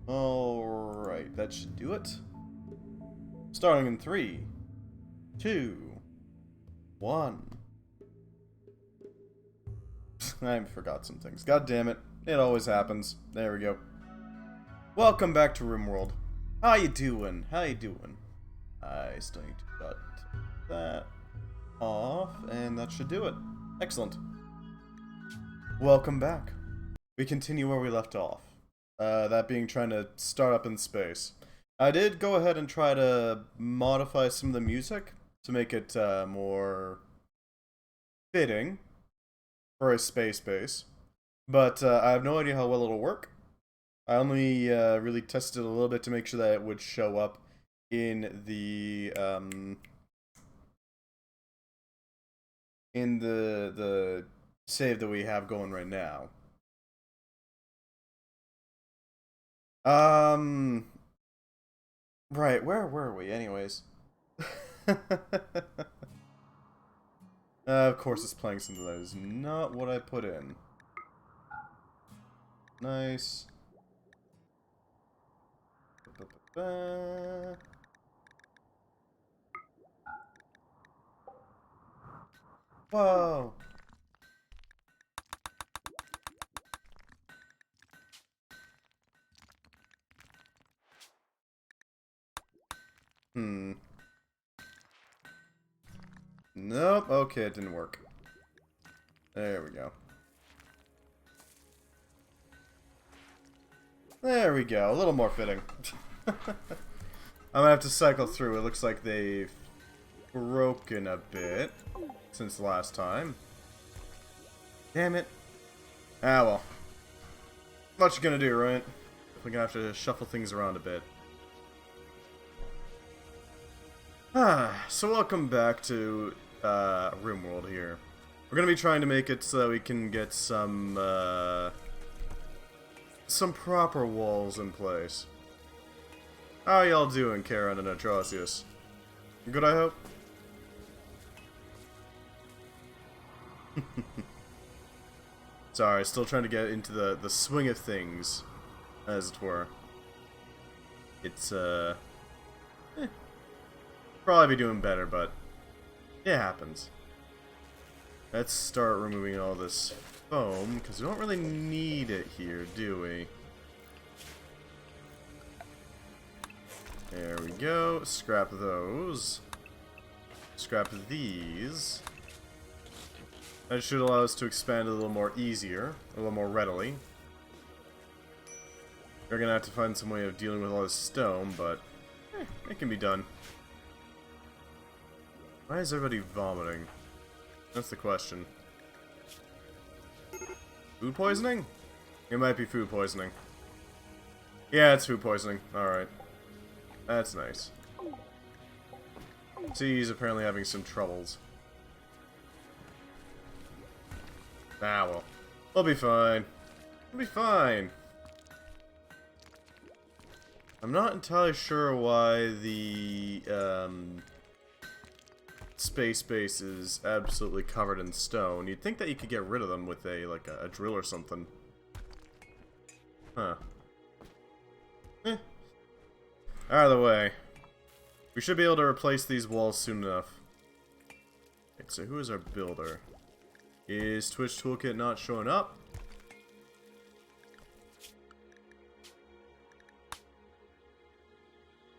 Alright, that should do it. Starting in 3, 2, 1. I forgot some things. God damn it. It always happens. There we go. Welcome back to Rimworld. How you doing? How you doing? I still need to cut that off, and that should do it. Excellent. Welcome back. We continue where we left off. That being trying to start up in space. I did go ahead and try to modify some of the music to make it more fitting for a space base, but I have no idea how well it'll work. I only really tested it a little bit to make sure that it would show up in the save that we have going right now. Right, where were we anyways? Of course it's playing something that is not what I put in. Nice. Whoa! Nope, okay, it didn't work. There we go. There we go, a little more fitting. I'm gonna have to cycle through. It looks like they've broken a bit since last time. Damn it. Ah, well. What you gonna do, right? We're gonna have to shuffle things around a bit. So welcome back to Rimworld here. We're gonna be trying to make it so that we can get some proper walls in place. How y'all doing, Karen and Atrocious? Good, I hope? Sorry, still trying to get into the swing of things, as it were. It's, probably be doing better, but it happens. Let's start removing all this foam, because we don't really need it here, do we? There we go. Scrap those. Scrap these. That should allow us to expand a little more easier, a little more readily. We're gonna have to find some way of dealing with all this stone, but it can be done. Why is everybody vomiting? That's the question. Food poisoning? It might be food poisoning. Yeah, it's food poisoning. Alright. That's nice. See, he's apparently having some troubles. Ah, well. We'll be fine. We'll be fine. I'm not entirely sure why the, space base is absolutely covered in stone. You'd think that you could get rid of them with like a drill or something. Huh. Out of the way. We should be able to replace these walls soon enough. Okay, so who is our builder? Is Twitch Toolkit not showing up?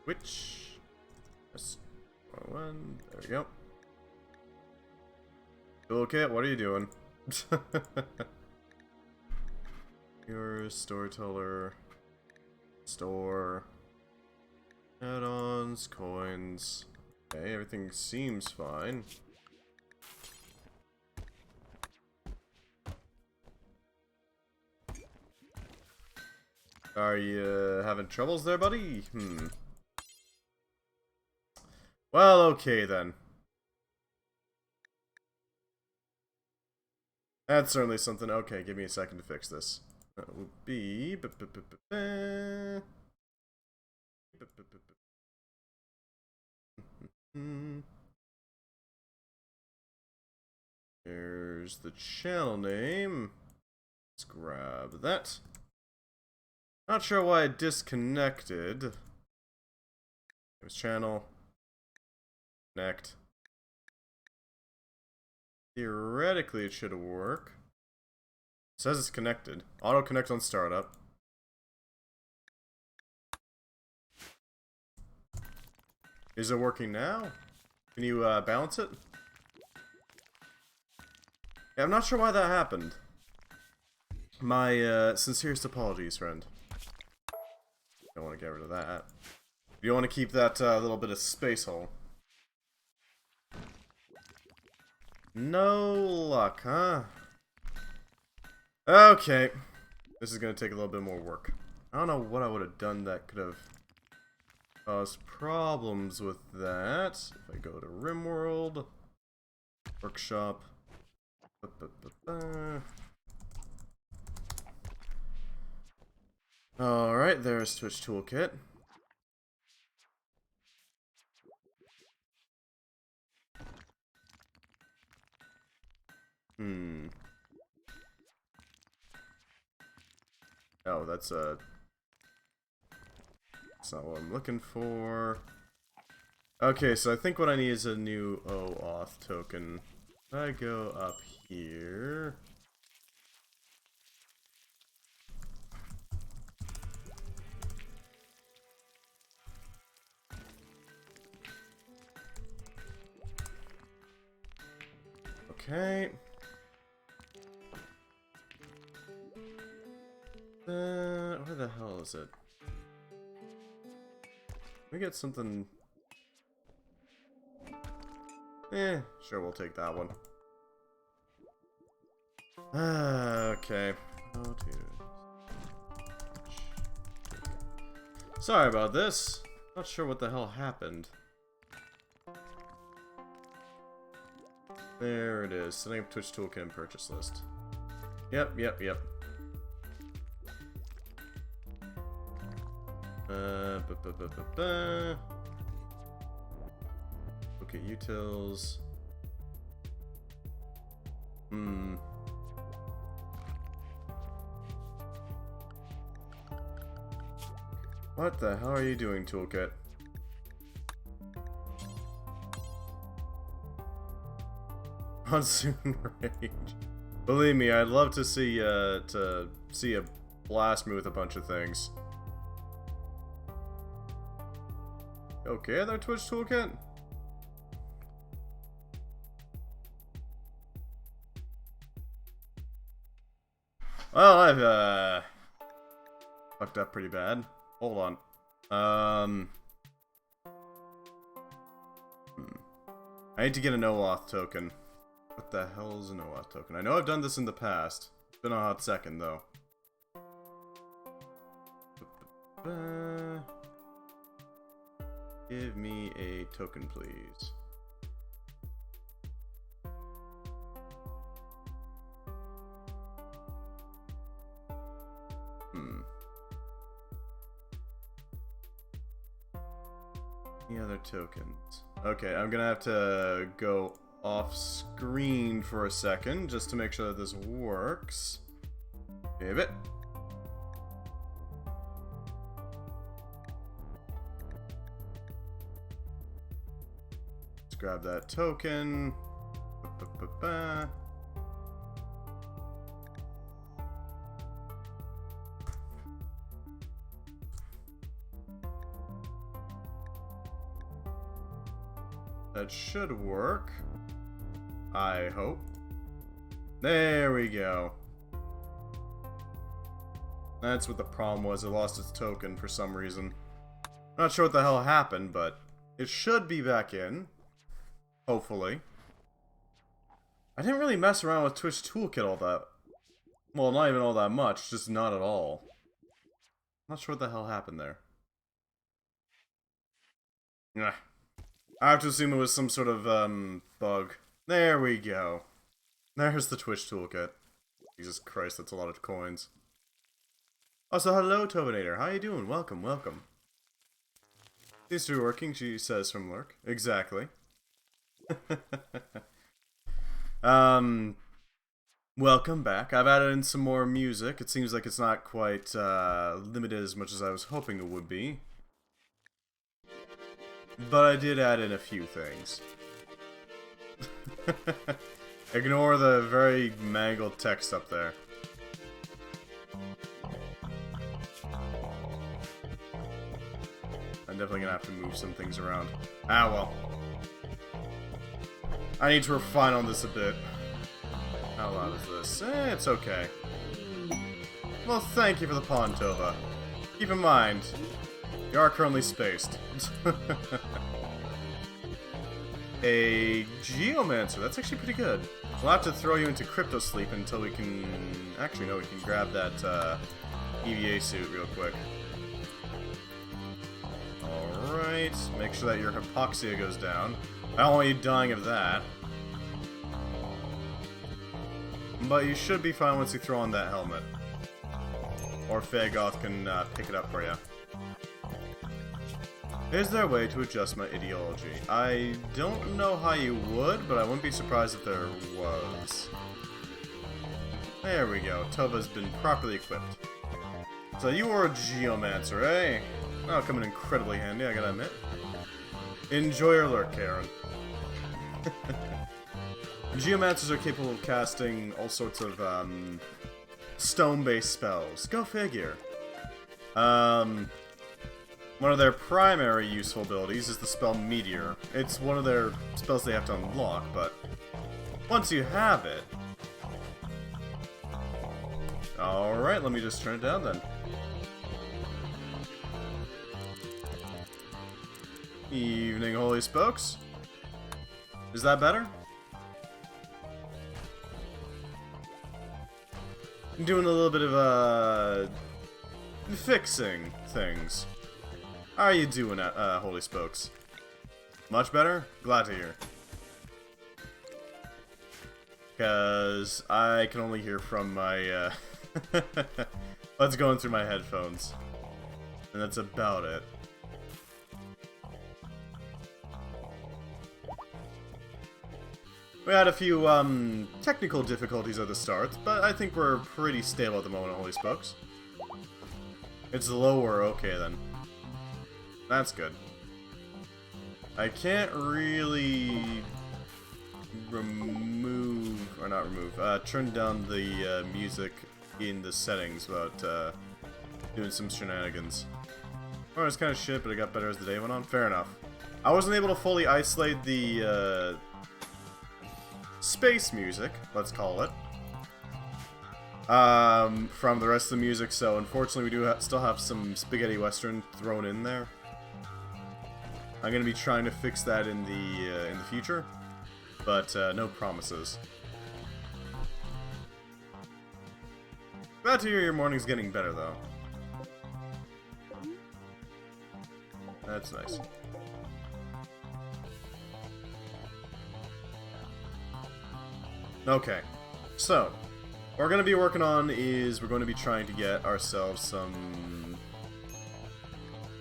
Which? That's one. There we go. Toolkit, what are you doing? Your storyteller. Store. Add-ons, coins. Okay, everything seems fine. Are you having troubles there, buddy? Well, okay then. That's certainly something. Okay, give me a second to fix this. That would be... There's the channel name. Let's grab that. Not sure why it disconnected. This channel. Connect. Theoretically, it should work. It says it's connected. Auto connect on startup. Is it working now? Can you balance it? Yeah, I'm not sure why that happened. My sincerest apologies, friend. Don't want to get rid of that. You want to keep that little bit of space hole. No luck, huh? Okay. This is going to take a little bit more work. I don't know what I would have done that could have caused problems with that. If I go to Rimworld, Workshop. Alright, there's Twitch Toolkit. Oh, that's not what I'm looking for. Okay, so I think what I need is a new OAuth token. If I go up here... Okay. Where the hell is it? We get something... sure, we'll take that one. Okay. Sorry about this. Not sure what the hell happened. There it is. Setting up Twitch Toolkit and purchase list. Yep. Okay, utils. What the hell are you doing, Toolkit? Monsoon Rage. Believe me, I'd love to see a blast me with a bunch of things. Okay, there, Twitch Toolkit. Well, I've fucked up pretty bad. Hold on. I need to get an OAuth token. What the hell is an OAuth token? I know I've done this in the past. It's been a hot second, though. Give me a token, please. Any other tokens? Okay, I'm gonna have to go off screen for a second just to make sure that this works. Give it. Let's grab that token. That should work. I hope. There we go. That's what the problem was. It lost its token for some reason. Not sure what the hell happened, but it should be back in. Hopefully. I didn't really mess around with Twitch Toolkit all that. Well, not even all that much. Just not at all. Not sure what the hell happened there. Nah. I have to assume it was some sort of, bug. There we go. There's the Twitch Toolkit. Jesus Christ, that's a lot of coins. Also, hello, Tobinator. How you doing? Welcome, welcome. Seems to be working, she says from Lurk. Exactly. Welcome back. I've added in some more music. It seems like it's not quite limited as much as I was hoping it would be. But I did add in a few things. Ignore the very mangled text up there. I'm definitely gonna have to move some things around. Ah, well. I need to refine on this a bit. How loud is this? It's okay. Well, thank you for the pawn, Tova. Keep in mind, you are currently spaced. A Geomancer, that's actually pretty good. We'll have to throw you into Crypto Sleep until we can... Actually, no, we can grab that EVA suit real quick. Alright, make sure that your Hypoxia goes down. I don't want you dying of that. But you should be fine once you throw on that helmet. Or Fagoth can pick it up for you. Is there a way to adjust my ideology? I don't know how you would, but I wouldn't be surprised if there was. There we go. Tova's been properly equipped. So you are a Geomancer, eh? That'll come in incredibly handy, I gotta admit. Enjoy your lurk, Karen. Geomancers are capable of casting all sorts of stone-based spells. Go figure. One of their primary useful abilities is the spell Meteor. It's one of their spells they have to unlock, but once you have it... Alright, let me just turn it down then. Evening, Holy Spokes. Is that better? I'm doing a little bit of, fixing things. How are you doing, Holy Spokes? Much better? Glad to hear. Because I can only hear from my, what's going through my headphones. And that's about it. We had a few, technical difficulties at the start, but I think we're pretty stable at the moment, Holy Spokes. It's lower, okay then. That's good. I can't really remove, or not remove, turn down the music in the settings without doing some shenanigans. Well, it's kind of shit, but it got better as the day went on. Fair enough. I wasn't able to fully isolate the space music, let's call it, from the rest of the music, so unfortunately we do still have some spaghetti western thrown in there. I'm gonna be trying to fix that in the future, but no promises. Glad to hear your morning's getting better, though. That's nice. Okay, so what we're going to be working on is we're going to be trying to get ourselves some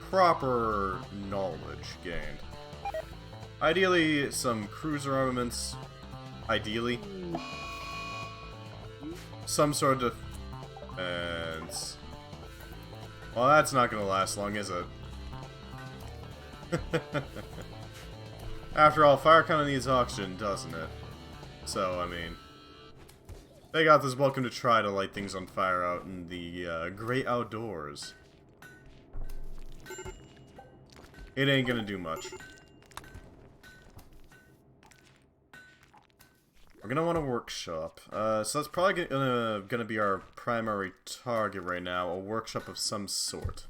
proper knowledge gained. Ideally, some cruiser armaments. Ideally. Some sort of defense. Well, that's not going to last long, is it? After all, fire kind of needs oxygen, doesn't it? So, I mean, Fagoth is welcome to try to light things on fire out in the great outdoors. It ain't gonna do much. We're gonna want a workshop. So that's probably gonna be our primary target right now, a workshop of some sort.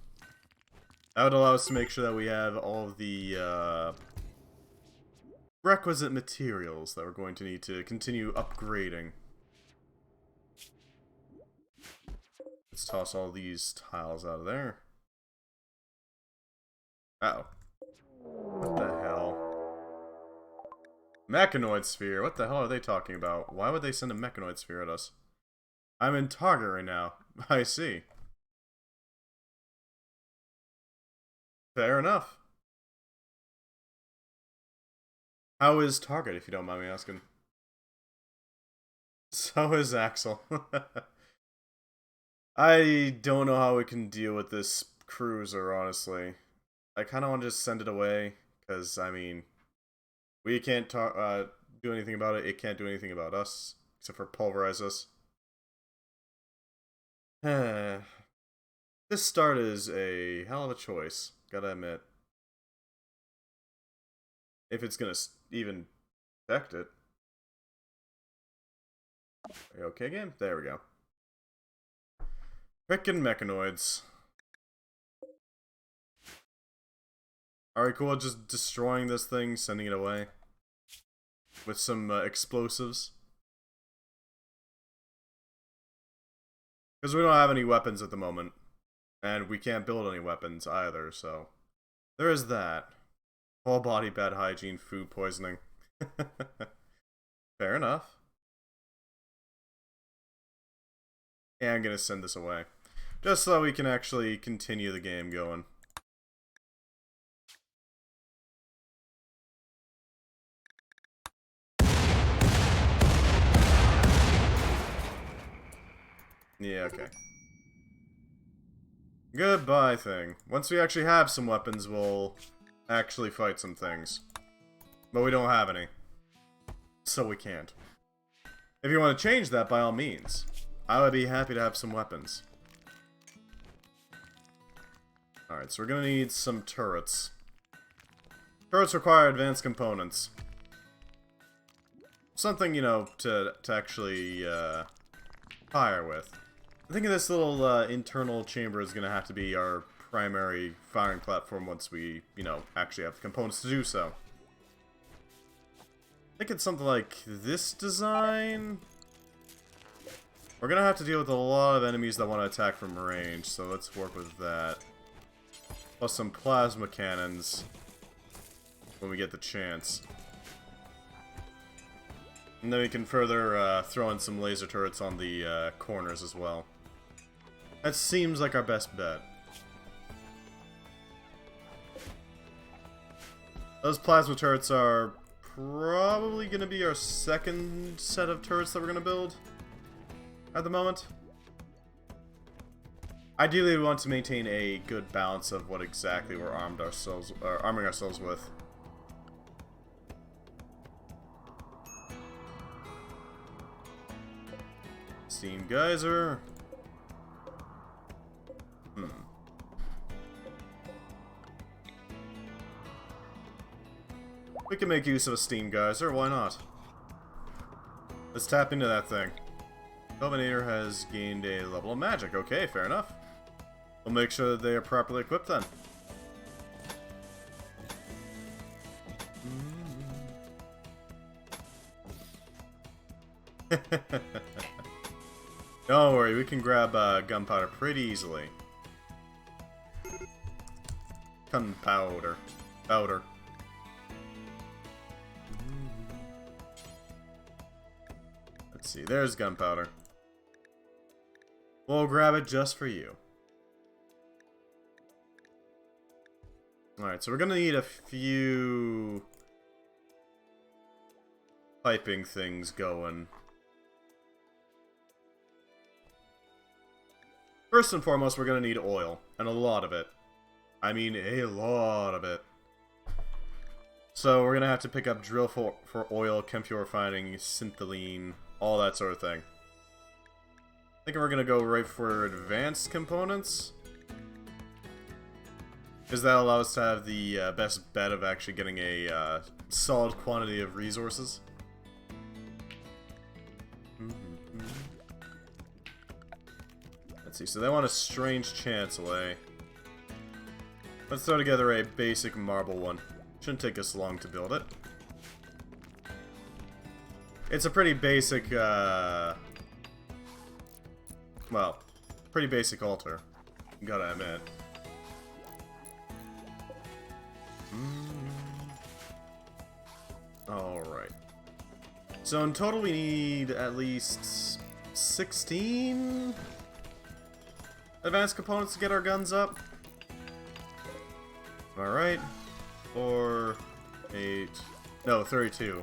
That would allow us to make sure that we have all of the requisite materials that we're going to need to continue upgrading. Let's toss all these tiles out of there. Uh-oh. What the hell? Mechanoid sphere. What the hell are they talking about? Why would they send a mechanoid sphere at us? I'm in Target right now. I see. Fair enough. How is Target, if you don't mind me asking? So is Axel. I don't know how we can deal with this cruiser, honestly. I kind of want to just send it away, because, I mean, we can't do anything about it. It can't do anything about us, except for pulverize us. This start is a hell of a choice, gotta admit. If it's gonna even affect it. Are you okay, game? There we go. Frickin' mechanoids. Alright, cool. Just destroying this thing, sending it away. With some explosives. Because we don't have any weapons at the moment. And we can't build any weapons either, so... there is that. Whole body bad hygiene, food poisoning. Fair enough. Yeah, I'm gonna send this away. Just so we can actually continue the game going. Yeah, okay. Goodbye thing. Once we actually have some weapons, we'll actually fight some things. But we don't have any. So we can't. If you want to change that, by all means. I would be happy to have some weapons. Alright, so we're gonna need some turrets. Turrets require advanced components. Something, you know, to actually fire with. I think this little internal chamber is gonna have to be our primary firing platform once we, you know, actually have the components to do so. I think it's something like this design. We're gonna have to deal with a lot of enemies that want to attack from range, so let's work with that. Plus some plasma cannons when we get the chance. And then we can further throw in some laser turrets on the corners as well. That seems like our best bet. Those plasma turrets are probably going to be our second set of turrets that we're going to build at the moment. Ideally, we want to maintain a good balance of what exactly we're arming ourselves with. Steam geyser. We can make use of a steam geyser, why not? Let's tap into that thing. Dominator has gained a level of magic. Okay, fair enough. We'll make sure that they are properly equipped then. Don't worry, we can grab gunpowder pretty easily. Gunpowder. Powder. Let's see, there's gunpowder. We'll grab it just for you. Alright, so we're gonna need a few piping things going. First and foremost, we're gonna need oil, and a lot of it. I mean, a lot of it. So we're gonna have to pick up drill for oil, chem fuel refining, synthelene, all that sort of thing. I think we're gonna go right for advanced components, because that allows us to have the best bet of actually getting a solid quantity of resources. Let's see, so they want a strange chancel, eh? Let's throw together a basic marble one. Shouldn't take us long to build it. It's a pretty basic, well, pretty basic altar, gotta admit. Alright. So in total we need at least 16 advanced components to get our guns up. Alright. 4, 8, no, 32.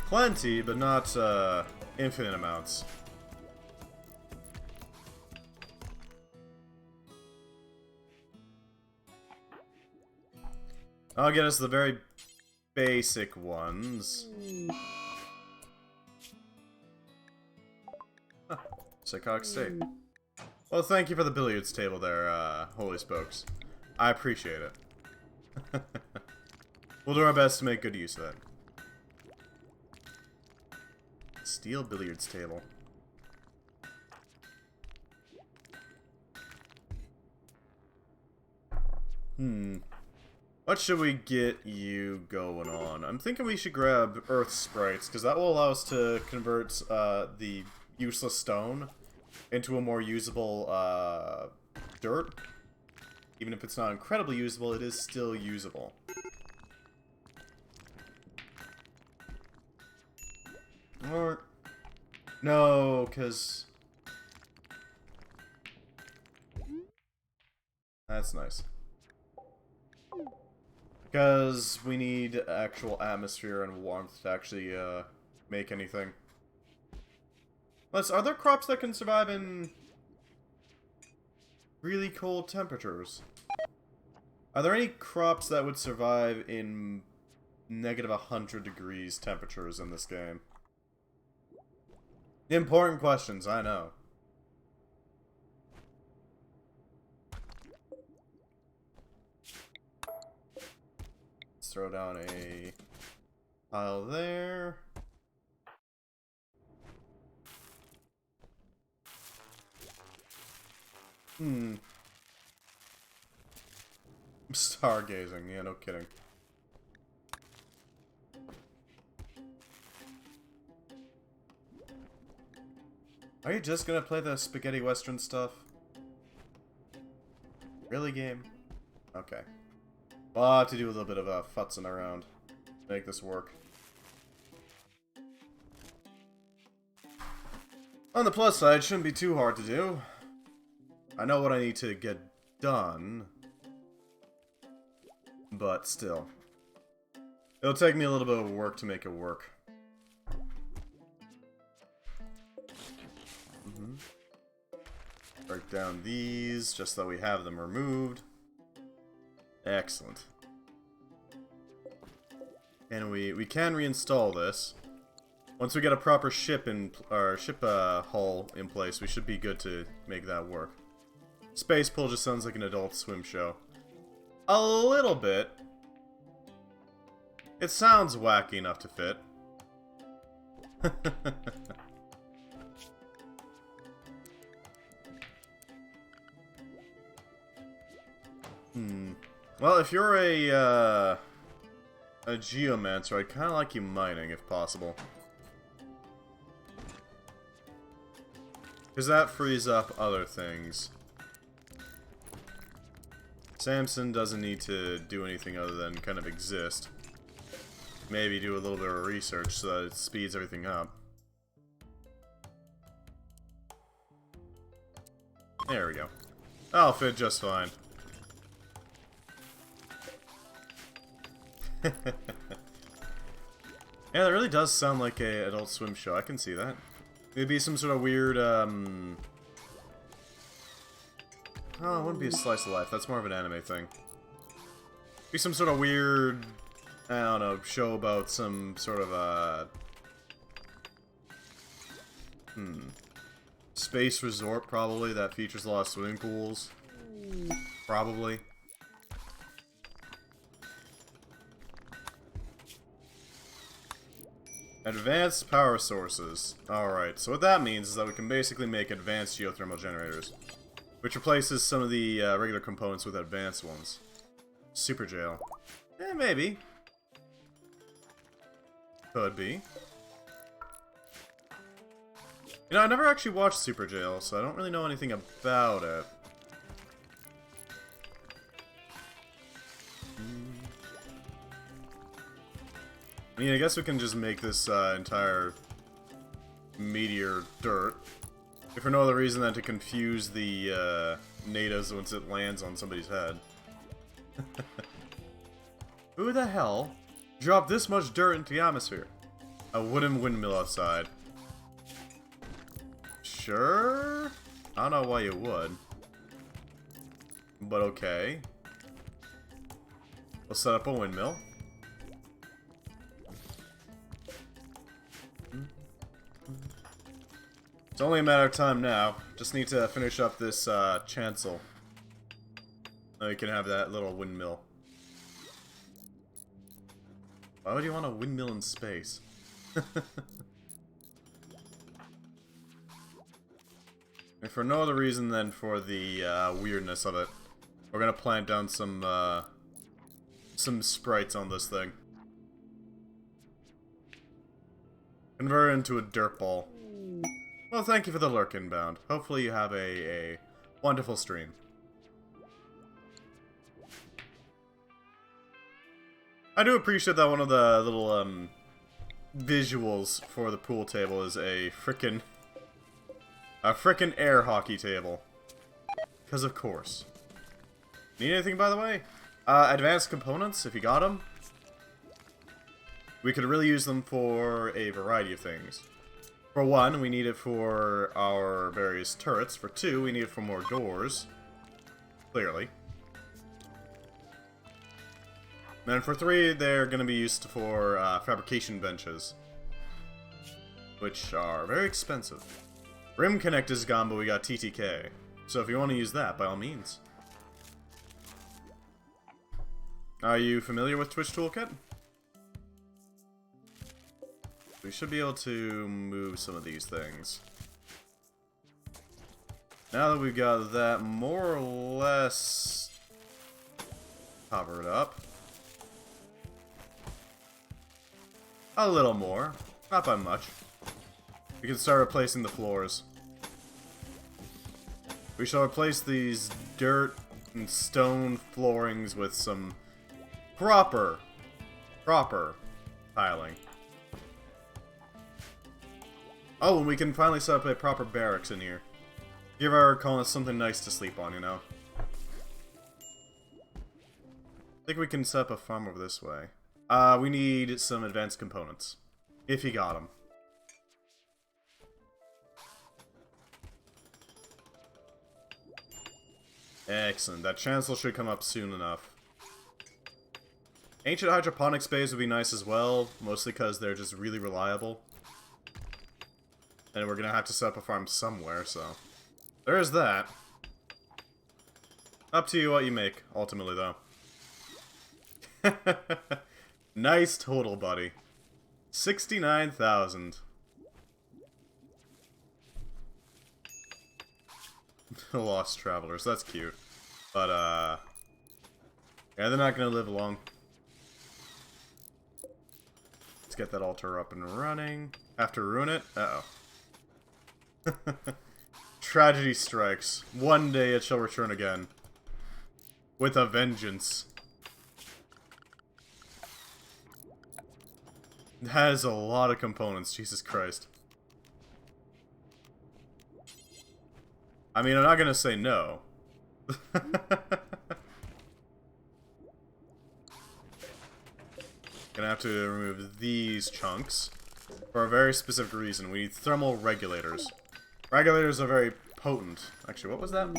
Plenty, but not infinite amounts. I'll get us the very basic ones. Huh. Psychotic state. Well, thank you for the billiards table there, Holy Spokes. I appreciate it. We'll do our best to make good use of that. Steel billiards table. What should we get you going on? I'm thinking we should grab Earth Sprites, because that will allow us to convert the useless stone into a more usable dirt. Even if it's not incredibly usable, it is still usable. Or... no, because... that's nice. Because we need actual atmosphere and warmth to actually make anything. Are there crops that can survive in really cold temperatures? Are there any crops that would survive in negative 100 degrees temperatures in this game? Important questions, I know. Let's throw down a pile there. Stargazing, yeah, no kidding. Are you just gonna play the spaghetti western stuff? Really, game? Okay. Well, I'll have to do a little bit of futzing around to make this work. On the plus side, shouldn't be too hard to do. I know what I need to get done, but still. It'll take me a little bit of work to make it work. Break down these, just so we have them removed. Excellent. And we can reinstall this. Once we get a proper ship hull in place, we should be good to make that work. Space Pool just sounds like an Adult Swim show. A little bit. It sounds wacky enough to fit. Well, if you're a geomancer, I'd kind of like you mining, if possible. Because that frees up other things. Samson doesn't need to do anything other than kind of exist. Maybe do a little bit of research so that it speeds everything up. There we go. That'll fit just fine. Yeah, that really does sound like a Adult Swim show. I can see that. It'd be some sort of weird, oh, it wouldn't be a slice of life. That's more of an anime thing. Be some sort of weird, I don't know, show about some sort of, space resort, probably, that features a lot of swimming pools. Probably. Advanced power sources. Alright, so what that means is that we can basically make advanced geothermal generators, which replaces some of the regular components with advanced ones. Super jail. Eh, maybe. Could be. You know, I never actually watched Super Jail, so I don't really know anything about it. I mean, I guess we can just make this entire meteor dirt. If for no other reason than to confuse the natives once it lands on somebody's head. Who the hell dropped this much dirt into the atmosphere? A wooden windmill outside. Sure? I don't know why you would. But okay. We'll set up a windmill. It's only a matter of time now. Just need to finish up this chancel. Now we can have that little windmill. Why would you want a windmill in space? And for no other reason than for the weirdness of it. We're gonna plant down some sprites on this thing. Convert it into a dirt ball. Well, thank you for the lurk inbound. Hopefully you have a wonderful stream. I do appreciate that one of the little visuals for the pool table is a frickin' air hockey table. Because of course. Need anything, by the way? Advanced components, if you got them. We could really use them for a variety of things. For one, we need it for our various turrets. For two, we need it for more doors. Clearly. And for three, they're going to be used for fabrication benches. Which are very expensive. Rim Connect is gone, but we got TTK. So if you want to use that, by all means. Are you familiar with Twitch Toolkit? We should be able to move some of these things. Now that we've got that more or less covered up. A little more. Not by much. We can start replacing the floors. We shall replace these dirt and stone floorings with some proper tiling. Oh, and we can finally set up a proper barracks in here. Give our colonists something nice to sleep on, you know? I think we can set up a farm over this way. We need some advanced components. If you got them. Excellent. That chancel should come up soon enough. Ancient hydroponics bays would be nice as well, mostly because they're just really reliable. And we're gonna have to set up a farm somewhere, so... there is that. Up to you what you make, ultimately, though. Nice total, buddy. 69,000. Lost travelers, that's cute. But, yeah, they're not gonna live long. Let's get that altar up and running. Have to ruin it? Uh-oh. Tragedy strikes. One day it shall return again. With a vengeance. That is a lot of components, Jesus Christ. I mean, I'm not gonna say no. Gonna have to remove these chunks. For a very specific reason. We need thermal regulators. Regulators are very potent. Actually, what was that?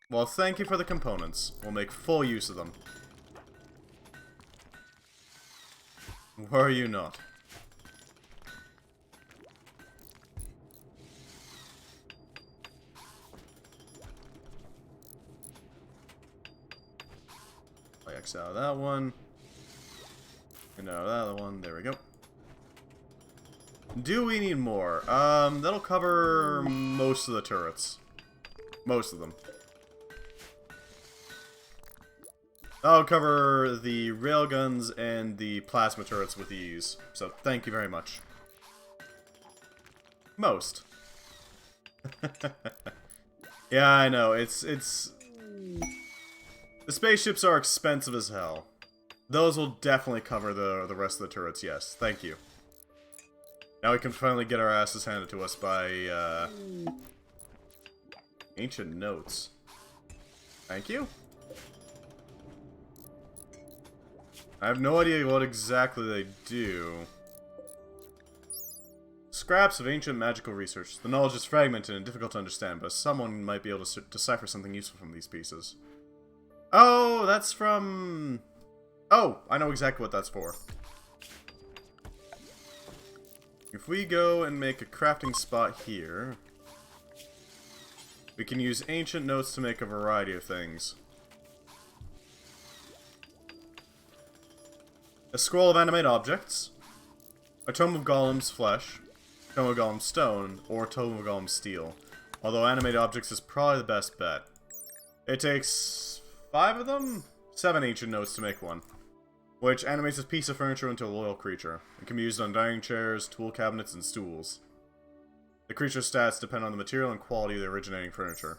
Well, thank you for the components. We'll make full use of them. Were you not? I'll X out of that one. And out of that other one. There we go. Do we need more? That'll cover most of the turrets. Most of them. That'll cover the railguns and the plasma turrets with ease. So, thank you very much. Most. Yeah, I know. It's... The spaceships are expensive as hell. Those will definitely cover the rest of the turrets, yes. Thank you. Now we can finally get our asses handed to us by, Ancient Notes. Thank you. I have no idea what exactly they do. Scraps of ancient magical research. The knowledge is fragmented and difficult to understand, but someone might be able to decipher something useful from these pieces. Oh, that's from... Oh, I know exactly what that's for. If we go and make a crafting spot here, we can use ancient notes to make a variety of things. A scroll of animate objects, a tome of Golem's flesh, tome of Golem's stone, or tome of Golem's steel. Although animate objects is probably the best bet. It takes 5 of them? 7 ancient notes to make one, which animates a piece of furniture into a loyal creature. It can be used on dining chairs, tool cabinets, and stools. The creature's stats depend on the material and quality of the originating furniture.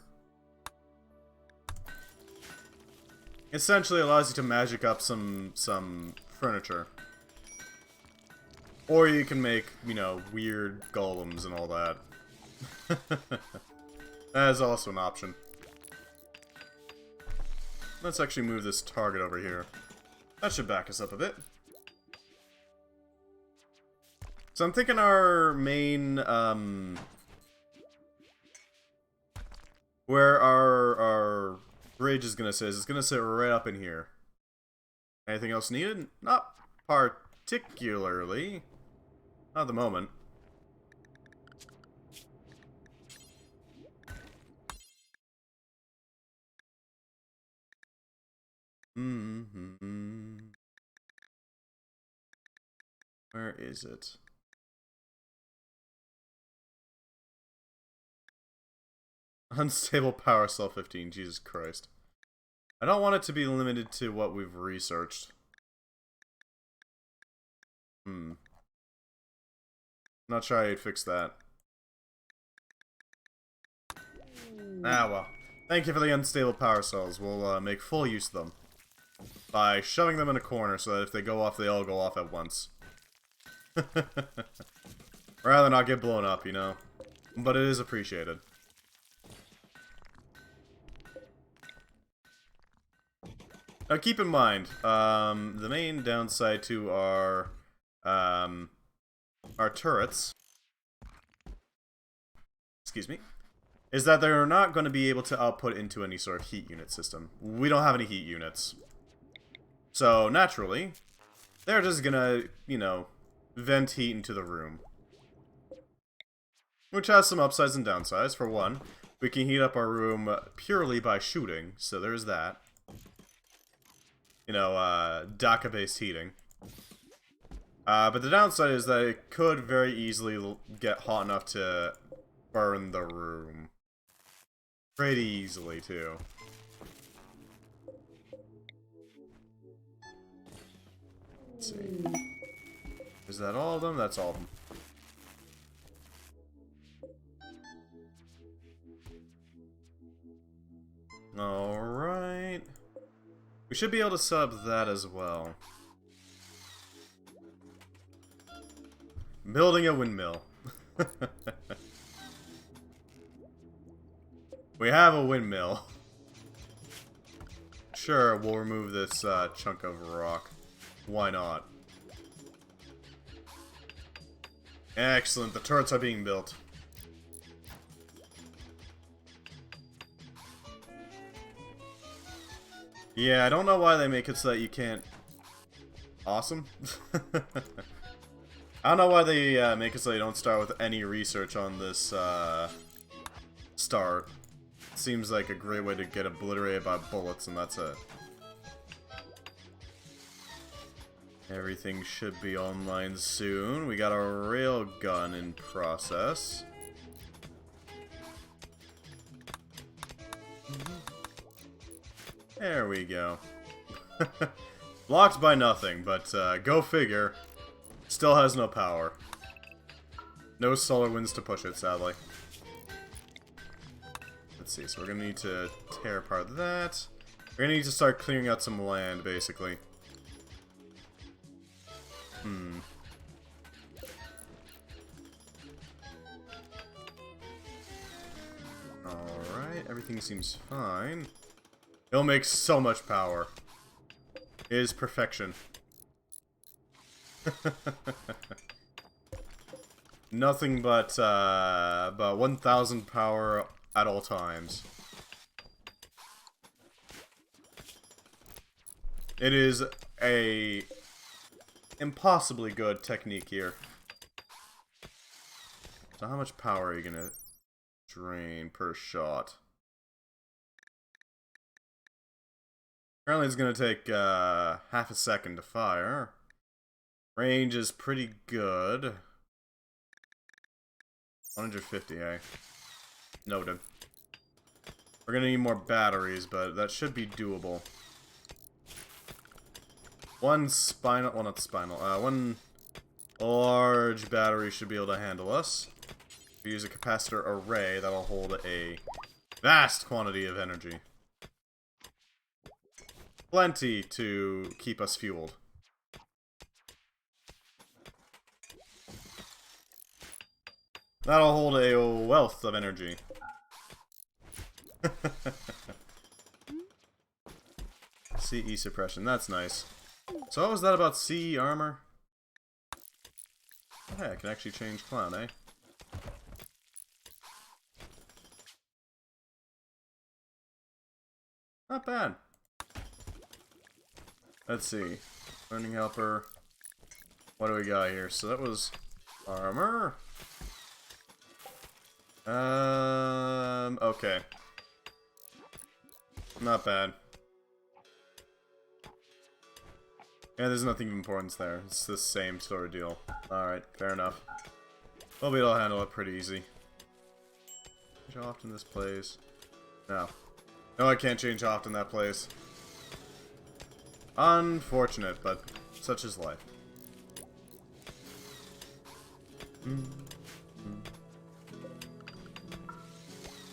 Essentially allows you to magic up some furniture. Or you can make, you know, weird golems and all that. That is also an option. Let's actually move this target over here. That should back us up a bit. So I'm thinking our main, where our bridge is gonna sit, is gonna sit right up in here. Anything else needed? Not particularly. Not at the moment. Where is it? Unstable power cell 15, Jesus Christ. I don't want it to be limited to what we've researched. Not sure I'd fix that. Ah, well. Thank you for the unstable power cells. We'll make full use of them. By shoving them in a corner so that if they go off, they all go off at once. Rather not get blown up, you know. But it is appreciated. Now keep in mind, the main downside to our turrets, excuse me, is that they're not going to be able to output into any sort of heat unit system. We don't have any heat units. So, naturally, they're just gonna, you know, vent heat into the room. Which has some upsides and downsides. For one, we can heat up our room purely by shooting, so there's that. You know, DACA-based heating. But the downside is that it could very easily get hot enough to burn the room. Pretty easily, too. Let's see. Is that all of them? That's all of them. Alright. We should be able to set up that as well. Building a windmill. We have a windmill. Sure, we'll remove this chunk of rock. Why not? Excellent, the turrets are being built. Yeah, I don't know why they make it so that you can't... Awesome. I don't know why they make it so you don't start with any research on this start. Seems like a great way to get obliterated by bullets, and that's it. Everything should be online soon. We got a railgun in process. There we go. Blocked by nothing, but go figure. Still has no power. No solar winds to push it, sadly. Let's see, so we're gonna need to tear apart that. We're gonna need to start clearing out some land, basically. Alright, everything seems fine. It'll make so much power. It is perfection. nothing but 1,000 power at all times. It is a impossibly good technique here. So how much power are you gonna drain per shot? Apparently it's gonna take half a second to fire. Range is pretty good. 150, eh? Noted. We're gonna need more batteries, but that should be doable. One large battery should be able to handle us. If we use a capacitor array, that'll hold a vast quantity of energy. Plenty to keep us fueled. That'll hold a wealth of energy. CE suppression, that's nice. So what was that about CE armor? Oh, hey, I can actually change clown, eh? Not bad. Let's see. Learning helper. What do we got here? So that was armor. Okay. Not bad. Yeah, there's nothing of importance there. It's the same sort of deal. Alright, fair enough. We'll be able to handle it pretty easy. Change how often this plays? No. No, I can't change how often that plays. Unfortunate, but such is life.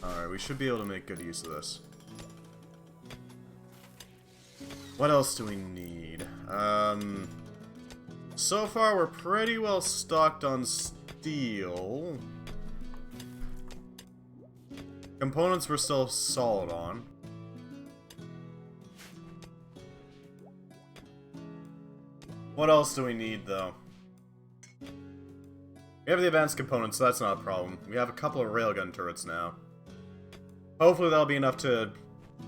Alright, we should be able to make good use of this. What else do we need? So far we're pretty well stocked on steel. Components we're still solid on. What else do we need, though? We have the advanced components, so that's not a problem. We have a couple of railgun turrets now. Hopefully that'll be enough to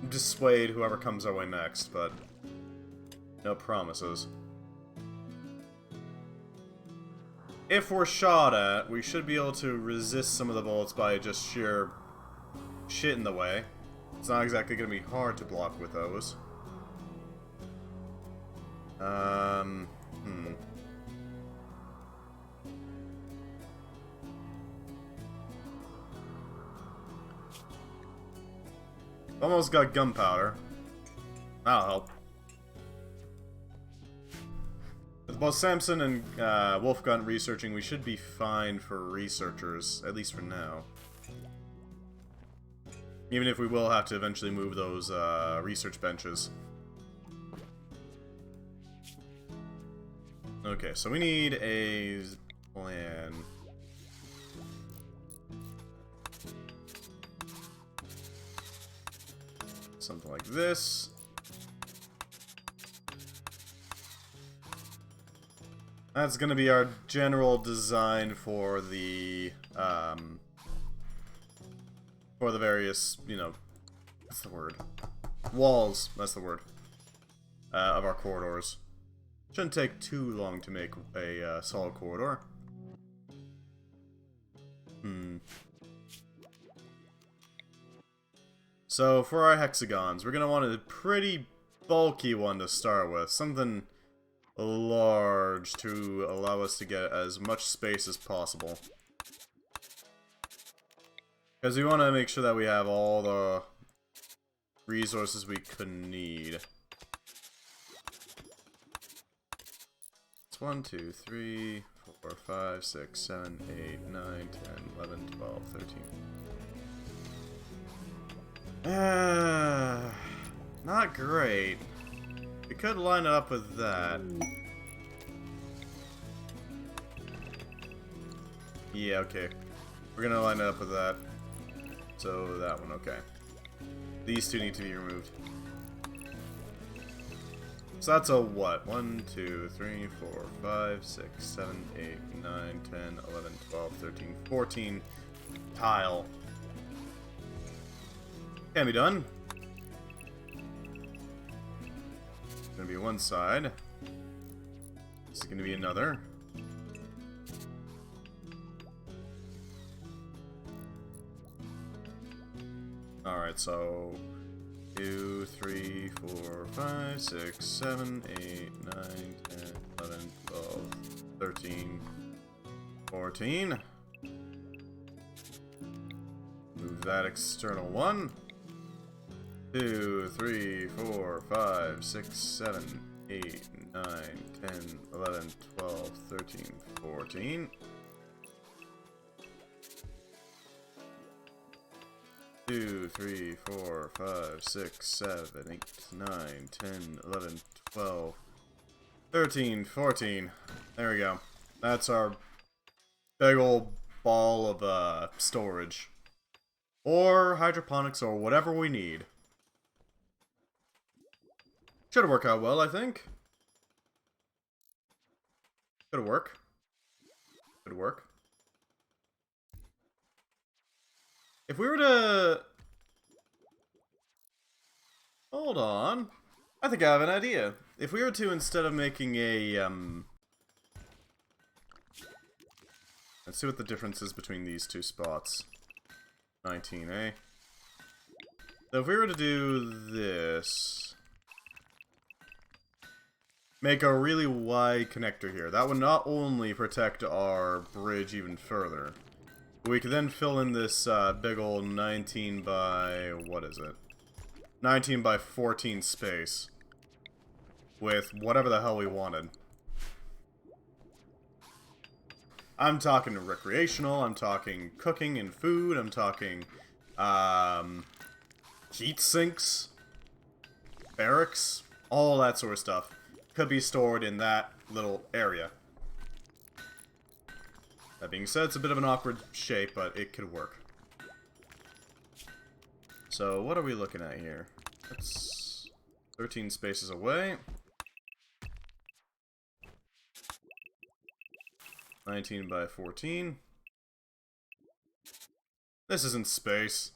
dissuade whoever comes our way next, but no promises. If we're shot at, we should be able to resist some of the bullets by just sheer shit in the way. It's not exactly going to be hard to block with those. Almost got gunpowder. That'll help. With both Samson and Wolfgun researching, we should be fine for researchers, at least for now. Even if we will have to eventually move those research benches. Okay, so we need a plan. Something like this. That's gonna be our general design for the various, you know, what's the word? Walls, that's the word, of our corridors. Shouldn't take too long to make a solid corridor. So, for our hexagons, we're gonna want a pretty bulky one to start with. Something large to allow us to get as much space as possible. Because we want to make sure that we have all the resources we could need. It's 1, 2, 3, 4, 5, 6, 7, 8, 9, 10, 11, 12, 13. Not great. We could line it up with that. Yeah, okay. We're gonna line it up with that. So, that one, okay. These two need to be removed. So that's a what? 1, 2, 3, 4, 5, 6, 7, 8, 9, 10, 11, 12, 13, 14 tile. Can be done. It's gonna be one side. This is gonna be another. Alright, so 2, 3, 4, 5, 6, 7, 8, 9, 10, 11, 12, 13, 14. Move that external one. 2, 3, 4, 5, 6, 7, 8, 9, 10, 11, 12, 13, 14. 2, 3, 4, 5, 6, 7, 8, 9, 10, 11, 12, 13, 14. There we go. That's our big old ball of storage. Or hydroponics or whatever we need. Should work out well, I think. Could work. Could work. If we were to... Hold on. I think I have an idea. If we were to, instead of making a, let's see what the difference is between these two spots. 19, So if we were to do this... Make a really wide connector here. That would not only protect our bridge even further, but we could then fill in this big old 19 by... what is it? 19 by 14 space with whatever the hell we wanted. I'm talking recreational, I'm talking cooking and food, I'm talking heat sinks, barracks, all that sort of stuff could be stored in that little area. That being said, it's a bit of an awkward shape, but it could work. So, what are we looking at here? That's 13 spaces away. 19 by 14. This isn't space.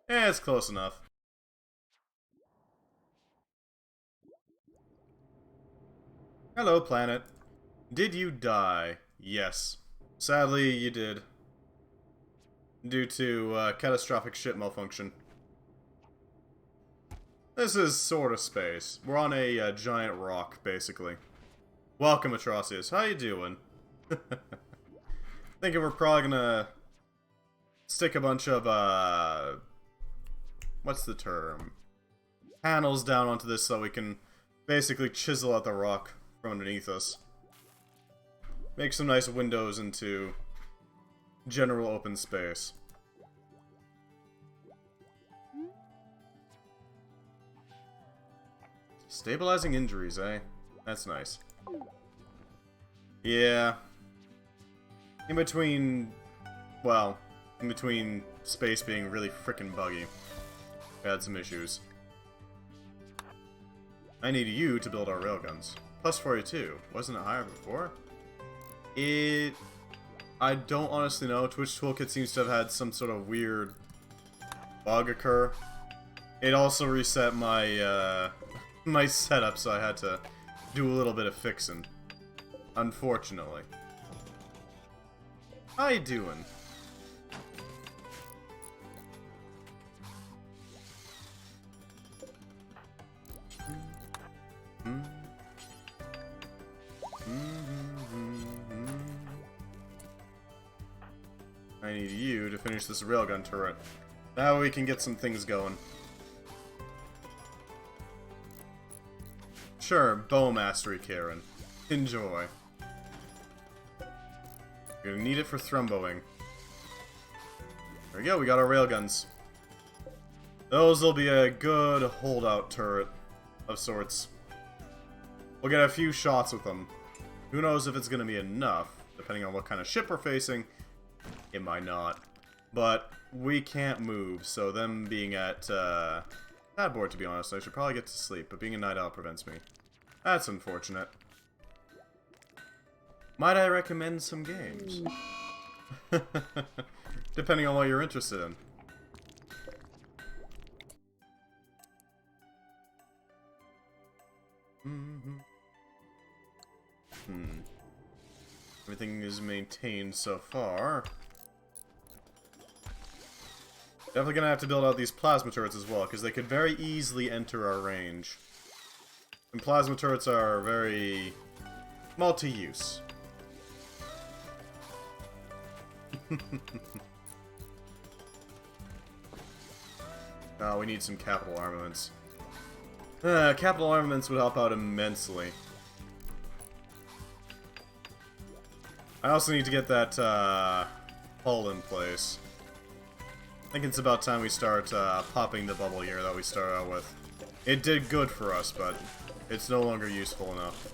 Yeah, it's close enough. Hello, planet. Did you die? Yes. Sadly, you did. Due to catastrophic ship malfunction. This is sort of space. We're on a giant rock, basically. Welcome, Atrocious. How you doing? Thinking we're probably gonna stick a bunch of, what's the term? Panels down onto this so that we can basically chisel out the rock from underneath us. Make some nice windows into general open space. Stabilizing injuries, eh? That's nice. Yeah. In between space being really frickin' buggy, we had some issues. I need you to build our railguns. Plus 42. Wasn't it higher before? I don't honestly know. Twitch Toolkit seems to have had some sort of weird bug occur. It also reset my, my setup, so I had to do a little bit of fixing. Unfortunately. How you doing? I need you to finish this railgun turret. Now we can get some things going. Sure, bow mastery, Karen. Enjoy. You're gonna need it for thromboing. There we go, we got our railguns. Those will be a good holdout turret of sorts. We'll get a few shots with them. Who knows if it's gonna be enough, depending on what kind of ship we're facing. It might not. But we can't move, so them being at Bad bored, to be honest. I should probably get to sleep, but being a night owl prevents me. That's unfortunate. Might I recommend some games? Depending on what you're interested in. Everything is maintained so far. Definitely gonna have to build out these plasma turrets as well, because they could very easily enter our range. And plasma turrets are very multi-use. Oh, we need some capital armaments. Capital armaments would help out immensely. I also need to get that hull in place. I think it's about time we start popping the bubble here that we started out with. It did good for us, but it's no longer useful enough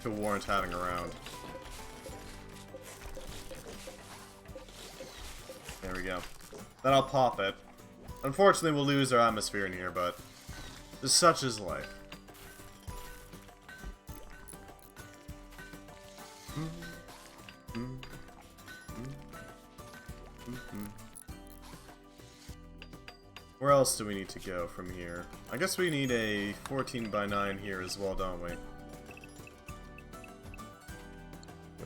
to warrant having around. There we go. Then I'll pop it. Unfortunately, we'll lose our atmosphere in here, but such is life. Where else do we need to go from here? I guess we need a 14x9 here as well, don't we? Wait,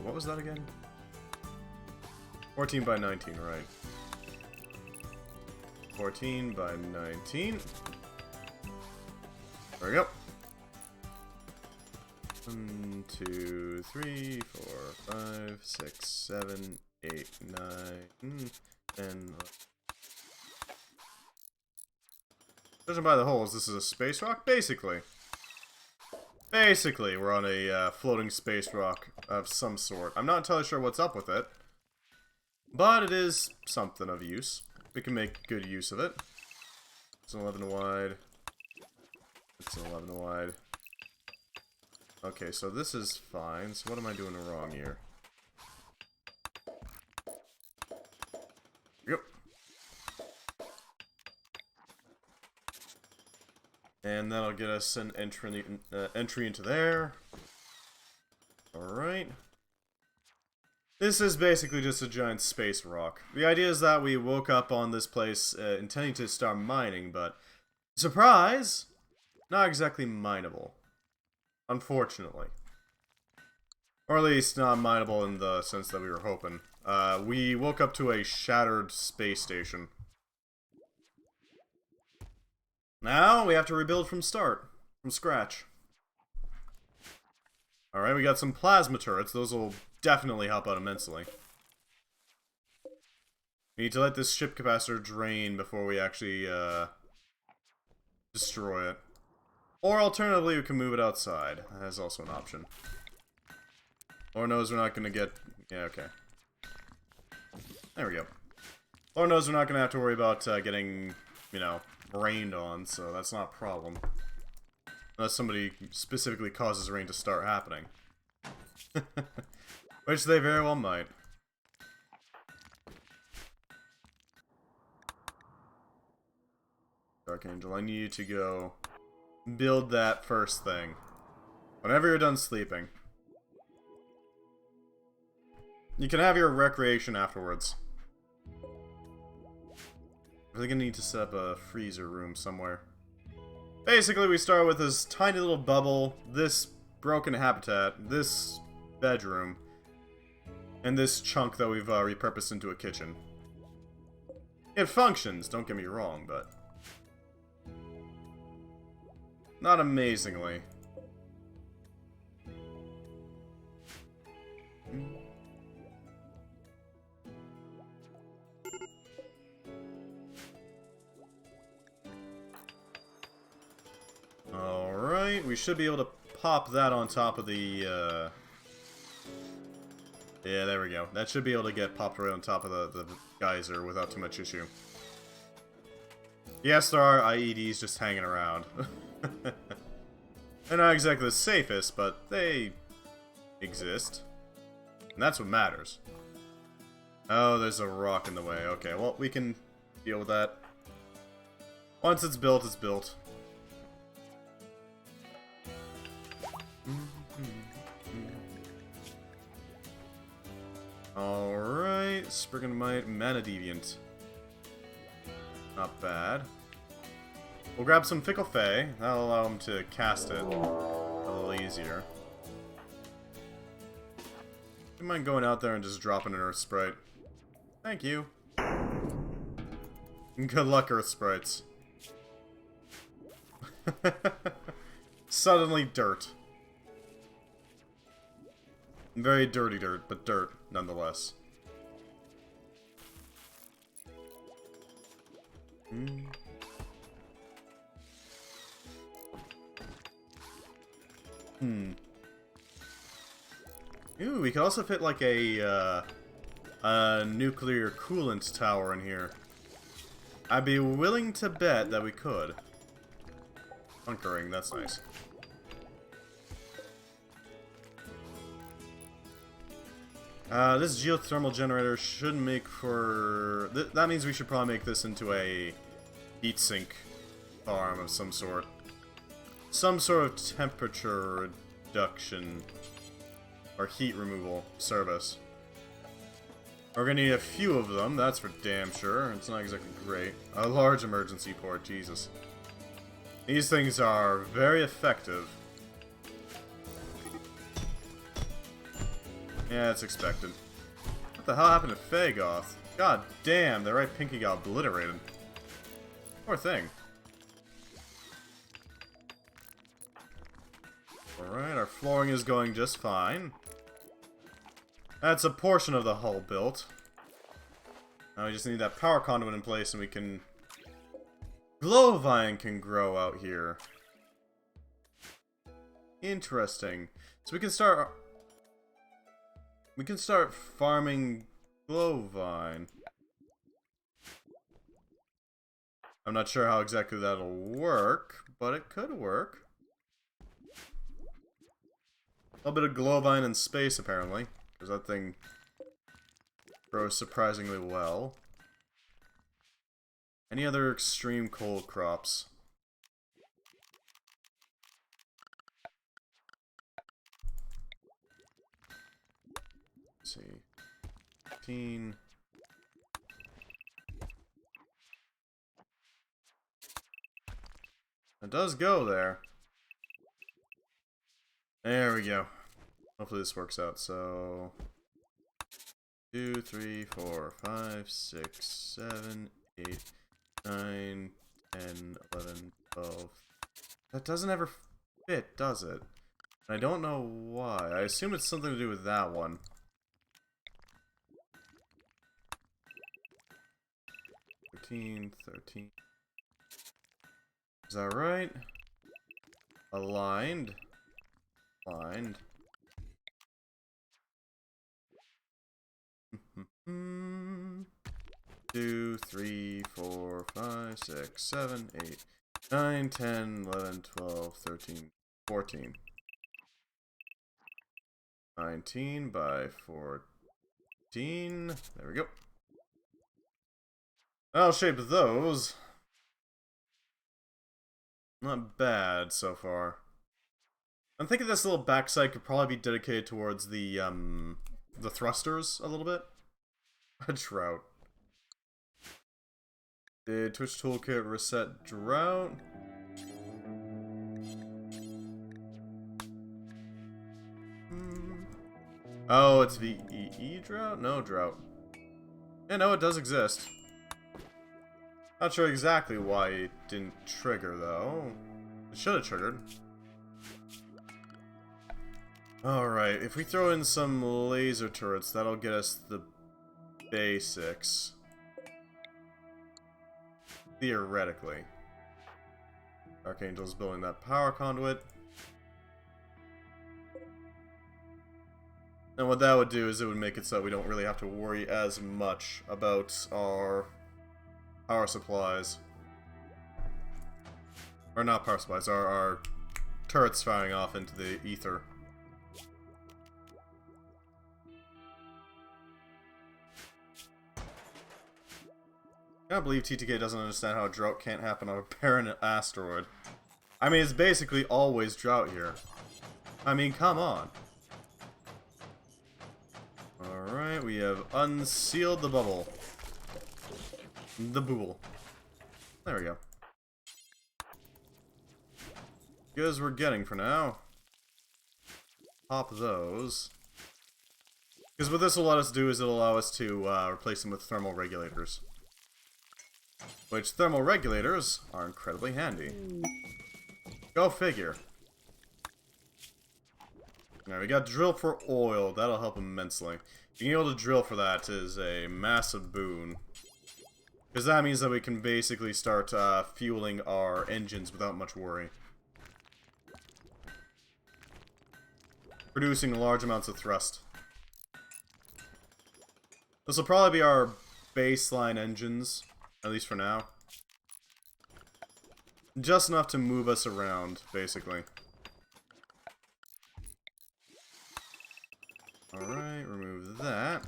what was that again? 14x19, right. 14x19. There we go. 1, 2, 3, 4, 5, 6, 7, 8, 9, 10. Judging by the holes, this is a space rock? Basically. Basically, we're on a floating space rock of some sort. I'm not entirely sure what's up with it, but it is something of use. We can make good use of it. It's an 11 wide. It's an 11 wide. Okay, so this is fine. So what am I doing wrong here? Yep. And that'll get us an entry into there. Alright. This is basically just a giant space rock. The idea is that we woke up on this place intending to start mining, but surprise! Not exactly mineable. Unfortunately. Or at least not mineable in the sense that we were hoping. We woke up to a shattered space station. Now we have to rebuild from scratch. Alright, we got some plasma turrets. Those will definitely help out immensely. We need to let this ship capacitor drain before we actually destroy it. Or alternatively, we can move it outside. That is also an option. Lord knows we're not going to get... Yeah, okay. There we go. Lord knows we're not going to have to worry about getting, you know, rained on, so that's not a problem. Unless somebody specifically causes rain to start happening. Which they very well might. Dark Angel, I need you to go build that first thing. Whenever you're done sleeping. You can have your recreation afterwards. We're gonna need to set up a freezer room somewhere. Basically, we start with this tiny little bubble, this broken habitat, this bedroom, and this chunk that we've repurposed into a kitchen. It functions, don't get me wrong, but not amazingly. Alright, we should be able to pop that on top of the, yeah, there we go. That should be able to get popped right on top of the geyser without too much issue. Yes, there are IEDs just hanging around. They're not exactly the safest, but they exist. And that's what matters. Oh, there's a rock in the way. Okay, well, we can deal with that. Once it's built, it's built. Alright, Sprigganmite, Mana Deviant. Not bad. We'll grab some Fickle Fey. That'll allow him to cast it a little easier. Don't mind going out there and just dropping an Earth Sprite. Thank you. Good luck, Earth Sprites. Suddenly dirt. Very dirty dirt, but dirt nonetheless. Ooh, we could also fit like a nuclear coolant tower in here. I'd be willing to bet that we could. Bunkering, that's nice. This geothermal generator should make for... that means we should probably make this into a heat sink farm of some sort. Some sort of temperature reduction or heat removal service. We're gonna need a few of them, that's for damn sure. It's not exactly great. A large emergency port, Jesus. These things are very effective. Yeah, it's expected. What the hell happened to Fagoth? God damn, the right Pinky got obliterated. Poor thing. Alright, our flooring is going just fine. That's a portion of the hull built. Now we just need that power conduit in place and we can... Glowvine can grow out here. Interesting. So we can start farming Glowvine. I'm not sure how exactly that'll work, but it could work. A little bit of Glowvine in space, apparently. Because that thing grows surprisingly well. Any other extreme cold crops? Let's see. 15. It does go there. There we go. Hopefully this works out. So 2, 3, 4, 5, 6, 7, 8, 9, 10, 11, 12. That doesn't ever fit, does it? I don't know why. I assume it's something to do with that one. 13, 13. Is that right? Aligned. Aligned. 2, 3, 4, 5, 6, 7, 8, 9, 10, 11, 12, 13, 14. 19 by 14. There we go. I'll shape those. Not bad so far. I'm thinking this little backside could probably be dedicated towards the thrusters a little bit. A drought. Did Twitch Toolkit reset drought? Oh, it's VEE drought? No drought. Yeah, no, it does exist. Not sure exactly why it didn't trigger, though. It should have triggered. Alright, if we throw in some laser turrets, that'll get us the basics. Theoretically. Archangel's building that power conduit. And what that would do is it would make it so we don't really have to worry as much about our power supplies. Or not power supplies, our turrets firing off into the ether. I can't believe TTK doesn't understand how a drought can't happen on a barren asteroid. I mean, it's basically always drought here. I mean, come on. Alright, we have unsealed the bubble. The bubble. There we go. Good as we're getting for now. Pop those. Because what this will let us do is it'll allow us to replace them with thermal regulators. Which thermal regulators are incredibly handy. Go figure. Alright, we got drill for oil. That'll help immensely. Being able to drill for that is a massive boon. Because that means that we can basically start fueling our engines without much worry. Producing large amounts of thrust. This will probably be our baseline engines, at least for now. Just enough to move us around, basically. Alright, remove that.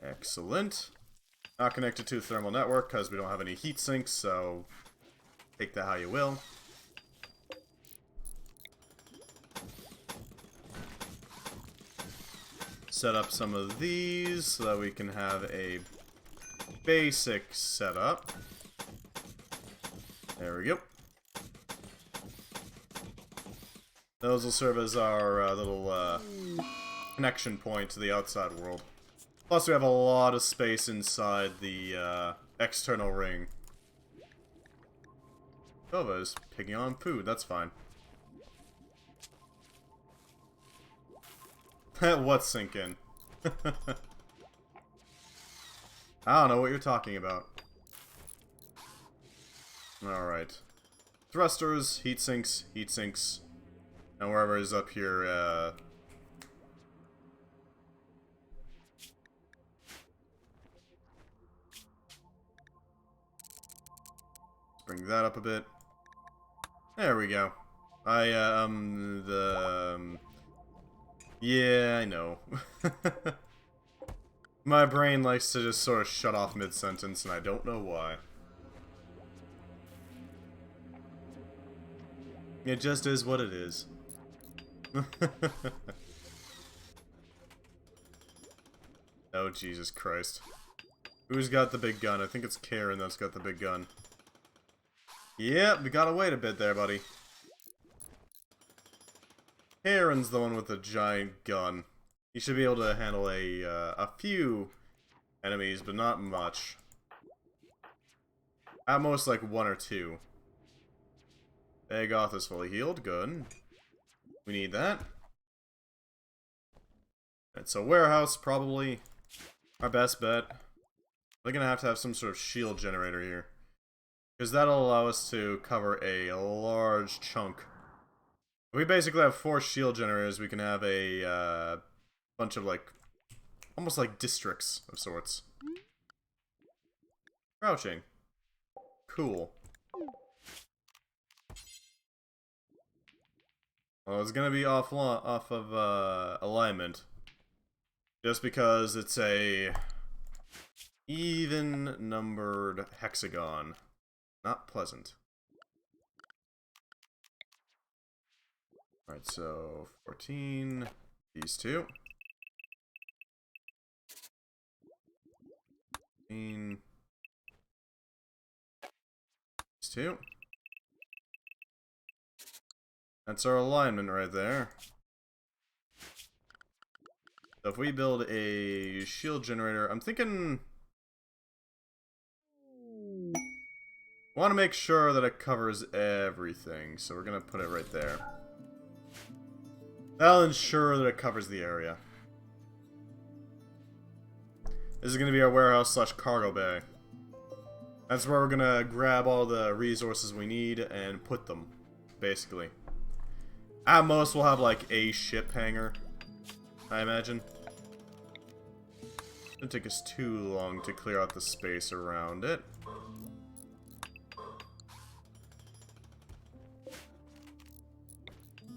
Excellent. Not connected to a thermal network because we don't have any heat sinks, so take that how you will. Set up some of these so that we can have a basic setup. There we go. Those will serve as our little connection point to the outside world. Plus we have a lot of space inside the external ring. Kova is picking on food, that's fine. What's sinking? I don't know what you're talking about. Alright. Thrusters, heat sinks, and wherever is up here, let's bring that up a bit. There we go. Yeah, I know. My brain likes to just sort of shut off mid-sentence, and I don't know why. It just is what it is. Oh, Jesus Christ. Who's got the big gun? I think it's Karen that's got the big gun. Yep, we gotta wait a bit there, buddy. Karen's the one with the giant gun. He should be able to handle a few enemies, but not much. At most, like, one or two. Agoth is fully healed. Good. We need that. And so warehouse, probably our best bet. We're gonna have to have some sort of shield generator here. Because that'll allow us to cover a large chunk. If we basically have 4 shield generators, we can have a bunch of, like, almost like districts of sorts. Crouching. Cool. Well, it's gonna be off of alignment. Just because it's a even-numbered hexagon. Not pleasant. Alright, so 14, these two. 15, these two. That's our alignment right there. So if we build a shield generator, I'm thinking I want to make sure that it covers everything, so we're going to put it right there. That'll ensure that it covers the area. This is going to be our warehouse slash cargo bay. That's where we're going to grab all the resources we need and put them, basically. At most, we'll have like a ship hangar, I imagine. It didn't take us too long to clear out the space around it.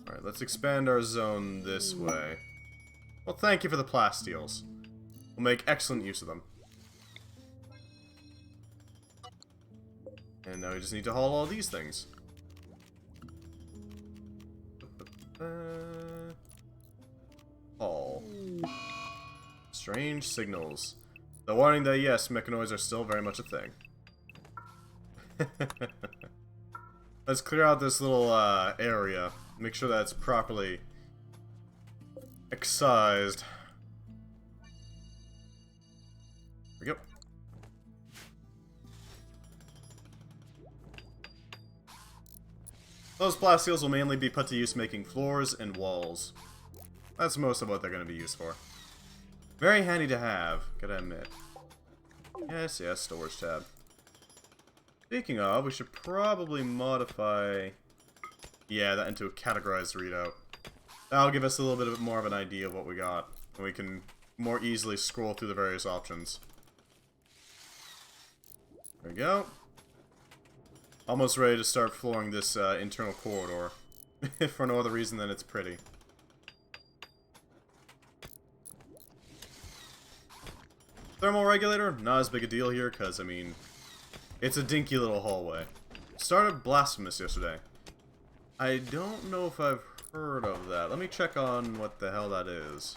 Alright, let's expand our zone this way. Well, thank you for the plastiels. We'll make excellent use of them. And now we just need to haul all these things. Haul. Strange signals. The warning that yes, mechanoids are still very much a thing. Let's clear out this little area. Make sure that it's properly excised. There we go. Those plastiels will mainly be put to use making floors and walls. That's most of what they're going to be used for. Very handy to have, gotta admit. Yes, yes, storage tab. Speaking of, we should probably modify... yeah, that into a categorized readout. That'll give us a little bit more of an idea of what we got. And we can more easily scroll through the various options. There we go. Almost ready to start flooring this internal corridor. For no other reason than it's pretty. Thermal regulator, not as big a deal here, because, I mean, it's a dinky little hallway. Started Blasphemous yesterday. I don't know if I've heard of that. Let me check on what the hell that is.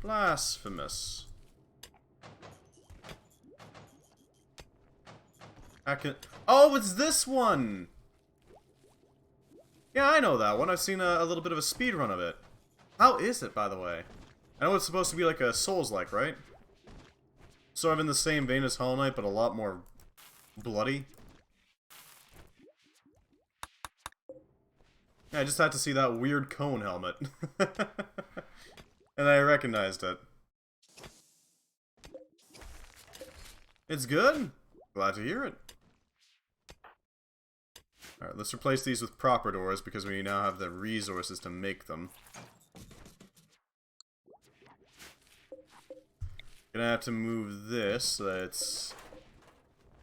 Blasphemous. I can... oh, it's this one! Yeah, I know that one. I've seen a little bit of a speed run of it. How is it, by the way? I know it's supposed to be like a Souls-like, right? Sort of in the same vein as Hollow Knight, but a lot more bloody. Yeah, I just had to see that weird cone helmet. And I recognized it. It's good. Glad to hear it. Alright, let's replace these with proper doors because we now have the resources to make them. Gonna have to move this so that it's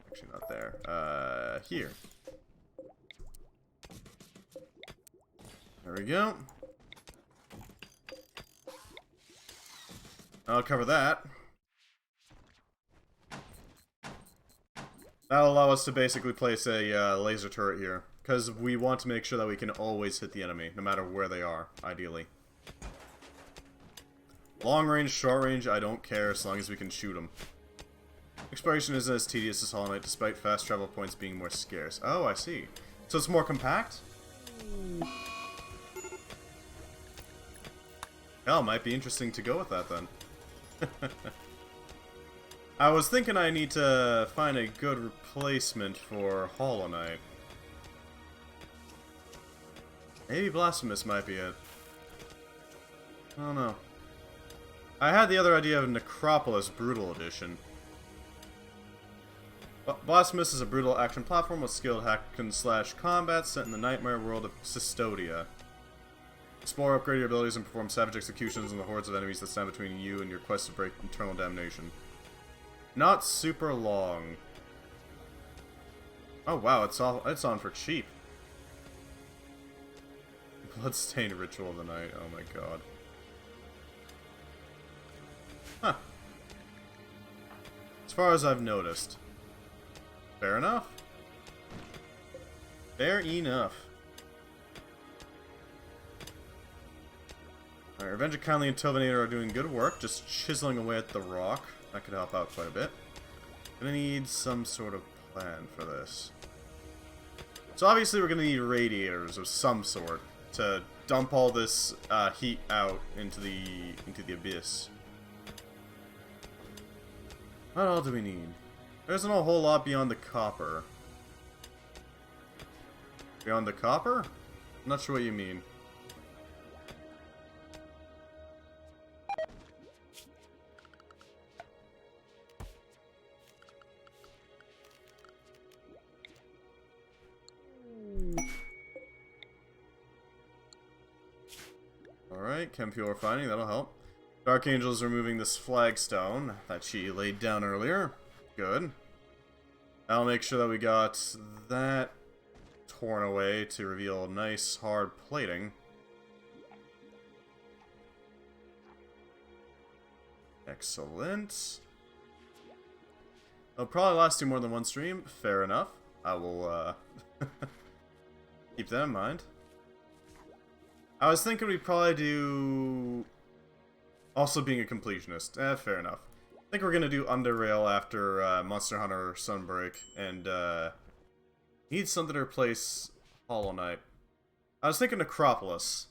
actually not there. Here. There we go. I'll cover that. That'll allow us to basically place a laser turret here, because we want to make sure that we can always hit the enemy, no matter where they are, ideally. Long range, short range, I don't care as long as we can shoot them. Exploration isn't as tedious as Hollow Knight, despite fast travel points being more scarce. Oh, I see. So it's more compact? Hell, might be interesting to go with that then. I was thinking I need to find a good replacement for Hollow Knight. Maybe Blasphemous might be it. I don't know. I had the other idea of Necropolis Brutal Edition. Blasphemous is a brutal action platform with skilled hack-and-slash combat set in the nightmare world of Systodia. Explore, upgrade your abilities, and perform savage executions on the hordes of enemies that stand between you and your quest to break eternal damnation. Not super long. Oh wow, it's on for cheap. Bloodstained Ritual of the Night, oh my god. Huh. As far as I've noticed. Fair enough. Fair enough. Alright, Revenge of Kindly and Tovanator are doing good work, just chiseling away at the rock. That could help out quite a bit. Gonna need some sort of plan for this. So obviously we're gonna need radiators of some sort to dump all this heat out into the abyss. What all do we need? There isn't a whole lot beyond the copper. Beyond the copper? I'm not sure what you mean. Alright, chem fuel refining, that'll help. Dark Angel's removing this flagstone that she laid down earlier. Good. I'll make sure that we got that torn away to reveal nice hard plating. Excellent. It'll probably last you more than one stream. Fair enough. I will, keep that in mind. I was thinking we'd probably do... Also being a completionist. Fair enough. I think we're gonna do Underrail after, Monster Hunter Sunbreak, and, need something to replace Hollow Knight. I was thinking Necropolis.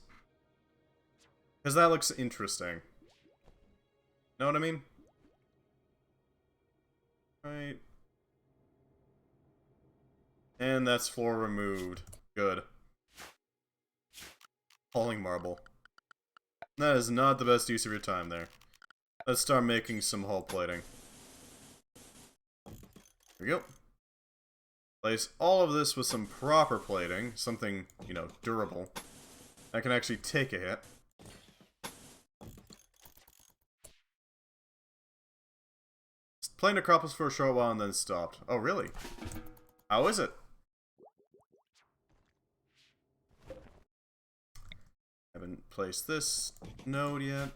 Because that looks interesting. Know what I mean? Right. And that's floor removed. Good. Falling marble. That is not the best use of your time there. Let's start making some hull plating. There we go. Place all of this with some proper plating. Something, you know, durable. That can actually take a hit. Played Necropolis for a short while and then stopped. Oh, really? How is it? Haven't placed this node yet.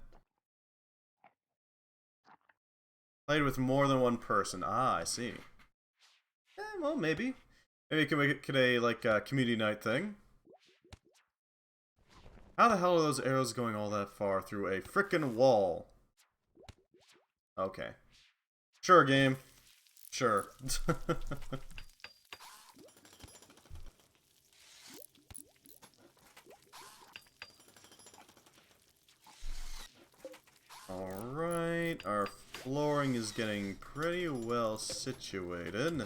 Played with more than one person. Ah, I see. Well, maybe. Maybe we can make it a, like, community night thing. How the hell are those arrows going all that far through a frickin' wall? Okay. Sure, game. Sure. Alright, our flooring is getting pretty well situated.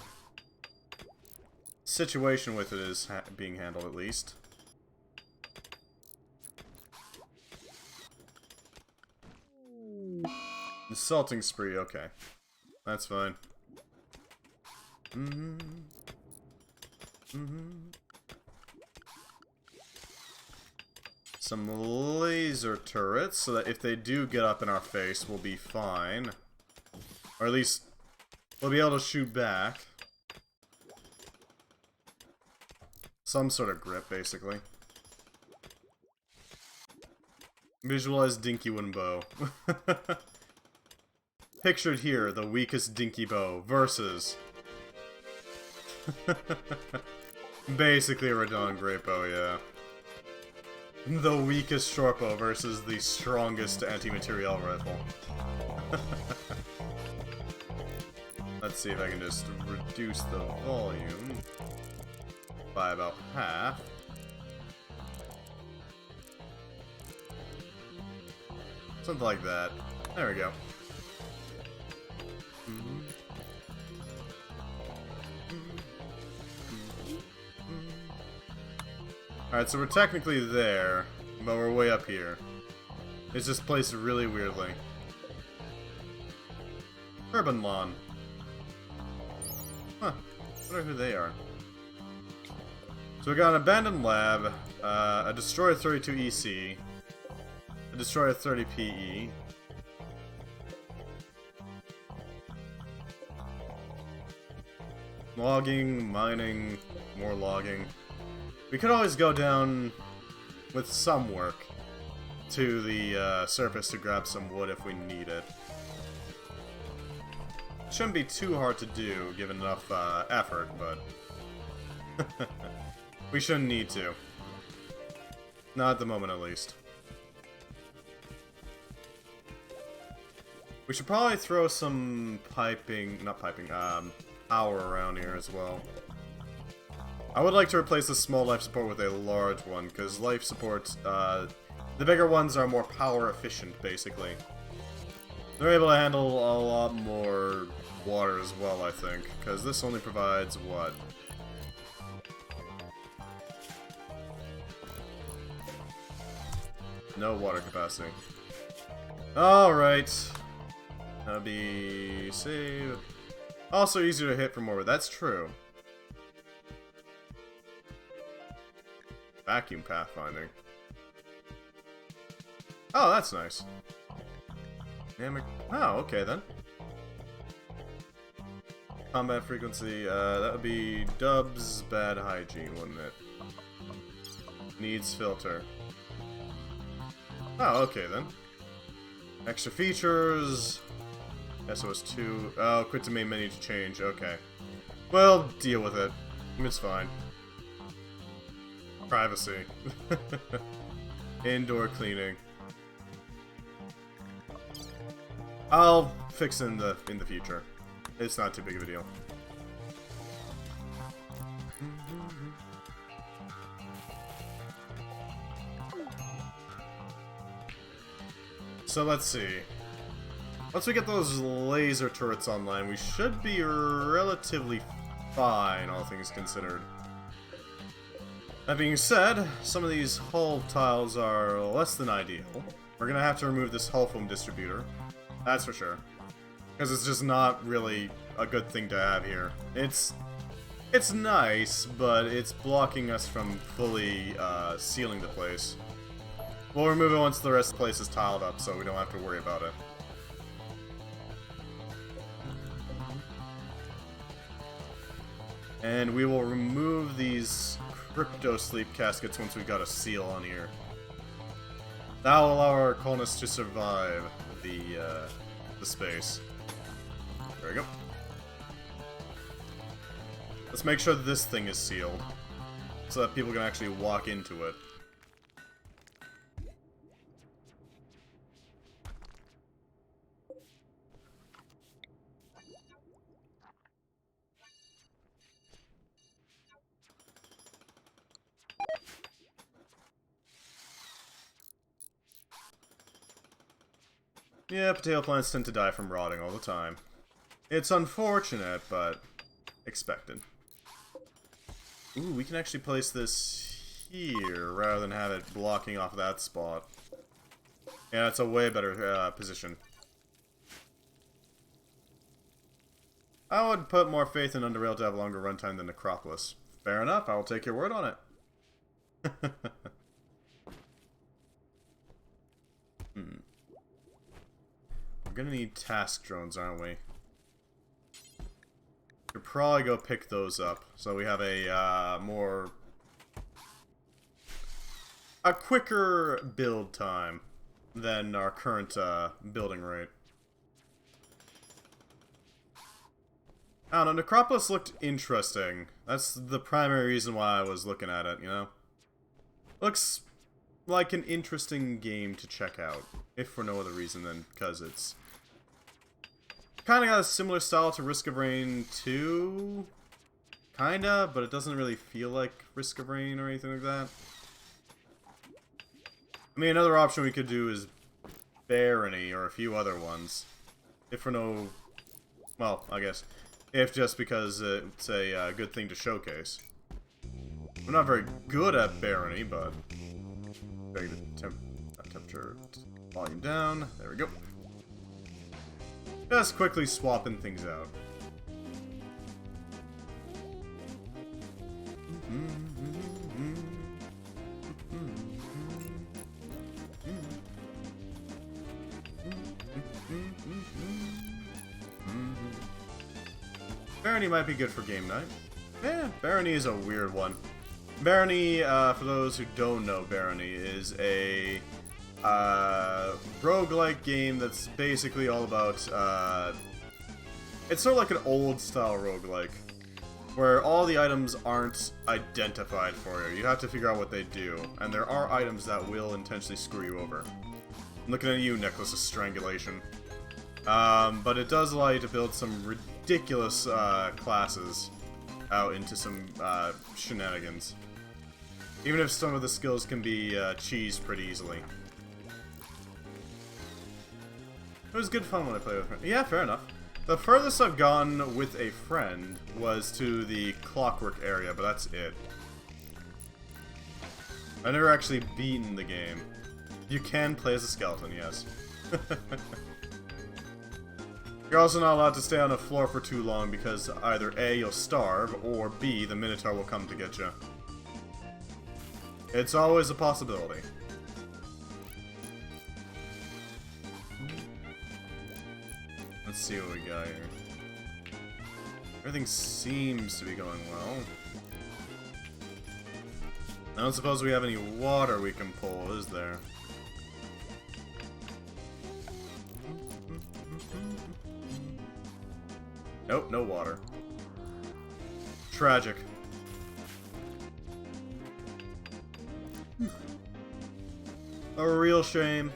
Situation with it is being handled, at least. Assaulting spree, okay. That's fine. Some laser turrets, so that if they do get up in our face, we'll be fine. Or at least, we'll be able to shoot back. Some sort of grip, basically. Visualize Dinky Wooden Bow. Pictured here, the weakest Dinky Bow versus... basically a Radon Great Bow, yeah. The weakest short bow versus the strongest anti-material rifle. Let's see if I can just reduce the volume by about half. Something like that. There we go. Alright, so we're technically there, but we're way up here. It's just placed really weirdly. Urban Lawn. Huh. I wonder who they are. So we got an abandoned lab, a Destroyer 32 EC, a Destroyer 30 PE. Logging, mining, more logging. We could always go down with some work to the surface to grab some wood if we need it. Shouldn't be too hard to do given enough effort, but we shouldn't need to. Not at the moment, at least. We should probably throw some power around here as well. I would like to replace the small life support with a large one, because life support, the bigger ones are more power efficient, basically. They're able to handle a lot more water as well, I think, because this only provides, what? No water capacity. Alright. That'll be... save. Also easier to hit from over. That's true. Vacuum pathfinding. Oh, that's nice. Dynamic. Oh, okay then. Combat frequency. That would be Dub's bad hygiene, wouldn't it? Needs filter. Oh, okay then. Extra features. SOS 2. Oh, quit the main menu to change. Okay. Well, deal with it. It's fine. Privacy. Indoor cleaning. I'll fix it in the future. It's not too big of a deal. So let's see. Once we get those laser turrets online, we should be relatively fine, all things considered. That being said, some of these hull tiles are less than ideal. We're gonna have to remove this hull foam distributor. That's for sure. Because it's just not really a good thing to have here. It's nice, but it's blocking us from fully sealing the place. We'll remove it once the rest of the place is tiled up, so we don't have to worry about it. And we will remove these crypto sleep caskets once we've got a seal on here. That will allow our colonists to survive the space. There we go. Let's make sure that this thing is sealed, so that people can actually walk into it. Yeah, potato plants tend to die from rotting all the time. It's unfortunate, but expected. Ooh, we can actually place this here rather than have it blocking off that spot. Yeah, it's a way better position. I would put more faith in Underrail to have longer runtime than Necropolis. Fair enough, I will take your word on it. We're gonna need task drones, aren't we? Could probably go pick those up, so we have a quicker build time than our current building rate. I don't know, Necropolis looked interesting. That's the primary reason why I was looking at it, you know? Looks like an interesting game to check out, if for no other reason than because it's kind of got a similar style to Risk of Rain 2, kinda, but it doesn't really feel like Risk of Rain or anything like that. I mean, another option we could do is Barony or a few other ones, if for no, well, I guess, if just because it's a good thing to showcase. I'm not very good at Barony, but bring the temperature volume down. There we go. Just quickly swapping things out. Barony might be good for game night. Yeah, Barony is a weird one. Barony, for those who don't know, Barony is a roguelike game that's basically all about, it's sort of like an old-style roguelike, where all the items aren't identified for you. You have to figure out what they do, and there are items that will intentionally screw you over. I'm looking at you, Necklace of Strangulation. But it does allow you to build some ridiculous classes out into some shenanigans. Even if some of the skills can be cheesed pretty easily. It was good fun when I played with a friend. Yeah, fair enough. The furthest I've gone with a friend was to the Clockwork area, but that's it. I've never actually beaten the game. You can play as a skeleton, yes. You're also not allowed to stay on the floor for too long because either A, you'll starve, or B, the Minotaur will come to get you. It's always a possibility. Let's see what we got here. Everything seems to be going well. I don't suppose we have any water we can pull, is there? Nope, no water. Tragic. A real shame.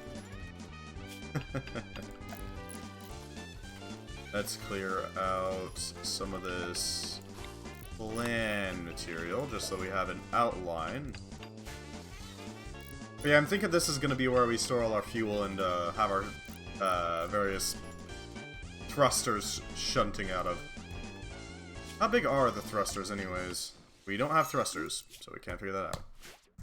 Let's clear out some of this land material, just so we have an outline. But yeah, I'm thinking this is going to be where we store all our fuel and have our various thrusters shunting out of. How big are the thrusters anyways? We don't have thrusters, so we can't figure that out.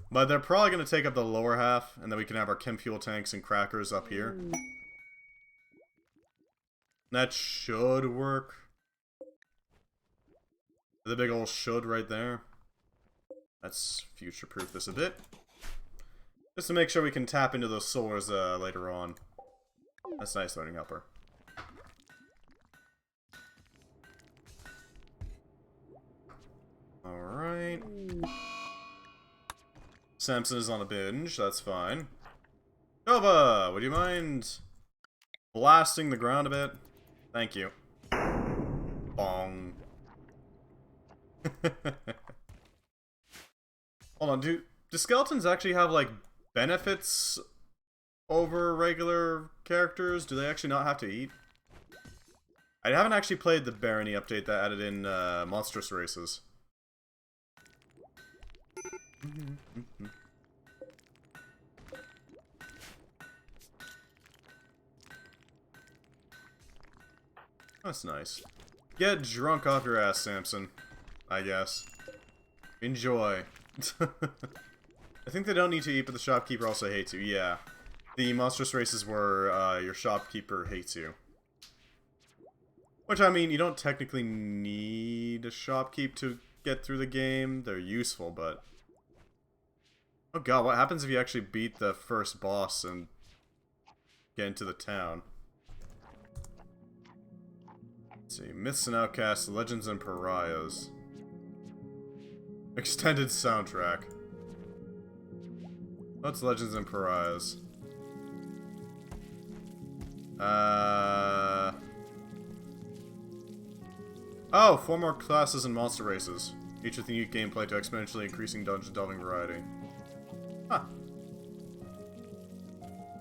But they're probably going to take up the lower half, and then we can have our chem fuel tanks and crackers up here. That should work. The big ol' should right there. Let's future-proof this a bit. Just to make sure we can tap into those solars later on. That's nice, learning helper. Alright. Samson is on a binge, that's fine. Nova, would you mind blasting the ground a bit? Thank you. Bong. Hold on, do skeletons actually have, like, benefits over regular characters? Do they actually not have to eat? I haven't actually played the Barony update that added in monstrous races. That's nice. Get drunk off your ass, Samson. I guess. Enjoy. I think they don't need to eat, but the shopkeeper also hates you. Yeah. The monstrous races where your shopkeeper hates you. Which, I mean, you don't technically need a shopkeep to get through the game. They're useful, but... Oh god, what happens if you actually beat the first boss and get into the town? Let's see. Myths and Outcasts, Legends and Pariahs. Extended soundtrack. What's Legends and Pariahs? Oh, 4 more classes and monster races. Each with unique gameplay to exponentially increasing dungeon delving variety. Huh.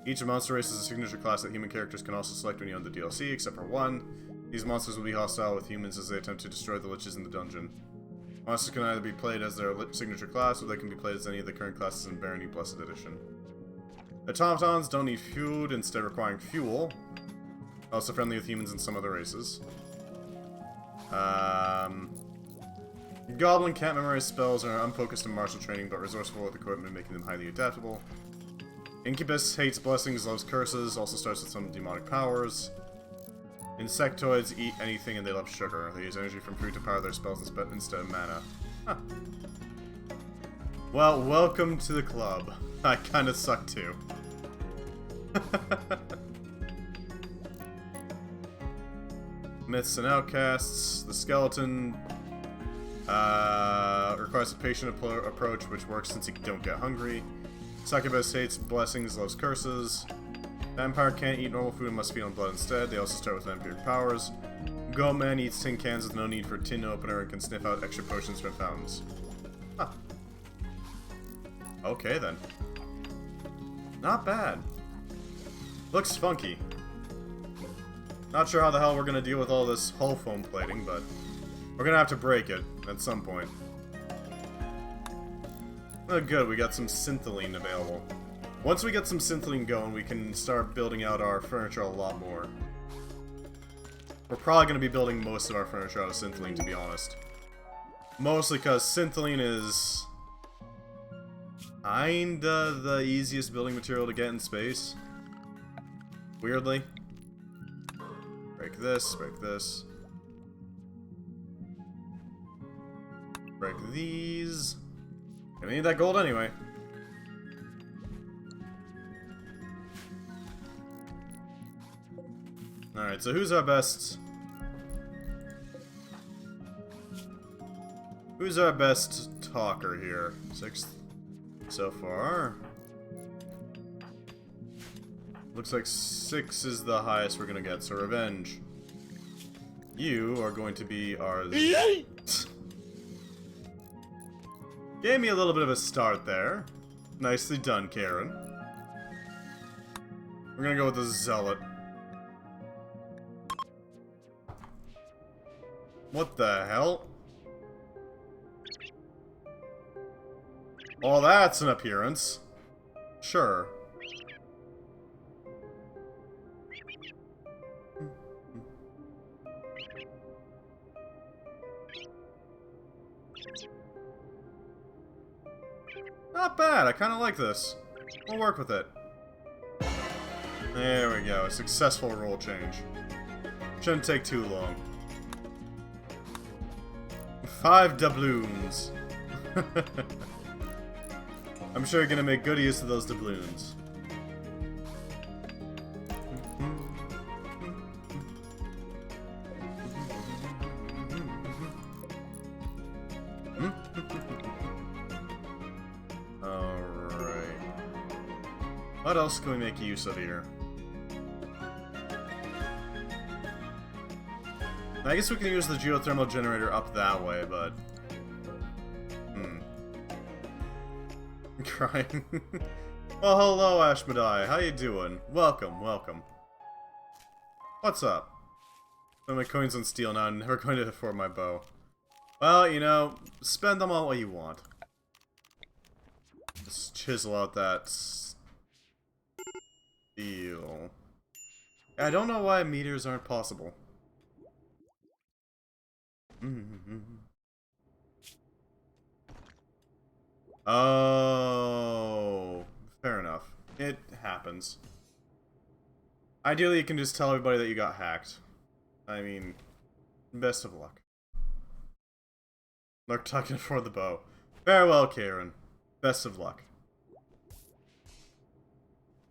Each monster race is a signature class that human characters can also select when you own the DLC, except for one. These monsters will be hostile with humans as they attempt to destroy the liches in the dungeon. Monsters can either be played as their signature class, or they can be played as any of the current classes in Barony Blessed Edition. Automatons don't need food, instead requiring fuel. Also friendly with humans and some other races. Goblin can't memorize spells and are unfocused in martial training, but resourceful with equipment, making them highly adaptable. Incubus hates blessings, loves curses, also starts with some demonic powers. Insectoids eat anything and they love sugar. They use energy from food to power their spells instead of mana. Huh. Well, welcome to the club. I kinda suck too. Myths and Outcasts. The skeleton requires a patient approach, which works since you don't get hungry. Succubus hates blessings, loves curses. Vampire can't eat normal food and must feed on blood instead. They also start with vampiric powers. Goatman eats tin cans with no need for a tin opener and can sniff out extra potions from fountains. Huh. Okay then. Not bad. Looks funky. Not sure how the hell we're gonna deal with all this hull foam plating, but we're gonna have to break it at some point. Oh good, we got some synthiline available. Once we get some synthiline going, we can start building out our furniture a lot more. We're probably gonna be building most of our furniture out of synthiline, to be honest. Mostly because synthiline is kinda the easiest building material to get in space. Weirdly. Break this, break this. Break these. Gonna need that gold anyway. Alright, so who's our best... Who's our best talker here? 6th so far. Looks like 6 is the highest we're gonna get, so revenge. You are going to be our... Gave me a little bit of a start there. Nicely done, Karen. We're gonna go with the Zealot. What the hell? Oh, that's an appearance. Sure. Not bad, I kind of like this. We'll work with it. There we go, a successful role change. Shouldn't take too long. 5 doubloons. I'm sure you're gonna make good use of those doubloons. Alright. What else can we make use of here? I guess we can use the geothermal generator up that way, but... I'm crying. Well, hello, Ashmedai. How you doing? Welcome, welcome. What's up? Spend my coins on steel now, and never going to afford my bow. Well, you know, spend them all what you want. Just chisel out that steel. I don't know why meters aren't possible. Oh, fair enough. It happens. Ideally, you can just tell everybody that you got hacked. I mean, best of luck. Luck tucking for the bow. Farewell, Karen. Best of luck.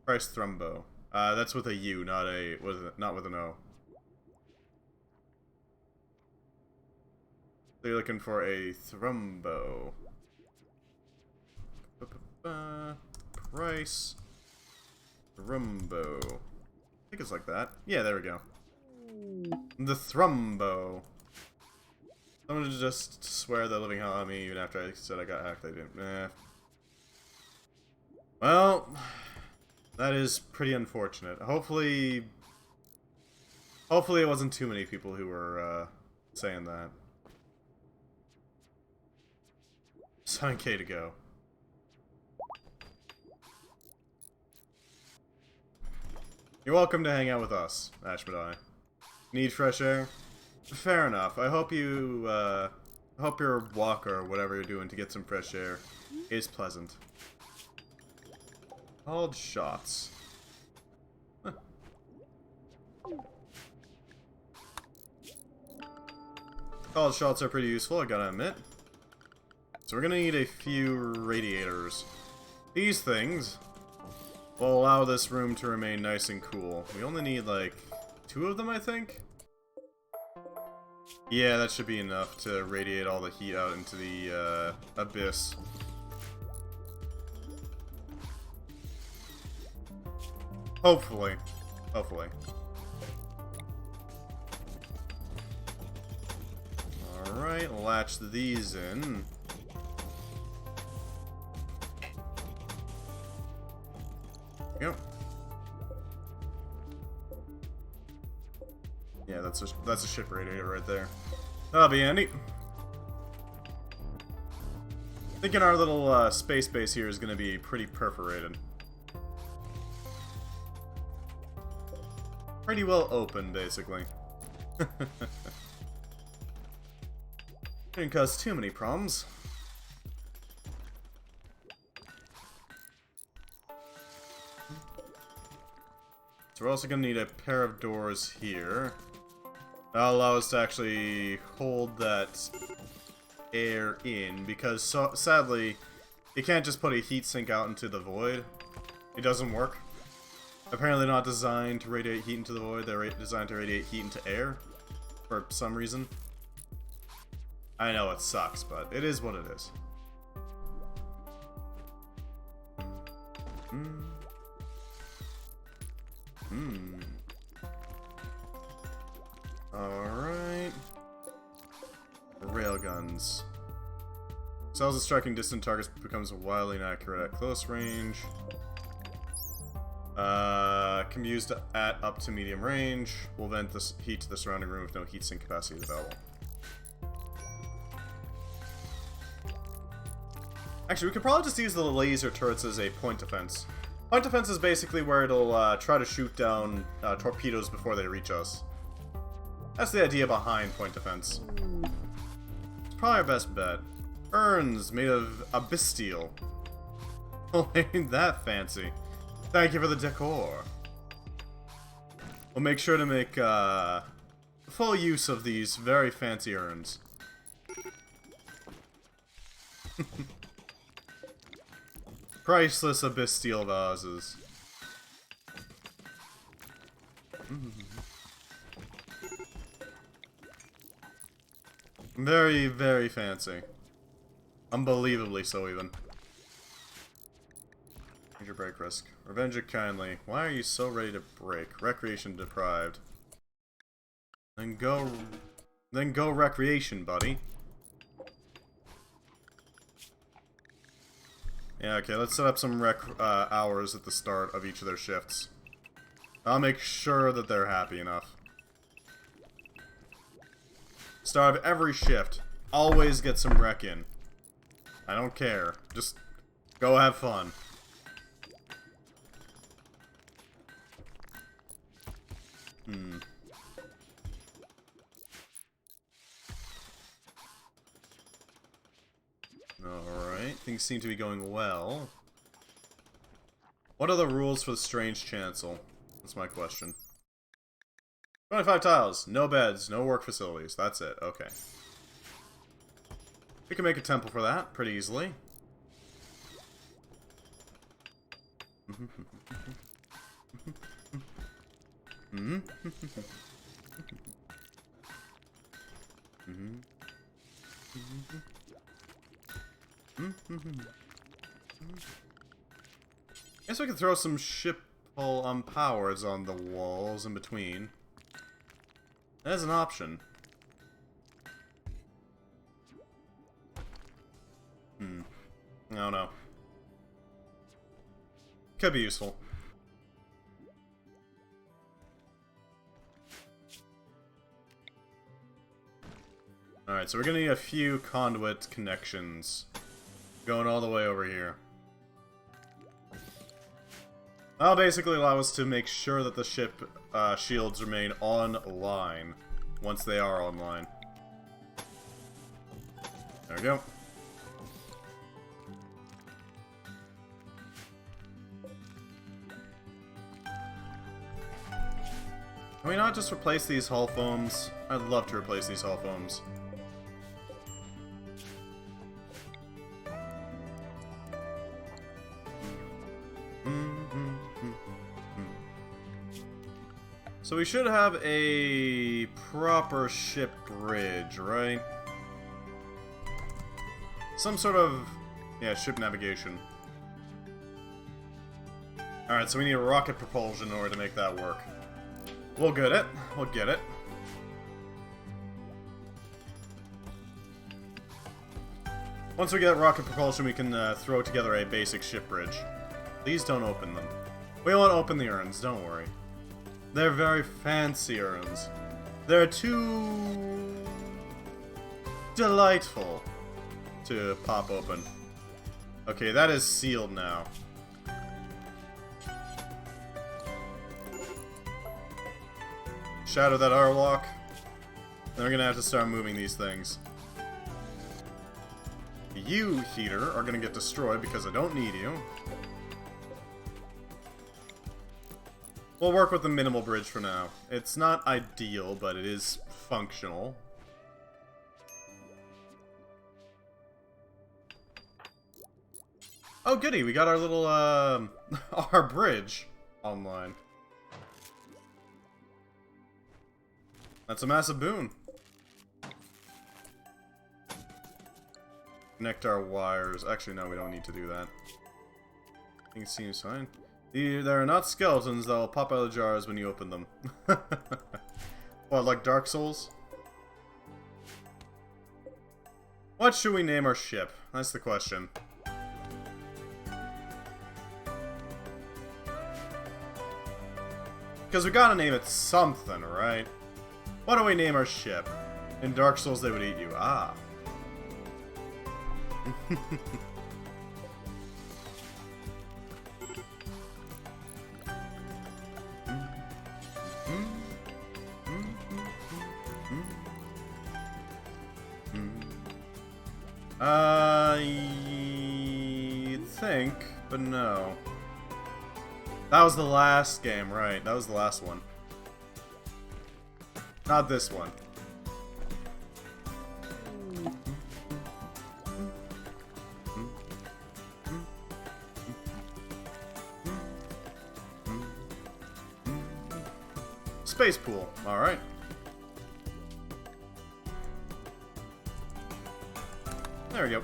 Price Thrumbo. That's with a U, not a not with an O. So you're looking for a Thrumbo. Price Thrumbo. I think it's like that. Yeah, there we go. The Thrumbo. Someone just swear the living hell out of me even after I said I got hacked. I didn't. Well, that is pretty unfortunate. Hopefully it wasn't too many people who were saying that. 7K to go. You're welcome to hang out with us, Ashmedai. Need fresh air? Fair enough. I hope you, hope your walk or whatever you're doing to get some fresh air is pleasant. Called shots. Huh. Called shots are pretty useful, I gotta admit. So we're gonna need a few radiators. These things will allow this room to remain nice and cool. We only need, like, 2 of them, I think? Yeah, that should be enough to radiate all the heat out into the, abyss. Hopefully. Hopefully. Alright, latch these in. Yep. Yeah, that's a ship radiator right there. That'll be handy. Thinking our little space base here is going to be pretty perforated. Pretty well open, basically. Didn't cause too many problems. So we're also going to need a pair of doors here. That'll allow us to actually hold that air in, because sadly, you can't just put a heatsink out into the void. It doesn't work. Apparently not designed to radiate heat into the void, they're designed to radiate heat into air, for some reason. I know it sucks, but it is what it is. Alright. guns. Cells at striking distant targets becomes wildly inaccurate at close range. Can be used at up to medium range. Will vent the heat to the surrounding room if no heat sink capacity is available. Actually, we could probably just use the laser turrets as a point defense. Point defense is basically where it'll try to shoot down torpedoes before they reach us. That's the idea behind point defense. It's probably our best bet. Urns made of abysssteel. Oh, ain't that fancy. Thank you for the decor. We'll make sure to make full use of these very fancy urns. Priceless abysssteel vases. Very, very fancy. Unbelievably so, even. Major break risk. Revenge it kindly. Why are you so ready to break? Recreation deprived. Then go recreation, buddy. Yeah, okay, let's set up some rec hours at the start of each of their shifts. I'll make sure that they're happy enough. Start of every shift. Always get some rec in. I don't care. Just go have fun. Alright, things seem to be going well. What are the rules for the strange chancel? That's my question. 25 tiles, no beds, no work facilities. That's it, okay. We can make a temple for that pretty easily. Guess we could throw some ship hull powers on the walls in between. That is an option. I don't know. Could be useful. Alright, so we're gonna need a few conduit connections. Going all the way over here. That'll basically allow us to make sure that the ship shields remain online once they are online. There we go. Can we not just replace these hull foams? I'd love to replace these hull foams. So we should have a proper ship bridge, right? Some sort of, yeah, ship navigation. Alright, so we need a rocket propulsion in order to make that work. We'll get it. We'll get it. Once we get rocket propulsion, we can throw together a basic ship bridge. Please don't open them. We won't open the urns, don't worry. They're very fancy urns. They're too delightful to pop open. Okay, that is sealed now. Shadow that airlock. Then we're gonna have to start moving these things. You, heater, are gonna get destroyed because I don't need you. We'll work with the minimal bridge for now. It's not ideal, but it is functional. Oh goody, we got our little, our bridge online. That's a massive boon. Connect our wires. Actually, no, we don't need to do that. Things seems fine. There are not skeletons that will pop out of jars when you open them. What, like Dark Souls? What should we name our ship? That's the question. Because we gotta name it something, right? What do we name our ship? In Dark Souls, they would eat you. Ah. I think, but no. That was the last game, right? That was the last one. Not this one. Space pool. Alright. There we go.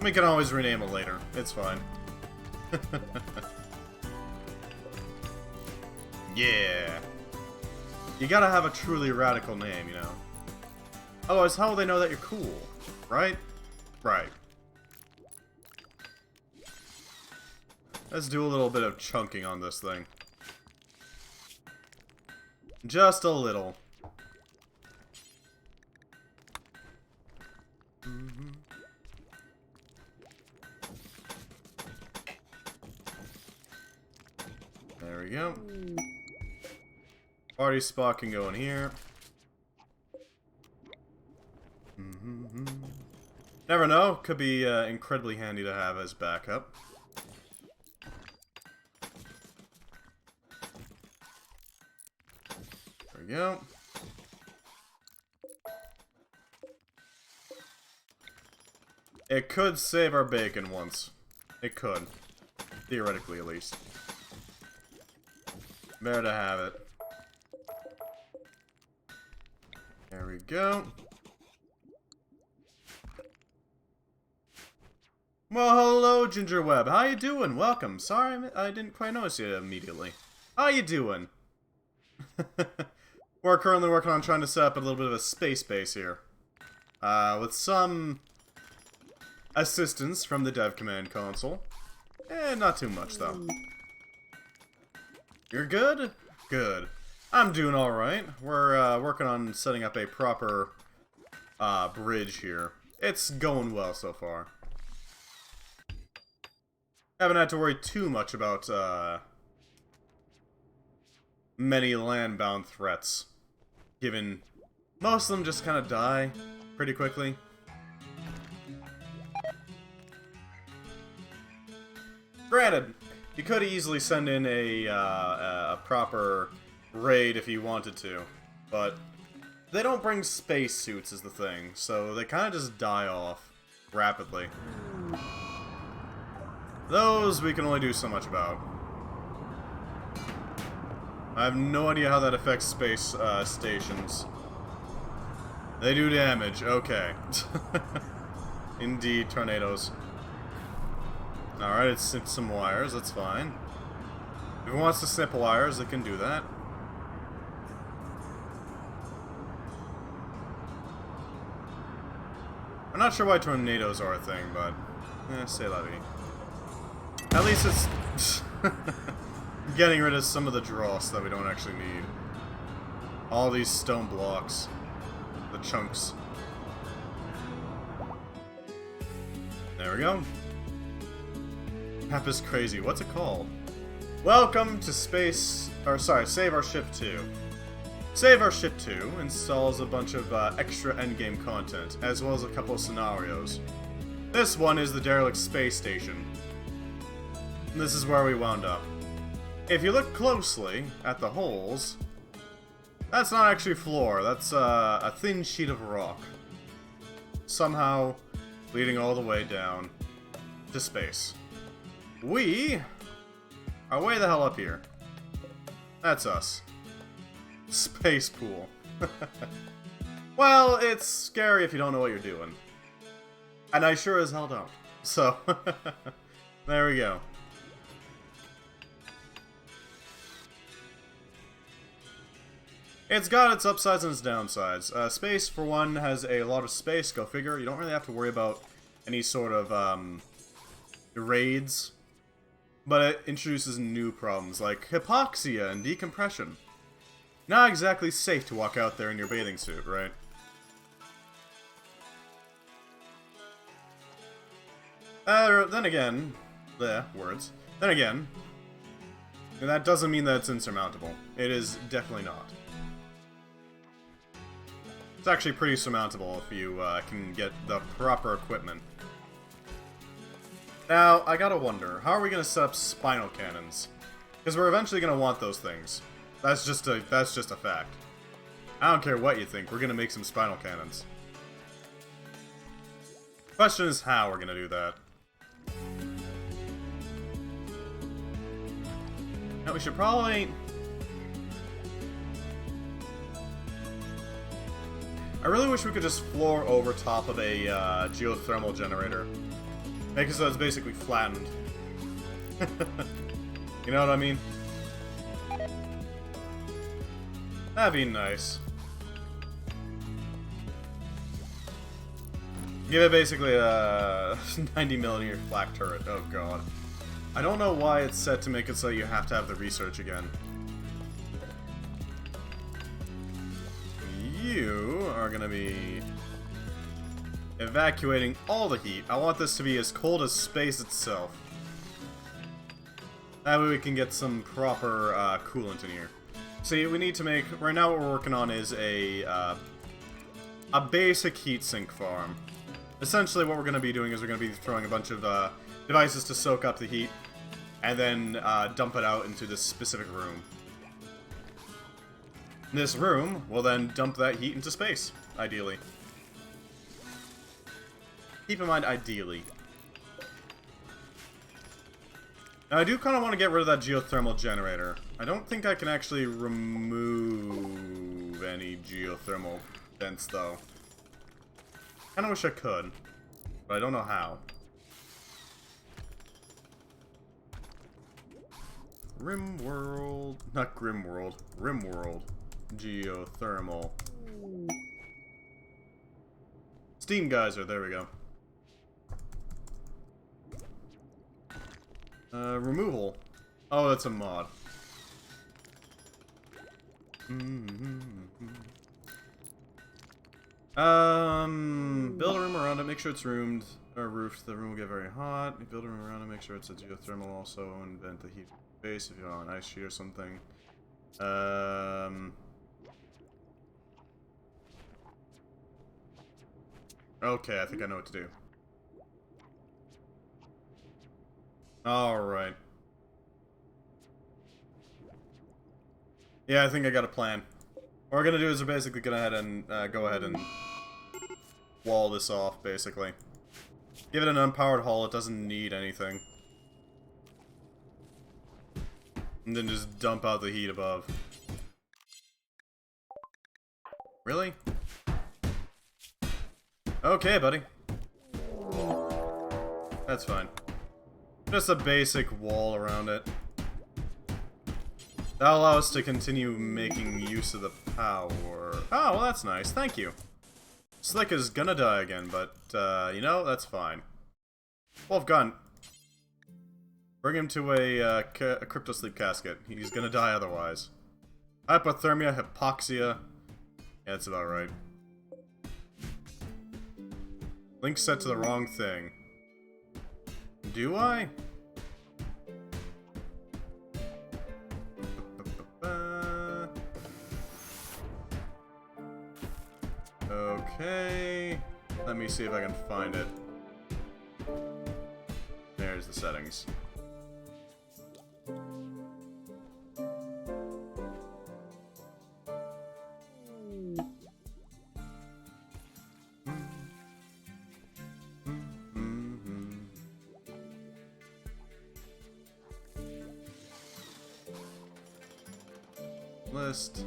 We can always rename it later. It's fine. Yeah. You gotta have a truly radical name, you know. Otherwise, how will they know that you're cool? Right? Right. Let's do a little bit of chunking on this thing. Just a little. There we go. Party spot can go in here. Never know. Could be incredibly handy to have as backup. There we go. It could save our bacon once. It could. Theoretically, at least. Better to have it. There we go. Well, hello, Gingerweb. How you doing? Welcome. Sorry, I didn't quite notice you immediately. How you doing? We're currently working on trying to set up a little bit of a space base here. With some assistance from the dev command console. Not too much, though. You're good? Good. I'm doing alright. We're working on setting up a proper bridge here. It's going well so far. Haven't had to worry too much about many land-bound threats, given most of them just kind of die pretty quickly. Granted, you could easily send in a proper raid if you wanted to, but they don't bring spacesuits is the thing, so they kind of just die off rapidly. Those we can only do so much about. I have no idea how that affects space stations. They do damage, okay. Indeed, tornadoes. Alright, it's snipped some wires, that's fine. If it wants to snip wires, it can do that. I'm not sure why tornadoes are a thing, but... c'est la vie. At least it's... getting rid of some of the dross that we don't actually need. All these stone blocks. The chunks. There we go. Map is crazy. What's it called? Welcome to Space... Or, sorry, Save Our Ship 2. Save Our Ship 2 installs a bunch of extra endgame content, as well as a couple of scenarios. This one is the derelict space station. And this is where we wound up. If you look closely at the holes, that's not actually floor, that's a thin sheet of rock. Somehow leading all the way down to space. We are way the hell up here. That's us. Space pool. Well, it's scary if you don't know what you're doing. And I sure as hell don't. So, there we go. It's got its upsides and its downsides. Space, for one, has a lot of space, go figure. You don't really have to worry about any sort of, raids. But it introduces new problems, like hypoxia and decompression. Not exactly safe to walk out there in your bathing suit, right? Then again... words. Then again... that doesn't mean that it's insurmountable. It is definitely not. It's actually pretty surmountable if you can get the proper equipment. Now, I gotta wonder, how are we gonna set up spinal cannons? Because we're eventually gonna want those things. That's just a fact. I don't care what you think, we're gonna make some spinal cannons. Question is how we're gonna do that. Now we should probably... I really wish we could just floor over top of a geothermal generator. Make it so it's basically flattened. You know what I mean? That'd be nice. Give it basically a 90mm flak turret. Oh god. I don't know why it's set to make it so you have to have the research again. You are gonna be evacuating all the heat. I want this to be as cold as space itself. That way we can get some proper coolant in here. See, we need to make... right now what we're working on is a basic heatsink farm. Essentially what we're going to be doing is we're going to be throwing a bunch of devices to soak up the heat, and then dump it out into this specific room. This room will then dump that heat into space, ideally. Keep in mind, ideally. Now, I do kind of want to get rid of that geothermal generator. I don't think I can actually remove any geothermal vents, though. Kind of wish I could, but I don't know how. Rimworld... not Grimworld. Rimworld. Geothermal. Steam geyser, there we go. Removal. Oh, that's a mod. Build a room around it, make sure it's roomed, or roofed. The room will get very hot. You build a room around it, make sure it's a geothermal also, and vent the heat base if you're on an ice sheet or something. Okay, I think I know what to do. Alright. Yeah, I think I got a plan. What we're gonna do is we're basically gonna go ahead and wall this off, basically. Give it an unpowered hull, it doesn't need anything. And then just dump out the heat above. Really? Okay, buddy. That's fine. Just a basic wall around it. That'll allow us to continue making use of the power. Oh, well that's nice, thank you. Slick is gonna die again, but, you know, that's fine. Wolf gun. Bring him to a cryptosleep casket. He's gonna die otherwise. Hypothermia, hypoxia. Yeah, that's about right. Link set to the wrong thing. Do I? Okay. Let me see if I can find it. There's the settings. List.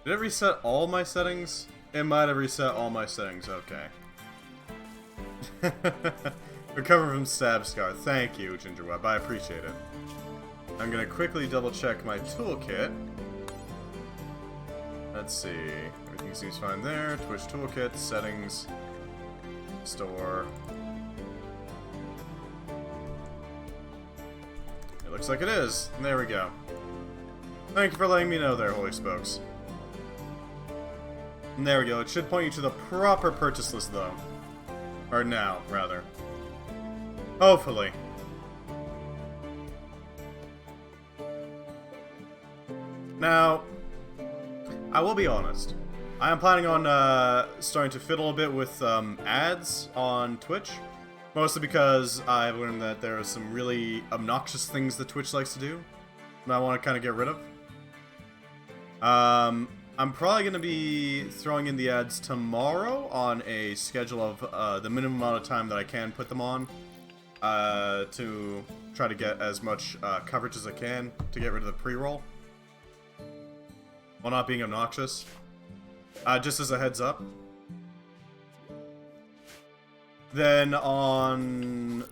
Did it reset all my settings? It might have reset all my settings, okay. Recover from stab scar. Thank you, Gingerweb. I appreciate it. I'm gonna quickly double check my toolkit. Let's see. Everything seems fine there. Twitch toolkit, settings, store. It looks like it is. There we go. Thank you for letting me know there, Holy Spokes. And there we go. It should point you to the proper purchase list, though. Or now, rather. Hopefully. Now, I will be honest. I am planning on starting to fiddle a bit with ads on Twitch. Mostly because I've learned that there are some really obnoxious things that Twitch likes to do. And I want to kind of get rid of. I'm probably going to be throwing in the ads tomorrow on a schedule of the minimum amount of time that I can put them on. To try to get as much coverage as I can to get rid of the pre-roll. While not being obnoxious. Just as a heads up. Then on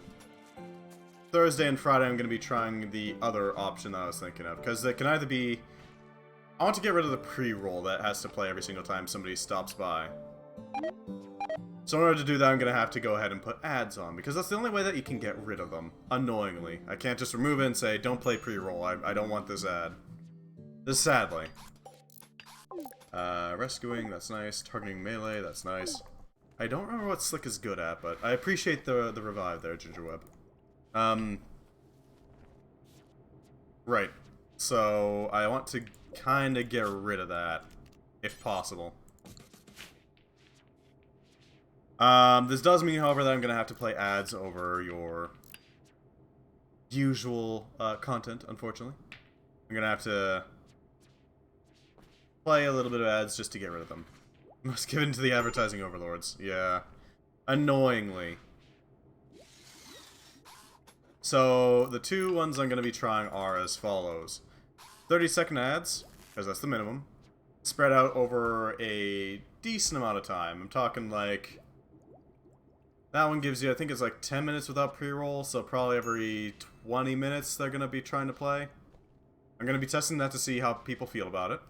Thursday and Friday I'm going to be trying the other option that I was thinking of. Because it can either be... I want to get rid of the pre-roll that has to play every single time somebody stops by. So in order to do that, I'm going to have to go ahead and put ads on, because that's the only way that you can get rid of them, unknowingly. I can't just remove it and say, don't play pre-roll, I don't want this ad. Sadly. Rescuing, that's nice. Targeting melee, that's nice. I don't remember what Slick is good at, but I appreciate the revive there, Gingerweb. Right. So, I want to kind of get rid of that, if possible. This does mean, however, that I'm going to have to play ads over your usual content, unfortunately. I'm going to have to play a little bit of ads just to get rid of them. Must give in to the advertising overlords. Yeah. Annoyingly. So, the two ones I'm going to be trying are as follows. 30-second ads, because that's the minimum. Spread out over a decent amount of time. I'm talking like... That one gives you, I think it's like 10 minutes without pre-roll, so probably every 20 minutes they're going to be trying to play. I'm going to be testing that to see how people feel about it.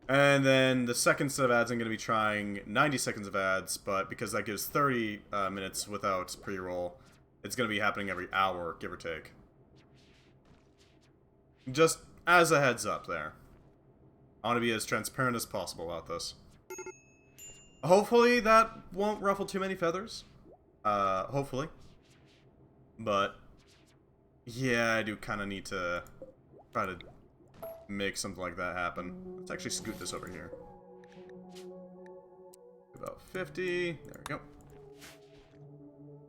And then the second set of ads, I'm going to be trying 90 seconds of ads, but because that gives 30 minutes without pre-roll, it's going to be happening every hour, give or take. Just as a heads up there. I want to be as transparent as possible about this. Hopefully that won't ruffle too many feathers. Hopefully. But, yeah, I do kind of need to try to make something like that happen. Let's actually scoot this over here. About 50. There we go.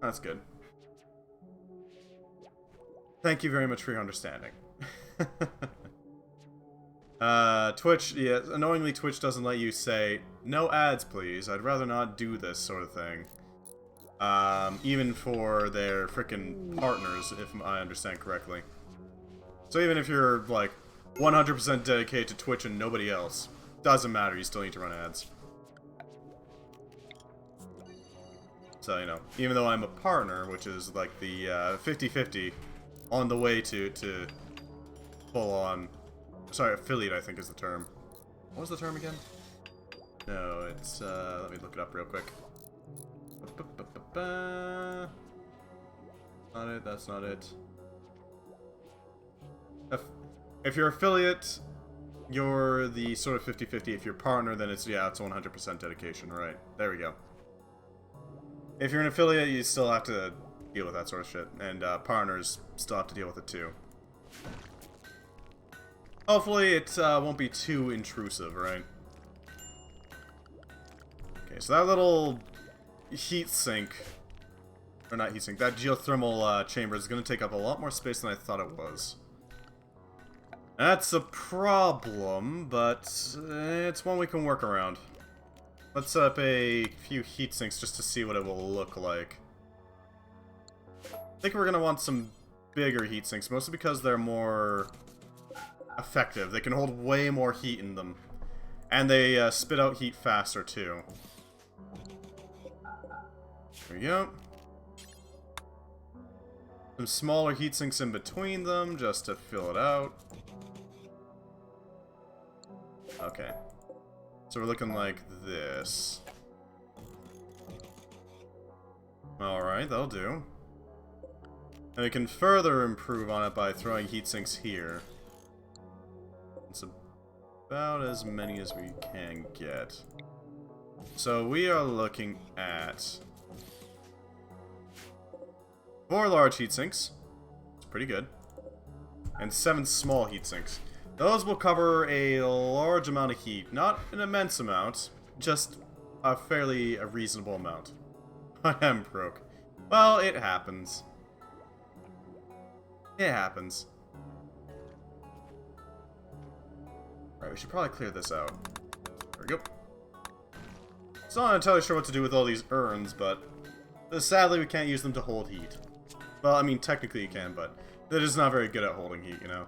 That's good. Thank you very much for your understanding. Twitch, yeah, annoyingly Twitch doesn't let you say, no ads please, I'd rather not do this sort of thing. Even for their frickin' partners, if I understand correctly. So even if you're, like, 100% dedicated to Twitch and nobody else, doesn't matter, you still need to run ads. So, you know, even though I'm a partner, which is like the 50-50 on the way to full on... Sorry, affiliate, I think is the term. What was the term again? No, it's, let me look it up real quick. Not it, that's not it. If you're affiliate, you're the sort of 50-50. If you're partner, then it's, yeah, it's 100% dedication, right. There we go. If you're an affiliate, you still have to deal with that sort of shit, and partners still have to deal with it too. Hopefully it won't be too intrusive, right? Okay, so that little heat sink, or not heat sink, that geothermal chamber is going to take up a lot more space than I thought it was. That's a problem, but it's one we can work around. Let's set up a few heat sinks just to see what it will look like. I think we're going to want some bigger heat sinks, mostly because they're more effective. They can hold way more heat in them. And they spit out heat faster, too. There we go. Some smaller heat sinks in between them, just to fill it out. Okay. So we're looking like this. Alright, that'll do. And we can further improve on it by throwing heat sinks here. It's about as many as we can get. So we are looking at 4 large heat sinks. It's pretty good. And 7 small heat sinks. Those will cover a large amount of heat. Not an immense amount, just a fairly reasonable amount. I am broke. Well, it happens. It happens. Alright, we should probably clear this out. There we go. Still not entirely sure what to do with all these urns, but sadly we can't use them to hold heat. Well, I mean, technically you can, but they're just not very good at holding heat, you know?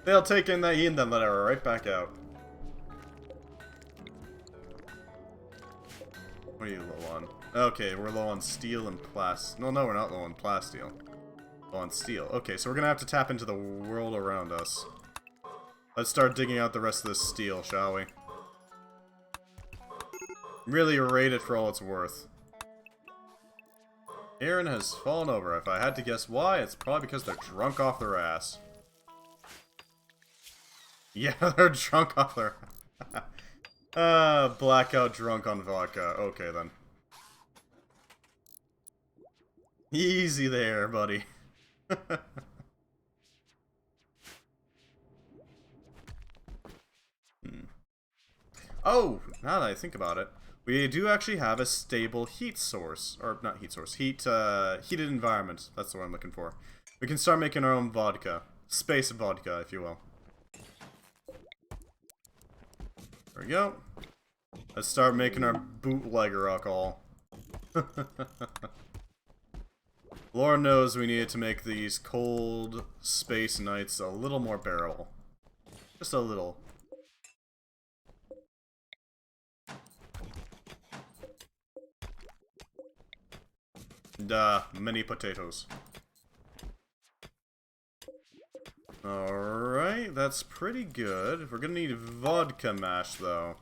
They'll take in that heat and then let it right back out. What are you low on? Okay, we're low on steel and plast. No, we're not low on plasteel. Low on steel. Okay, so we're gonna have to tap into the world around us. Let's start digging out the rest of this steel, shall we? Really rate it for all it's worth. Aaron has fallen over. If I had to guess why, it's probably because they're drunk off their ass. Yeah, they're drunk off their... blackout drunk on vodka. Okay, then. Easy there, buddy. Oh, now that I think about it, we do actually have a stable heat source. Or, not heat source, heated environment. That's the word I'm looking for. We can start making our own vodka. Space vodka, if you will. There we go. Let's start making our bootlegger alcohol. Lord knows we needed to make these cold space nights a little more bearable. Just a little. Many potatoes. Alright, that's pretty good. We're gonna need vodka mash, though.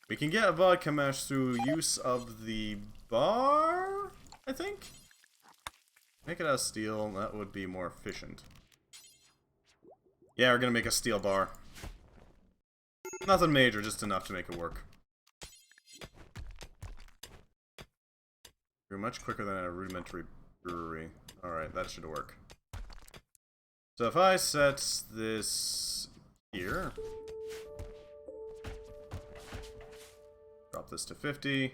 We can get a vodka mash through use of the bar, I think? Make it out of steel, that would be more efficient. Yeah, we're gonna make a steel bar. Nothing major, just enough to make it work. You're much quicker than a rudimentary brewery. Alright, that should work. So if I set this here, drop this to 50,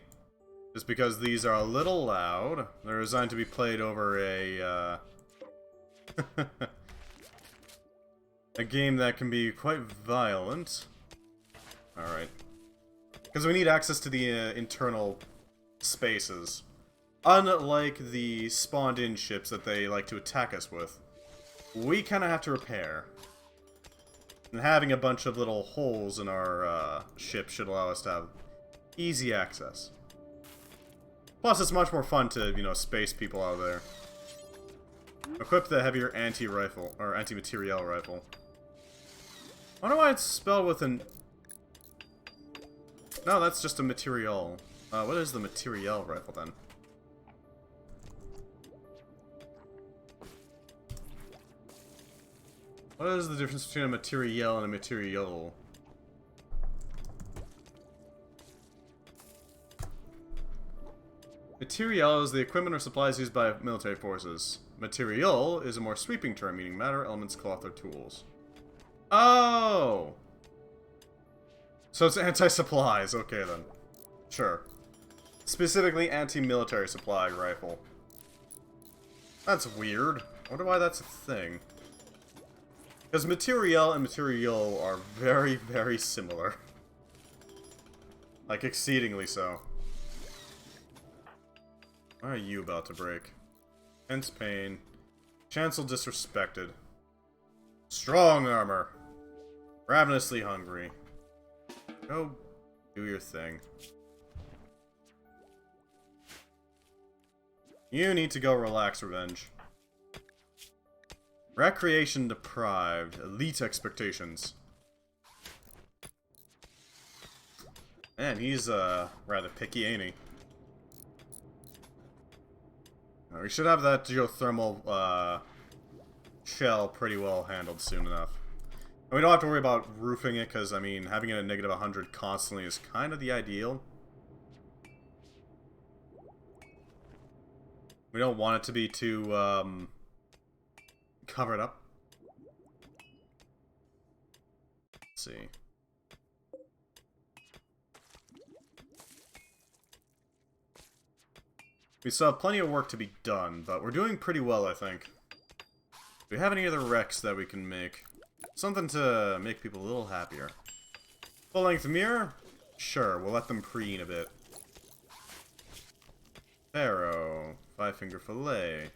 just because these are a little loud. They're designed to be played over a, a game that can be quite violent. Alright. Because we need access to the internal spaces. Unlike the spawned-in ships that they like to attack us with, we kind of have to repair. And having a bunch of little holes in our ship should allow us to have easy access. Plus, it's much more fun to, you know, space people out there. Equip the heavier anti-rifle, or anti-materiel rifle. I wonder why it's spelled with an... No, that's just a material. What is the materiel rifle, then? What is the difference between a materiel and a material? Materiel is the equipment or supplies used by military forces. Material is a more sweeping term, meaning matter, elements, cloth, or tools. Oh! So it's anti-supplies. Okay, then. Sure. Specifically anti-military supply rifle. That's weird. I wonder why that's a thing. Because materiel and material are very, very similar. Like, exceedingly so. Why are you about to break? Hence pain. Chancel disrespected. Strong armor. Ravenously hungry. Go do your thing. You need to go relax, Revenge. Recreation deprived. Elite expectations. Man, he's rather picky, ain't he? We should have that geothermal shell pretty well handled soon enough. And we don't have to worry about roofing it, because, I mean, having it at negative 100 constantly is kind of the ideal. We don't want it to be too, covered up. Let's see. We still have plenty of work to be done, but we're doing pretty well, I think. Do we have any other wrecks that we can make? Something to make people a little happier. Full-length mirror? Sure, we'll let them preen a bit. Pharaoh. Five-finger fillet.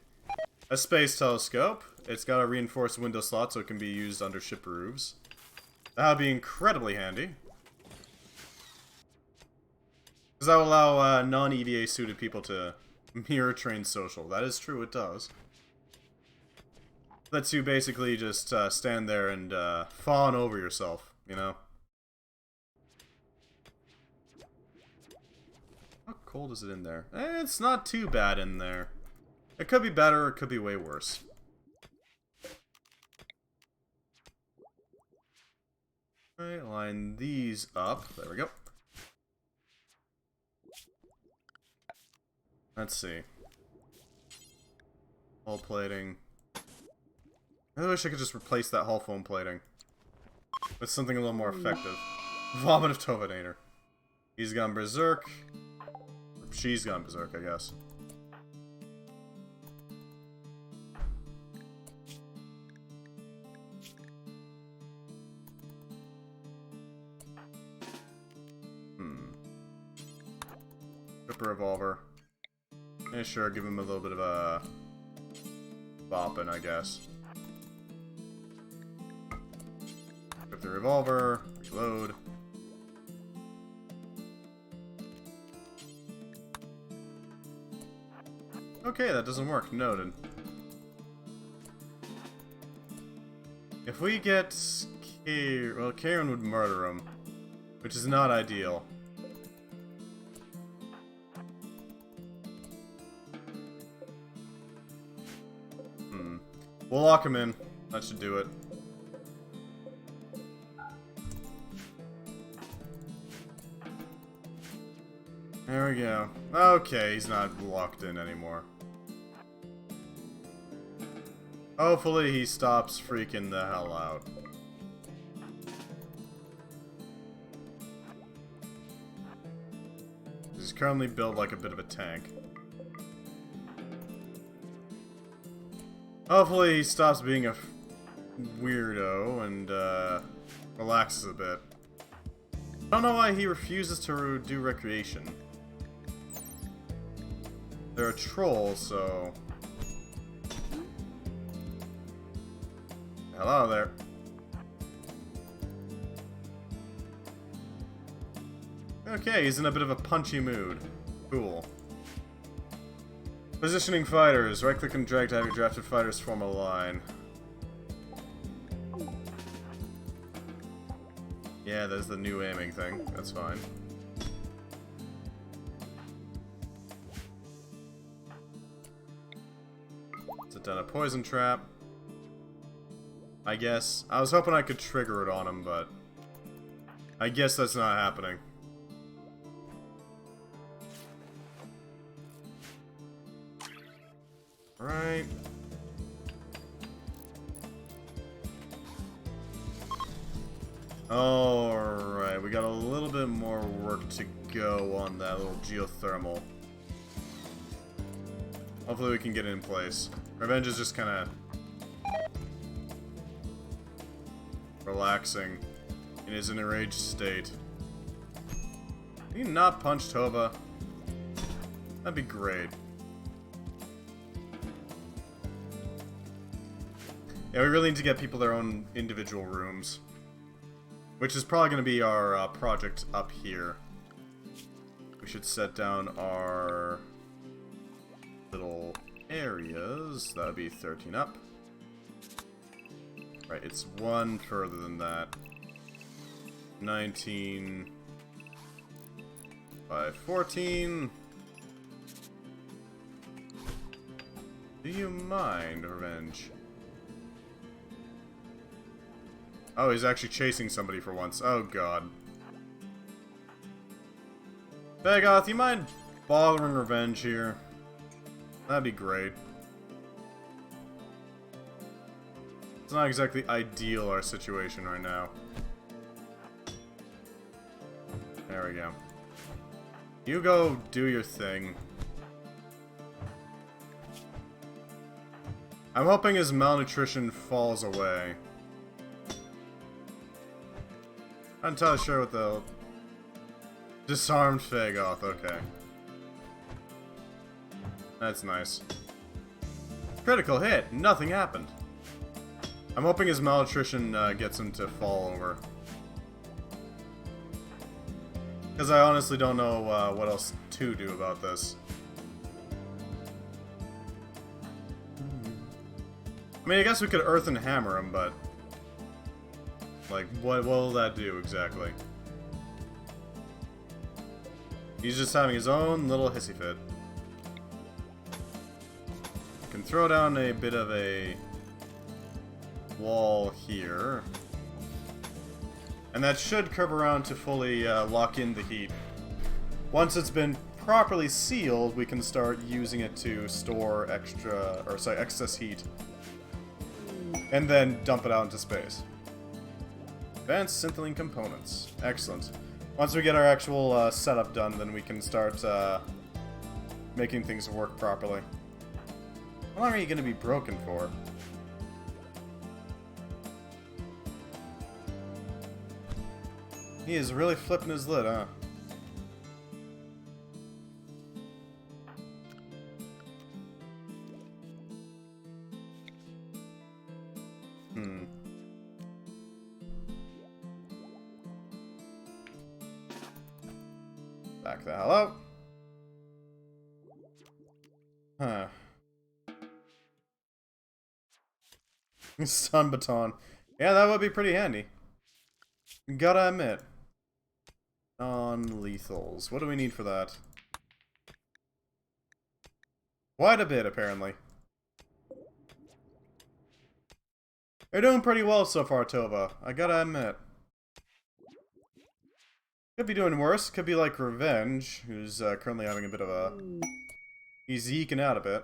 A space telescope. It's got a reinforced window slot so it can be used under ship roofs. That would be incredibly handy. Because that will allow non-EVA suited people to mirror train social. That is true, it does. Lets you basically just stand there and fawn over yourself, you know? How cold is it in there? It's not too bad in there. It could be better, it could be way worse. Alright, line these up. There we go. Let's see. Hull plating. I wish I could just replace that hull foam plating with something a little more effective. Vomit of Tovanator. He's gone berserk. She's gone berserk, I guess. Ripper revolver. Yeah, sure, give him a little bit of a bopping, I guess. Rip the revolver, reload. Okay, that doesn't work. Noted. If we get well, Karen would murder him, which is not ideal. We'll lock him in. That should do it. There we go. Okay, he's not locked in anymore. Hopefully he stops freaking the hell out. He's currently built like a bit of a tank. Hopefully he stops being a weirdo and relaxes a bit. I don't know why he refuses to do recreation. They're a troll, so... Hello there. Okay, he's in a bit of a punchy mood. Cool. Positioning fighters. Right-click and drag to have your drafted fighters form a line. Yeah, there's the new aiming thing. That's fine. Set down a poison trap. I guess. I was hoping I could trigger it on him, but... I guess that's not happening. Right. Alright, we got a little bit more work to go on that little geothermal. Hopefully we can get it in place. Revenge is just kind of relaxing in his enraged state. Can you not punch Tova? That'd be great. Yeah, we really need to get people their own individual rooms. Which is probably going to be our project up here. We should set down our little areas. That would be 13 up. Right, it's one further than that. 19. By 14. Do you mind, Revenge? Oh, he's actually chasing somebody for once. Oh, God. Dagoth, you mind bothering Revenge here? That'd be great. It's not exactly ideal, our situation right now. There we go. You go do your thing. I'm hoping his malnutrition falls away. I'm not entirely sure what the... Disarmed Fagoth, okay. That's nice. Critical hit! Nothing happened. I'm hoping his malnutrition gets him to fall over. Because I honestly don't know what else to do about this. I mean, I guess we could Earth and Hammer him, but... Like, what will that do, exactly? He's just having his own little hissy fit. Can throw down a bit of a... wall here. And that should curve around to fully lock in the heat. Once it's been properly sealed, we can start using it to store excess heat. And then dump it out into space. Advanced synthling components. Excellent. Once we get our actual setup done, then we can start making things work properly. How long are you going to be broken for? He is really flipping his lid, huh? Back the hell up. Huh. Stun baton. Yeah, that would be pretty handy. Gotta admit. Non-lethals. What do we need for that? Quite a bit, apparently. You're doing pretty well so far, Tova. I gotta admit. Could be doing worse. Could be like Revenge, who's currently having a bit of a... He's eking out a bit.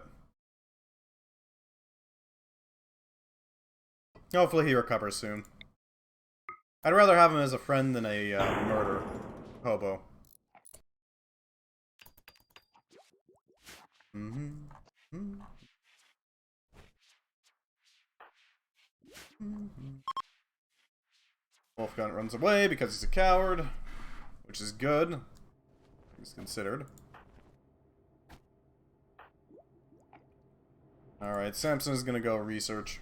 Hopefully he recovers soon. I'd rather have him as a friend than a murder hobo. Wolfgun runs away because he's a coward. Which is good. He's considered. Alright, Samson is gonna go research.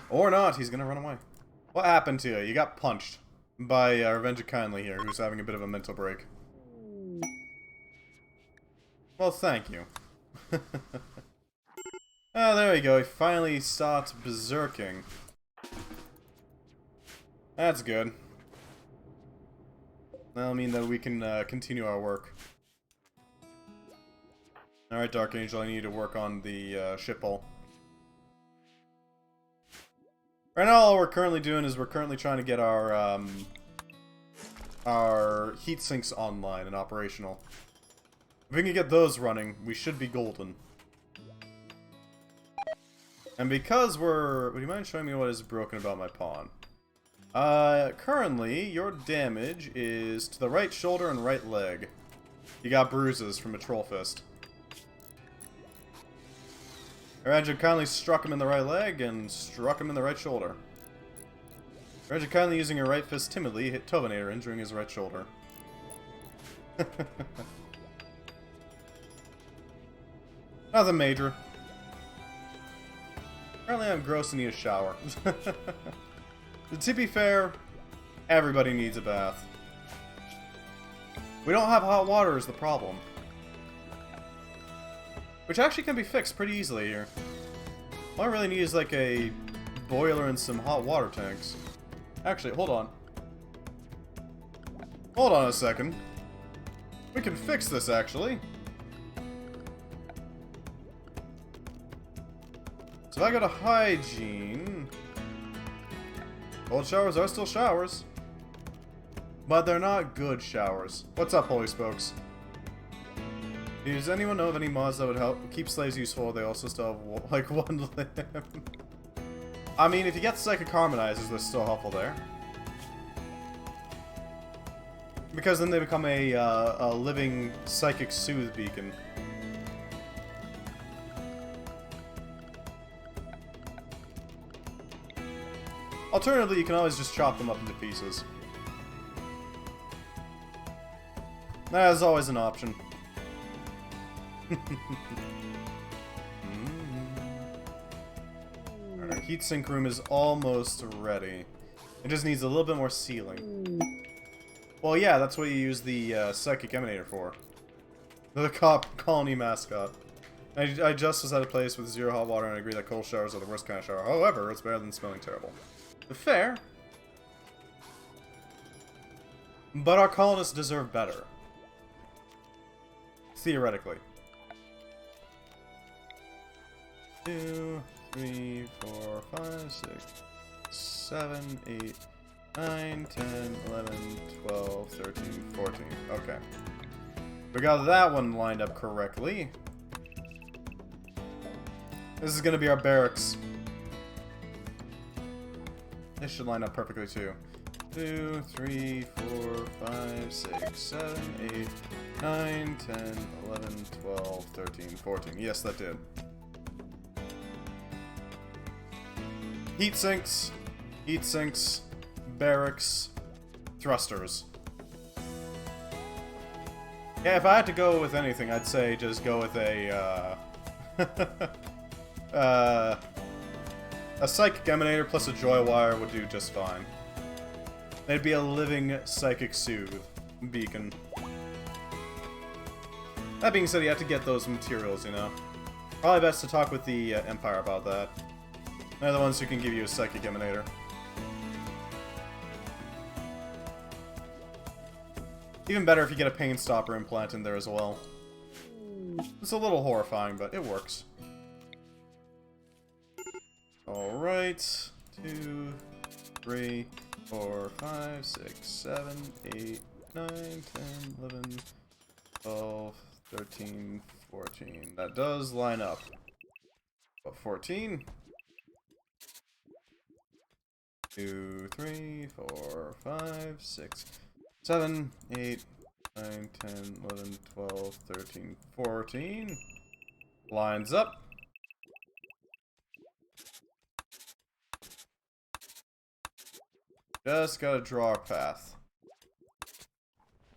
Or not, he's gonna run away. What happened to you? You got punched by Revenge of Kindly here, who's having a bit of a mental break. Well, thank you. Oh, there we go. He finally stopped berserking. That's good. That'll mean that we can continue our work. Alright, Dark Angel, I need to work on the ship hull. Right now, all we're currently doing is we're currently trying to get our heat sinks online and operational. If we can get those running, we should be golden. And because would you mind showing me what is broken about my pawn? Currently, your damage is to the right shoulder and right leg. You got bruises from a troll fist. Revenge kindly struck him in the right leg and struck him in the right shoulder. Revenge kindly using her right fist timidly hit Tovanator, injuring his right shoulder. Nothing major. Apparently I'm gross and need a shower. To be fair, everybody needs a bath. We don't have hot water is the problem. Which actually can be fixed pretty easily here. All I really need is like a boiler and some hot water tanks. Actually, hold on. Hold on a second. We can fix this, actually. So if I go to hygiene... Cold showers are still showers. But they're not good showers. What's up, Holy Spokes? Does anyone know of any mods that would help keep slaves useful? They also still have, like, one limb. I mean, if you get Psychic Harmonizers, they're still helpful there. Because then they become a living Psychic Soothe Beacon. Alternatively, you can always just chop them up into pieces. That is always an option. Our heatsink room is almost ready. It just needs a little bit more sealing. Well, yeah, that's what you use the Psychic Emanator for. The colony mascot. I just was at a place with 0 hot water and I agree that cold showers are the worst kind of shower. However, it's better than smelling terrible. Fair. But our colonists deserve better. Theoretically. 2, 3, 4, 5, 6, 7, 8, 9, 10, 11, 12, 13, 14. Okay. We got that one lined up correctly. This is gonna be our barracks. This should line up perfectly too. 2, 3, 4, 5, 6, 7, 8, 9, 10, 11, 12, 13, 14. Yes, that did. Heat sinks, barracks, thrusters. Yeah, if I had to go with anything, I'd say just go with a Psychic Emanator plus a Joy Wire would do just fine. They'd be a living Psychic Soothe Beacon. That being said, you have to get those materials, you know. Probably best to talk with the Empire about that. They're the ones who can give you a Psychic Emanator. Even better if you get a Pain Stopper implant in there as well. It's a little horrifying, but it works. Alright. 2, 3, 4, 5, 6, 7, 8, 9, 10, 11, 12, 13, 14. That does line up. What, 14? 2, 3, 4, 5, 6, 7, 8, 9, 10, 11, 12, 13, 14. Lines up. Just gotta draw our path.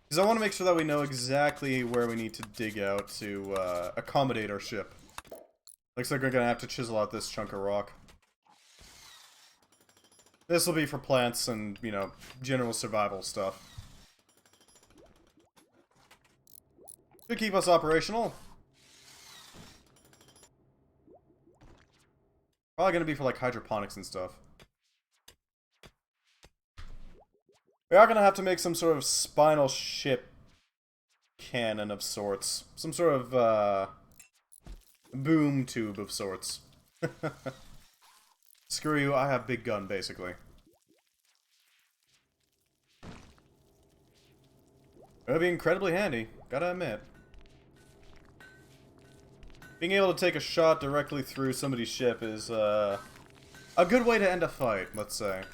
Because I want to make sure that we know exactly where we need to dig out to accommodate our ship. Looks like we're gonna have to chisel out this chunk of rock. This will be for plants and, you know, general survival stuff. Should keep us operational. Probably gonna be for, like, hydroponics and stuff. We are gonna have to make some sort of spinal ship cannon of sorts. Some sort of, boom tube of sorts. Screw you, I have big gun, basically. It'll be incredibly handy, gotta admit. Being able to take a shot directly through somebody's ship is, a good way to end a fight, let's say.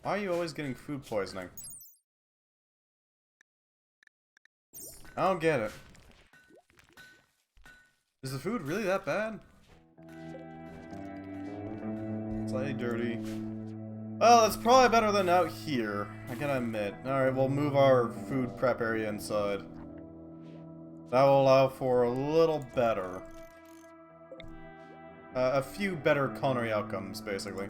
Why are you always getting food poisoning? I don't get it. Is the food really that bad? Slightly dirty. Well, it's probably better than out here, I gotta admit. Alright, we'll move our food prep area inside. That will allow for a little better. A few better culinary outcomes, basically.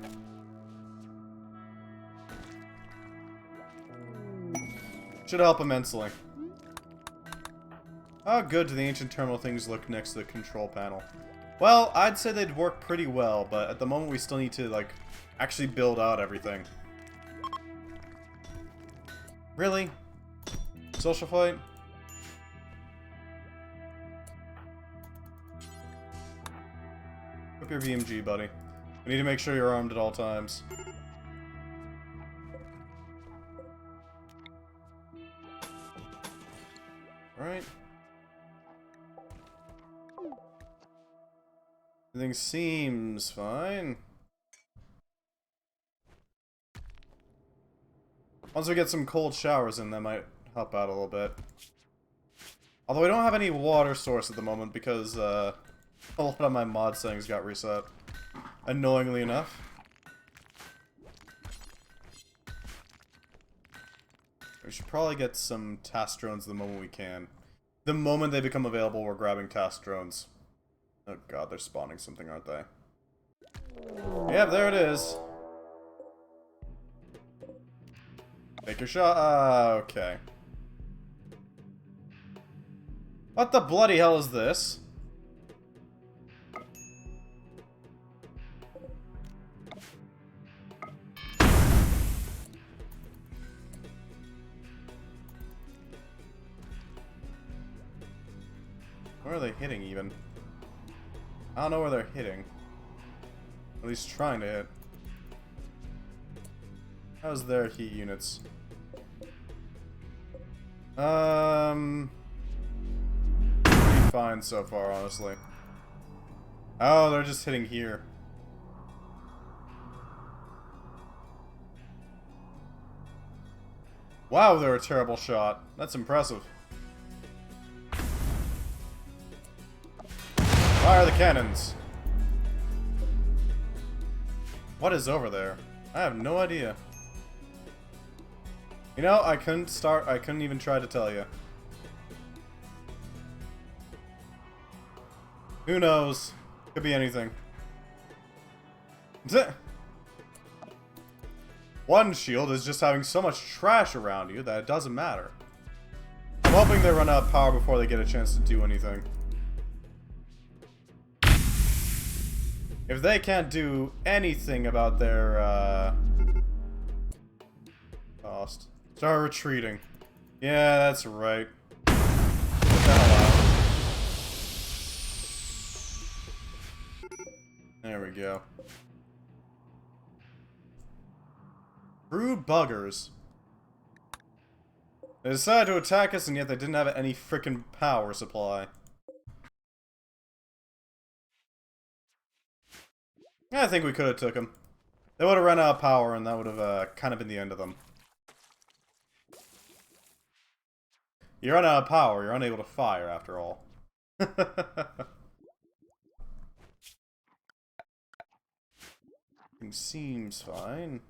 Should help immensely. How good do the ancient terminal things look next to the control panel? Well, I'd say they'd work pretty well, but at the moment we still need to, like, actually build out everything. Really? Social fight? Equip your VMG, buddy. We need to make sure you're armed at all times. Alright. Everything seems fine. Once we get some cold showers in, that might help out a little bit. Although we don't have any water source at the moment because a lot of my mod settings got reset. Annoyingly enough. We should probably get some task drones the moment we can. The moment they become available, we're grabbing task drones. Oh god, they're spawning something, aren't they? Yep, there it is. Take your shot. Okay. What the bloody hell is this? Where are they hitting, even? I don't know where they're hitting. At least trying to hit. How's their heat units? Pretty fine so far, honestly. Oh, they're just hitting here. Wow, they're a terrible shot. That's impressive. Fire the cannons. What is over there? I have no idea. You know, I couldn't even try to tell you. Who knows? Could be anything. One shield is just having so much trash around you that it doesn't matter. I'm hoping they run out of power before they get a chance to do anything. If they can't do anything about their, cost. Start retreating. Yeah, that's right. Get the hell out. There we go. Rude buggers. They decided to attack us, and yet they didn't have any frickin' power supply. Yeah, I think we could have took them. They would have run out of power, and that would have kind of been the end of them. You run out of power, you're unable to fire, after all. Seems fine.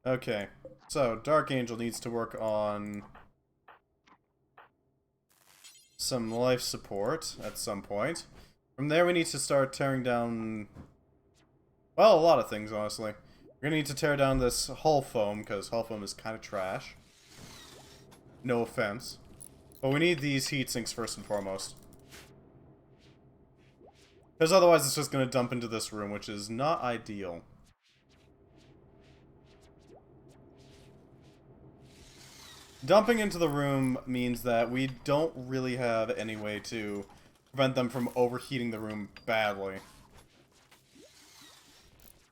Okay, so Dark Angel needs to work on some life support at some point. From there we need to start tearing down, well, a lot of things, honestly. We're gonna need to tear down this hull foam, because hull foam is kind of trash. No offense. But we need these heat sinks first and foremost. Because otherwise it's just gonna dump into this room, which is not ideal. Dumping into the room means that we don't really have any way to prevent them from overheating the room badly.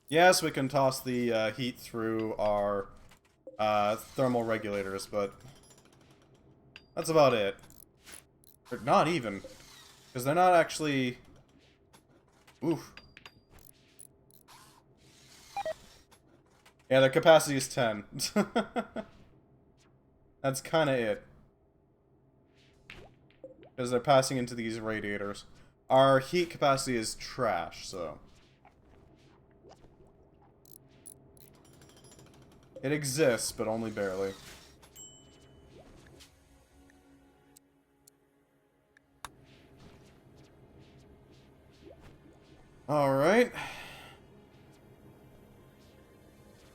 Yes, we can toss the heat through our thermal regulators, but that's about it. Or not even, because they're not actually... Oof. Yeah, their capacity is 10. That's kind of it. Because they're passing into these radiators. Our heat capacity is trash, so... It exists, but only barely. Alright.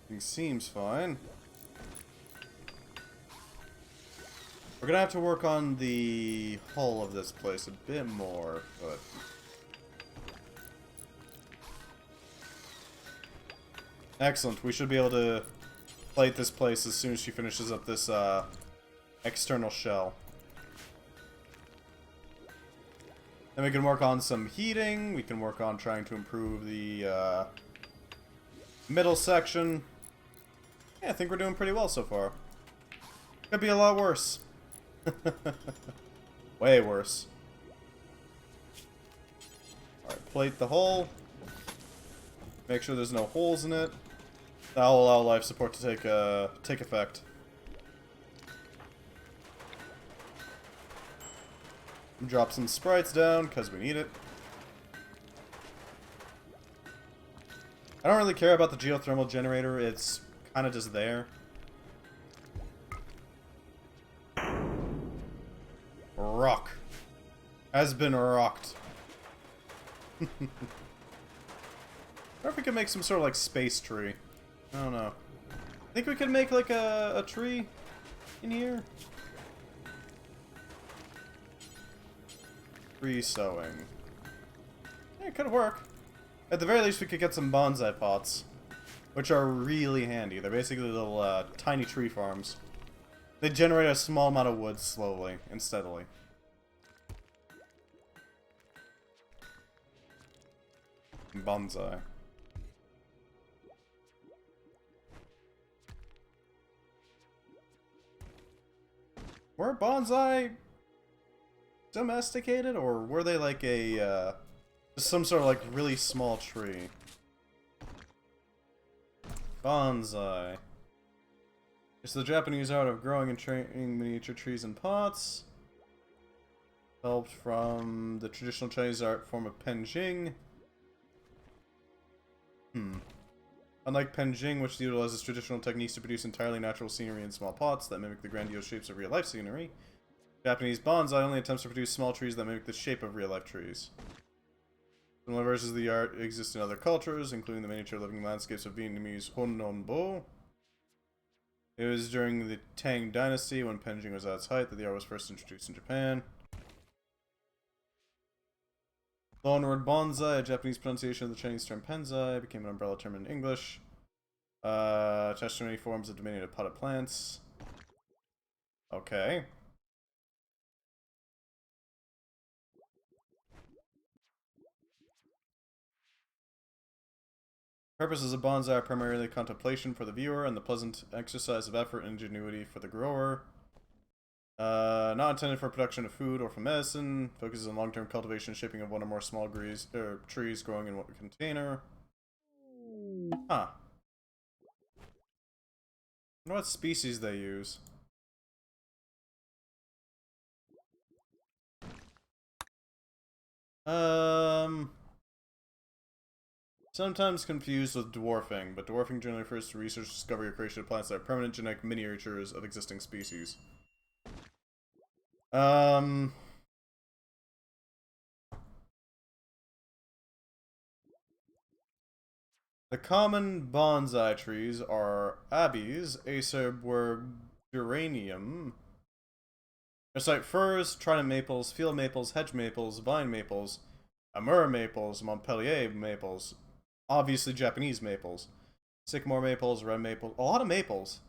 It seems fine. We're gonna have to work on the hull of this place a bit more, but... Excellent, we should be able to plate this place as soon as she finishes up this external shell. Then we can work on some heating. We can work on trying to improve the middle section. Yeah, I think we're doing pretty well so far. Could be a lot worse. Way worse. Alright, plate the hole. Make sure there's no holes in it. That will allow life support to take effect. Drop some sprites down, because we need it. I don't really care about the geothermal generator, it's kind of just there. Rock. Has been rocked. I wonder if we could make some sort of like space tree. I don't know. I think we could make like a tree in here. Tree sowing. Yeah, it could work. At the very least, we could get some bonsai pots, which are really handy. They're basically little tiny tree farms. They generate a small amount of wood slowly and steadily. Bonsai. Were bonsai domesticated, or were they like a some sort of like really small tree? Bonsai. It's the Japanese art of growing and training miniature trees in pots. Developed from the traditional Chinese art form of penjing. Unlike penjing, which utilizes traditional techniques to produce entirely natural scenery in small pots that mimic the grandiose shapes of real-life scenery, Japanese bonsai only attempts to produce small trees that mimic the shape of real-life trees. Similar versions of the art exist in other cultures, including the miniature living landscapes of Vietnamese Hononbo. It was during the Tang Dynasty, when penjing was at its height, that the art was first introduced in Japan. Loanword bonsai, a Japanese pronunciation of the Chinese term penzai, became an umbrella term in English. Attached to many forms of diminutive potted plants. Okay. Purposes of bonsai are primarily contemplation for the viewer and the pleasant exercise of effort and ingenuity for the grower. Not intended for production of food or for medicine. Focuses on long-term cultivation and shaping of one or more small trees growing in one container. Huh. I wonder what species they use. Sometimes confused with dwarfing, but dwarfing generally refers to research, discovery, or creation of plants that are permanent genetic miniatures of existing species. The common bonsai trees are Abies, Acer burgeranium, firs, trident maples, field maples, hedge maples, vine maples, Amur maples, Montpellier maples, obviously Japanese maples, sycamore maples, red maples, a lot of maples,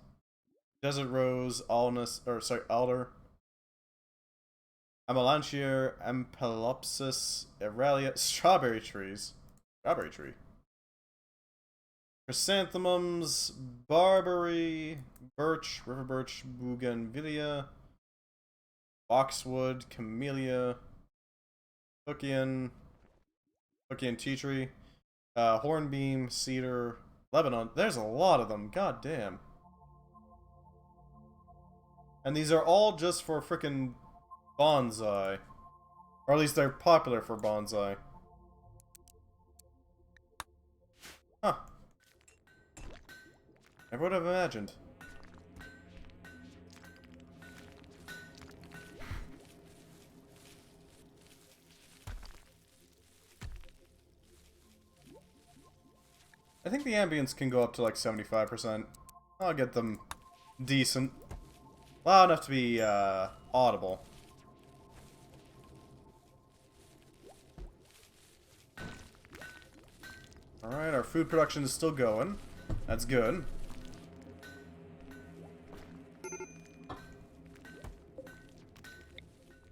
desert rose, alder, Amelanchier, Ampelopsis, Aurelia, strawberry trees, strawberry tree, chrysanthemums, barberry, birch, river birch, bougainvillea, boxwood, camellia, Hookian tea tree, hornbeam, cedar, Lebanon. There's a lot of them. God damn. And these are all just for frickin' bonsai. Or at least they're popular for bonsai. Huh. Never would have imagined. I think the ambience can go up to like 75%. I'll get them decent. Loud enough to be audible. Alright, our food production is still going. That's good.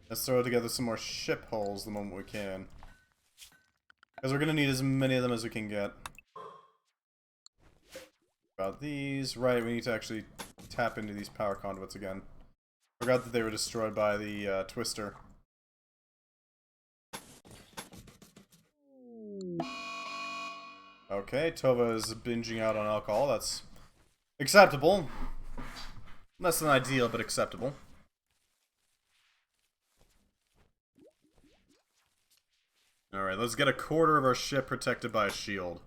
Let's throw together some more ship hulls the moment we can. Because we're going to need as many of them as we can get. About these. Right, we need to actually tap into these power conduits again. Forgot that they were destroyed by the twister. Okay, Tova is binging out on alcohol. That's acceptable. Less than ideal, but acceptable. Alright, let's get a quarter of our ship protected by a shield.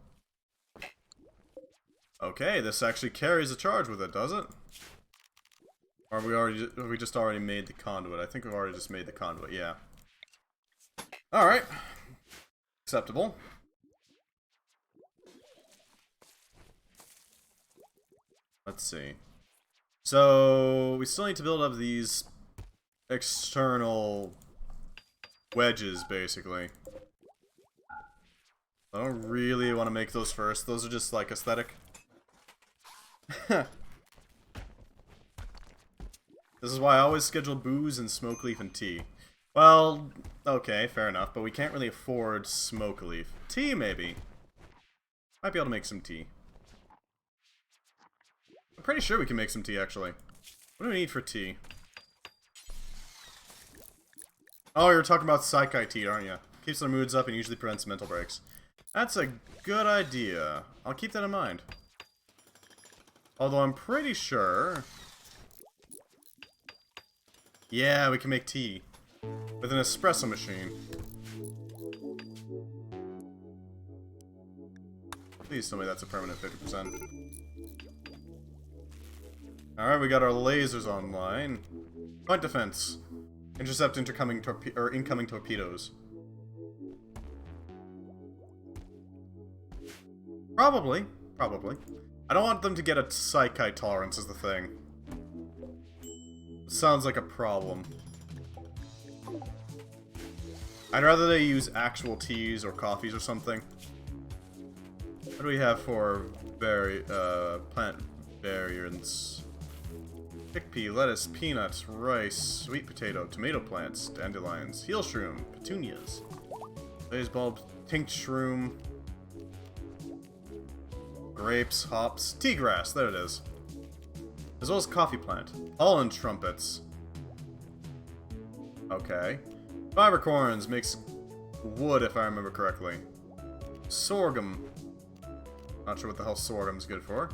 Okay, this actually carries a charge with it, does it? Or have we just already made the conduit? I think we've already just made the conduit, yeah. Alright. Acceptable. Let's see. So, we still need to build up these external wedges, basically. I don't really want to make those first. Those are just, like, aesthetic. This is why I always schedule booze and smoke leaf and tea. Well, okay, fair enough, but we can't really afford smoke leaf. Tea, maybe. Might be able to make some tea. I'm pretty sure we can make some tea, actually. What do we need for tea? Oh, you're talking about Psychi tea, aren't you? Keeps their moods up and usually prevents mental breaks. That's a good idea. I'll keep that in mind. Although I'm pretty sure... Yeah, we can make tea. With an espresso machine. Please tell me that's a permanent 50%. Alright, we got our lasers online. Point defense. Intercept incoming torpedoes. Probably. I don't want them to get a Psychi tolerance is the thing. Sounds like a problem. I'd rather they use actual teas or coffees or something. What do we have for plant variants? Chickpea, lettuce, peanuts, rice, sweet potato, tomato plants, dandelions, heel shroom, petunias, blaze bulb, pink shroom, grapes, hops, tea grass, there it is. As well as coffee plant. Pollen trumpets. Okay. Fiber corns makes wood if I remember correctly. Sorghum. Not sure what the hell sorghum's good for.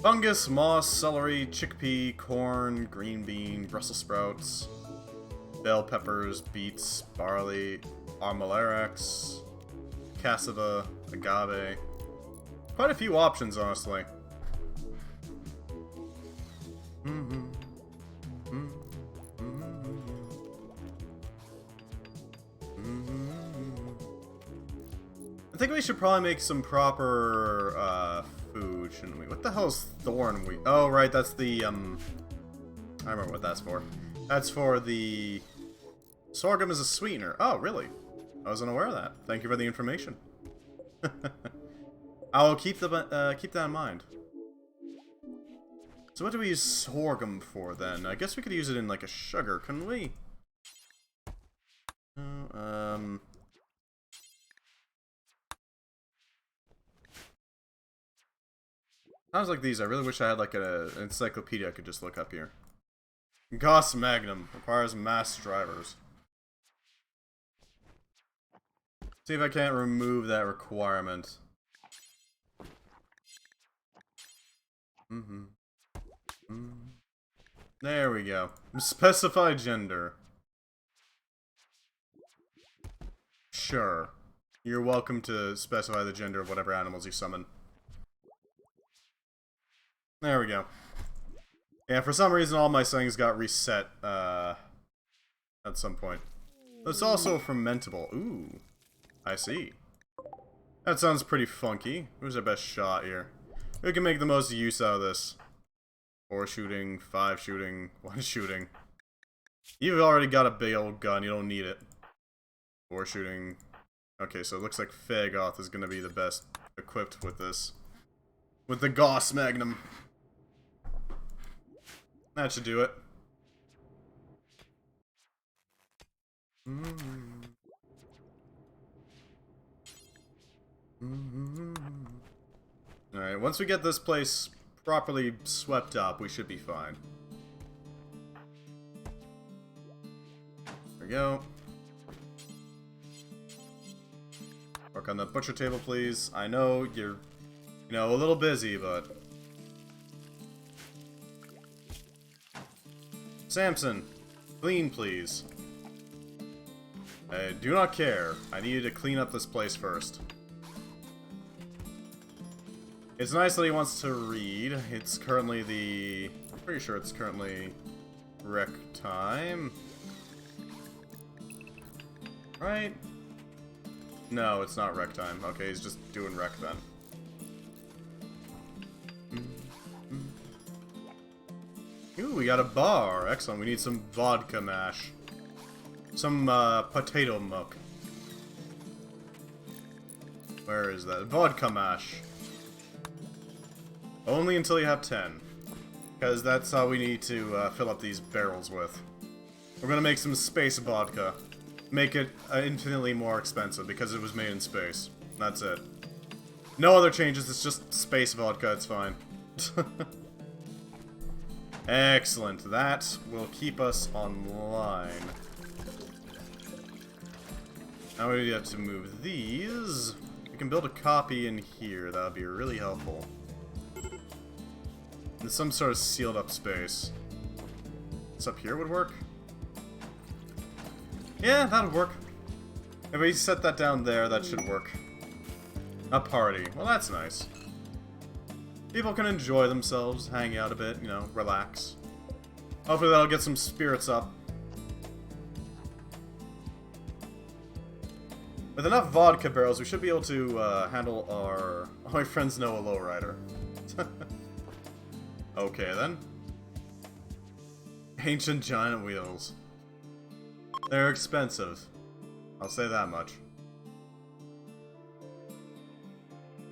Fungus, moss, celery, chickpea, corn, green bean, Brussels sprouts, bell peppers, beets, barley, armillarex, cassava, agave. Quite a few options, honestly. I think we should probably make some proper food, shouldn't we? What the hell is thorn wheat? Oh, right, that's the, I remember what that's for. That's for the... Sorghum is a sweetener. Oh, really? I wasn't aware of that. Thank you for the information. I'll keep that in mind. So what do we use sorghum for, then? I guess we could use it in, like, a sugar, couldn't we? Sounds like these. I really wish I had, like, an encyclopedia I could just look up here. Gauss Magnum requires mass drivers. See if I can't remove that requirement. There we go. Specify gender. Sure. You're welcome to specify the gender of whatever animals you summon. There we go. Yeah, for some reason all my settings got reset, at some point. It's also fermentable. Ooh. I see. That sounds pretty funky. Who's our best shot here? Who can make the most use out of this? 4 shooting, 5 shooting, 1 shooting. You've already got a big old gun, you don't need it. 4 shooting. Okay, so it looks like Fagoth is gonna be the best equipped with this. With the Gauss Magnum. That should do it. Alright, once we get this place properly swept up, we should be fine. There we go. Work on that butcher table, please. I know you're, a little busy, but... Samson, clean, please. I do not care. I need you to clean up this place first. It's nice that he wants to read. It's currently the... I'm pretty sure it's currently rec time. Right? No, it's not rec time. Okay, he's just doing rec then. Ooh, we got a bar. Excellent. We need some vodka mash. Some, potato muck. Where is that? Vodka mash. Only until you have 10. Because that's how we need to, fill up these barrels with. We're gonna make some space vodka. Make it infinitely more expensive because it was made in space. That's it. No other changes, it's just space vodka, it's fine. Excellent. That will keep us online. Now we have to move these. We can build a copy in here. That would be really helpful. In some sort of sealed up space. This up here would work? Yeah, that would work. If we set that down there, that should work. A party. Well, that's nice. People can enjoy themselves, hang out a bit, relax. Hopefully that'll get some spirits up. With enough vodka barrels, we should be able to handle our... Oh, my friends know a lowrider. Okay, then. Ancient giant wheels. They're expensive. I'll say that much.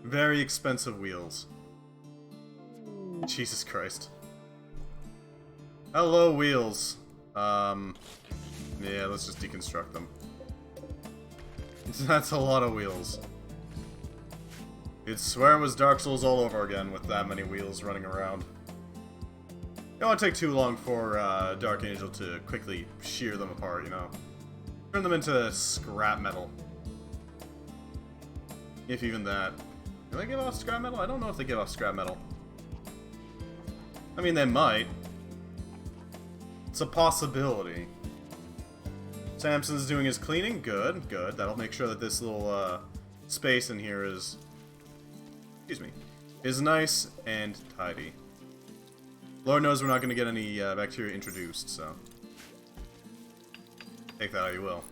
Very expensive wheels. Jesus Christ. Hello, wheels. Yeah, let's just deconstruct them. That's a lot of wheels. You'd swear it was Dark Souls all over again with that many wheels running around. It won't take too long for Dark Angel to quickly shear them apart, Turn them into scrap metal. If even that. Do they give off scrap metal? I don't know if they give off scrap metal. I mean, they might. It's a possibility. Samson's doing his cleaning. Good, good. That'll make sure that this little space in here is... Excuse me. Is nice and tidy. Lord knows we're not going to get any bacteria introduced, so... Take that how you will.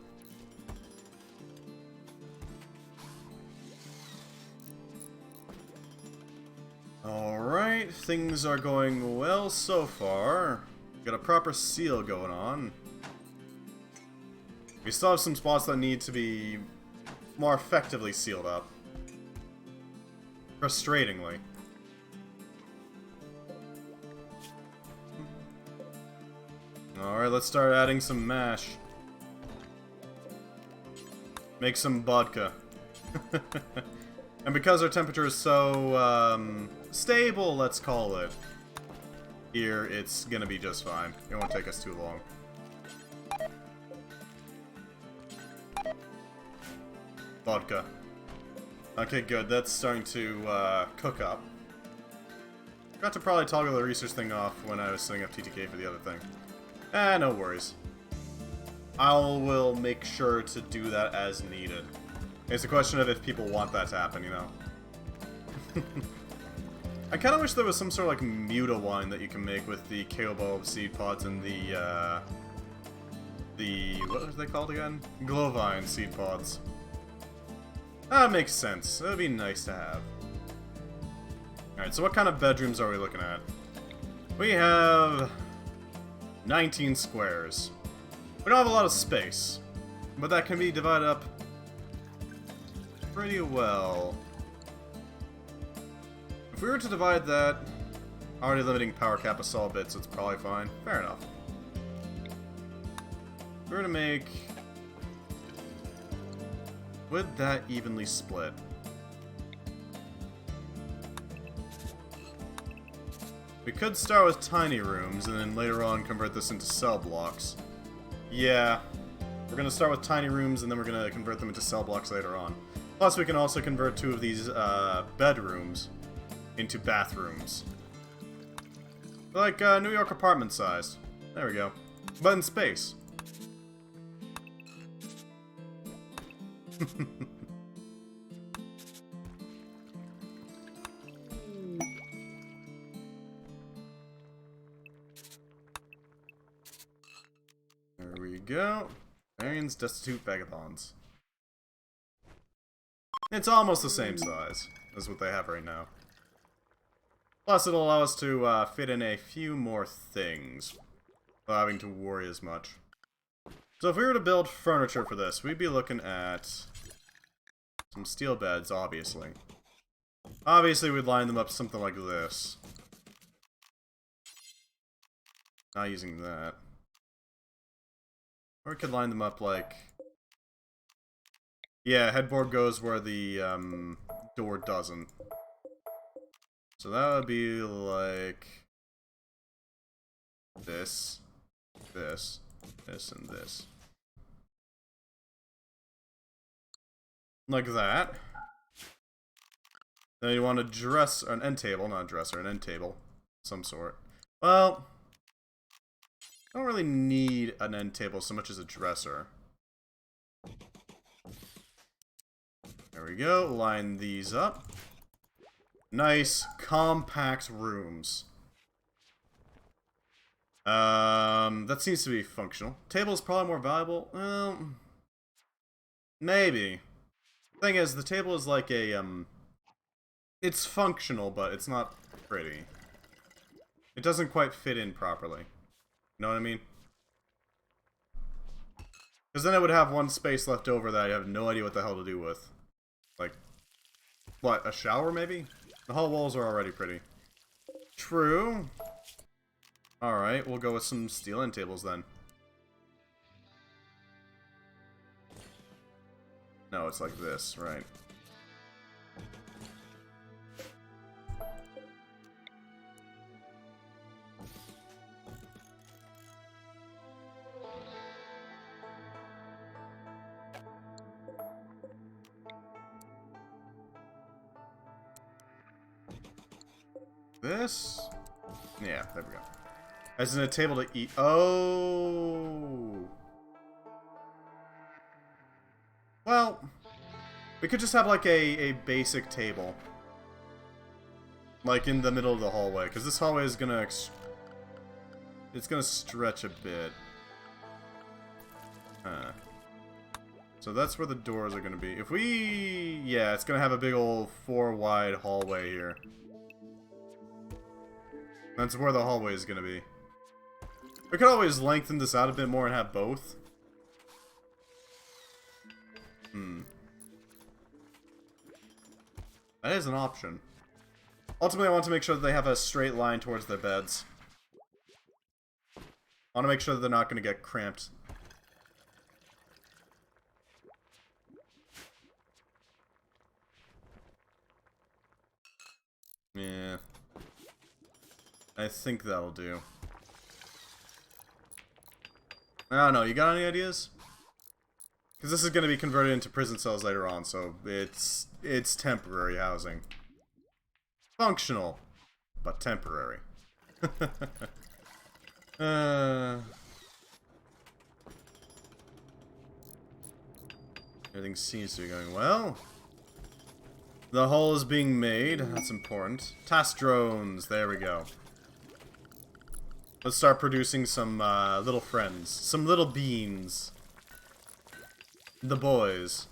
Alright, things are going well so far. Got a proper seal going on. We still have some spots that need to be more effectively sealed up. Frustratingly. Alright, let's start adding some mash. Make some vodka. And because our temperature is so, stable, let's call it, here, it's gonna be just fine. It won't take us too long. Vodka. Okay, good. That's starting to, cook up. Forgot to probably toggle the research thing off when I was setting up TTK for the other thing. No worries. I will make sure to do that as needed. It's a question of if people want that to happen, I kind of wish there was some sort of, like, Muta wine that you can make with the Kaobulb seed pods and the what are they called again? Glowvine seed pods. That makes sense. That would be nice to have. Alright, so what kind of bedrooms are we looking at? We have 19 squares. We don't have a lot of space, but that can be divided up pretty well. If we were to divide that, already limiting power cap a small bit, so it's probably fine. Fair enough. If we were to make Would that evenly split? We could start with tiny rooms and then later on convert this into cell blocks. Yeah. We're gonna start with tiny rooms and then we're gonna convert them into cell blocks later on. Plus we can also convert 2 of these bedrooms into bathrooms. Like New York apartment size. There we go. But in space. There we go. Marion's destitute vagabonds. It's almost the same size as what they have right now. Plus, it'll allow us to fit in a few more things without having to worry as much. So if we were to build furniture for this, we'd be looking at some steel beds, obviously. Obviously, we'd line them up something like this. Not using that. Or we could line them up like... Yeah, headboard goes where the door doesn't. So that would be like... this, this, this, and this. Like that. Then you want a dress, or an end table, not a dresser, an end table. Some sort. Well... I don't really need an end table so much as a dresser. There we go, line these up. Nice, compact rooms. That seems to be functional. Table is probably more valuable. Well, maybe. Thing is, the table is like a, it's functional, but it's not pretty. It doesn't quite fit in properly. You know what I mean? Because then I would have one space left over that I have no idea what the hell to do with. Like, what, a shower maybe? The hall walls are already pretty. True. Alright, we'll go with some steel end tables then. No, it's like this, right. This? Yeah, there we go. As in a table to eat. Oh! Well, we could just have like a basic table. Like in the middle of the hallway, because this hallway is gonna... it's gonna stretch a bit. So that's where the doors are gonna be. If we... yeah, it's gonna have a big old 4-wide hallway here. That's where the hallway is gonna be. We could always lengthen this out a bit more and have both. That is an option. Ultimately, I want to make sure that they have a straight line towards their beds. I want to make sure that they're not going to get cramped. Yeah. I think that'll do. I don't know, you got any ideas? Because this is going to be converted into prison cells later on, so it's temporary housing. Functional, but temporary. Everything seems to be going well. The hull is being made, that's important. Task drones, there we go. Let's start producing some little friends. Some little beans. The boys.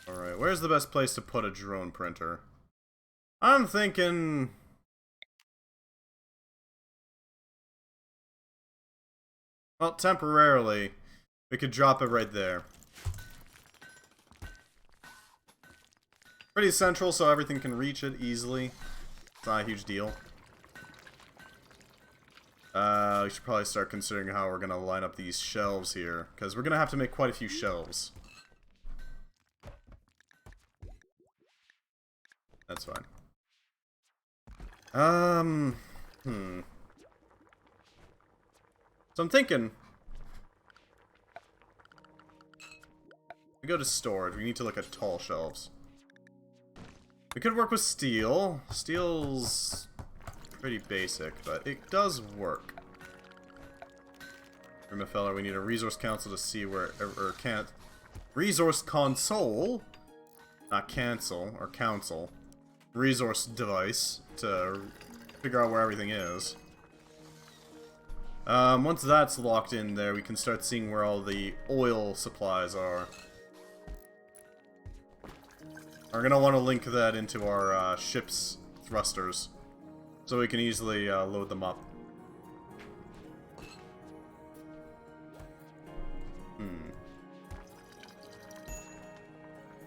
Alright, where's the best place to put a drone printer? I'm thinking... well, temporarily, we could drop it right there. Pretty central, so everything can reach it easily. It's not a huge deal. We should probably start considering how we're gonna line up these shelves here, because we're gonna have to make quite a few shelves. That's fine. So I'm thinking, we go to storage, we need to look at tall shelves. We could work with steel. Steel's pretty basic, but it does work. Remember, we need a resource council to see where, or can't, resource console, not cancel, or council, resource device to figure out where everything is. Once that's locked in there, we can start seeing where all the oil supplies are. We're gonna want to link that into our ship's thrusters, so we can easily load them up.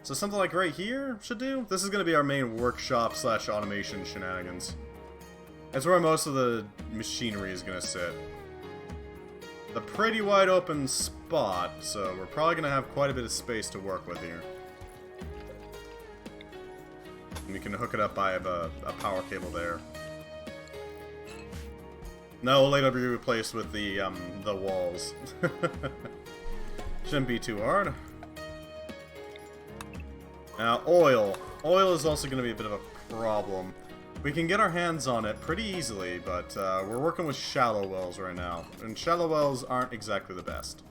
So something like right here should do? This is gonna be our main workshop slash automation shenanigans. That's where most of the machinery is gonna sit. A pretty wide open spot, so we're probably gonna have quite a bit of space to work with here. And we can hook it up by a power cable there. No, it'll later be replaced with the walls. Shouldn't be too hard. Now, oil. Oil is also going to be a bit of a problem. We can get our hands on it pretty easily, but we're working with shallow wells right now. And shallow wells aren't exactly the best.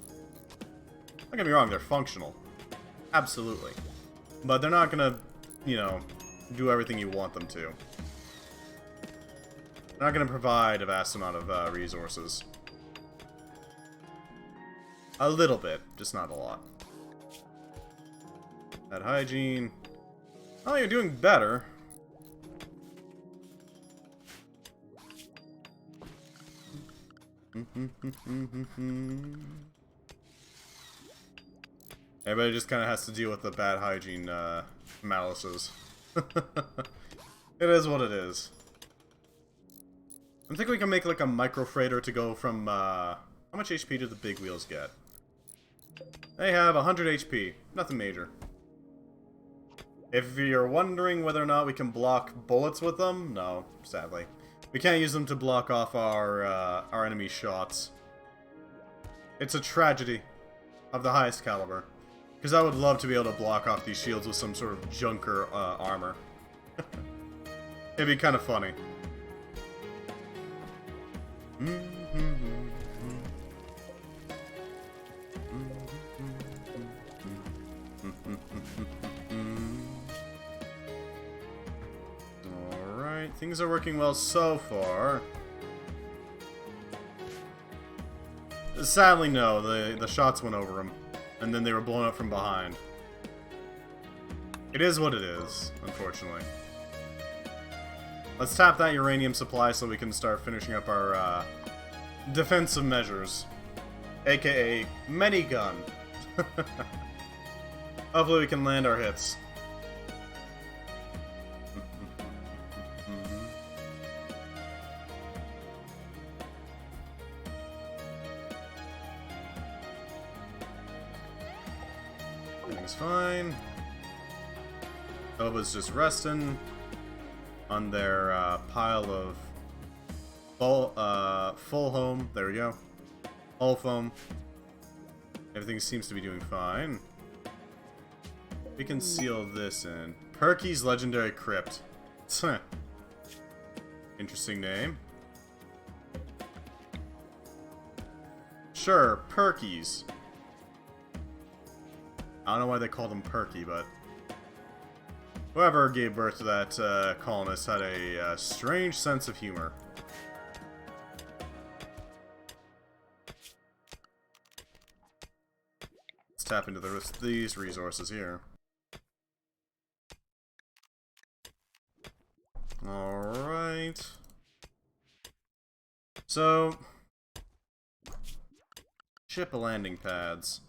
Don't get me wrong, they're functional. Absolutely. But they're not going to, you know, do everything you want them to. They're not going to provide a vast amount of resources. A little bit, just not a lot. That hygiene. Oh, you're doing better. Everybody just kind of has to deal with the bad hygiene malices. It is what it is. I think we can make like a micro freighter to go from how much HP do the big wheels get? They have 100 HP. Nothing major. If you're wondering whether or not we can block bullets with them, no, sadly. We can't use them to block off our enemy shots. It's a tragedy of the highest caliber. Because I would love to be able to block off these shields with some sort of junker armor. It'd be kind of funny. Alright, things are working well so far. Sadly, no, the shots went over them, and then they were blown up from behind. It is what it is, unfortunately. Let's tap that uranium supply so we can start finishing up our defensive measures. AKA minigun. Hopefully we can land our hits. Everything's fine. Boba's just resting on their pile of full home. There we go. All foam. Everything seems to be doing fine. We can seal this in. Perky's Legendary Crypt. Interesting name. Sure, Perky's. I don't know why they called him Perky, but whoever gave birth to that colonist had a strange sense of humor. Let's tap into these resources here. Alright. So, ship landing pads.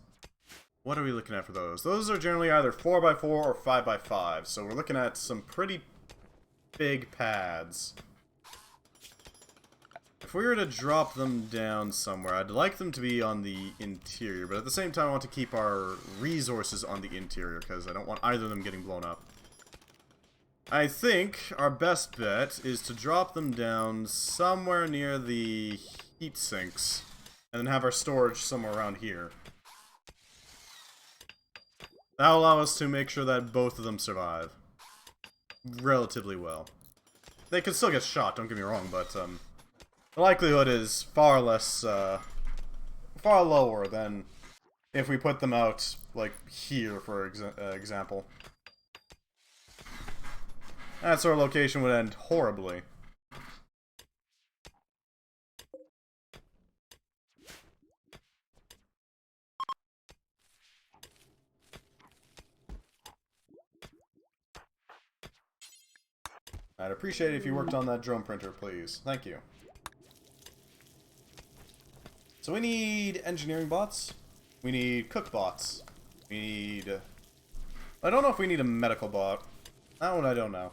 What are we looking at for those? Those are generally either 4x4 or 5x5, so we're looking at some pretty big pads. If we were to drop them down somewhere, I'd like them to be on the interior, but at the same time I want to keep our resources on the interior, because I don't want either of them getting blown up. I think our best bet is to drop them down somewhere near the heat sinks, and then have our storage somewhere around here. That'll allow us to make sure that both of them survive relatively well. They could still get shot, don't get me wrong, but the likelihood is far less, far lower than if we put them out, like, here, for example. That sort of location would end horribly. I'd appreciate it if you worked on that drone printer, please. Thank you. So we need engineering bots. We need cook bots. We need... I don't know if we need a medical bot. That one I don't know.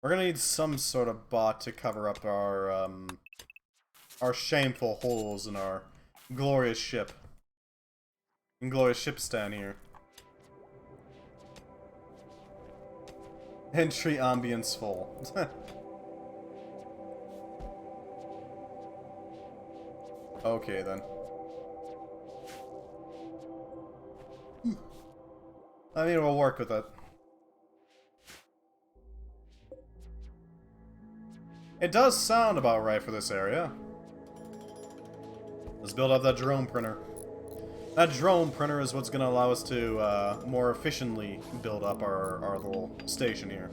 We're gonna need some sort of bot to cover up our shameful holes in our glorious ship. Glorious ship stand here. Entry ambience full. Okay then. I mean, we'll work with it. It does sound about right for this area. Let's build up that drone printer. That drone printer is what's going to allow us to more efficiently build up our little station here.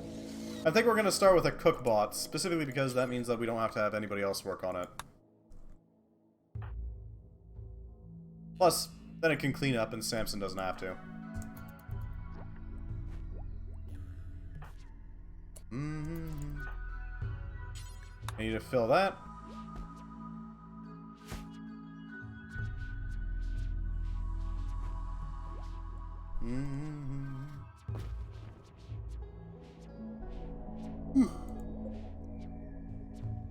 I think we're going to start with a cook bot, specifically because that means that we don't have to have anybody else work on it. Plus, then it can clean up and Samson doesn't have to. I need to fill that.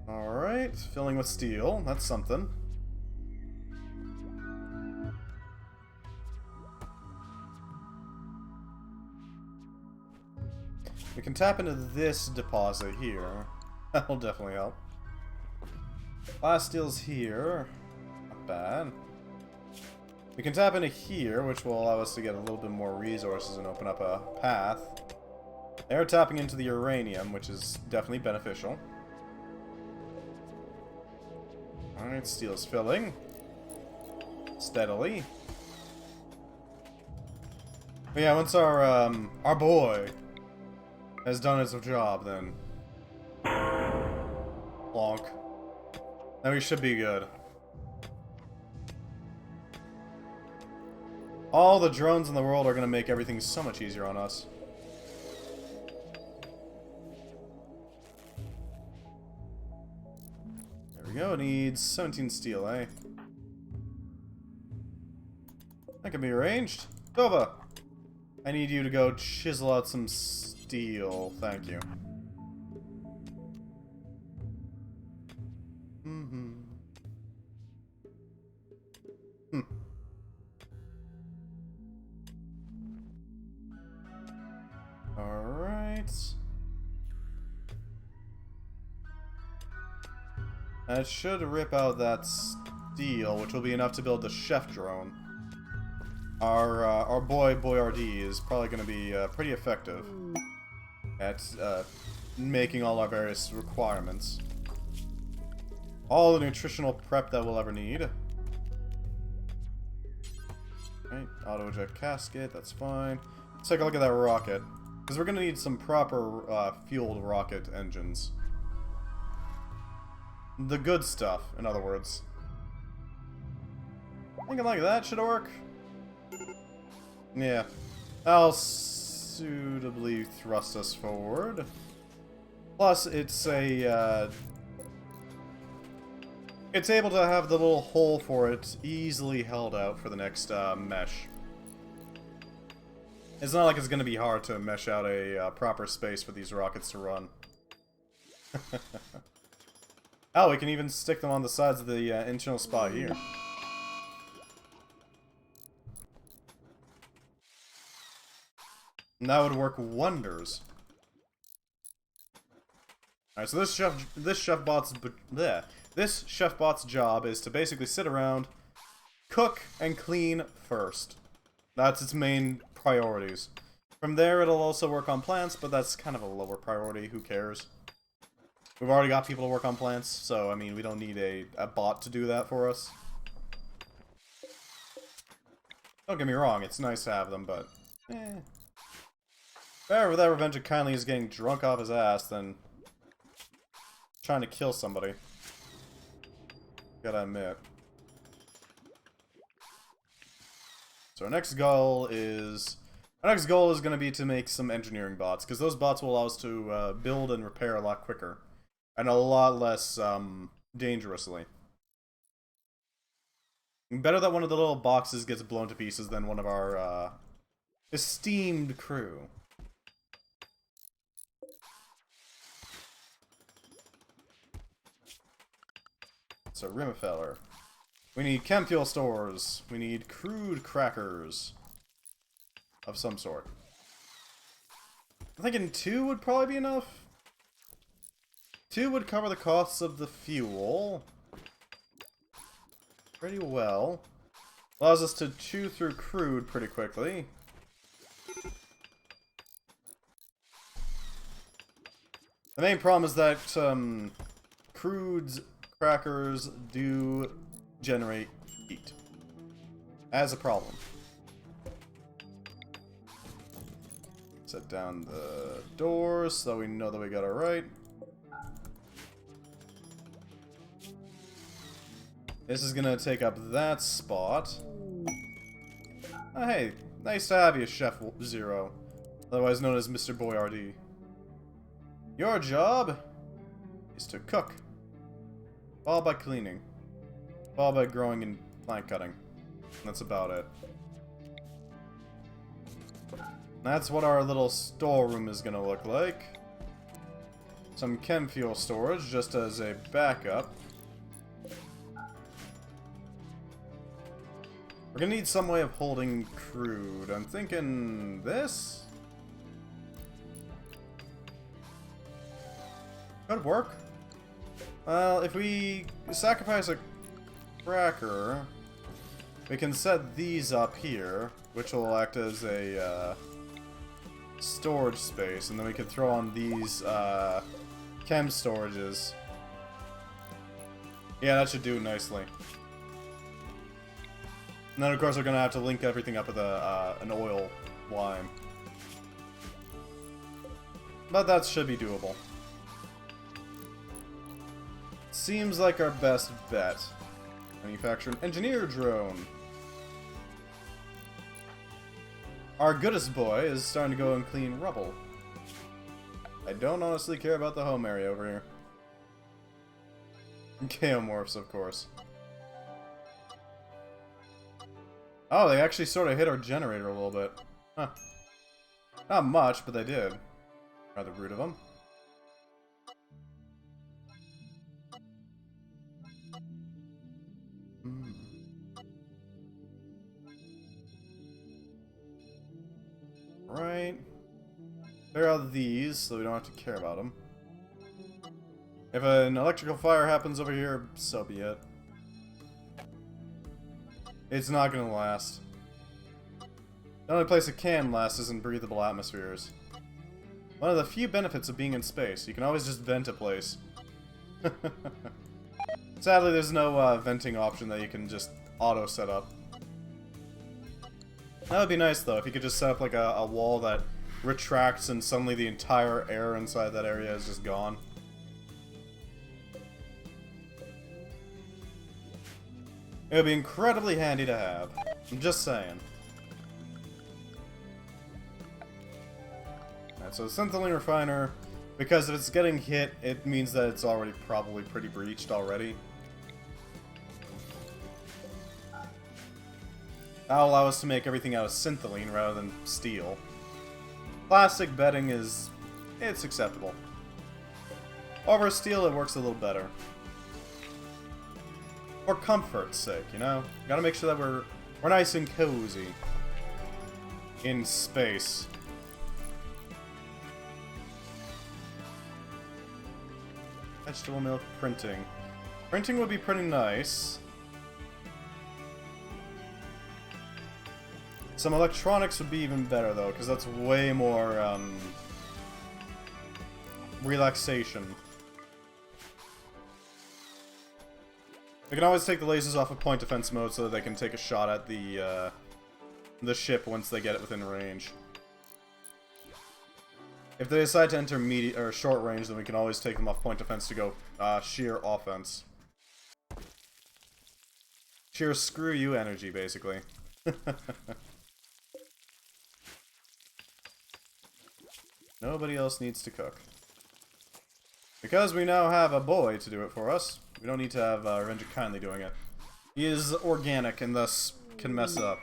Alright, filling with steel. That's something. We can tap into this deposit here. That'll definitely help. Glass steel's here. Not bad. We can tap into here, which will allow us to get a little bit more resources and open up a path. They're tapping into the uranium, which is definitely beneficial. Alright, steel's filling. Steadily. But yeah, once our boy has done his job, then... Plonk. Then we should be good. All the drones in the world are going to make everything so much easier on us. There we go, it needs 17 steel, eh? That can be arranged. Dova! I need you to go chisel out some steel, thank you. Alright. That should rip out that steel, which will be enough to build the chef drone. Our boy Boyardee is probably going to be pretty effective at making all our various requirements. All the nutritional prep that we'll ever need. Right, auto eject casket, that's fine. Let's take a look at that rocket. Because we're going to need some proper fueled rocket engines. The good stuff, in other words. Thinking like that should work. Yeah. That'll suitably thrust us forward. Plus, it's a... it's able to have the little hole for it easily held out for the next mesh. It's not like it's going to be hard to mesh out a proper space for these rockets to run. Oh, we can even stick them on the sides of the internal spot here. And that would work wonders. Alright, so this chef bot's job is to basically sit around, cook, and clean first. That's its main priorities. From there, it'll also work on plants, but that's kind of a lower priority. Who cares? We've already got people to work on plants, so, I mean, we don't need a bot to do that for us. Don't get me wrong, it's nice to have them, but... Better with that Revenge of Kindly is getting drunk off his ass than... trying to kill somebody. Gotta admit. So our next goal is going to be to make some engineering bots, because those bots will allow us to build and repair a lot quicker. And a lot less, dangerously. Better that one of the little boxes gets blown to pieces than one of our, esteemed crew. So, Rimworld. We need chem fuel stores. We need crude crackers. Of some sort. I'm thinking 2 would probably be enough. 2 would cover the costs of the fuel pretty well. Allows us to chew through crude pretty quickly. The main problem is that crude's crackers do generate heat. As a problem. Set down the doors so we know that we got it right. This is gonna take up that spot. Oh, hey, nice to have you, Chef Zero. Otherwise known as Mr. Boyardee. Your job is to cook. Followed by cleaning. Followed by growing and plant cutting. That's about it. That's what our little storeroom is gonna look like. Some chem fuel storage just as a backup. We're gonna need some way of holding crude. I'm thinking this? Could work. Well, if we sacrifice a cracker, we can set these up here, which will act as a storage space, and then we can throw on these chem storages. Yeah, that should do nicely. And then, of course, we're going to have to link everything up with an oil line. But that should be doable. Seems like our best bet. Manufacture an engineer drone. Our goodest boy is starting to go and clean rubble. I don't honestly care about the home area over here. Chaomorphs, of course. Oh, they actually sort of hit our generator a little bit. Huh. Not much, but they did. Rather rude of them. Right. Clear out these, so we don't have to care about them. If an electrical fire happens over here, so be it. It's not gonna last. The only place it can last is in breathable atmospheres. One of the few benefits of being in space, you can always just vent a place. Sadly, there's no venting option that you can just auto set up. That would be nice though, if you could just set up like a wall that retracts and suddenly the entire air inside that area is just gone. It would be incredibly handy to have. I'm just saying. Alright, so the Syntheline Refiner, because if it's getting hit, it means that it's already probably pretty breached already. That'll allow us to make everything out of syntholine rather than steel. Plastic bedding it's acceptable. Over steel, it works a little better. For comfort's sake, you know? Gotta make sure that we're nice and cozy. In space. Vegetable milk printing. Printing would be pretty nice. Some electronics would be even better, though, because that's way more, relaxation. We can always take the lasers off of point defense mode so that they can take a shot at the ship once they get it within range. If they decide to enter medium or short range, then we can always take them off point defense to go sheer offense. Sheer screw you energy, basically. Nobody else needs to cook. Because we now have a boy to do it for us, we don't need to have Revenge Kindly doing it. He is organic and thus can mess up.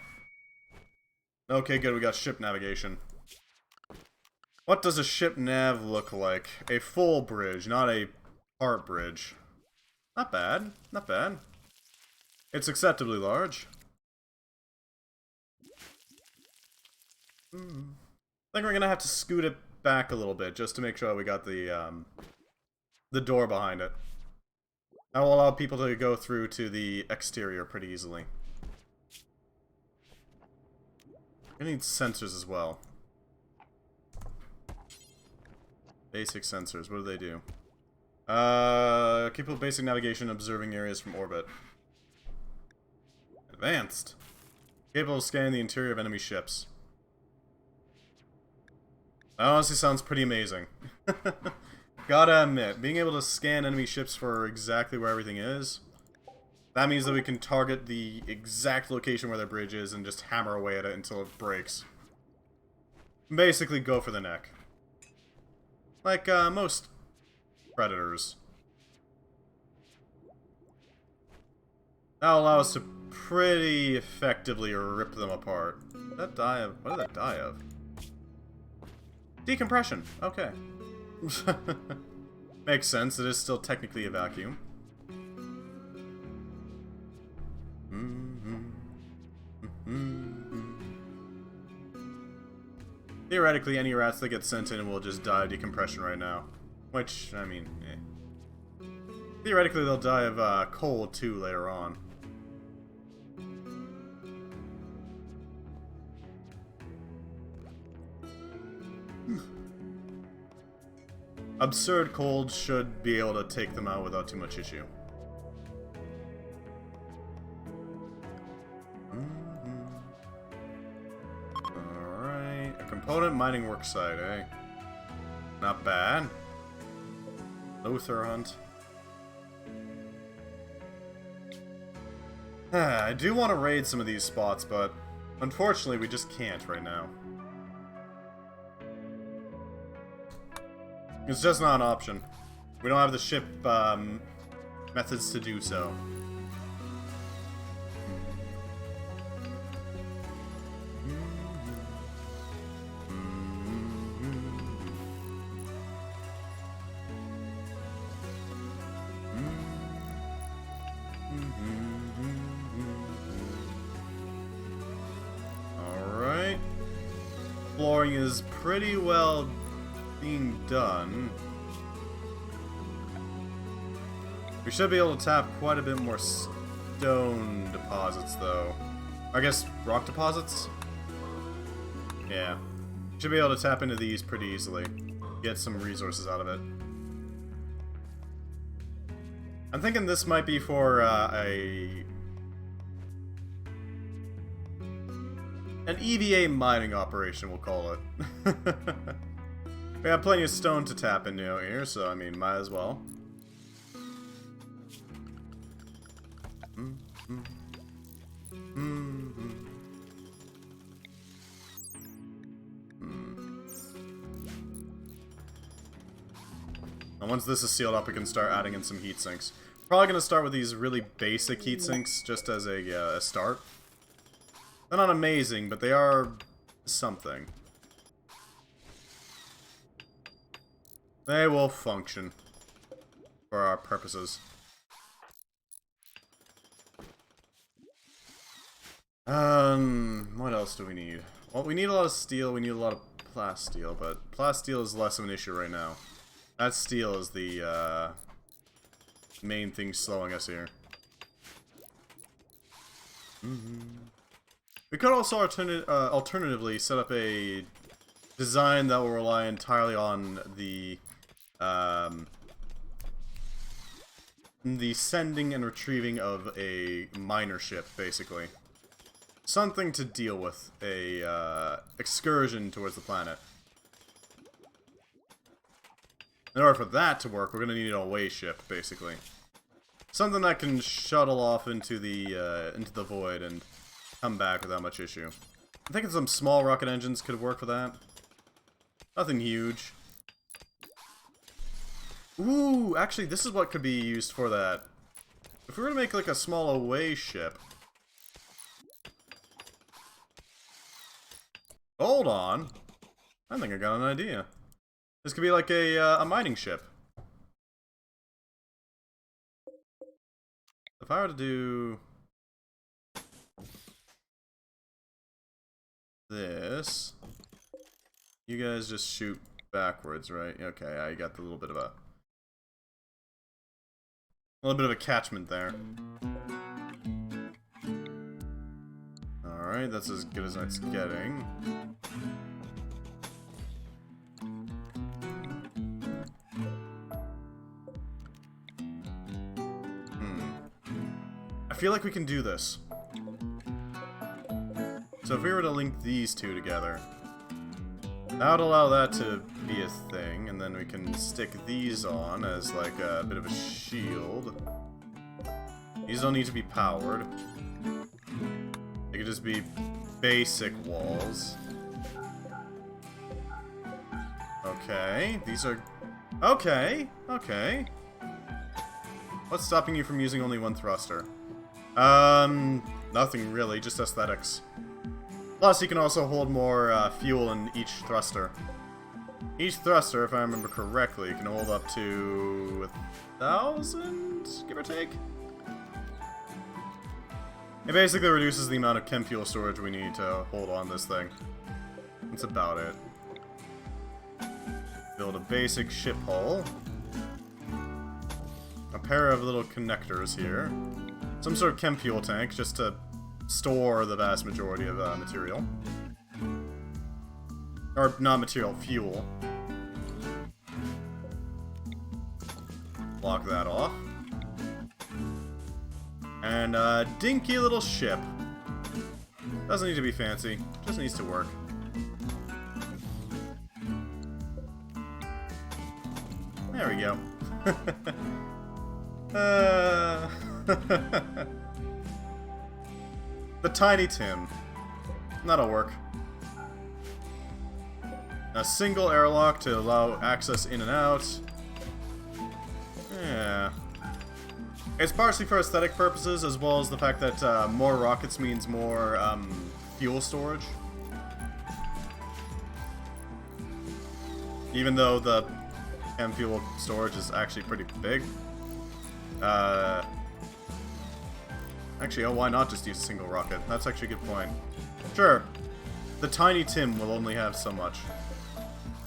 Okay, good, we got ship navigation. What does a ship nav look like? A full bridge, not a part bridge. Not bad, not bad. It's acceptably large. I think we're gonna have to scoot it back a little bit just to make sure we got the door behind it. That will allow people to go through to the exterior pretty easily. I need sensors as well. Basic sensors, what do they do? Capable of basic navigation, observing areas from orbit. Advanced. Capable of scanning the interior of enemy ships. That honestly sounds pretty amazing. Gotta admit, being able to scan enemy ships for exactly where everything is, that means that we can target the exact location where their bridge is and just hammer away at it until it breaks. Basically, go for the neck. Like, most predators. That'll allow us to pretty effectively rip them apart. What did that die of? Decompression. Okay. Makes sense. It is still technically a vacuum. Theoretically, any rats that get sent in will just die of decompression right now. Which, I mean, eh. Theoretically, they'll die of cold, too, later on. Absurd cold should be able to take them out without too much issue. Alright, a component mining worksite, eh? Not bad. Lothar hunt. I do want to raid some of these spots, but unfortunately we just can't right now. It's just not an option. We don't have the ship methods to do so. Alright. Flooring is pretty well being done. We should be able to tap quite a bit more stone deposits, though. I guess rock deposits? Yeah. Should be able to tap into these pretty easily. Get some resources out of it. I'm thinking this might be for an EVA mining operation, we'll call it. We have plenty of stone to tap into here, so I mean, might as well. And once this is sealed up, we can start adding in some heat sinks. Probably going to start with these really basic heat sinks, just as a start. They're not amazing, but they are something. They will function for our purposes. What else do we need? Well, we need a lot of steel, we need a lot of plasteel, but plasteel is less of an issue right now. That steel is the, main thing slowing us here. We could also alternatively set up a design that will rely entirely on the sending and retrieving of a miner ship, basically. Something to deal with a excursion towards the planet. In order for that to work, we're going to need an away ship, basically. Something that can shuttle off into the void and come back without much issue. I think some small rocket engines could work for that. Nothing huge. Ooh, actually, this is what could be used for that. If we were to make like a small away ship. Hold on. I think I got an idea. This could be like a mining ship. If I were to do this, you guys just shoot backwards, right? Okay, I got the little bit of a catchment there. Alright, that's as good as it's getting. I feel like we can do this. So if we were to link these two together, that would allow that to be a thing, and then we can stick these on as like a bit of a shield. These don't need to be powered. They could just be basic walls. Okay, these are... Okay, okay. What's stopping you from using only one thruster? Nothing really, just aesthetics. Plus, you can also hold more fuel in each thruster. Each thruster, if I remember correctly, can hold up to 1,000, give or take. It basically reduces the amount of chem fuel storage we need to hold on this thing. That's about it. Build a basic ship hull. A pair of little connectors here. Some sort of chem fuel tank, just to store the vast majority of material. Or, not material, fuel. Block that off. And a dinky little ship. Doesn't need to be fancy, just needs to work. There we go. The Tiny Tim. That'll work. A single airlock to allow access in and out. Yeah. It's partially for aesthetic purposes, as well as the fact that more rockets means more fuel storage. Even though the chem fuel storage is actually pretty big. Actually, oh, why not just use a single rocket? That's actually a good point. Sure, the Tiny Tim will only have so much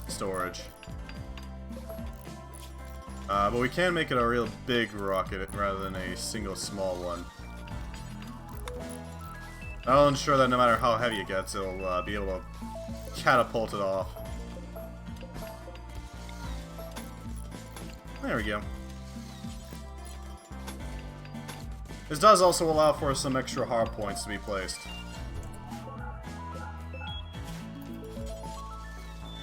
storage. But we can make it a real big rocket rather than a single small one. That'll ensure that no matter how heavy it gets, it'll be able to catapult it off. There we go. This does also allow for some extra hard points to be placed.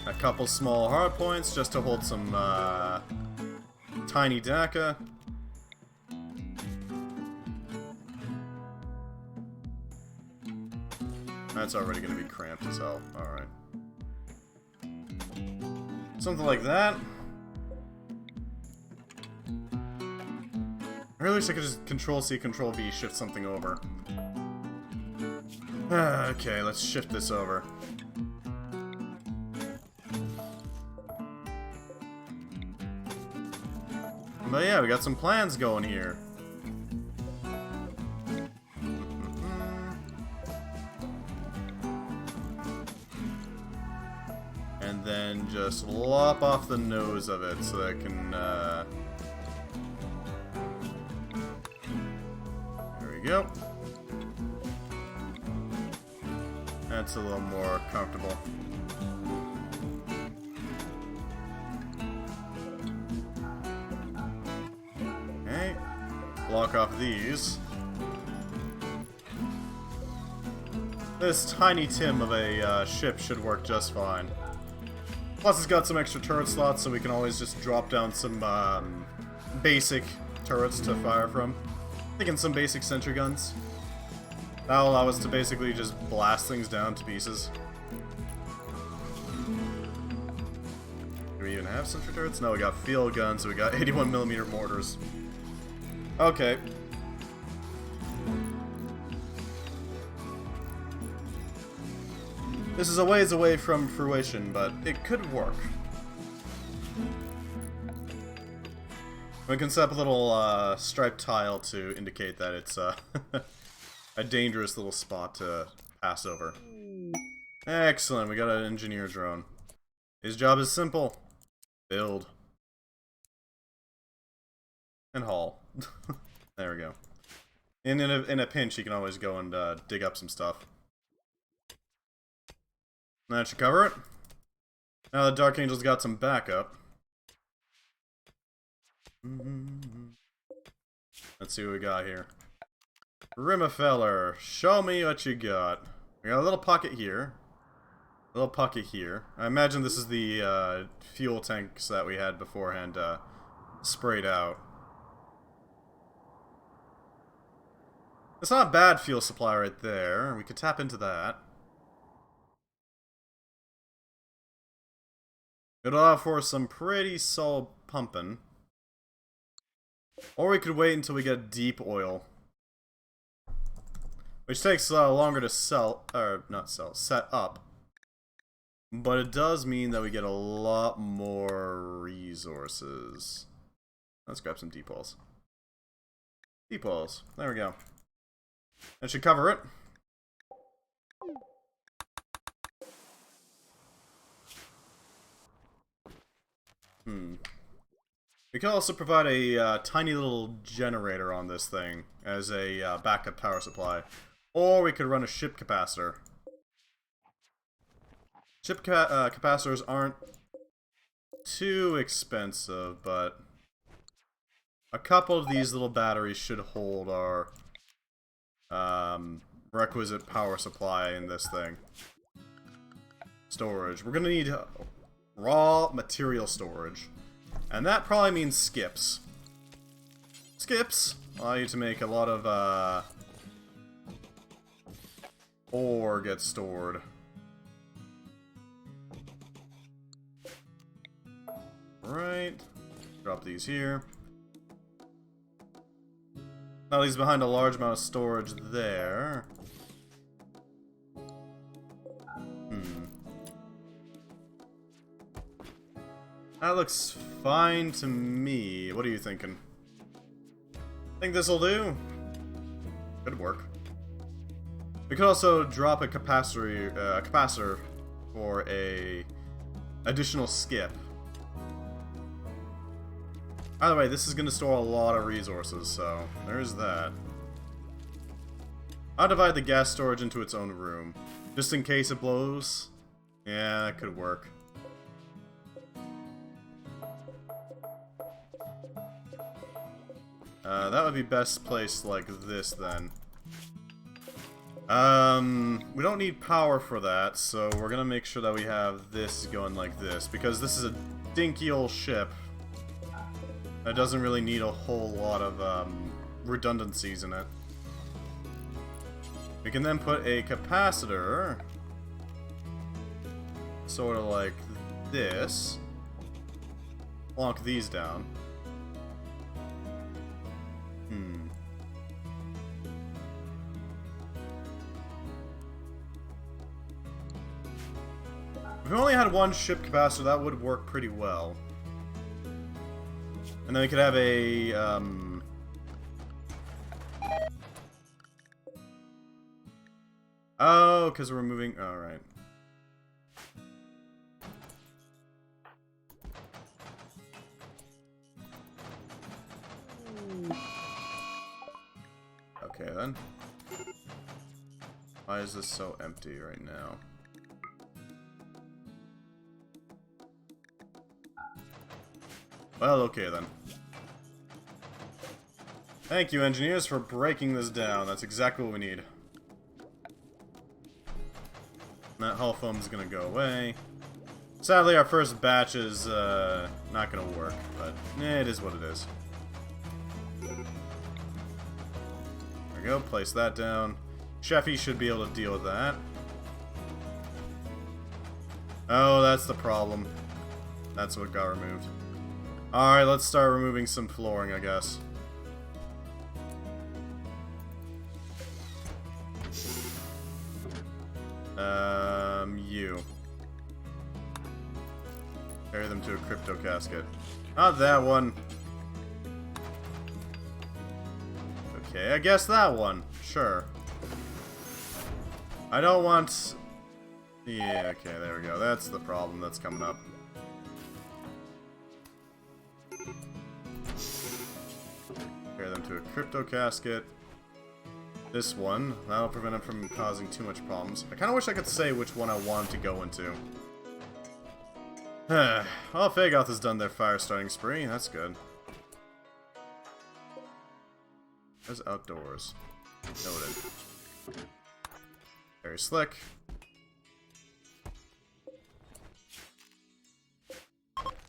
A couple small hard points just to hold some tiny DACA. That's already going to be cramped as hell. Alright. Something like that. Or at least I could just Control-C, Control-V, shift something over. Okay, let's shift this over. But yeah, we got some plans going here. And then just lop off the nose of it so that it can, there we go. That's a little more comfortable. Okay. Block off these. This tiny Tim of a ship should work just fine. Plus it's got some extra turret slots, so we can always just drop down some basic turrets to fire from. Thinking some basic sentry guns. That'll allow us to basically just blast things down to pieces. Do we even have sentry turrets? No, we got field guns, so we got 81mm mortars. Okay. This is a ways away from fruition, but it could work. We can set up a little striped tile to indicate that it's a dangerous little spot to pass over. Excellent, we got an engineer drone. His job is simple. Build. And haul. There we go. In a pinch, you can always go and dig up some stuff. That should cover it. Now the Dark Angel's got some backup. Let's see what we got here. Rimmerfeller, show me what you got. We got a little pocket here. A little pocket here. I imagine this is the fuel tanks that we had beforehand sprayed out. It's not a bad fuel supply right there. We could tap into that. It'll allow for some pretty solid pumping. Or we could wait until we get deep oil. Which takes longer to sell, or not sell, set up. But it does mean that we get a lot more resources. Let's grab some deep oils. Deep oils. There we go. That should cover it. We can also provide a tiny little generator on this thing as a backup power supply. Or we could run a ship capacitor. Ship capacitors aren't too expensive, but a couple of these little batteries should hold our requisite power supply in this thing. Storage. We're gonna need raw material storage. And that probably means skips. Skips allow you to make a lot of ore get stored. Right. Drop these here. That leaves behind a large amount of storage there. That looks fine to me. What are you thinking? Think this'll do? Could work. We could also drop a capacitor for a additional skip. Either way, this is going to store a lot of resources, so there's that. I'll divide the gas storage into its own room, just in case it blows. Yeah, that could work. That would be best placed like this, then. We don't need power for that, so we're gonna make sure that we have this going like this, because this is a dinky old ship that doesn't really need a whole lot of, redundancies in it. We can then put a capacitor, sort of like this, plonk these down. we only had one ship capacitor, that would work pretty well. And then we could have a, oh, because we're moving... Alright. Okay, then. Why is this so empty right now? Well, okay, then. Thank you, engineers, for breaking this down. That's exactly what we need. That hull foam is gonna go away. Sadly, our first batch is not gonna work, but it is what it is. There we go, place that down. Sheffy should be able to deal with that. Oh, that's the problem. That's what got removed. Alright, let's start removing some flooring, I guess. You. Carry them to a crypto casket. Not that one. Okay, I guess that one. Sure. I don't want... Yeah, okay, there we go. That's the problem that's coming up. Carry them to a crypto casket. This one, that'll prevent it from causing too much problems. I kind of wish I could say which one I wanted to go into. Well, Fagoth has done their fire starting spree. That's good. There's outdoors. Noted. Very slick.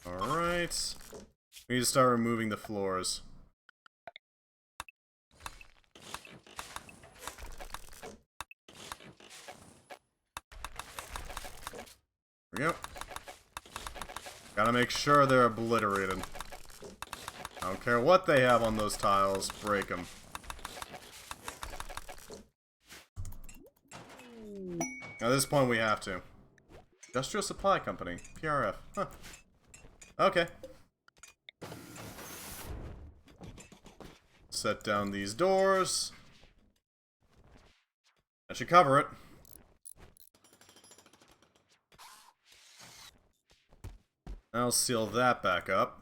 Alright. We need to start removing the floors. There we go. Gotta make sure they're obliterated. I don't care what they have on those tiles, break them. At this point, we have to. Industrial Supply Company, PRF. Huh. Okay. Set down these doors. That should cover it. I'll seal that back up.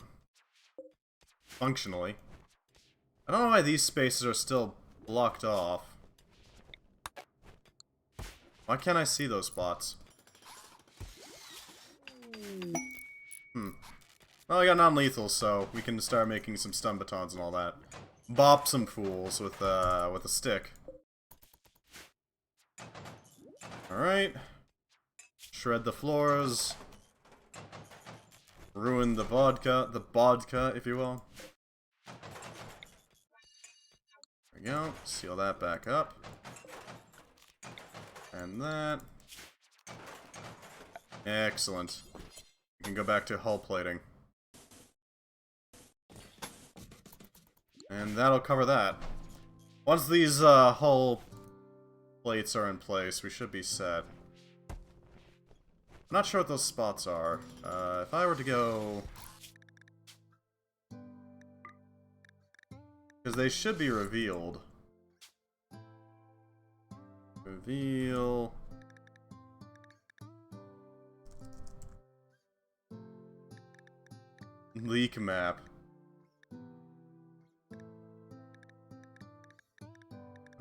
Functionally. I don't know why these spaces are still blocked off. Why can't I see those spots? Well, I got non-lethal, so we can start making some stun batons and all that. Bop some fools with a stick. Alright. Shred the floors. Ruin the vodka, if you will. There we go. Seal that back up. And that. Excellent. We can go back to hull plating. And that'll cover that. Once these hull plates are in place, we should be set. I'm not sure what those spots are. If I were to go... Because they should be revealed. Reveal... Leak map.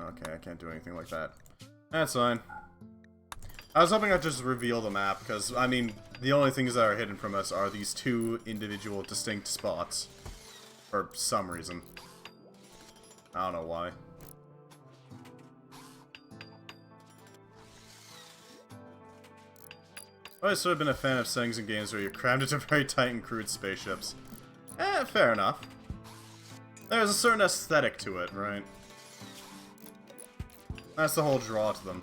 Okay, I can't do anything like that. That's fine. I was hoping I'd just reveal the map, because, I mean, the only things that are hidden from us are these two individual distinct spots. For some reason. I don't know why. I've always sort of been a fan of settings in games where you're crammed into very tight and crude spaceships. Fair enough. There's a certain aesthetic to it, right? That's the whole draw to them.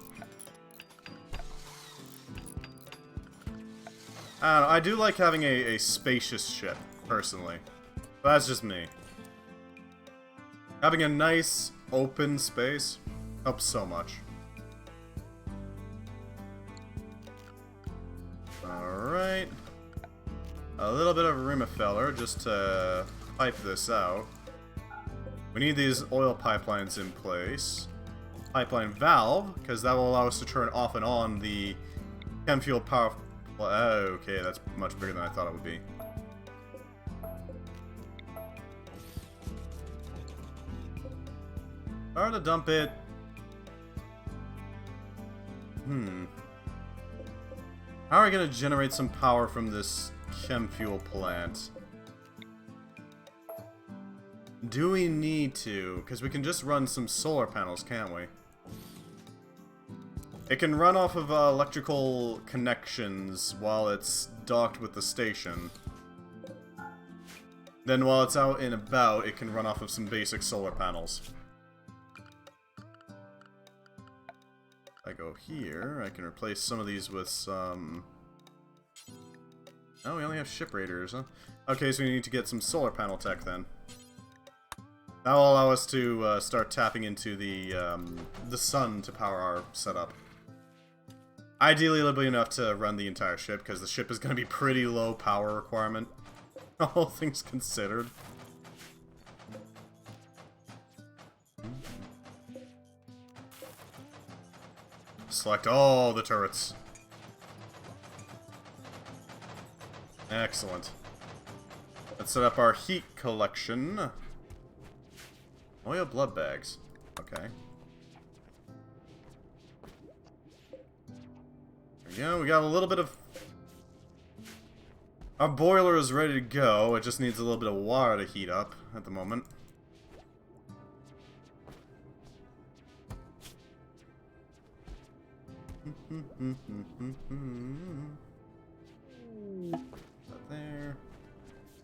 I don't know, I do like having a spacious ship, personally. But that's just me. Having a nice, open space helps so much. a little bit of Rimmerfeller just to pipe this out. We need these oil pipelines in place. Pipeline valve, because that will allow us to turn off and on the chem fuel power... Well, okay, that's much bigger than I thought it would be. Hard to dump it. How are we going to generate some power from this chem fuel plant? Do we need to? Because we can just run some solar panels, can't we? It can run off of electrical connections while it's docked with the station. Then while it's out and about, it can run off of some basic solar panels. I go here, I can replace some of these with some... Oh, we only have ship raiders, huh? Okay, so we need to get some solar panel tech then. That will allow us to start tapping into the sun to power our setup. Ideally, it'll be enough to run the entire ship, because the ship is going to be pretty low power requirement. All things considered. Select all the turrets. Excellent. Let's set up our heat collection. Oil blood bags. Okay. There we go. We got a little bit of... Our boiler is ready to go. It just needs a little bit of water to heat up at the moment. There.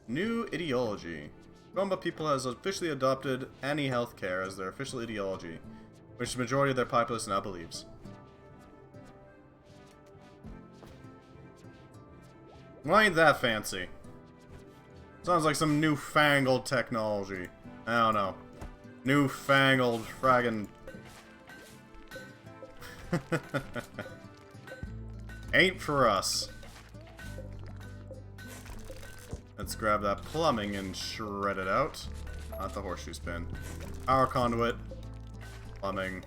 New ideology. Gomba people has officially adopted anti-healthcare as their official ideology, which the majority of their populace now believes. Well, ain't that fancy. Sounds like some newfangled technology. I don't know. Newfangled fraggin'... Ain't for us. Let's grab that plumbing and shred it out. Not the horseshoe spin. Power conduit. Plumbing.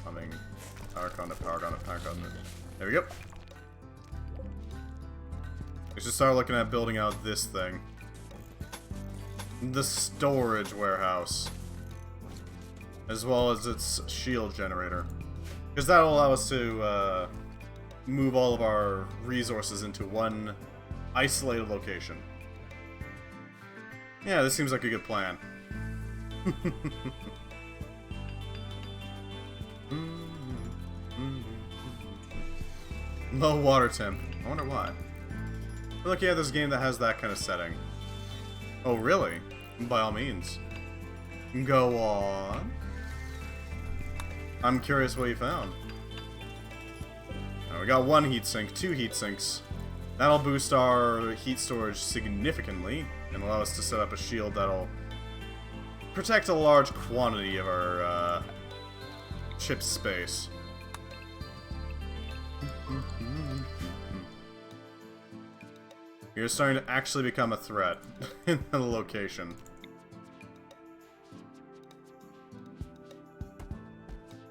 Plumbing. Power conduit, power conduit, power conduit. There we go. We should start looking at building out this thing. The storage warehouse. As well as its shield generator. Because that will allow us to move all of our resources into one isolated location. Yeah, this seems like a good plan. Low water temp. I wonder why. We're looking at this game that has that kind of setting. Oh, really? By all means. Go on. I'm curious what you found. We got one heatsink, 2 heatsinks. That'll boost our heat storage significantly and allow us to set up a shield that'll protect a large quantity of our chip space. You're starting to actually become a threat in the location.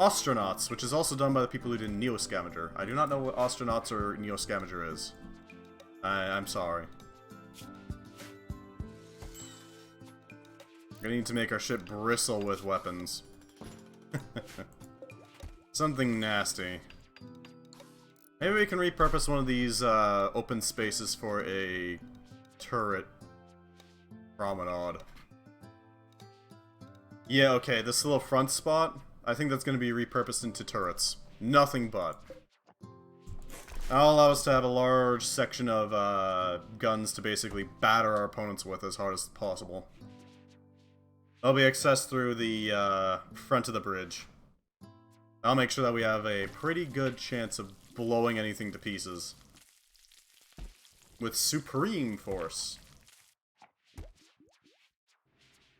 Astronauts, which is also done by the people who did Neo Scavenger. I do not know what Astronauts or Neo Scavenger is. I'm sorry. We're gonna need to make our ship bristle with weapons. Something nasty. Maybe we can repurpose one of these open spaces for a turret promenade. Yeah, okay, this little front spot, I think that's going to be repurposed into turrets. Nothing but. That'll allow us to have a large section of guns to basically batter our opponents with as hard as possible. They'll be accessed through the front of the bridge. I'll make sure that we have a pretty good chance of blowing anything to pieces. With supreme force.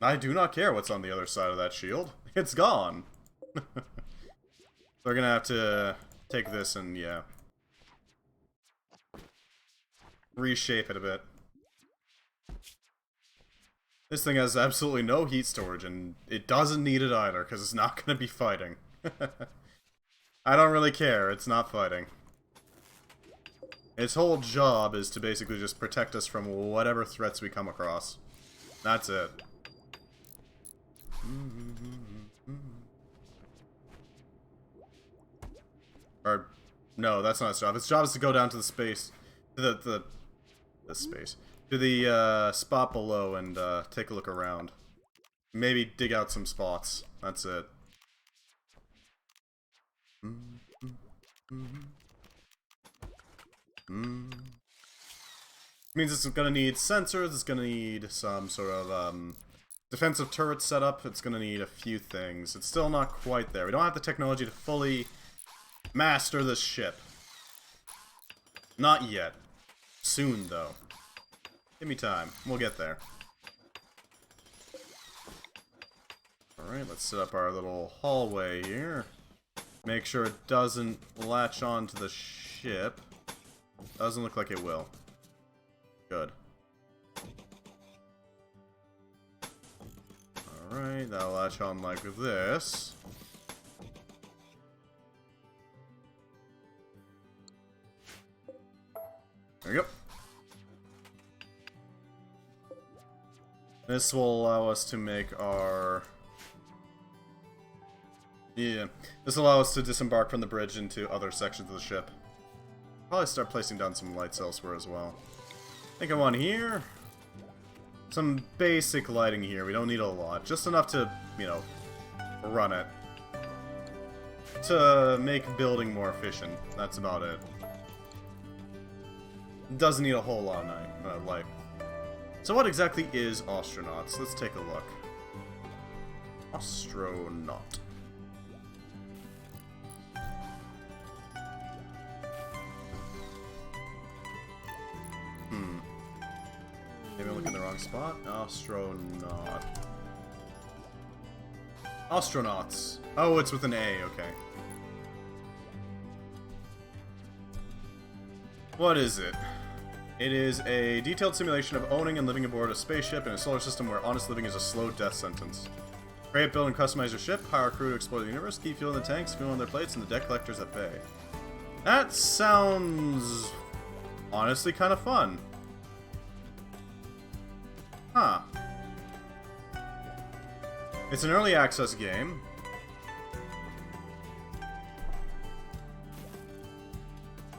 I do not care what's on the other side of that shield. It's gone. We're gonna have to take this and, yeah. reshape it a bit. This thing has absolutely no heat storage, and it doesn't need it either, because it's not going to be fighting. I don't really care, it's not fighting. Its whole job is to basically just protect us from whatever threats we come across. That's it. Or, no, that's not its job. Its job is to go down to the space, to the space, to the spot below and take a look around. Maybe dig out some spots. That's it. Means it's gonna need sensors, it's gonna need some sort of defensive turret setup, it's gonna need a few things. It's still not quite there. We don't have the technology to fully master this ship. Not yet. Soon, though. Give me time. We'll get there. Alright, let's set up our little hallway here. Make sure it doesn't latch onto the ship. Doesn't look like it will. Good. Alright, that'll latch on like this. There we go. This will allow us to make our... Yeah. This will allow us to disembark from the bridge into other sections of the ship. Probably start placing down some lights elsewhere as well. I think I want here. Some basic lighting here. We don't need a lot. Just enough to, you know, run it. To make building more efficient. That's about it. Doesn't need a whole lot of light. So what exactly is astronauts? Let's take a look. Astronaut. Maybe I'm looking in the wrong spot. Astronaut. Astronauts. Oh, it's with an A, okay. What is it? It is a detailed simulation of owning and living aboard a spaceship in a solar system where honest living is a slow death sentence. Create, build, and customize your ship, hire a crew to explore the universe, keep fuel in the tanks, fuel on their plates, and the deck collectors at bay. That sounds... honestly kind of fun. Huh. It's an early access game.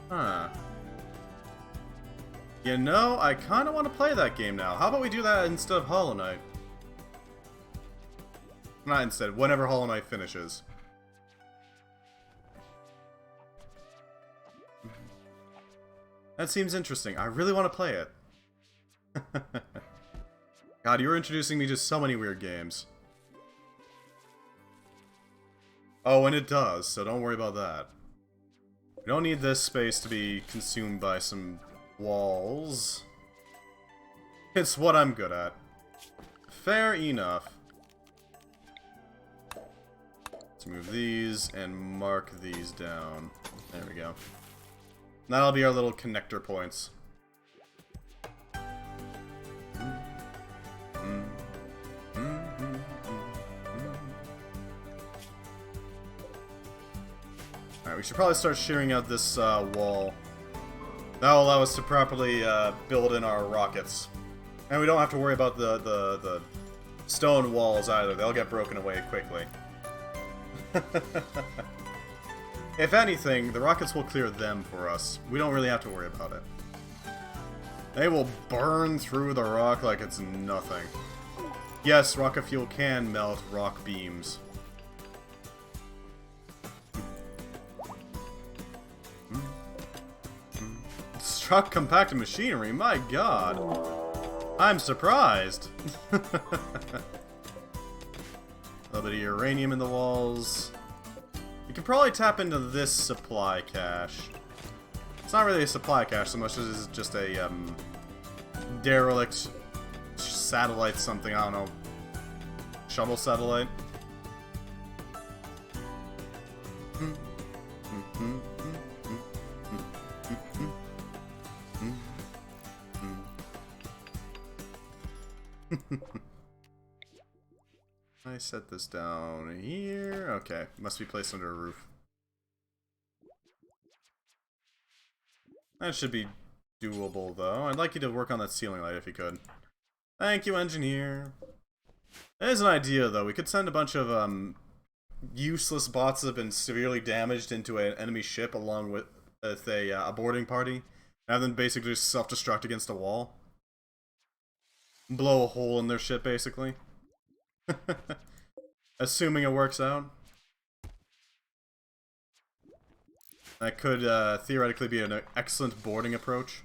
Huh. You know, I kind of want to play that game now. How about we do that instead of Hollow Knight? Not instead, whenever Hollow Knight finishes. That seems interesting. I really want to play it. God, you're introducing me to so many weird games. Oh, and it does, so don't worry about that. We don't need this space to be consumed by some walls. It's what I'm good at. Fair enough. Let's move these and mark these down. There we go. That'll be our little connector points. Alright, we should probably start shearing out this wall. That'll allow us to properly build in our rockets. And we don't have to worry about the stone walls either. They'll get broken away quickly. If anything, the rockets will clear them for us. We don't really have to worry about it. They will burn through the rock like it's nothing. Yes, rocket fuel can melt rock beams. Struck compacted machinery, my god. I'm surprised. A little bit of uranium in the walls. You can probably tap into this supply cache. It's not really a supply cache so much as it's just a derelict satellite something, I don't know. Shuttle satellite. I set this down here. Okay, must be placed under a roof. That should be doable, though. I'd like you to work on that ceiling light if you could. Thank you, engineer. There's an idea, though. We could send a bunch of, useless bots that have been severely damaged into an enemy ship along with a boarding party. And have them basically just self-destruct against a wall. Blow a hole in their ship, basically. Assuming it works out. That could theoretically be an excellent boarding approach.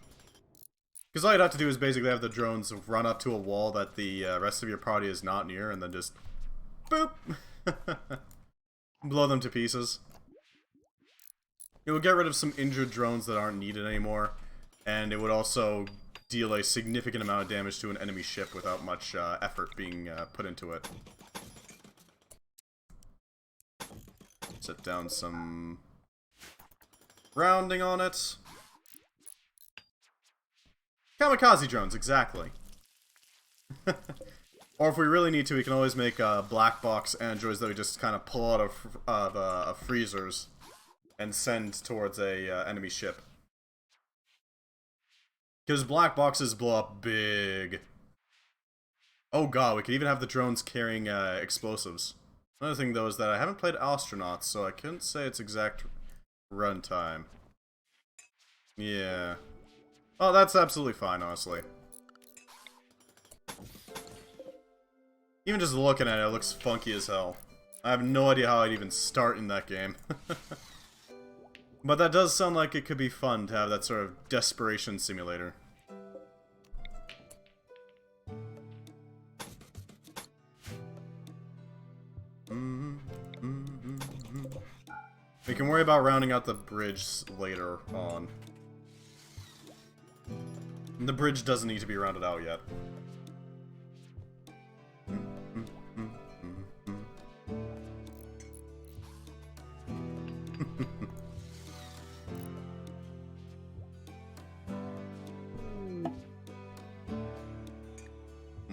Because all you'd have to do is basically have the drones run up to a wall that the rest of your party is not near, and then just... boop! Blow them to pieces. It would get rid of some injured drones that aren't needed anymore, and it would also deal a significant amount of damage to an enemy ship without much effort being put into it. Set down some rounding on it. Kamikaze drones, exactly. Or if we really need to, we can always make black box androids that we just kind of pull out of freezers and send towards a enemy ship. Because black boxes blow up big. Oh god, we could even have the drones carrying explosives. Another thing, though, is that I haven't played Astronauts, so I couldn't say its exact runtime. Yeah. Oh, that's absolutely fine, honestly. Even just looking at it, it looks funky as hell. I have no idea how I'd even start in that game. But that does sound like it could be fun to have that sort of desperation simulator. We can worry about rounding out the bridge later on. The bridge doesn't need to be rounded out yet.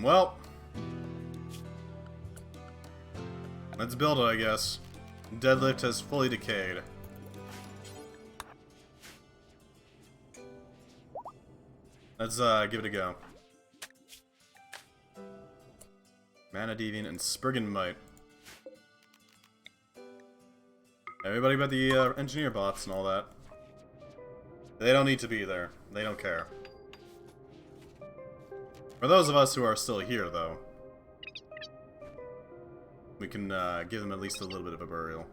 Well, let's build it, I guess. Deadlift has fully decayed. Let's give it a go. Mana Deviant and Spriggan Might. Everybody but the engineer bots and all that. They don't need to be there. They don't care. For those of us who are still here, though, we can give them at least a little bit of a burial.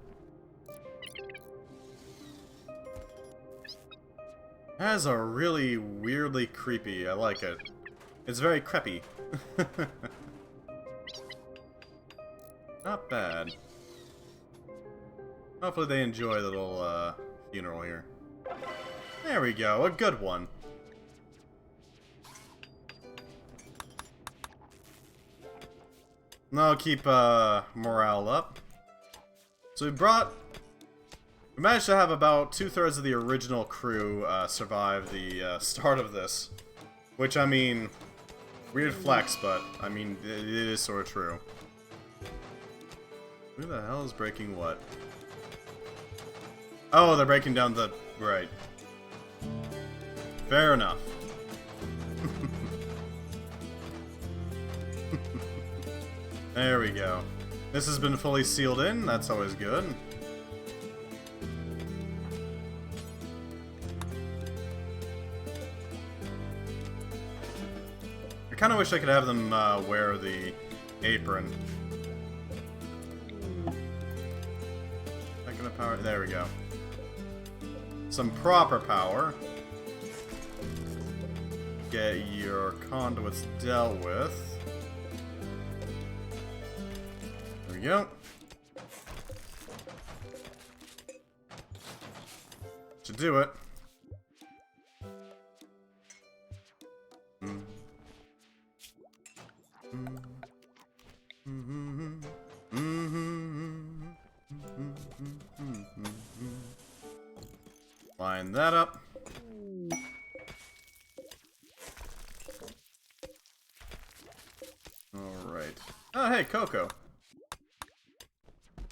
That's a really weirdly creepy. I like it. It's very creepy. Not bad. Hopefully they enjoy the little funeral here. There we go, a good one. That'll keep morale up. So we managed to have about 2/3 of the original crew survive the start of this. Which, I mean, weird flex, but, I mean, it is sort of true. Who the hell is breaking what? Oh, they're breaking down the... right. Fair enough. There we go. This has been fully sealed in, that's always good. I kinda wish I could have them wear the apron. Not gonna power... there we go. Some proper power. Get your conduits dealt with. There we go. Should do it. Line that up. Oh, hey, cocoa.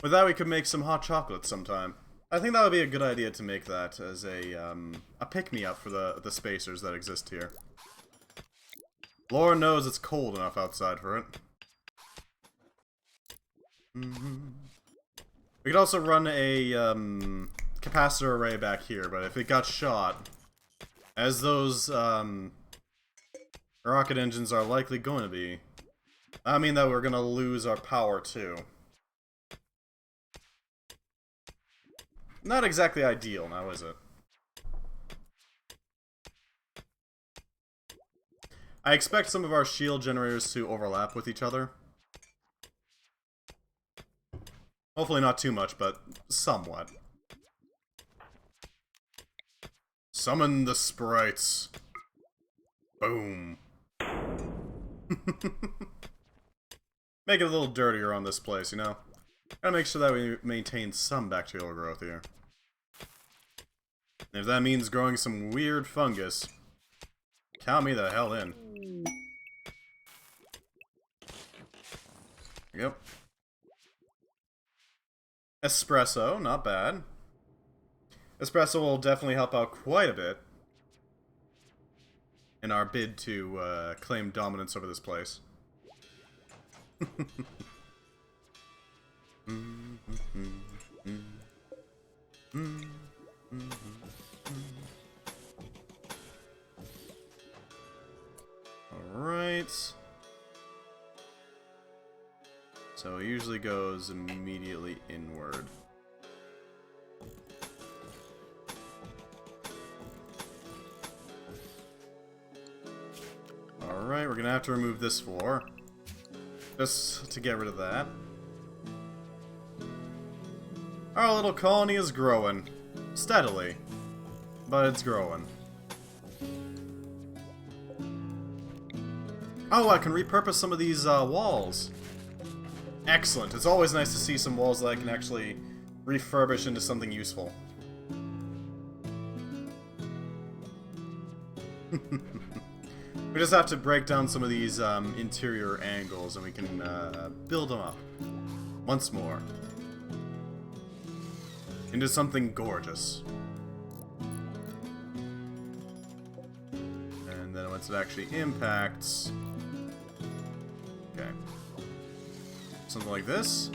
With that, we could make some hot chocolate sometime. I think that would be a good idea to make that as a pick-me-up for the spacers that exist here. Lord knows it's cold enough outside for it. We could also run a capacitor array back here, but if it got shot, as those rocket engines are likely going to be, I mean that we're going to lose our power too. Not exactly ideal now, is it? I expect some of our shield generators to overlap with each other. Hopefully not too much, but somewhat. Summon the sprites. Boom. Make it a little dirtier on this place, you know? Gotta make sure that we maintain some bacterial growth here. If that means growing some weird fungus, count me the hell in. Yep. Espresso, not bad. Espresso will definitely help out quite a bit in our bid to claim dominance over this place. Alright. So it usually goes immediately inward. Alright, we're gonna have to remove this floor. Just to get rid of that. Our little colony is growing. Steadily. But it's growing. Oh, I can repurpose some of these walls. Excellent. It's always nice to see some walls that I can actually refurbish into something useful. We just have to break down some of these interior angles and we can build them up once more into something gorgeous. And then once it actually impacts... Okay. Something like this.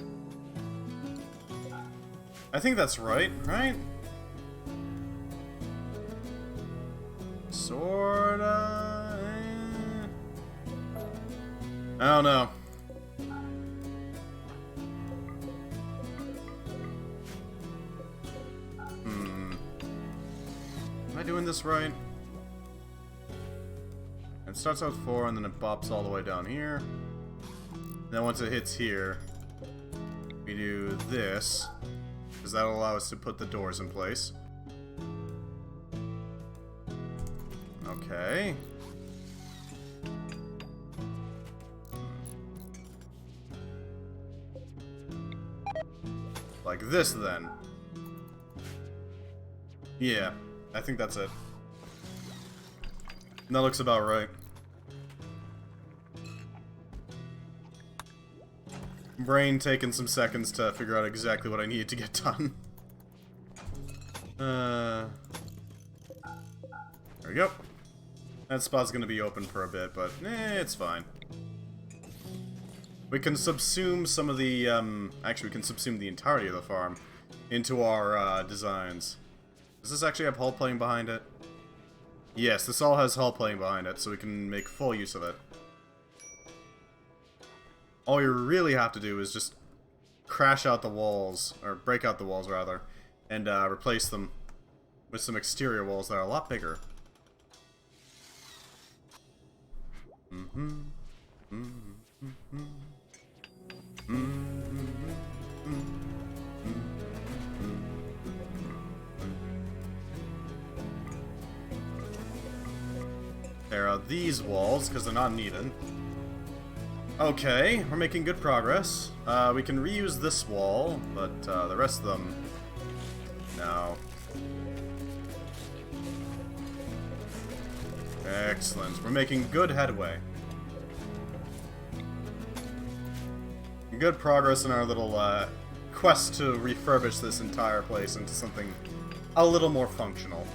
I think that's right, right? Sorta... I don't know. Am I doing this right? It starts out 4 and then it bops all the way down here. And then once it hits here, we do this, because that'll allow us to put the doors in place. Okay. Like this, then. Yeah, I think that's it. That looks about right. Brain taking some seconds to figure out exactly what I needed to get done. There we go. That spot's gonna be open for a bit, but it's fine. We can subsume some of the, actually we can subsume the entirety of the farm into our, designs. Does this actually have hull plating behind it? Yes, this all has hull plating behind it, so we can make full use of it. All you really have to do is just crash out the walls, or break out the walls, rather, and, replace them with some exterior walls that are a lot bigger. Tear out these walls, because they're not needed. Okay, we're making good progress. We can reuse this wall, but the rest of them... No. Excellent. We're making good headway. Good progress in our little quest to refurbish this entire place into something a little more functional.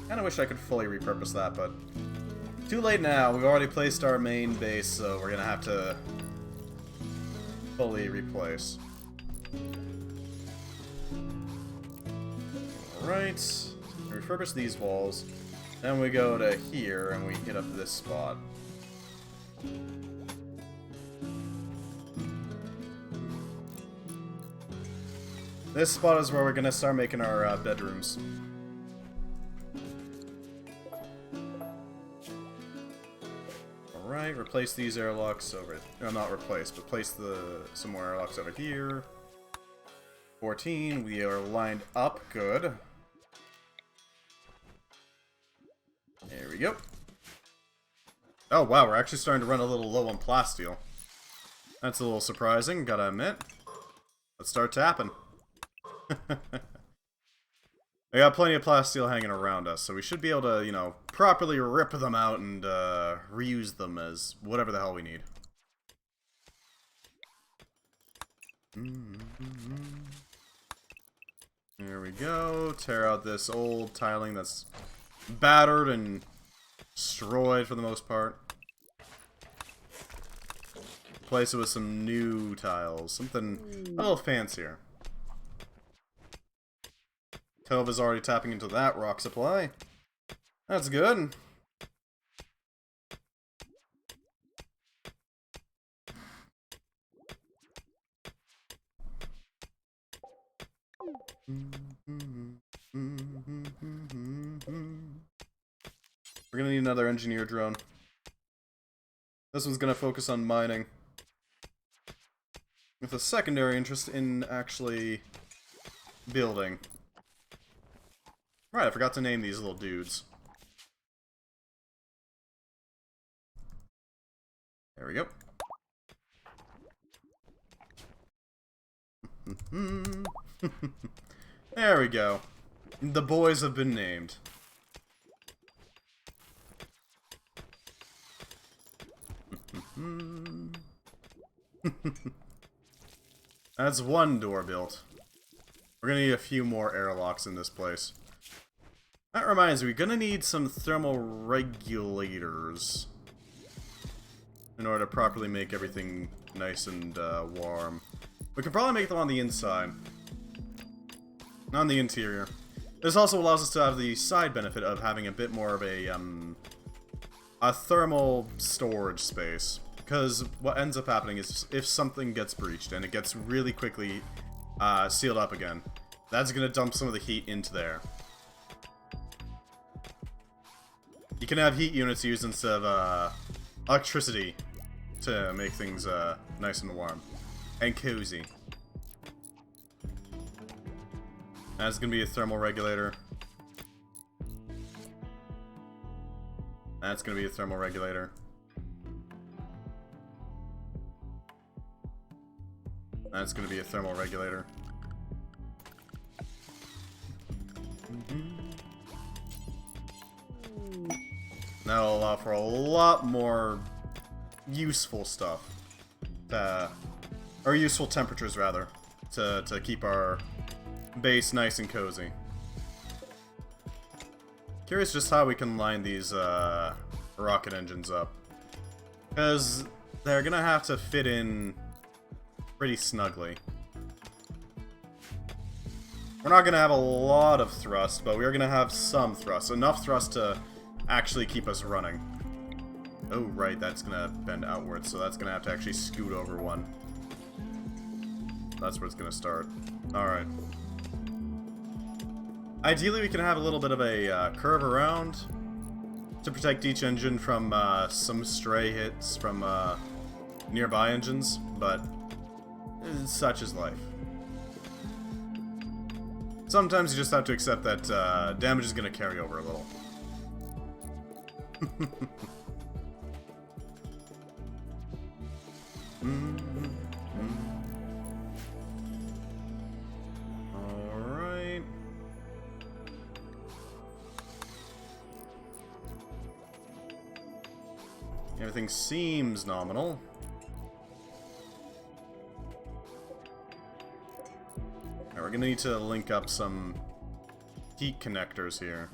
Kinda wish I could fully repurpose that, but too late now. We've already placed our main base, so we're gonna have to fully replace. Alright, refurbish these walls. Then we go to here and we hit up this spot. This spot is where we're gonna start making our bedrooms. Alright, replace these airlocks over... No, not replace, but place some more airlocks over here. 14, we are lined up good. There we go. Oh wow, we're actually starting to run a little low on plasteel. That's a little surprising, gotta admit. Let's start tapping. We got plenty of plasteel hanging around us, so we should be able to, you know, properly rip them out and reuse them as whatever the hell we need. There we go. Tear out this old tiling that's battered and destroyed for the most part. Replace it with some new tiles. Something a little fancier. Tova's already tapping into that rock supply. That's good. We're gonna need another engineer drone. This one's gonna focus on mining, with a secondary interest in actually building. Right, I forgot to name these little dudes. There we go. There we go. The boys have been named. That's one door built. We're gonna need a few more airlocks in this place. That reminds me, we're gonna need some thermal regulators in order to properly make everything nice and warm. We can probably make them on the inside, not on the interior. This also allows us to have the side benefit of having a bit more of a thermal storage space. Because what ends up happening is if something gets breached and it gets really quickly sealed up again, that's going to dump some of the heat into there. You can have heat units used instead of electricity to make things nice and warm and cozy. That's going to be a thermal regulator. That's going to be a thermal regulator. That's going to be a thermal regulator. That'll allow for a lot more useful stuff. Or useful temperatures, rather. To keep our base nice and cozy. Curious just how we can line these rocket engines up. Because they're going to have to fit in pretty snugly. We're not going to have a lot of thrust, but we're going to have some thrust. Enough thrust to actually keep us running. Oh, right, that's going to bend outwards, so that's going to have to actually scoot over one. That's where it's going to start. Alright. Ideally, we can have a little bit of a curve around to protect each engine from some stray hits from nearby engines, but such is life. Sometimes you just have to accept that damage is going to carry over a little. Alright. Everything seems nominal. Alright, we're gonna need to link up some heat connectors here.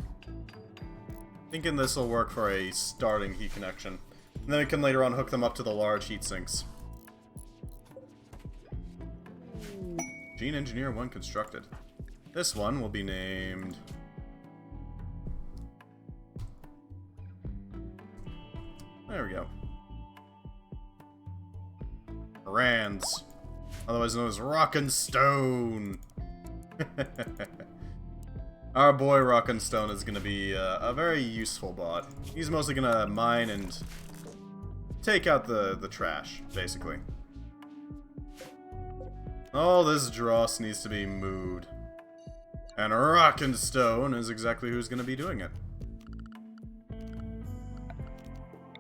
Thinking this will work for a starting heat connection. And then we can later on hook them up to the large heat sinks. Gene Engineer 1 constructed. This one will be named... There we go. Rands. Otherwise known as Rockin' Stone. Our boy Rockin' Stone is going to be a very useful bot. He's mostly going to mine and take out the trash, basically. All this dross needs to be moved. And Rockin' Stone is exactly who's going to be doing it.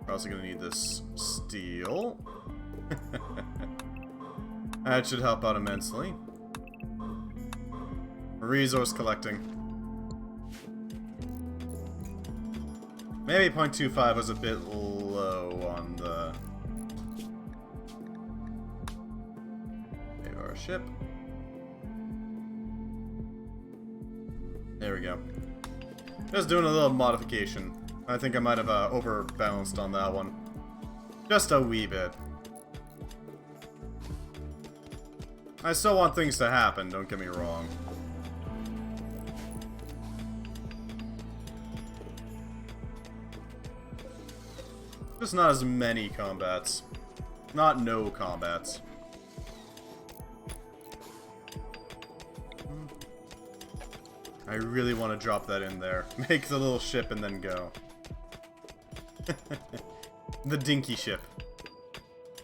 We're also going to need this steel. That should help out immensely. Resource collecting. Maybe 0.25 was a bit low on the... Maybe our ship. There we go. Just doing a little modification. I think I might have overbalanced on that one. Just a wee bit. I still want things to happen, don't get me wrong. Just not as many combats. Not no combats. I really want to drop that in there. Make the little ship and then go. The dinky ship.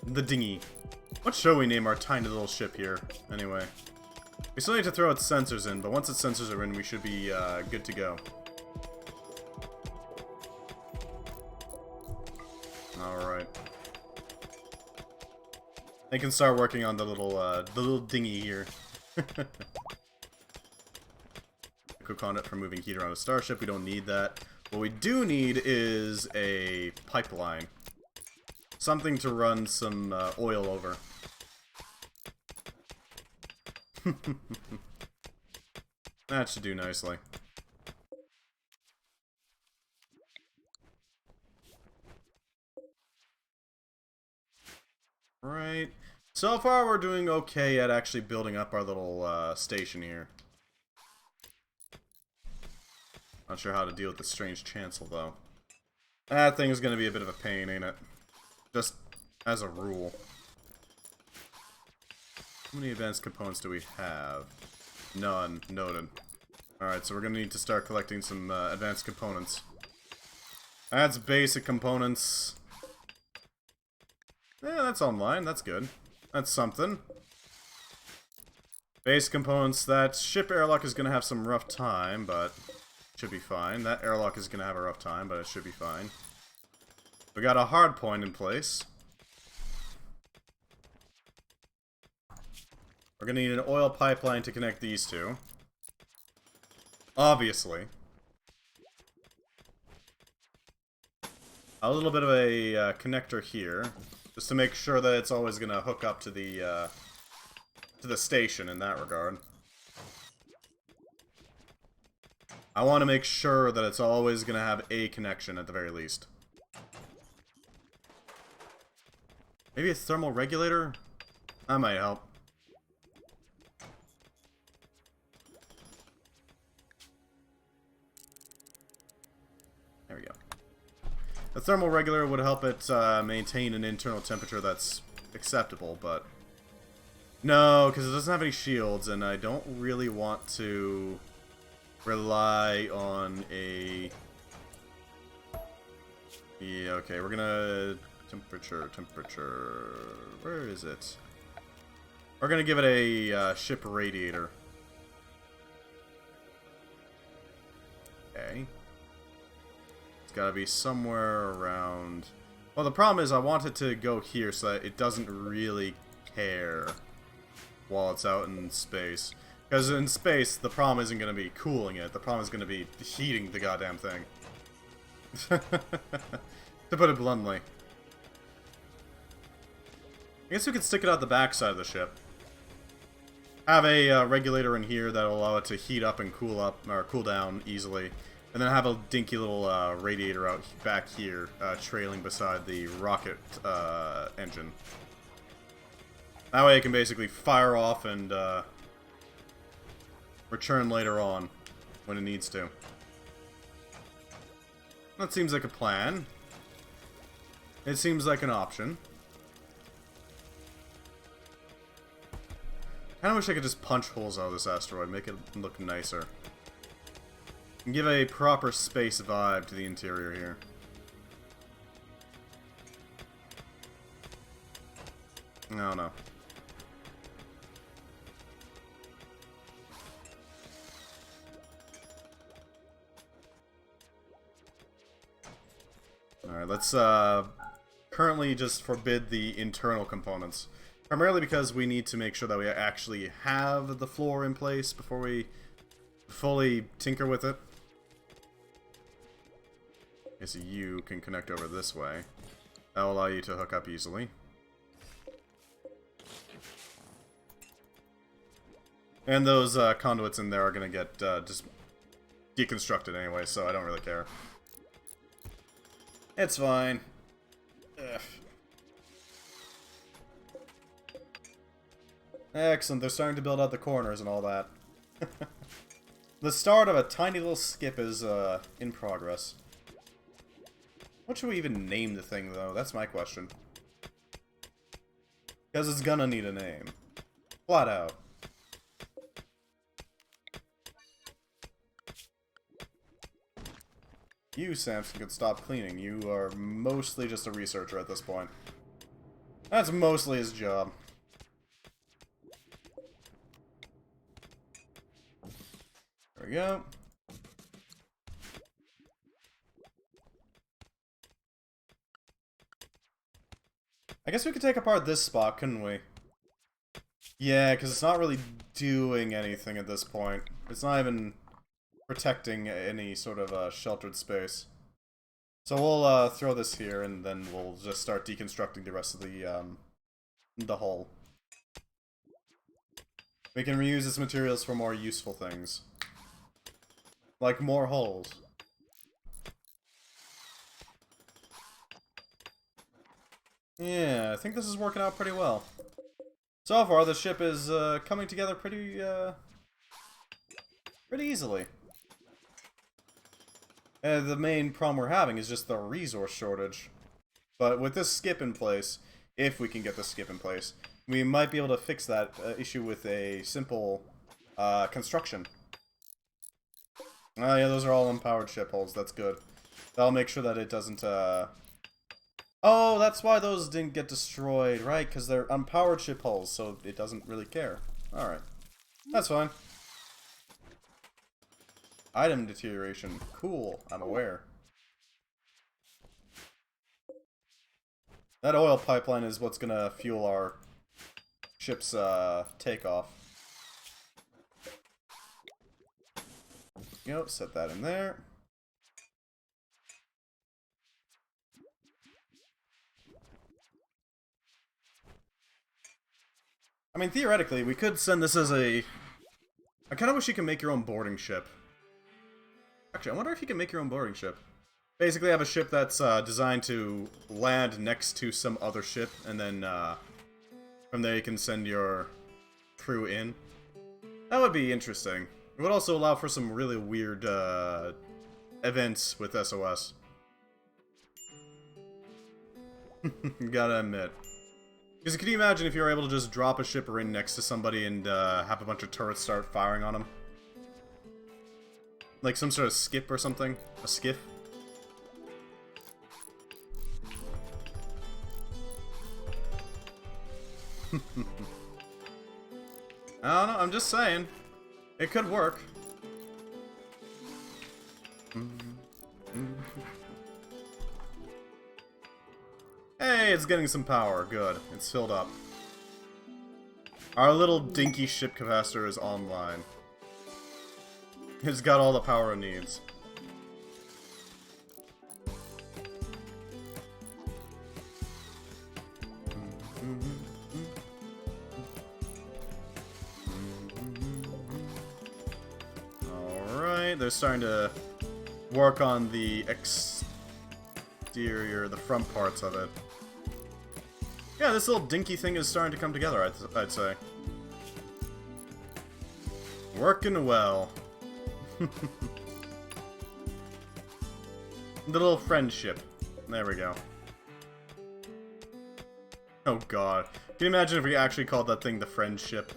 The dinghy. What shall we name our tiny little ship here, anyway? We still need to throw its sensors in, but once its sensors are in, we should be good to go. Alright. They can start working on the little dinghy here. Cook on it for moving heat around a starship. We don't need that. What we do need is a pipeline. Something to run some oil over. That should do nicely. Right. So far we're doing okay at actually building up our little station here. Not sure how to deal with the strange chancel, though. That thing is going to be a bit of a pain, ain't it? Just as a rule. How many advanced components do we have? None. Noted. Alright, so we're going to need to start collecting some advanced components. That's basic components. Yeah, that's online. That's good. That's something. Base components. That ship airlock is going to have some rough time, but... should be fine. That airlock is going to have a rough time, but it should be fine. We got a hard point in place. We're going to need an oil pipeline to connect these two. Obviously. A little bit of a connector here, just to make sure that it's always going to hook up to the station in that regard. I want to make sure that it's always going to have a connection at the very least. Maybe a thermal regulator? That might help. There we go. A thermal regulator would help it maintain an internal temperature that's acceptable, but... no, because it doesn't have any shields, and I don't really want to... rely on a... yeah, okay, we're gonna... temperature... where is it? We're gonna give it a ship radiator. Okay. It's gotta be somewhere around... well, the problem is I want it to go here so that it doesn't really care while it's out in space. Because in space, the problem isn't going to be cooling it. The problem is going to be heating the goddamn thing. To put it bluntly. I guess we could stick it out the back side of the ship. Have a regulator in here that'll allow it to heat up and cool up, or cool down easily. And then have a dinky little radiator out back here, trailing beside the rocket engine. That way it can basically fire off and return later on when it needs to. That seems like a plan. It seems like an option. Kinda wish I could just punch holes out of this asteroid, make it look nicer. And give a proper space vibe to the interior here. No, no. Alright, let's currently just forbid the internal components. Primarily because we need to make sure that we actually have the floor in place before we fully tinker with it. Okay, so you can connect over this way. That'll allow you to hook up easily. And those conduits in there are going to get just deconstructed anyway, so I don't really care. It's fine. Ugh. Excellent, they're starting to build out the corners and all that. The start of a tiny little skip is in progress. What should we even name the thing, though? That's my question. Because it's gonna need a name. Flat out. You, Samson, could stop cleaning. You are mostly just a researcher at this point. That's mostly his job. There we go. I guess we could take apart this spot, couldn't we? Yeah, because it's not really doing anything at this point. It's not even protecting any sort of sheltered space. So we'll throw this here, and then we'll just start deconstructing the rest of the hull. We can reuse its materials for more useful things. Like more hulls. Yeah, I think this is working out pretty well. So far, the ship is coming together pretty easily. The main problem we're having is just the resource shortage. But with this skip in place, if we can get this skip in place, we might be able to fix that issue with a simple construction. Oh yeah, those are all unpowered ship hulls, that's good. That'll make sure that it doesn't, Oh, that's why those didn't get destroyed, right? Because they're unpowered ship hulls, so it doesn't really care. Alright. That's fine. Item deterioration. Cool, I'm aware. That oil pipeline is what's gonna fuel our ship's takeoff. Yep, set that in there. I mean, theoretically, we could send this as a... I kind of wish you could make your own boarding ship. Actually, I wonder if you can make your own boarding ship. Basically, have a ship that's designed to land next to some other ship, and then from there you can send your crew in. That would be interesting. It would also allow for some really weird events with SOS. Gotta admit. Because can you imagine if you were able to just drop a ship in next to somebody and have a bunch of turrets start firing on them? Like some sort of skip or something? A skiff? I don't know, I'm just saying. It could work. Hey, it's getting some power. Good. It's filled up. Our little dinky ship capacitor is online. It's got all the power it needs. they're starting to work on the exterior, the front parts of it. Yeah, this little dinky thing is starting to come together, I'd say. Working well. The little friendship. There we go. Oh god. Can you imagine if we actually called that thing the friendship?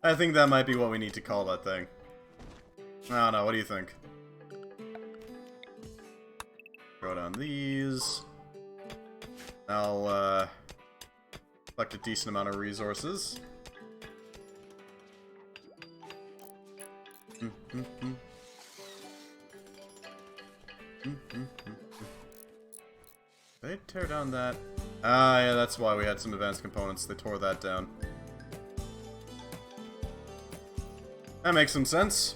I think that might be what we need to call that thing. I don't know, what do you think? Throw down these. I'll, collect a decent amount of resources. They tear down that. Ah, yeah, that's why we had some advanced components. They tore that down. That makes some sense.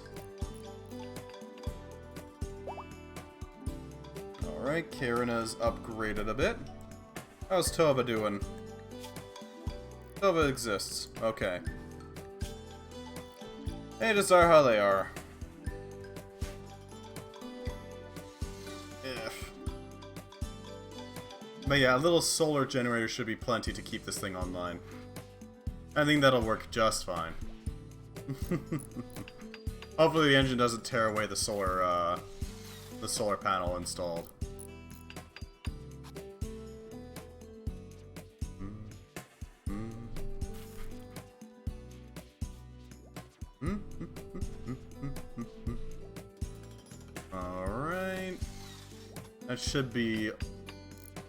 Alright, Karina's upgraded a bit. How's Tova doing? Tova exists. Okay. They just are how they are. But yeah, a little solar generator should be plenty to keep this thing online. I think that'll work just fine. Hopefully the engine doesn't tear away the solar panel installed. Alright. That should be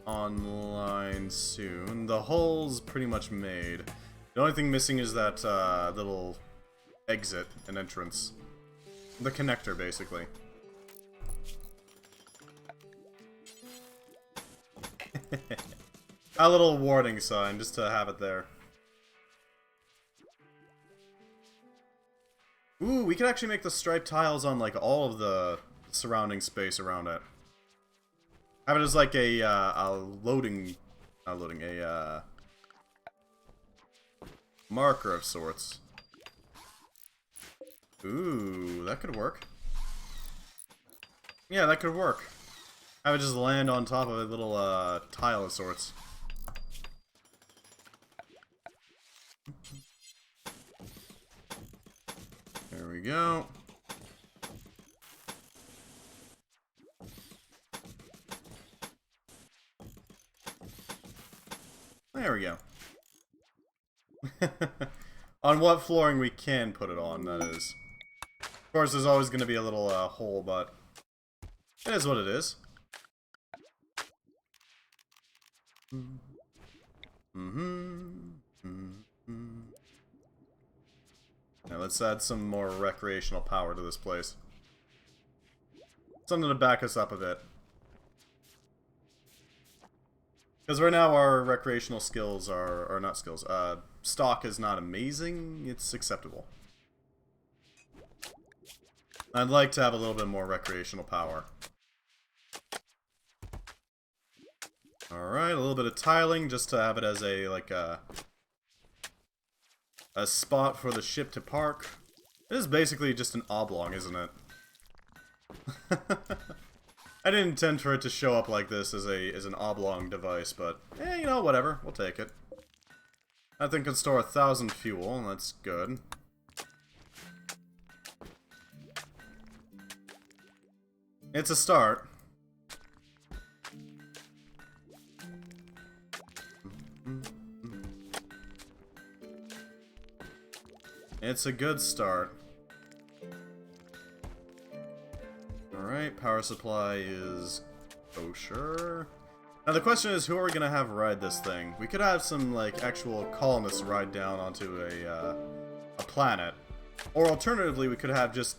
online soon. The hull's pretty much made. The only thing missing is that little exit and entrance. The connector, basically. A little warning sign, just to have it there. Ooh, we could actually make the striped tiles on, like, all of the surrounding space around it. Have it as, like, a marker of sorts. Ooh, that could work. Yeah, that could work. Have it just land on top of a little, tile of sorts. There we go. There we go. On what flooring we can put it on, that is. Of course, there's always going to be a little hole, but it is what it is. Now let's add some more recreational power to this place. Something to back us up a bit. Because right now our recreational skills are, or not skills, stock is not amazing, it's acceptable. I'd like to have a little bit more recreational power. Alright, a little bit of tiling just to have it as a, like, a spot for the ship to park. It is basically just an oblong, isn't it? I didn't intend for it to show up like this as an oblong device, but, you know, whatever. We'll take it. That thing can store 1,000 fuel, and that's good. It's a start. It's a good start. Alright, power supply is kosher. Now the question is, who are we gonna have ride this thing? We could have some, like, actual colonists ride down onto a planet. Or alternatively, we could have just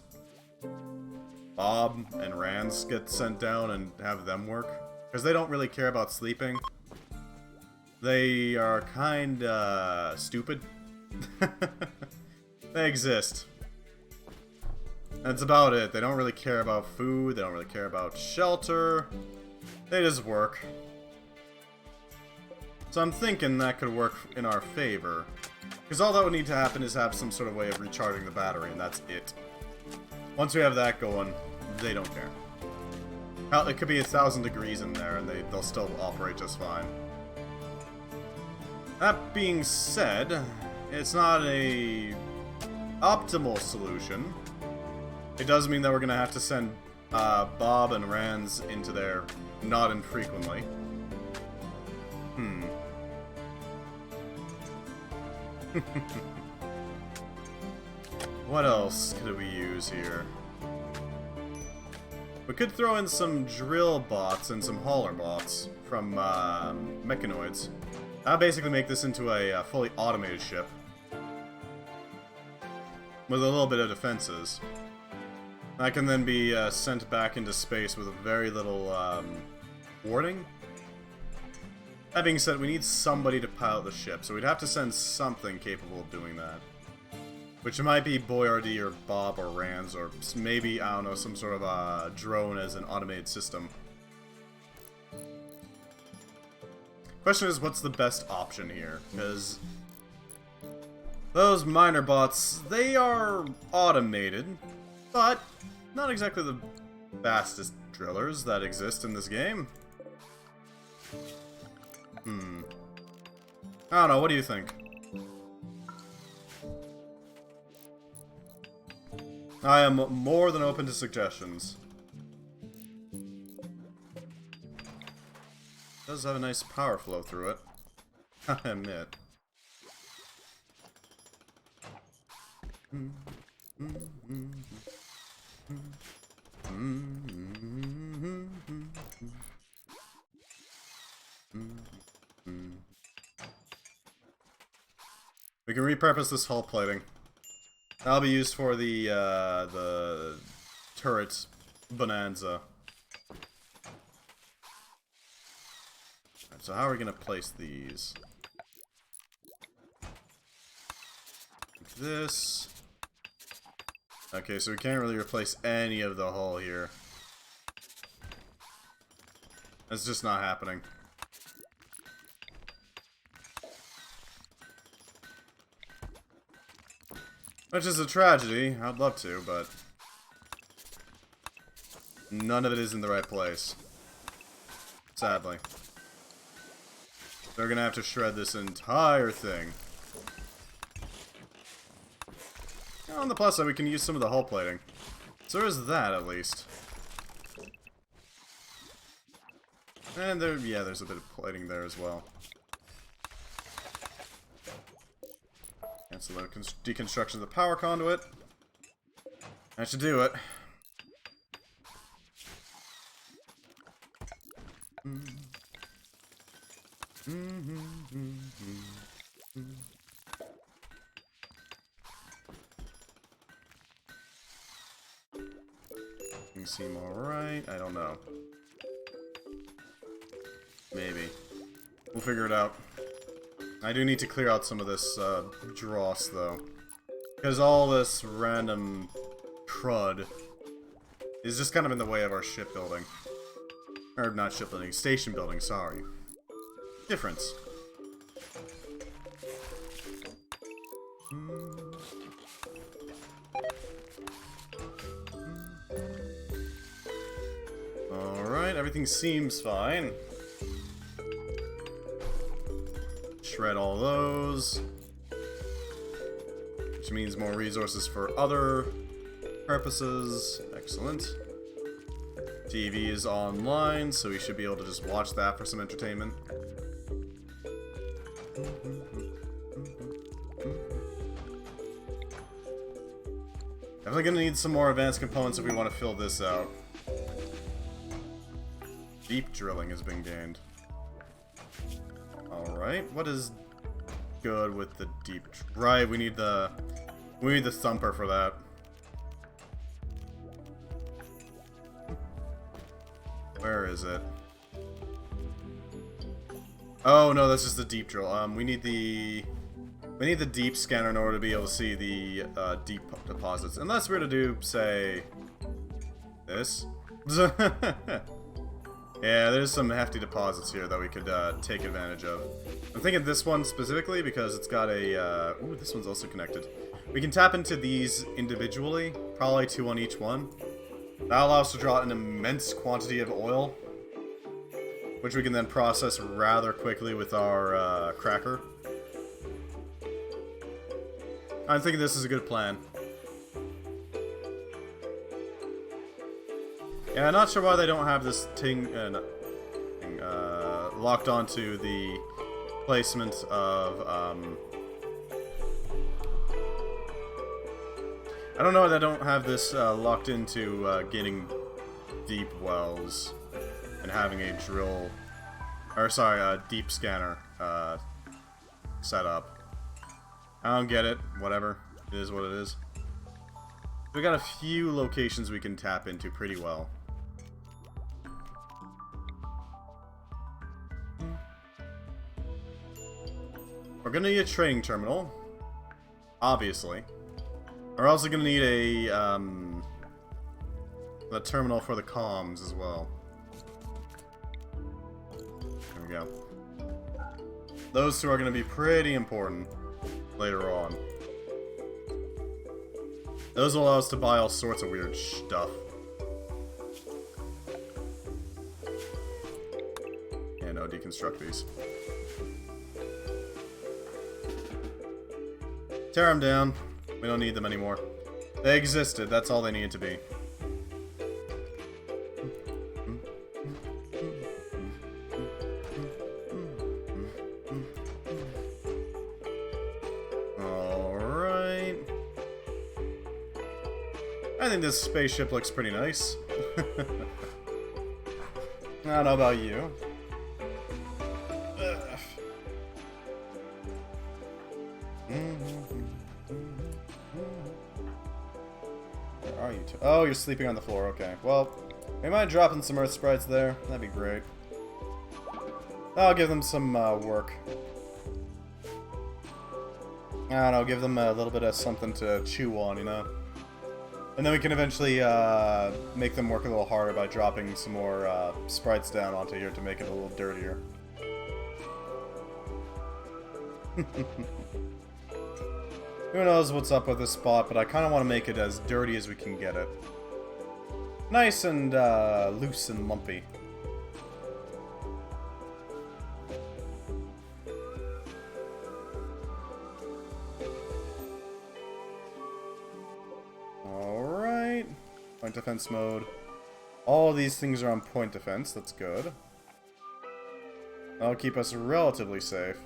Bob and Rance get sent down and have them work. Because they don't really care about sleeping. They are kinda stupid. They exist. That's about it. They don't really care about food, they don't really care about shelter. They just work. So I'm thinking that could work in our favor. Because all that would need to happen is have some sort of way of recharging the battery, and that's it. Once we have that going, they don't care. Hell, it could be 1,000 degrees in there, and they'll still operate just fine. That being said, it's not a optimal solution. It does mean that we're going to have to send Bob and Rands into there not infrequently. What else could we use here? We could throw in some drill bots and some hauler bots from mechanoids. That'll basically make this into a fully automated ship. With a little bit of defenses. That can then be sent back into space with very little warning. That being said, we need somebody to pilot the ship, so we'd have to send something capable of doing that. Which might be Boyardee or Bob or Rands, or maybe, I don't know, some sort of drone as an automated system. Question is, what's the best option here? Because those miner bots, they are automated, but not exactly the fastest drillers that exist in this game. I don't know, what do you think? I am more than open to suggestions. It does have a nice power flow through it, I admit. We can repurpose this hull plating. That'll be used for the turret bonanza. Alright, so how are we gonna place these? Like this. Okay, so we can't really replace any of the hull here. That's just not happening. Which is a tragedy. I'd love to, but none of it is in the right place. Sadly. They're gonna have to shred this entire thing. On the plus side, we can use some of the hull plating. So there's that, at least. And there, yeah, there's a bit of plating there as well. Cancel the deconstruction of the power conduit. That should do it. Things seem alright. I don't know. Maybe. We'll figure it out. I do need to clear out some of this dross, though. Because all this random crud is just kind of in the way of our shipbuilding. Or not shipbuilding, station building, sorry. Difference. Alright, everything seems fine. Shred all those. Which means more resources for other purposes. Excellent. TV is online, so we should be able to just watch that for some entertainment. Definitely gonna need some more advanced components if we want to fill this out. Deep drilling has been gained. Alright, what is good with the deep... Right, we need the thumper for that. Where is it? Oh no, that's just the deep drill. We need the deep scanner in order to be able to see the deep deposits. Unless we're to do, say, this. Yeah, there's some hefty deposits here that we could take advantage of. I'm thinking this one specifically because it's got a... ooh, this one's also connected. We can tap into these individually, probably 2 on each one. That allows us to draw an immense quantity of oil, which we can then process rather quickly with our cracker. I'm thinking this is a good plan. Yeah, I'm not sure why they don't have this thing locked onto the placement of, I don't know why they don't have this locked into getting deep wells and having a drill, or sorry, a deep scanner set up. I don't get it. Whatever. It is what it is. We got a few locations we can tap into pretty well. We're gonna need a trading terminal, obviously. We're also gonna need a terminal for the comms as well. There we go. Those two are gonna be pretty important later on. Those will allow us to buy all sorts of weird stuff. Yeah, no, deconstruct these. Tear them down. We don't need them anymore. They existed, that's all they needed to be. Alright. I think this spaceship looks pretty nice. I don't know about you. Where are you two? Oh, you're sleeping on the floor. Okay. Well, we might drop in some Earth sprites there. That'd be great. I'll give them some work. I don't know, give them a little bit of something to chew on, you know? And then we can eventually make them work a little harder by dropping some more sprites down onto here to make it a little dirtier. Who knows what's up with this spot, but I kind of want to make it as dirty as we can get it. Nice and loose and lumpy. Alright. Point defense mode. All of these things are on point defense, that's good. That'll keep us relatively safe.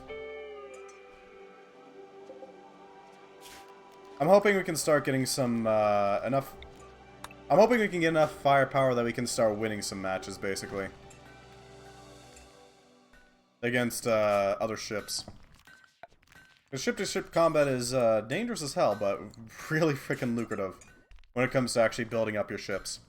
I'm hoping we can start getting some, enough... I'm hoping we can get enough firepower that we can start winning some matches, basically. Against, other ships. Because ship-to-ship combat is, dangerous as hell, but really freaking lucrative when it comes to actually building up your ships.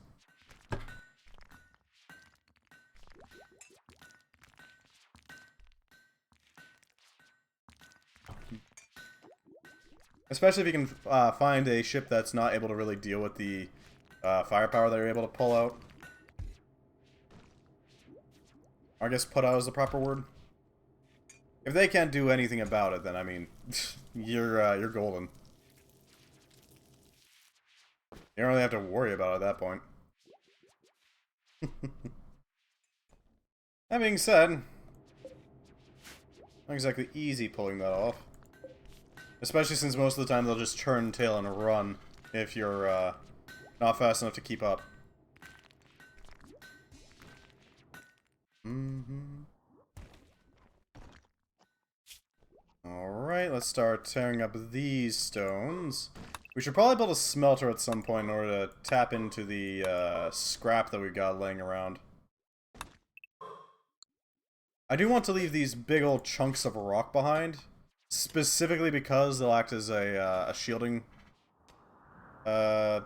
Especially if you can find a ship that's not able to really deal with the firepower that you're able to pull out. Or I guess put out is the proper word. If they can't do anything about it, then I mean, you're golden. You don't really have to worry about it at that point. That being said, not exactly easy pulling that off. Especially since most of the time they'll just turn tail and run if you're not fast enough to keep up. Alright, let's start tearing up these stones. We should probably build a smelter at some point in order to tap into the scrap that we've got laying around. I do want to leave these big old chunks of rock behind. Specifically because they'll act as a shielding type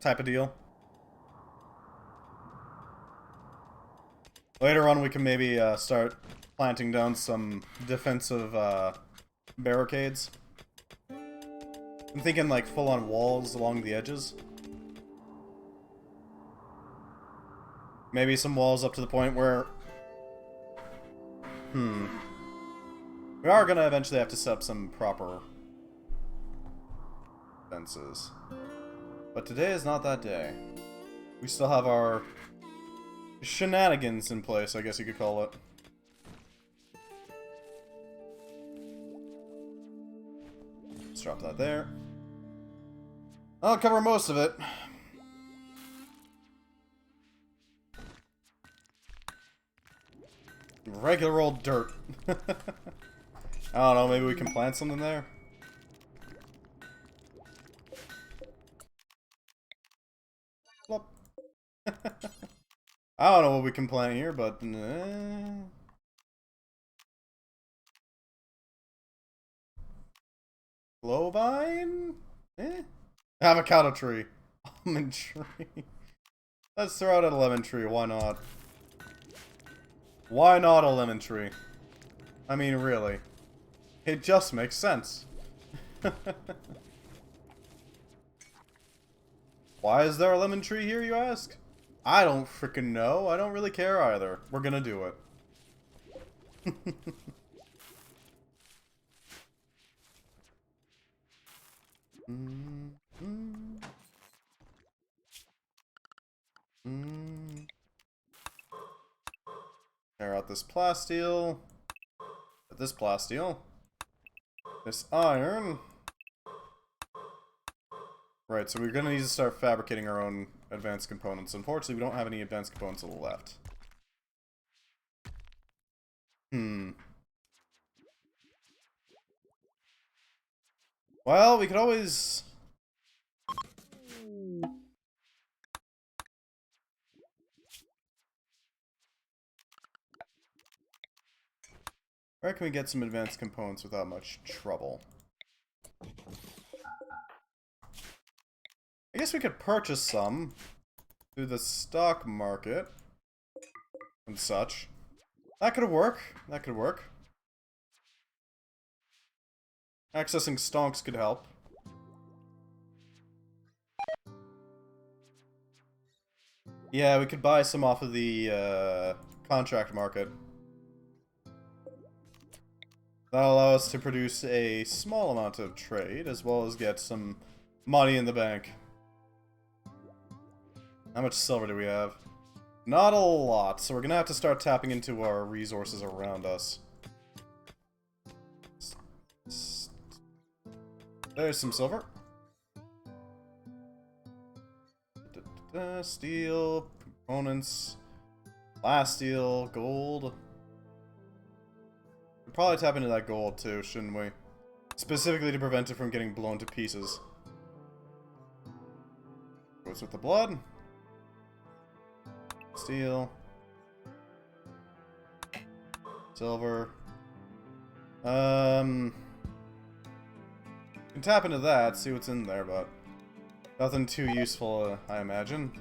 of deal. Later on we can maybe start planting down some defensive barricades. I'm thinking like full-on walls along the edges. Maybe some walls up to the point where... We are gonna eventually have to set up some proper fences. But today is not that day. We still have our shenanigans in place, I guess you could call it. Let's drop that there. I'll cover most of it. Regular old dirt. I don't know, maybe we can plant something there? Plop. I don't know what we can plant here, but... Glowvine? Avocado tree. Almond tree. Let's throw out a lemon tree, why not? Why not a lemon tree? I mean, really. It just makes sense. Why is there a lemon tree here, you ask? I don't frickin' know. I don't really care either. We're gonna do it. Tear out this plasteel. This plasteel. This iron. Right, so we're gonna need to start fabricating our own advanced components. Unfortunately, we don't have any advanced components left. Well, we could always... Where can we get some advanced components without much trouble? I guess we could purchase some through the stock market and such. That could work. That could work. Accessing stonks could help. Yeah, we could buy some off of the contract market. That'll allow us to produce a small amount of trade, as well as get some money in the bank. How much silver do we have? Not a lot, so we're gonna have to start tapping into our resources around us. There's some silver. Steel, components, plasteel, gold. We'd probably tap into that gold too, shouldn't we? Specifically to prevent it from getting blown to pieces. Goes with the blood. Steel. Silver. Can tap into that, see what's in there, but nothing too useful, I imagine.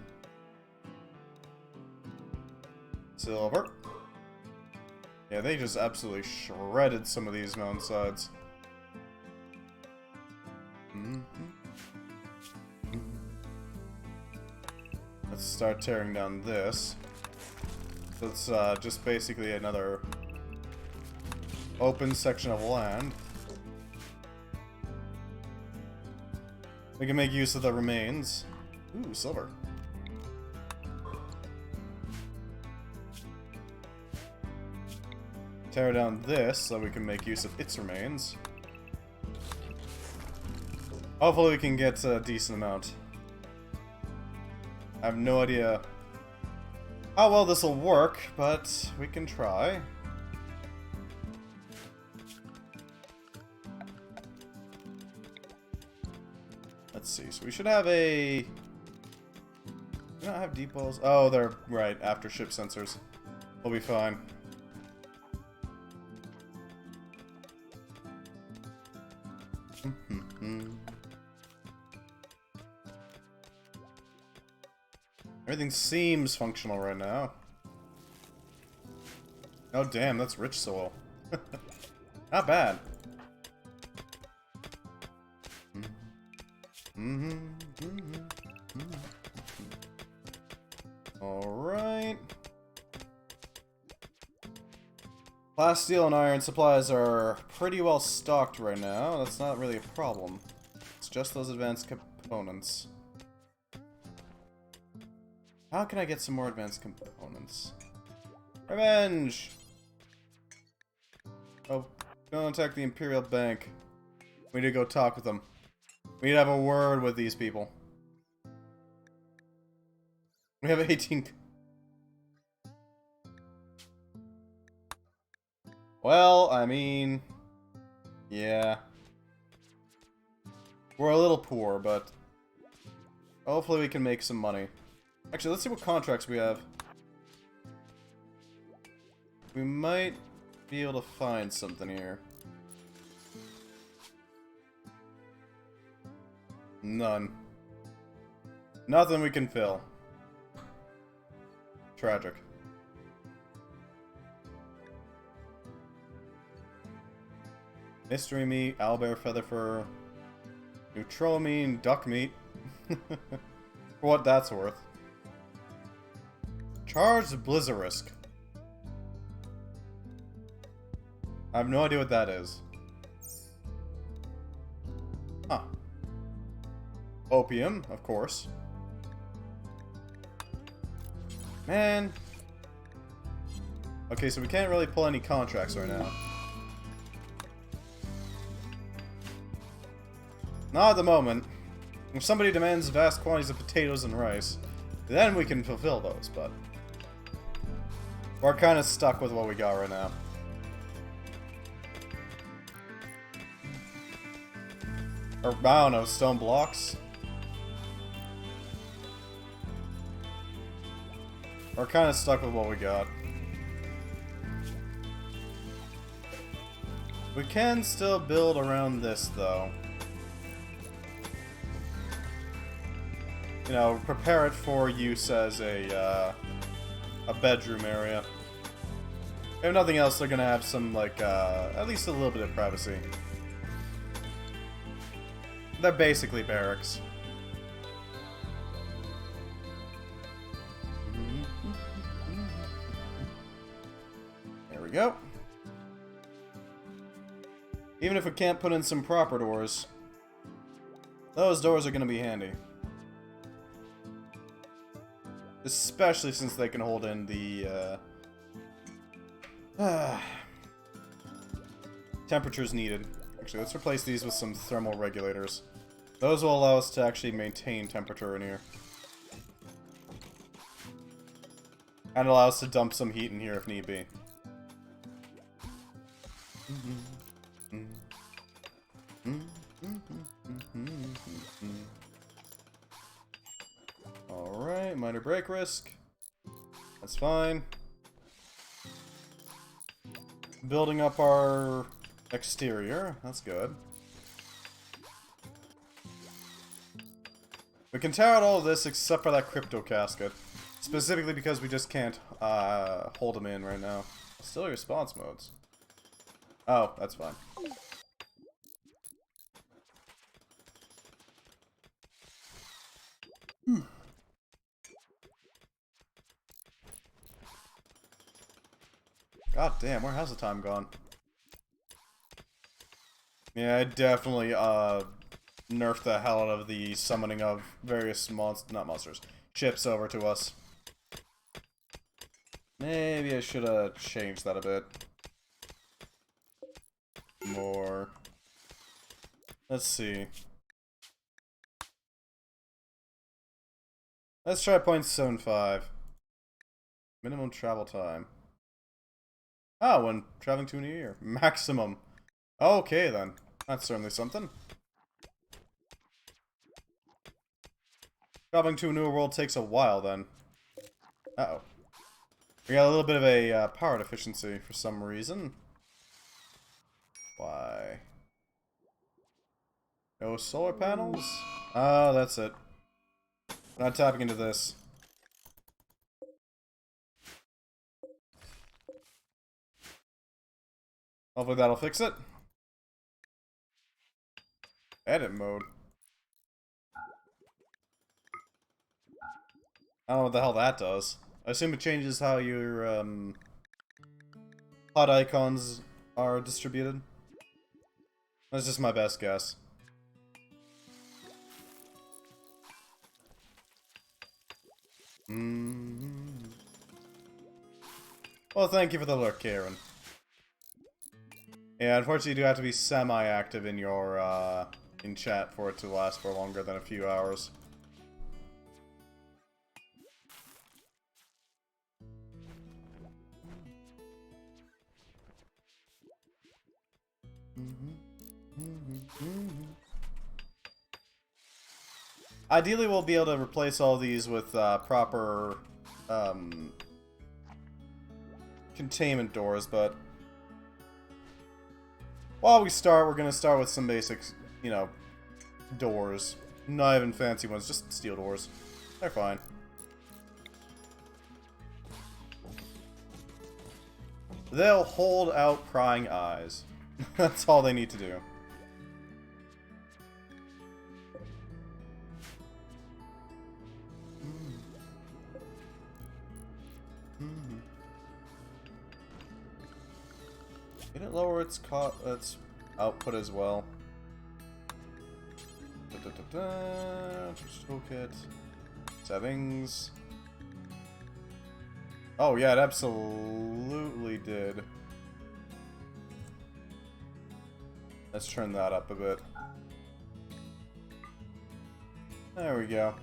Silver. Yeah, they just absolutely shredded some of these mountainsides. Let's start tearing down this. So it's just basically another open section of land. We can make use of the remains. Ooh, silver. Tear down this so we can make use of its remains. Hopefully we can get a decent amount. I have no idea how well this will work, but we can try. Let's see, so we should have a... Do not have deep wells? Oh, they're right, after ship sensors. We'll be fine. Everything seems functional right now. Oh damn, that's rich soil. Not bad. Alright. Plasteel and iron supplies are pretty well stocked right now. That's not really a problem. It's just those advanced components. How can I get some more advanced components? Revenge! Oh, don't attack the Imperial Bank. We need to go talk with them. We need to have a word with these people. We have 18... Well, I mean... Yeah. We're a little poor, but... hopefully we can make some money. Actually, let's see what contracts we have. We might be able to find something here. None. Nothing we can fill. Tragic. Mystery meat, owlbear feather fur, neutroamine, duck meat. For what that's worth. Charged Blizzarisk. I have no idea what that is. Huh. Opium, of course. Man. Okay, so we can't really pull any contracts right now. Not at the moment. If somebody demands vast quantities of potatoes and rice, then we can fulfill those, but... we're kind of stuck with what we got right now. Or, I don't know, stone blocks? We're kind of stuck with what we got. We can still build around this, though. You know, prepare it for use as a bedroom area. If nothing else, they're gonna have some, like, at least a little bit of privacy. They're basically barracks. There we go. Even if we can't put in some proper doors, those doors are gonna be handy. Especially since they can hold in the, temperatures needed. Actually, let's replace these with some thermal regulators. Those will allow us to actually maintain temperature in here. And allow us to dump some heat in here if need be. Alright, minor break risk. That's fine. Building up our exterior. That's good. We can tear out all of this except for that crypto casket. Specifically because we just can't hold them in right now. Still response modes. Oh, that's fine. God damn, where has the time gone? Yeah, I definitely nerfed the hell out of the summoning of various ships over to us. Maybe I should have changed that a bit more. Let's see. Let's try 0.75. Minimum travel time. Oh, when traveling to a new year. Maximum. Okay, then. That's certainly something. Traveling to a new world takes a while, then. Uh-oh. We got a little bit of a power deficiency for some reason. Why? No solar panels? Oh, that's it. We're not tapping into this. Hopefully that'll fix it. Edit mode. I don't know what the hell that does. I assume it changes how your, HUD icons are distributed. That's just my best guess. Well, thank you for the look, Karen. Yeah, unfortunately you do have to be semi-active in your, in chat for it to last for longer than a few hours. Ideally, we'll be able to replace all these with proper containment doors, but while we start, we're going to start with some basic, you know, doors. Not even fancy ones, just steel doors. They're fine. They'll hold out prying eyes. That's all they need to do. Did it lower its output as well? Toolkit. Settings. Oh yeah, it absolutely did. Let's turn that up a bit. There we go.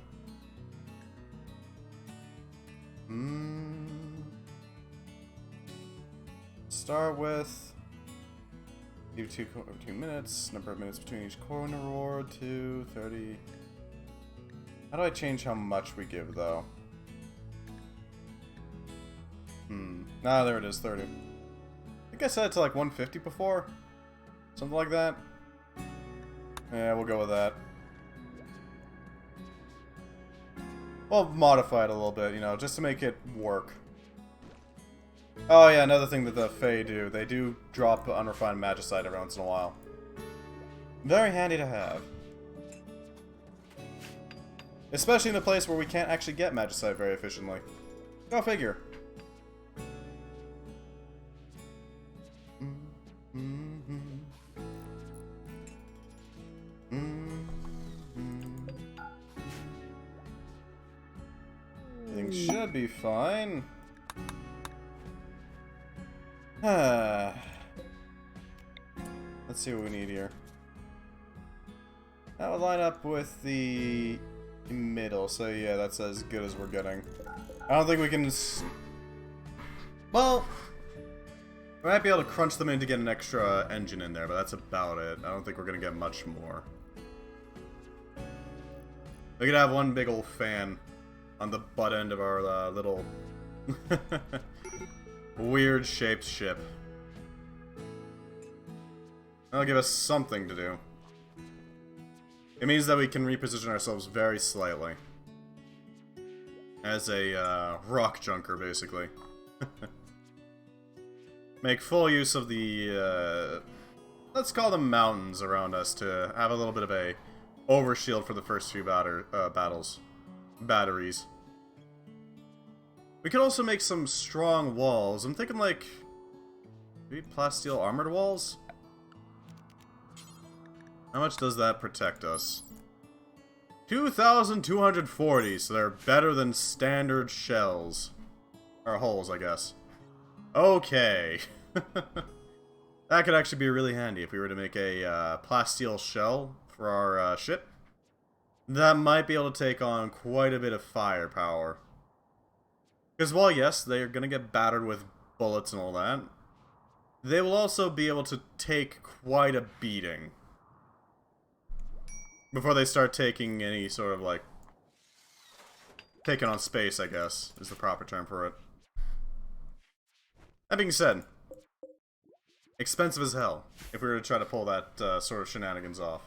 Start with... Give 2 minutes. Number of minutes between each corner reward. 2, 30. How do I change how much we give, though? Ah, there it is, 30. I think I set it to like 150 before. Something like that. Yeah, we'll go with that. We'll modify it a little bit, you know, just to make it work. Oh yeah, another thing that the Fae do. They do drop unrefined magicite every once in a while. Very handy to have. Especially in a place where we can't actually get magicite very efficiently. Go figure. Things should be fine. Let's see what we need here. That would line up with the middle, so yeah, that's as good as we're getting. I don't think we can... Well, we might be able to crunch them in to get an extra engine in there, but that's about it. I don't think we're going to get much more. We could have one big old fan on the butt end of our little... weird shaped ship. That'll give us something to do. It means that we can reposition ourselves very slightly. As a rock junker, basically. Make full use of the, let's call them mountains around us to have a little bit of a overshield for the first few batteries. We could also make some strong walls. I'm thinking like, maybe plasteel armored walls? How much does that protect us? 2,240, so they're better than standard shells. Or holes, I guess. Okay. That could actually be really handy if we were to make a plasteel shell for our ship. That might be able to take on quite a bit of firepower. Because while, yes, they're going to get battered with bullets and all that, they will also be able to take quite a beating. Before they start taking any sort of, like, taking on space, I guess, is the proper term for it. That being said, expensive as hell, if we were to try to pull that sort of shenanigans off.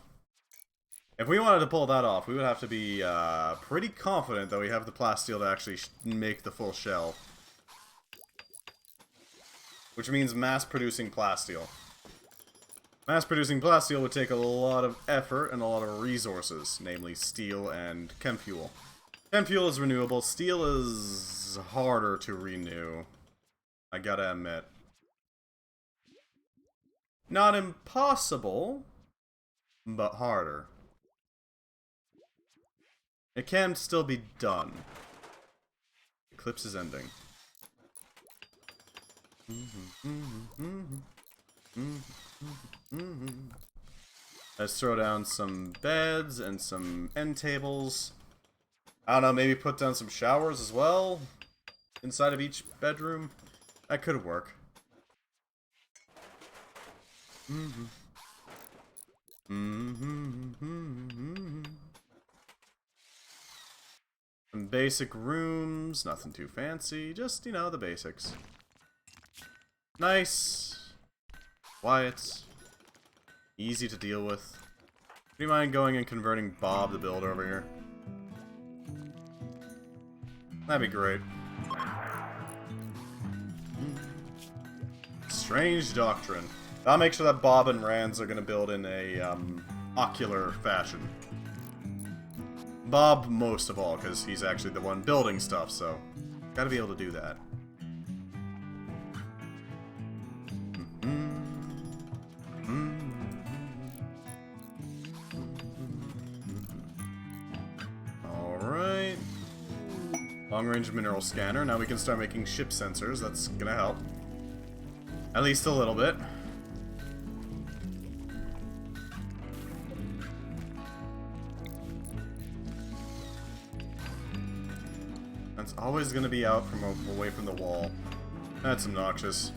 If we wanted to pull that off, we would have to be pretty confident that we have the plasteel to actually make the full shell. Which means mass-producing plasteel. Mass-producing plasteel would take a lot of effort and a lot of resources, namely steel and chem fuel. Chem fuel is renewable, steel is harder to renew. I gotta admit. Not impossible, but harder. It can still be done. Eclipse is ending. Let's throw down some beds and some end tables. I don't know, maybe put down some showers as well inside of each bedroom. That could work. Some basic rooms, nothing too fancy, just, you know, the basics. Nice, quiet, easy to deal with. Do you mind going and converting Bob the Builder over here? That'd be great. Strange doctrine. I'll make sure that Bob and Rands are gonna build in a, ocular fashion. Bob most of all, because he's actually the one building stuff, so gotta be able to do that. Alright. Long-range mineral scanner. Now we can start making ship sensors. That's gonna help. At least a little bit. It's always going to be out from away from the wall. That's obnoxious.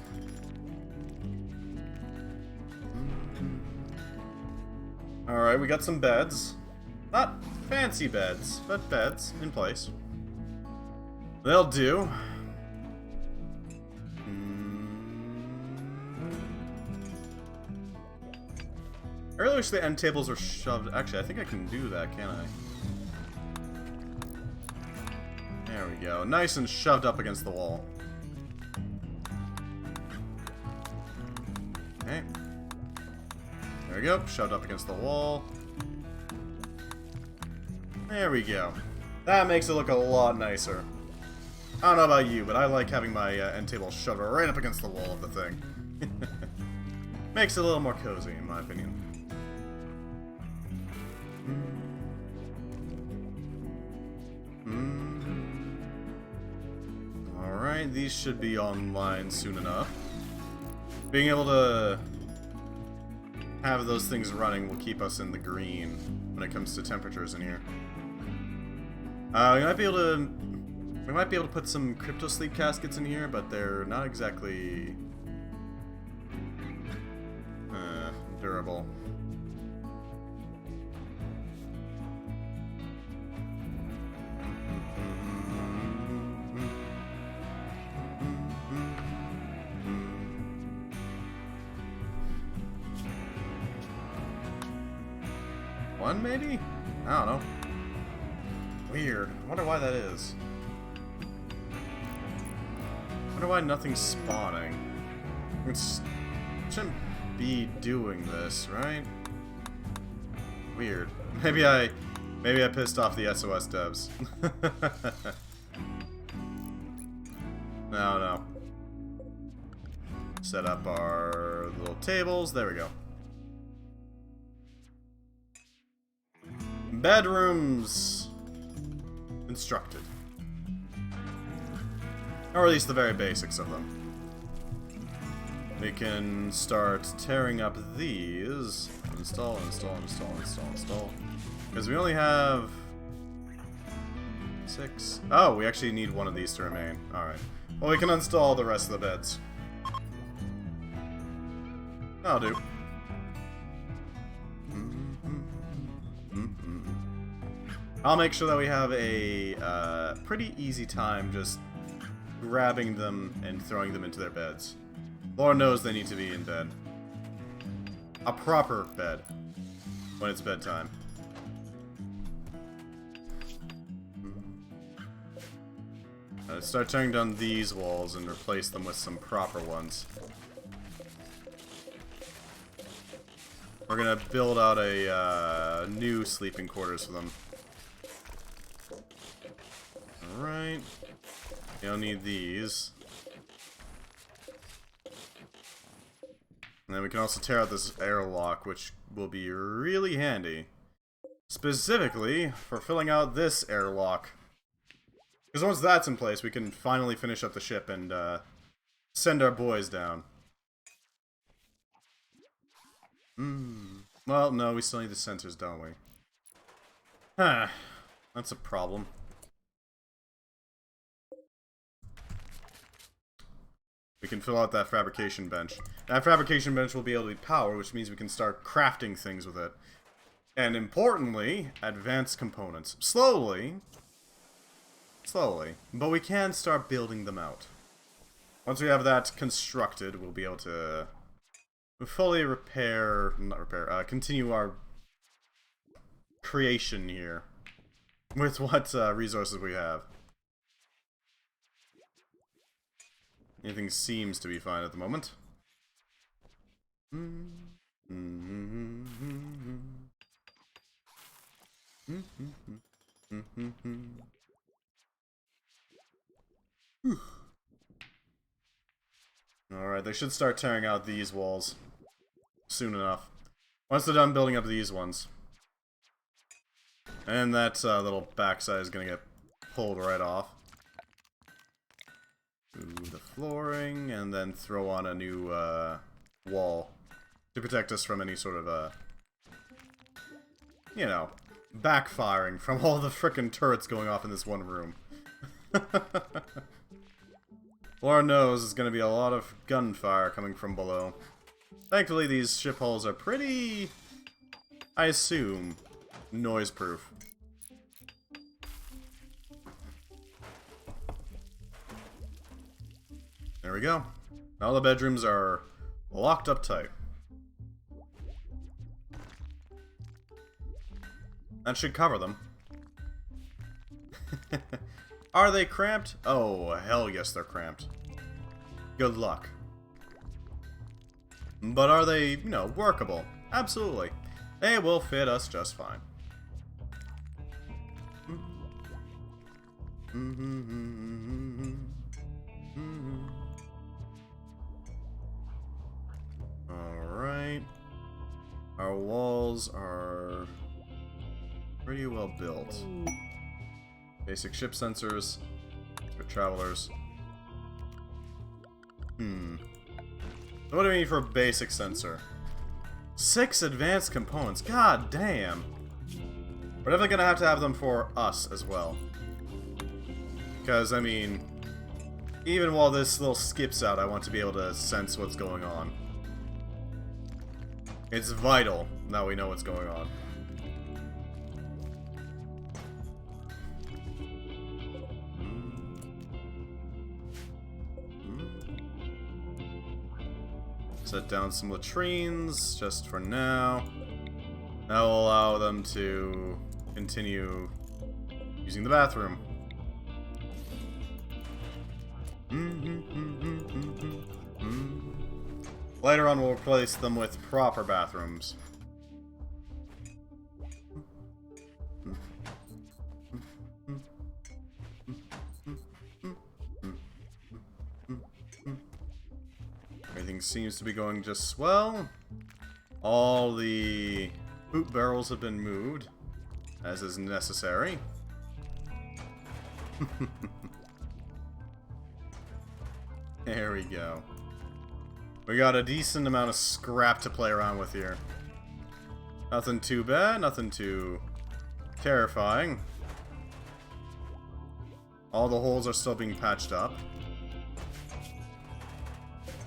Alright, we got some beds. Not fancy beds, but beds in place. They'll do. I really wish the end tables were shoved. Actually, I think I can do that, can't I? There we go. Nice and shoved up against the wall. Okay. There we go. Shoved up against the wall. There we go. That makes it look a lot nicer. I don't know about you, but I like having my end table shoved right up against the wall of the thing. Makes it a little more cozy, in my opinion. Alright, these should be online soon enough. Being able to have those things running will keep us in the green when it comes to temperatures in here. We might be able to put some crypto sleep caskets in here, but they're not exactly durable. One, maybe? I don't know. Weird. I wonder why that is. I wonder why nothing's spawning. It shouldn't be doing this, right? Weird. Maybe I pissed off the SOS devs. No. Set up our little tables. There we go. Bedrooms constructed. Or at least the very basics of them. We can start tearing up these. Install. Because we only have 6. Oh, we actually need one of these to remain. Alright. Well, we can install the rest of the beds. That'll do. I'll make sure that we have a pretty easy time just grabbing them and throwing them into their beds. Lord knows they need to be in bed. A proper bed when it's bedtime. Let's start tearing down these walls and replace them with some proper ones. We're gonna build out a new sleeping quarters for them. Alright. You'll need these. And then we can also tear out this airlock, which will be really handy. Specifically for filling out this airlock. Because once that's in place, we can finally finish up the ship and send our boys down. Well, no, we still need the sensors, don't we? Huh. That's a problem. We can fill out that fabrication bench. That fabrication bench will be able to be powered, which means we can start crafting things with it. And importantly, advanced components. Slowly. But we can start building them out. Once we have that constructed, we'll be able to fully continue our creation here with what resources we have. Anything seems to be fine at the moment. Alright, they should start tearing out these walls soon enough. Once they're done building up these ones. And that little backside is gonna get pulled right off. Do the flooring, and then throw on a new wall to protect us from any sort of, you know, backfiring from all the frickin' turrets going off in this one room. Lord knows there's gonna be a lot of gunfire coming from below. Thankfully, these ship hulls are pretty, I assume, noise-proof. There we go. All the bedrooms are locked up tight. That should cover them. Are they cramped? Oh, hell yes, they're cramped. Good luck. But are they, you know, workable? Absolutely. They will fit us just fine. Alright. Our walls are pretty well built. Basic ship sensors for travelers. So what do we need for a basic sensor? 6 advanced components. God damn. We're definitely gonna have to have them for us as well. Because, I mean, even while this little skips out, I want to be able to sense what's going on. It's vital that we know what's going on. Set down some latrines, just for now. That will allow them to continue using the bathroom. Later on, we'll replace them with proper bathrooms. Everything seems to be going just swell. All the boot barrels have been moved, as is necessary. There we go. We got a decent amount of scrap to play around with here. Nothing too bad, nothing too terrifying. All the holes are still being patched up.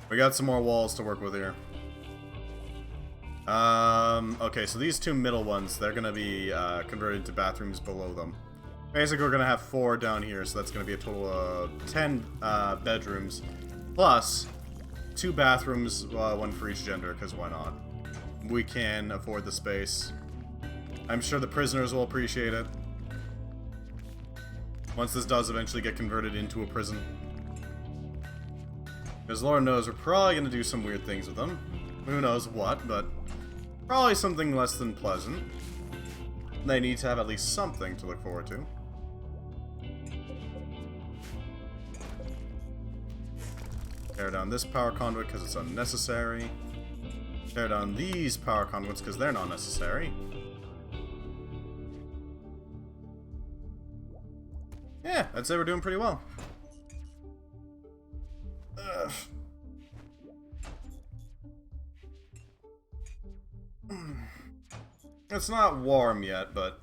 We got some more walls to work with here. Okay, so these 2 middle ones, they're gonna be converted into bathrooms below them. Basically, we're gonna have 4 down here, so that's gonna be a total of 10 bedrooms. Plus, 2 bathrooms, 1 for each gender, because why not? We can afford the space. I'm sure the prisoners will appreciate it. Once this does eventually get converted into a prison. Because Lord knows we're probably going to do some weird things with them. Who knows what, but probably something less than pleasant. They need to have at least something to look forward to. Tear down this power conduit because it's unnecessary. Tear down these power conduits because they're not necessary. Yeah, I'd say we're doing pretty well. Ugh. It's not warm yet, but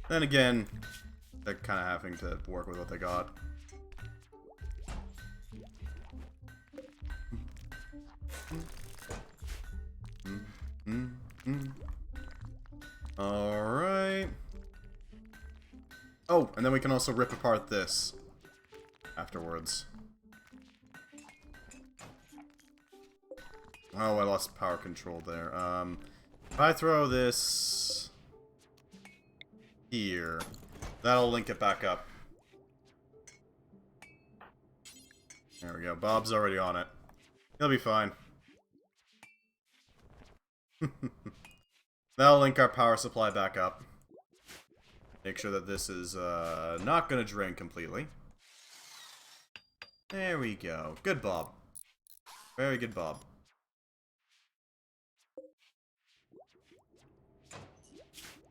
then again, they're kind of having to work with what they got. Alright. Oh, and then we can also rip apart this afterwards. Oh, I lost power control there. If I throw this here, that'll link it back up. There we go. Bob's already on it. He'll be fine. That'll link our power supply back up. Make sure that this is not going to drain completely. There we go. Good Bob. Very good Bob.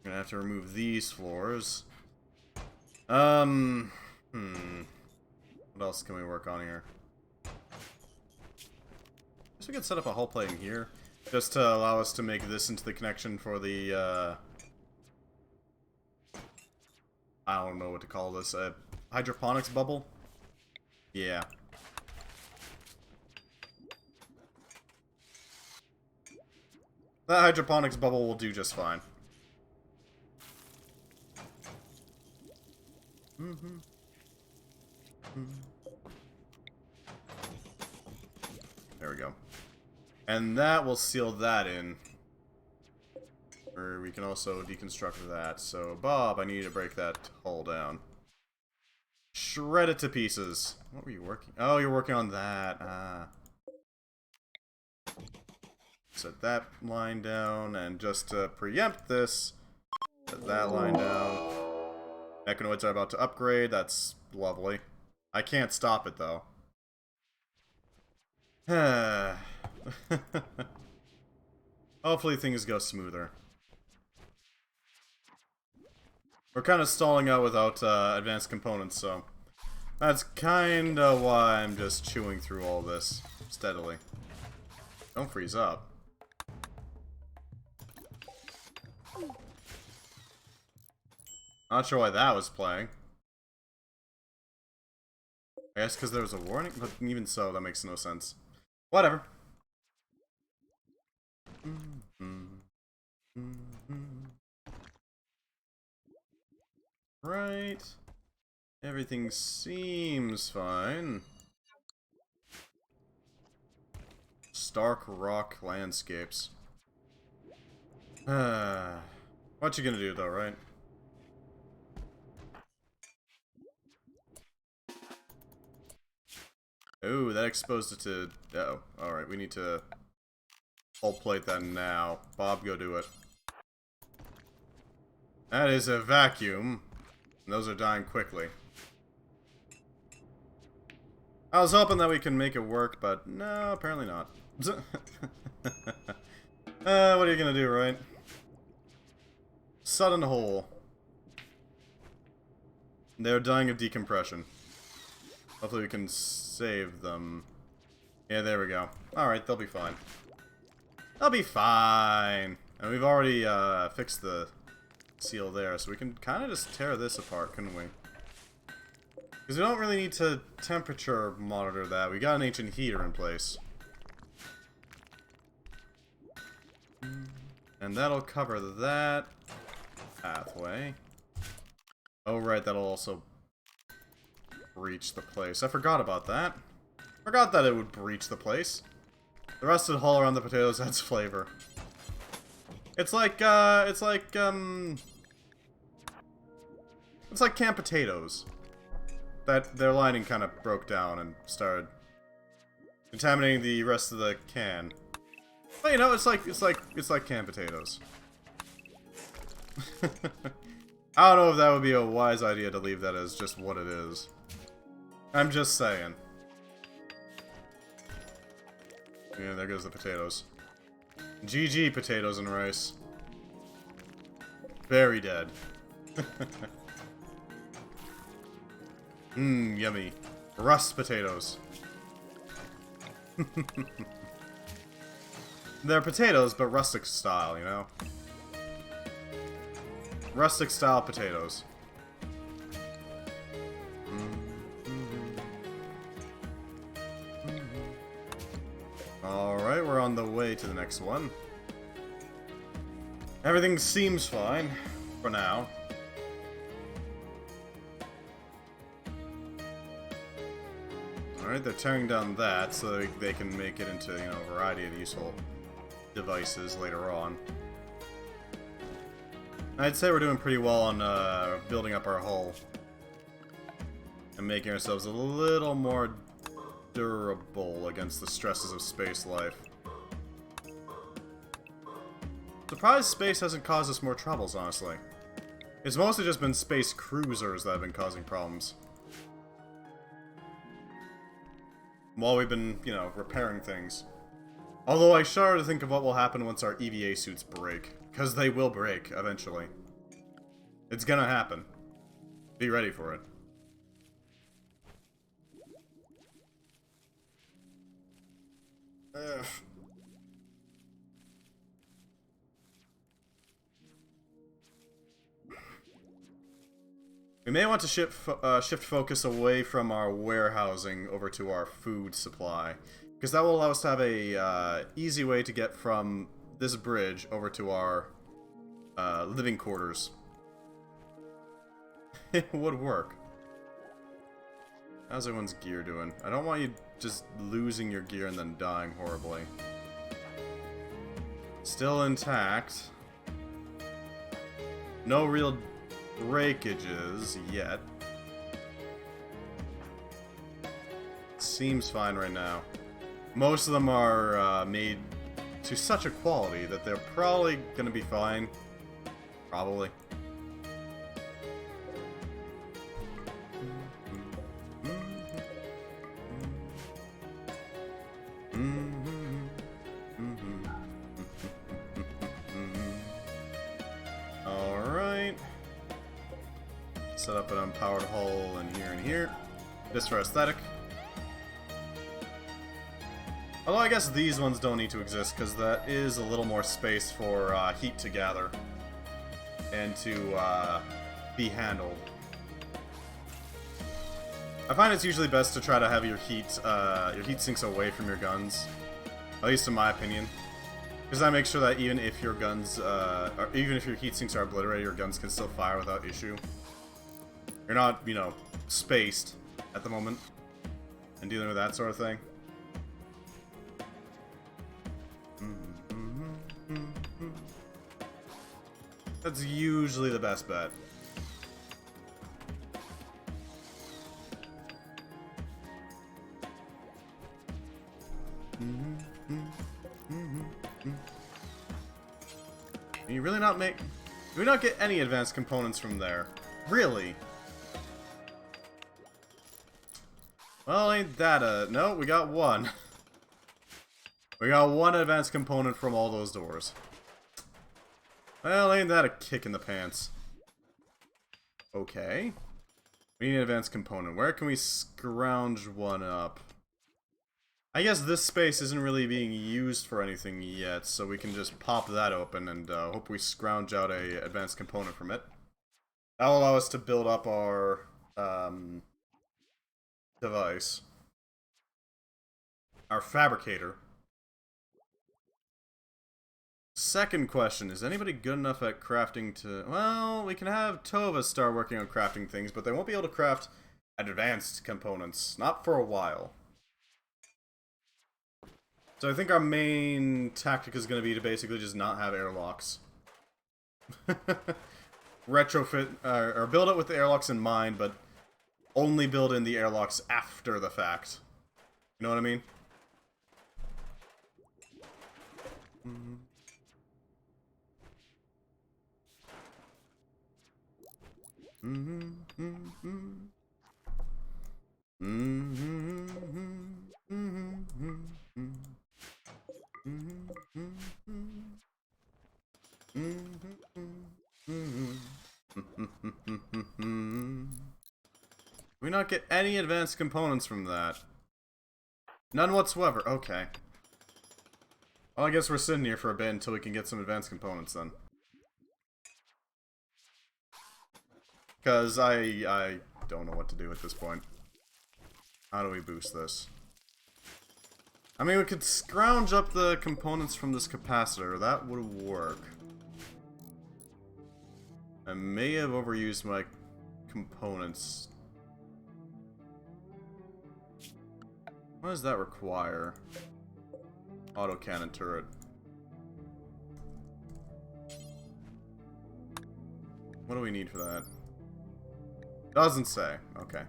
Gonna have to remove these floors. What else can we work on here? Guess we could set up a hull plate in here, just to allow us to make this into the connection for the, I don't know what to call this, hydroponics bubble? Yeah. That hydroponics bubble will do just fine. There we go. And that will seal that in. Or we can also deconstruct that. So, Bob, I need to break that hull down. Shred it to pieces. What were you working? Oh, you're working on that. Ah. Set that line down, and just to preempt this, set that line down. Mechanoids are about to upgrade. That's lovely. I can't stop it, though. Hopefully things go smoother. We're kind of stalling out without advanced components, so that's kind of why I'm just chewing through all this steadily. Don't freeze up. Not sure why that was playing. I guess because there was a warning, but even so, that makes no sense. Whatever. Right. Everything seems fine. Stark rock landscapes. What you gonna do though, right? Ooh, that exposed it to... Uh-oh. Alright, we need to hull plate that now. Bob, go do it. That is a vacuum. And those are dying quickly. I was hoping that we can make it work, but no, apparently not. What are you gonna do, right? Sudden hole. They're dying of decompression. Hopefully we can save them. Yeah, there we go. Alright, they'll be fine. They'll be fine. And we've already fixed the seal there, so we can kind of just tear this apart, couldn't we? Because we don't really need to temperature monitor that. We got an ancient heater in place. And that'll cover that pathway. Oh, right, that'll also breach the place. I forgot about that. Forgot that it would breach the place. The rusted hull around the potatoes adds flavor. It's like canned potatoes. That their lining kind of broke down and started contaminating the rest of the can. But you know, it's like canned potatoes. I don't know if that would be a wise idea to leave that as just what it is. I'm just saying. Yeah, there goes the potatoes. GG, potatoes and rice. Very dead. Mmm, yummy. Rust potatoes. They're potatoes, but rustic style, you know? Rustic style potatoes. Alright, we're on the way to the next one. Everything seems fine, for now. Alright, they're tearing down that so they can make it into, you know, a variety of useful devices later on. I'd say we're doing pretty well on building up our hull. And making ourselves a little more durable against the stresses of space life. Surprised space hasn't caused us more troubles, honestly. It's mostly just been space cruisers that have been causing problems. While we've been, you know, repairing things. Although I shudder to think of what will happen once our EVA suits break. Because they will break, eventually. It's gonna happen. Be ready for it. Ugh. We may want to shift focus away from our warehousing over to our food supply, because that will allow us to have a easy way to get from this bridge over to our living quarters. It would work. How's everyone's gear doing? I don't want you just losing your gear and then dying horribly. Still intact. No real breakages yet. Seems fine right now. Most of them are made to such a quality that they're probably gonna be fine. Probably. Alright. Set up an unpowered hull in here and here. Just for aesthetic. Although I guess these ones don't need to exist, because that is a little more space for heat to gather. And to be handled. I find it's usually best to try to have your heat sinks away from your guns. At least in my opinion. Because that makes sure that even if your guns, or even if your heat sinks are obliterated, your guns can still fire without issue. You're not, you know, spaced at the moment. And dealing with that sort of thing. That's usually the best bet. Can you really not make... Do we not get any advanced components from there? Really? Well, ain't that a... No, we got one. We got one advanced component from all those doors. Well, ain't that a kick in the pants. Okay. We need an advanced component. Where can we scrounge one up? I guess this space isn't really being used for anything yet, so we can just pop that open and hope we scrounge out a advanced component from it. That will allow us to build up our device. Our fabricator. Second question, is anybody good enough at crafting to... Well, we can have Tova start working on crafting things, but they won't be able to craft advanced components. Not for a while. So I think our main tactic is going to be to basically just not have airlocks. Retrofit, or build it with the airlocks in mind, but only build in the airlocks after the fact. You know what I mean? We not get any advanced components from that? None whatsoever. Okay. Well, I guess we're sitting here for a bit until we can get some advanced components then. Because I don't know what to do at this point. How do we boost this? I mean, we could scrounge up the components from this capacitor. That would work. I may have overused my components. What does that require? Autocannon turret. What do we need for that? Doesn't say. Okay.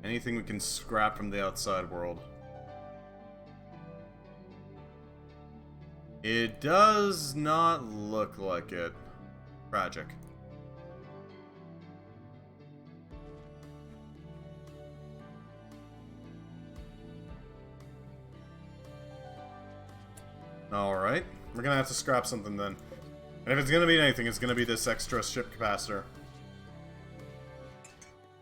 Anything we can scrap from the outside world. It does not look like it. Tragic. Alright. We're gonna have to scrap something then. And if it's gonna be anything, it's gonna be this extra ship capacitor.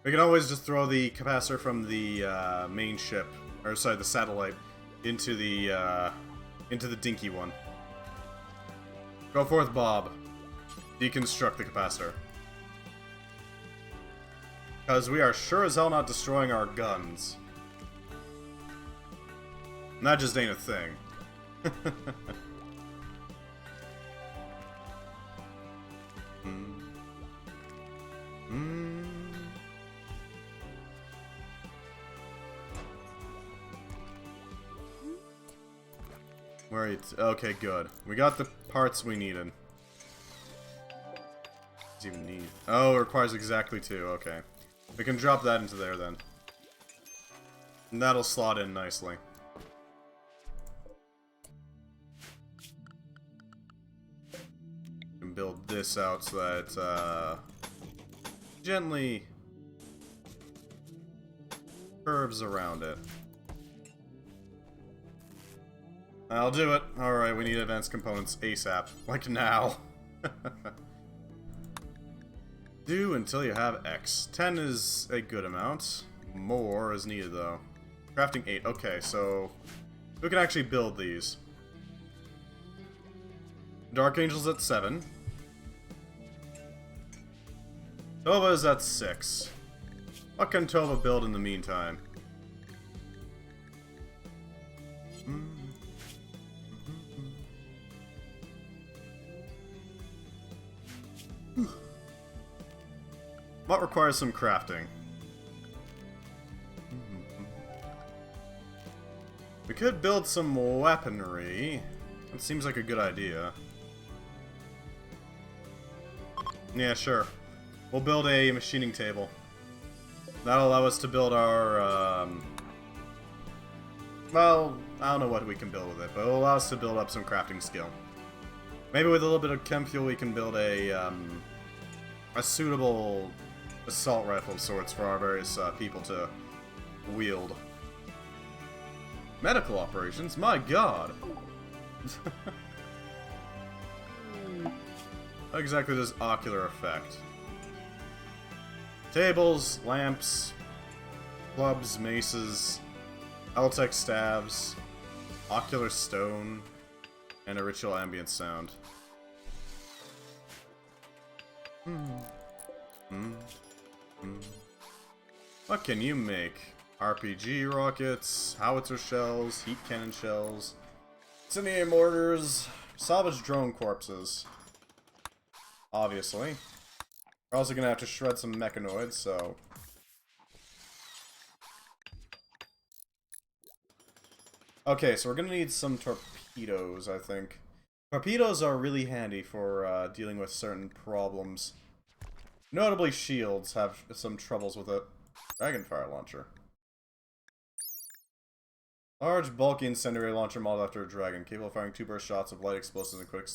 We can always just throw the capacitor from the main ship, or sorry, the satellite, into the dinky one. Go forth, Bob. Deconstruct the capacitor. Because we are sure as hell not destroying our guns. And that just ain't a thing. Where are you? Okay, good. We got the parts we needed. Does even need? Oh, it requires exactly 2. Okay, we can drop that into there then, and that'll slot in nicely. And build this out so that gently curves around it. I'll do it. Alright, we need advanced components ASAP. Like now. Do until you have X. 10 is a good amount. More is needed, though. Crafting 8. Okay, so we can actually build these. Dark Angel's at 7. Tova is at 6. What can Tova build in the meantime? What requires some crafting? We could build some weaponry. It seems like a good idea. Yeah, sure. We'll build a machining table. That'll allow us to build our, well, I don't know what we can build with it, but it'll allow us to build up some crafting skill. Maybe with a little bit of chem fuel we can build a suitable assault rifle of sorts for our various people to wield. Medical operations? My god! What exactly does ocular effect? Tables, lamps, clubs, maces, L-Tech staves, ocular stone, and a ritual ambient sound. What can you make? RPG rockets, howitzer shells, heat cannon shells, incendiary mortars, salvage drone corpses. Obviously. We're also gonna have to shred some mechanoids, so... Okay, so we're gonna need some torpedoes, I think. Torpedoes are really handy for dealing with certain problems. Notably, shields have some troubles with it. Dragonfire launcher. Large, bulky incendiary launcher modeled after a dragon, capable of firing 2 burst shots of light explosives in quick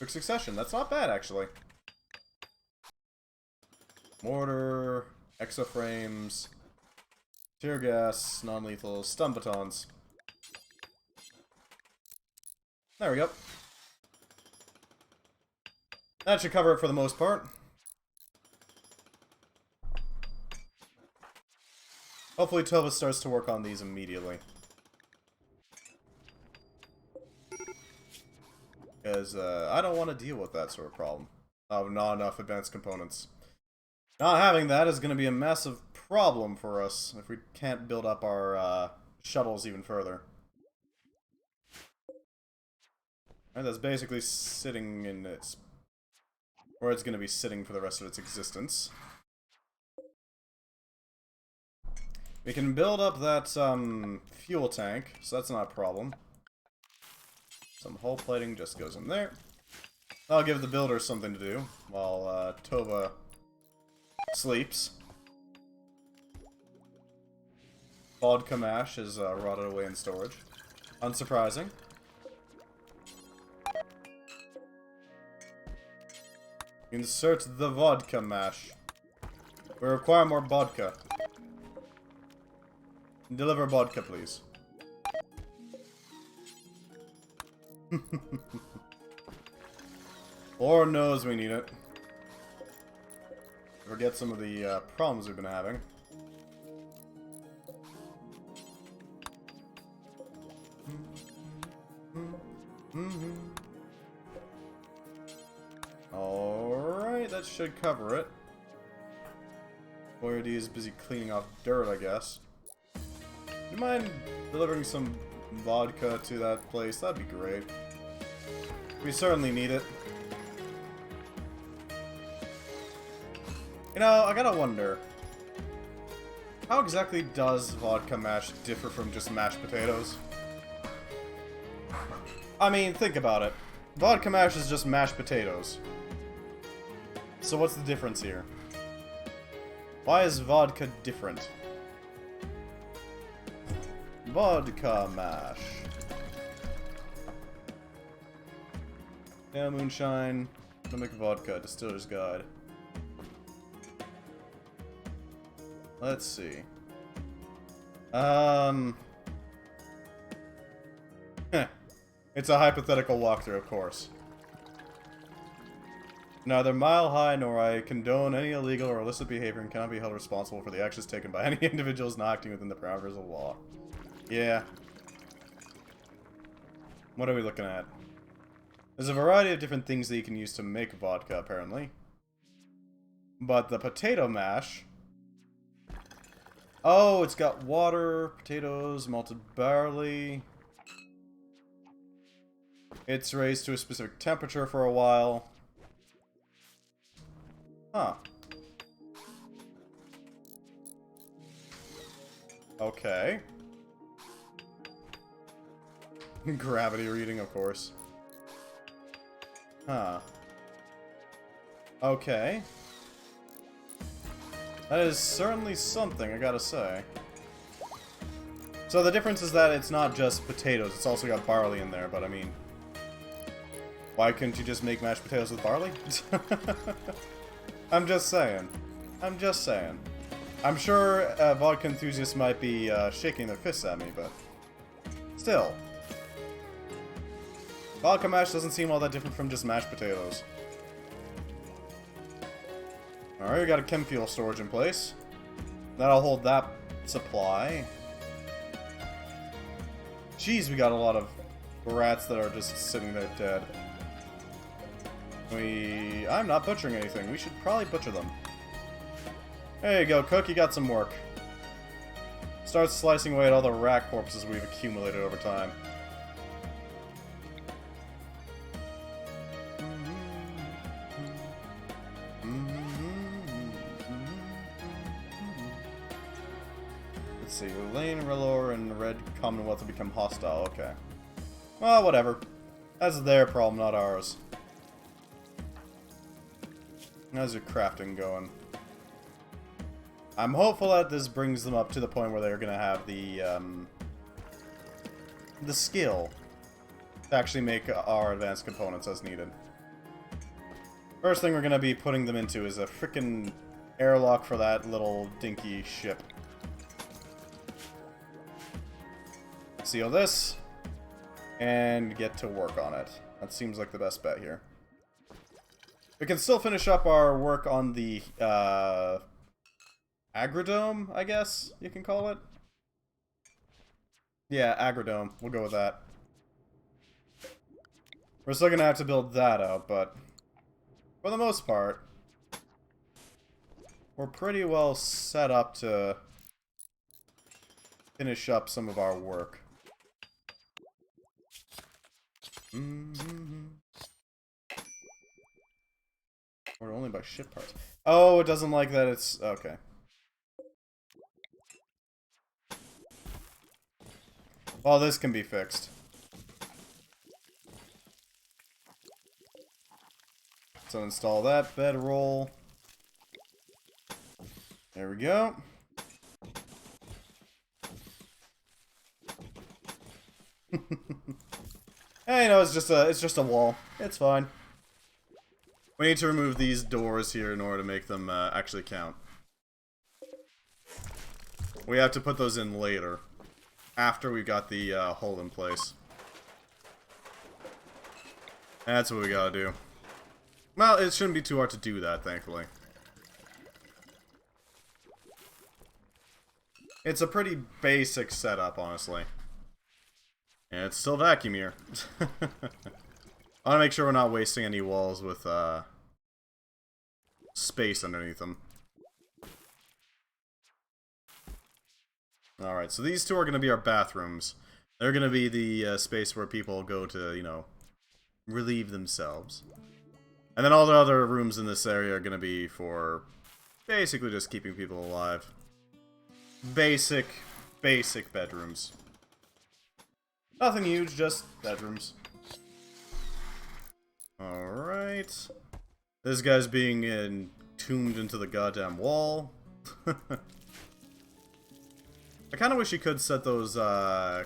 succession. That's not bad, actually. Mortar, exoframes, Tear gas, non-lethal, stun batons. There we go. That should cover it for the most part. Hopefully Tova starts to work on these immediately. Because I don't want to deal with that sort of problem. Of not enough advanced components. Not having that is going to be a massive problem for us if we can't build up our shuttles even further. And that's basically sitting in its... where it's going to be sitting for the rest of its existence. We can build up that fuel tank, so that's not a problem. Some hull plating just goes in there. I'll give the builders something to do while Tova sleeps. Vodka mash is rotted away in storage. Unsurprising. Insert the vodka mash. We require more vodka. Deliver vodka, please. Lord knows we need it. Forget some of the problems we've been having. Alright, that should cover it. Boyardee is busy cleaning off dirt, I guess. Do you mind delivering some vodka to that place? That'd be great. We certainly need it. You know, I gotta wonder. How exactly does vodka mash differ from just mashed potatoes? I mean, think about it. Vodka mash is just mashed potatoes. So what's the difference here? Why is vodka different? Vodka mash. Yeah, moonshine. Don't make vodka. Distiller's guide. Let's see. It's a hypothetical walkthrough, of course. Neither Mile High nor I condone any illegal or illicit behavior and cannot be held responsible for the actions taken by any individuals not acting within the parameters of law. Yeah. What are we looking at? There's a variety of different things that you can use to make vodka, apparently. But the potato mash... Oh, it's got water, potatoes, malted barley. It's raised to a specific temperature for a while. Huh. Okay. Gravity reading, of course. Huh. Okay. That is certainly something, I gotta say. So the difference is that it's not just potatoes, it's also got barley in there, but I mean... Why couldn't you just make mashed potatoes with barley? I'm just saying. I'm just saying. I'm sure vodka enthusiasts might be shaking their fists at me, but... Still. Vodka mash doesn't seem all that different from just mashed potatoes. Alright, we got a chem fuel storage in place. That'll hold that supply. Jeez, we got a lot of rats that are just sitting there dead. I'm not butchering anything. We should probably butcher them. There you go, Cook. You got some work. Start slicing away at all the rat corpses we've accumulated over time. Let's see. Lane, Rillor, and Red Commonwealth have become hostile. Okay. Well, whatever. That's their problem, not ours. How's your crafting going? I'm hopeful that this brings them up to the point where they're gonna have the skill to actually make our advanced components as needed. First thing we're gonna be putting them into is a frickin' airlock for that little dinky ship. seal this, and get to work on it. That seems like the best bet here. We can still finish up our work on the agrodome, I guess you can call it. Yeah, agrodome. We'll go with that. We're still gonna have to build that out, but for the most part, we're pretty well set up to finish up some of our work. Or only by ship parts. Oh, it doesn't like that it's... okay. Well, this can be fixed. So install that bedroll. There we go. Hey, you know, it's just a wall. It's fine. We need to remove these doors here in order to make them actually count. We have to put those in later, after we got the hole in place. That's what we gotta do. Well, it shouldn't be too hard to do that, thankfully. It's a pretty basic setup, honestly. And it's still vacuum here. I want to make sure we're not wasting any walls with space underneath them. Alright, so these two are going to be our bathrooms. They're going to be the space where people go to, you know, relieve themselves. And then all the other rooms in this area are going to be for basically just keeping people alive. Basic bedrooms. Nothing huge, just bedrooms. Alright. This guy's being entombed into the goddamn wall. I kinda wish you could set those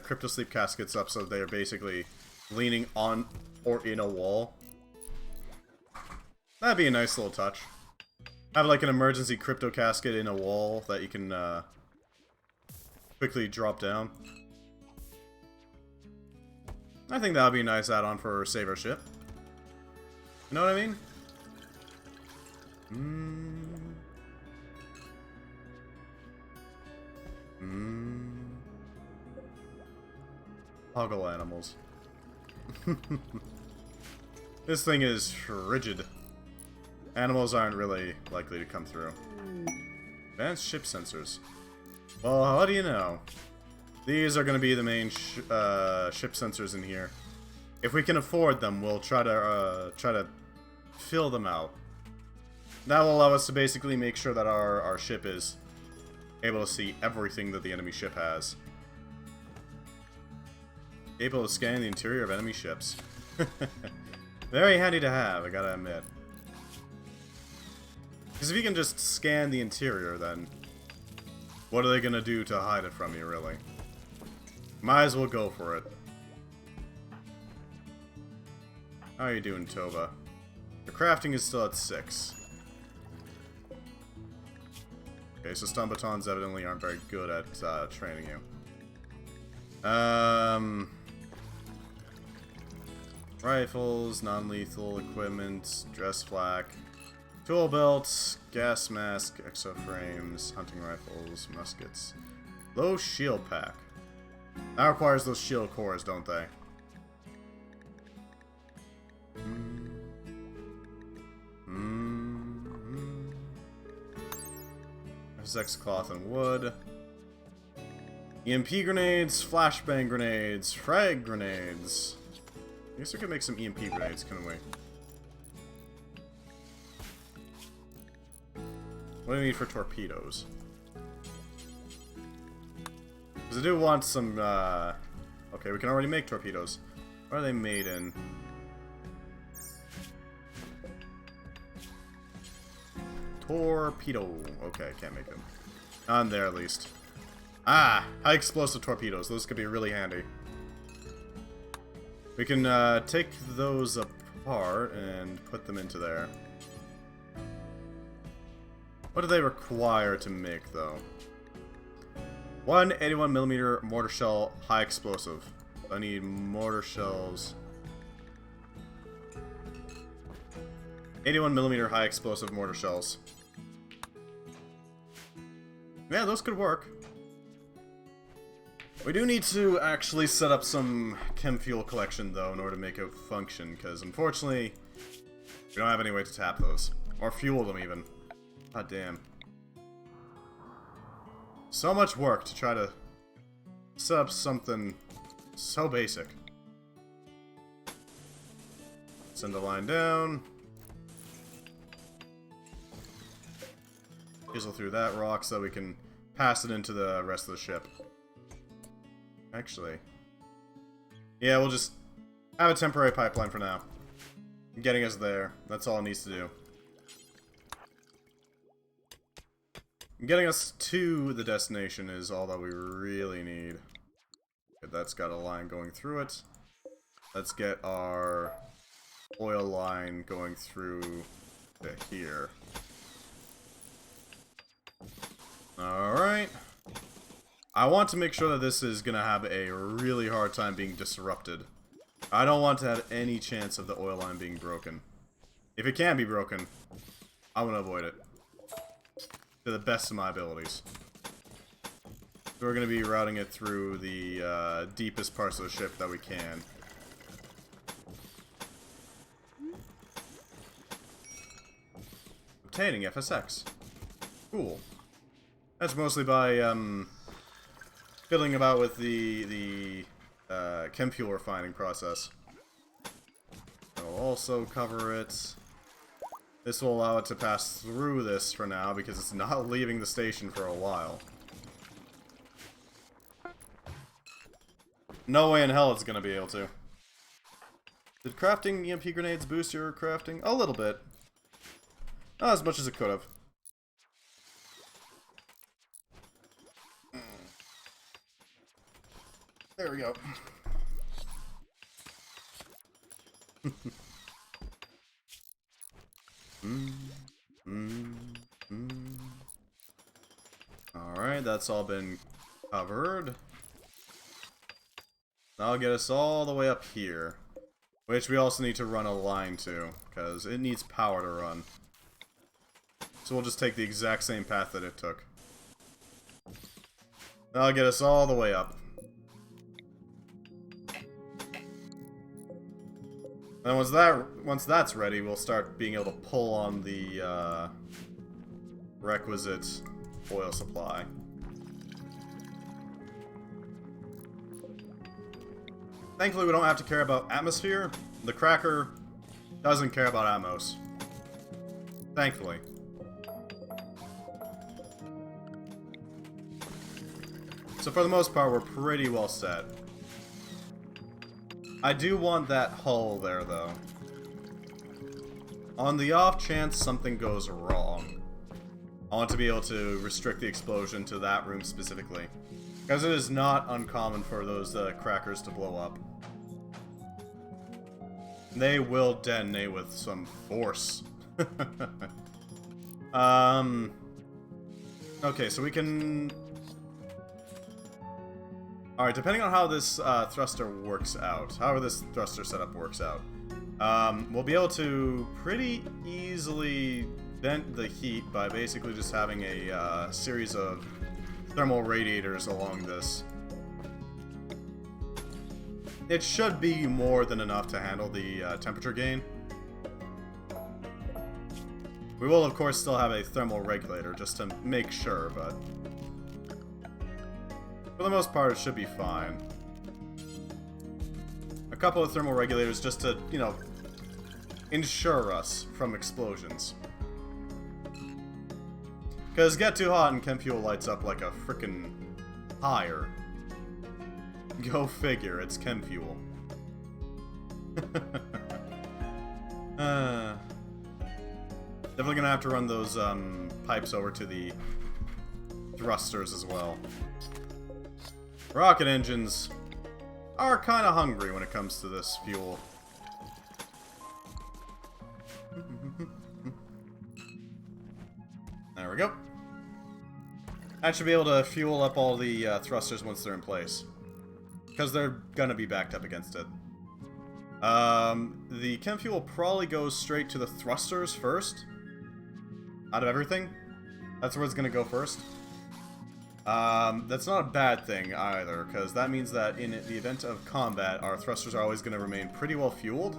crypto sleep caskets up so they're basically leaning on or in a wall. That'd be a nice little touch. Have like an emergency crypto casket in a wall that you can quickly drop down. I think that would be a nice add-on for Save Our Ship. You know what I mean? Hoggle animals. This thing is rigid. Animals aren't really likely to come through. Advanced ship sensors. Well, how do you know? These are going to be the main ship sensors in here. If we can afford them, we'll try to fill them out. That will allow us to basically make sure that our ship is able to see everything that the enemy ship has. Able to scan the interior of enemy ships. Very handy to have, I gotta admit. Because if you can just scan the interior, then what are they gonna do to hide it from you, really? Might as well go for it. How are you doing, Toba? The crafting is still at 6. Okay, so stun batons evidently aren't very good at training you. Rifles, non-lethal equipment, dress flak, tool belts, gas mask, exoframes, hunting rifles, muskets. Low shield pack. That requires those shield cores, don't they? X cloth and wood. EMP grenades, flashbang grenades, frag grenades. I guess we could make some EMP grenades, couldn't we? What do we need for torpedoes? Because I do want some, okay, we can already make torpedoes. What are they made in? Torpedo. Okay, can't make them. On there, at least. Ah! High explosive torpedoes. Those could be really handy. We can take those apart and put them into there. What do they require to make, though? One 81mm mortar shell high explosive. I need mortar shells. 81mm high explosive mortar shells. Yeah, those could work. We do need to actually set up some chem fuel collection, though, in order to make it function, because unfortunately, we don't have any way to tap those. Or fuel them, even. God damn. So much work to try to set up something so basic. Send the line down. Chisel through that rock so we can pass it into the rest of the ship. Actually. Yeah, we'll just have a temporary pipeline for now. Getting us there. That's all it needs to do. Getting us to the destination is all that we really need. Okay, that's got a line going through it. Let's get our oil line going through to here. Alright. I want to make sure that this is going to have a really hard time being disrupted. I don't want to have any chance of the oil line being broken. If it can be broken, I want to avoid it. To the best of my abilities. So we're going to be routing it through the deepest parts of the ship that we can. Obtaining FSX. Cool. That's mostly by fiddling about with the chem fuel refining process. I'll also cover it. This will allow it to pass through this for now, because it's not leaving the station for a while. No way in hell it's gonna be able to. Did crafting EMP grenades boost your crafting? A little bit. Not as much as it could have. There we go. Alright, that's all been covered. That'll get us all the way up here. Which we also need to run a line to, because it needs power to run. So we'll just take the exact same path that it took. That'll get us all the way up. And once that's ready, we'll start being able to pull on the requisite oil supply. Thankfully, we don't have to care about atmosphere. The Cracker doesn't care about Atmos. Thankfully. So for the most part, we're pretty well set. I do want that hull there, though. On the off chance something goes wrong, I want to be able to restrict the explosion to that room specifically. Because it is not uncommon for those crackers to blow up. They will detonate with some force. Okay, so we can... Alright, depending on how this thruster works out, however this thruster setup works out, we'll be able to pretty easily vent the heat by basically just having a series of thermal radiators along this. It should be more than enough to handle the temperature gain. We will, of course, still have a thermal regulator just to make sure, but for the most part, it should be fine. A couple of thermal regulators just to, you know, ensure us from explosions. Because get too hot and chem fuel lights up like a frickin' tire. Go figure, it's chem fuel. Definitely gonna have to run those pipes over to the thrusters as well. Rocket engines are kind of hungry when it comes to this fuel. There we go. That should be able to fuel up all the thrusters once they're in place. Because they're gonna be backed up against it. The chem fuel probably goes straight to the thrusters first. Out of everything. That's where it's gonna go first. That's not a bad thing either, because that means that in the event of combat, our thrusters are always gonna remain pretty well fueled.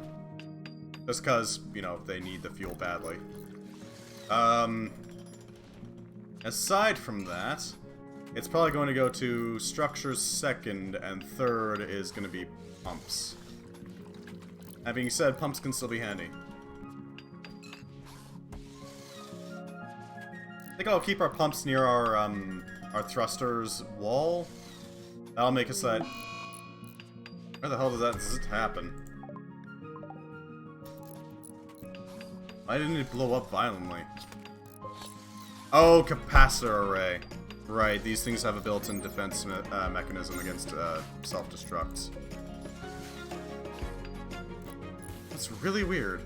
Just because, you know, they need the fuel badly. Aside from that, it's probably going to go to structures second, and third is going to be pumps. That being said, pumps can still be handy. I think I'll keep our pumps near our thrusters wall. That'll make us that... Where the hell does it happen? Why didn't it blow up violently? Oh, capacitor array. Right, these things have a built-in defense mechanism against self-destructs. That's really weird.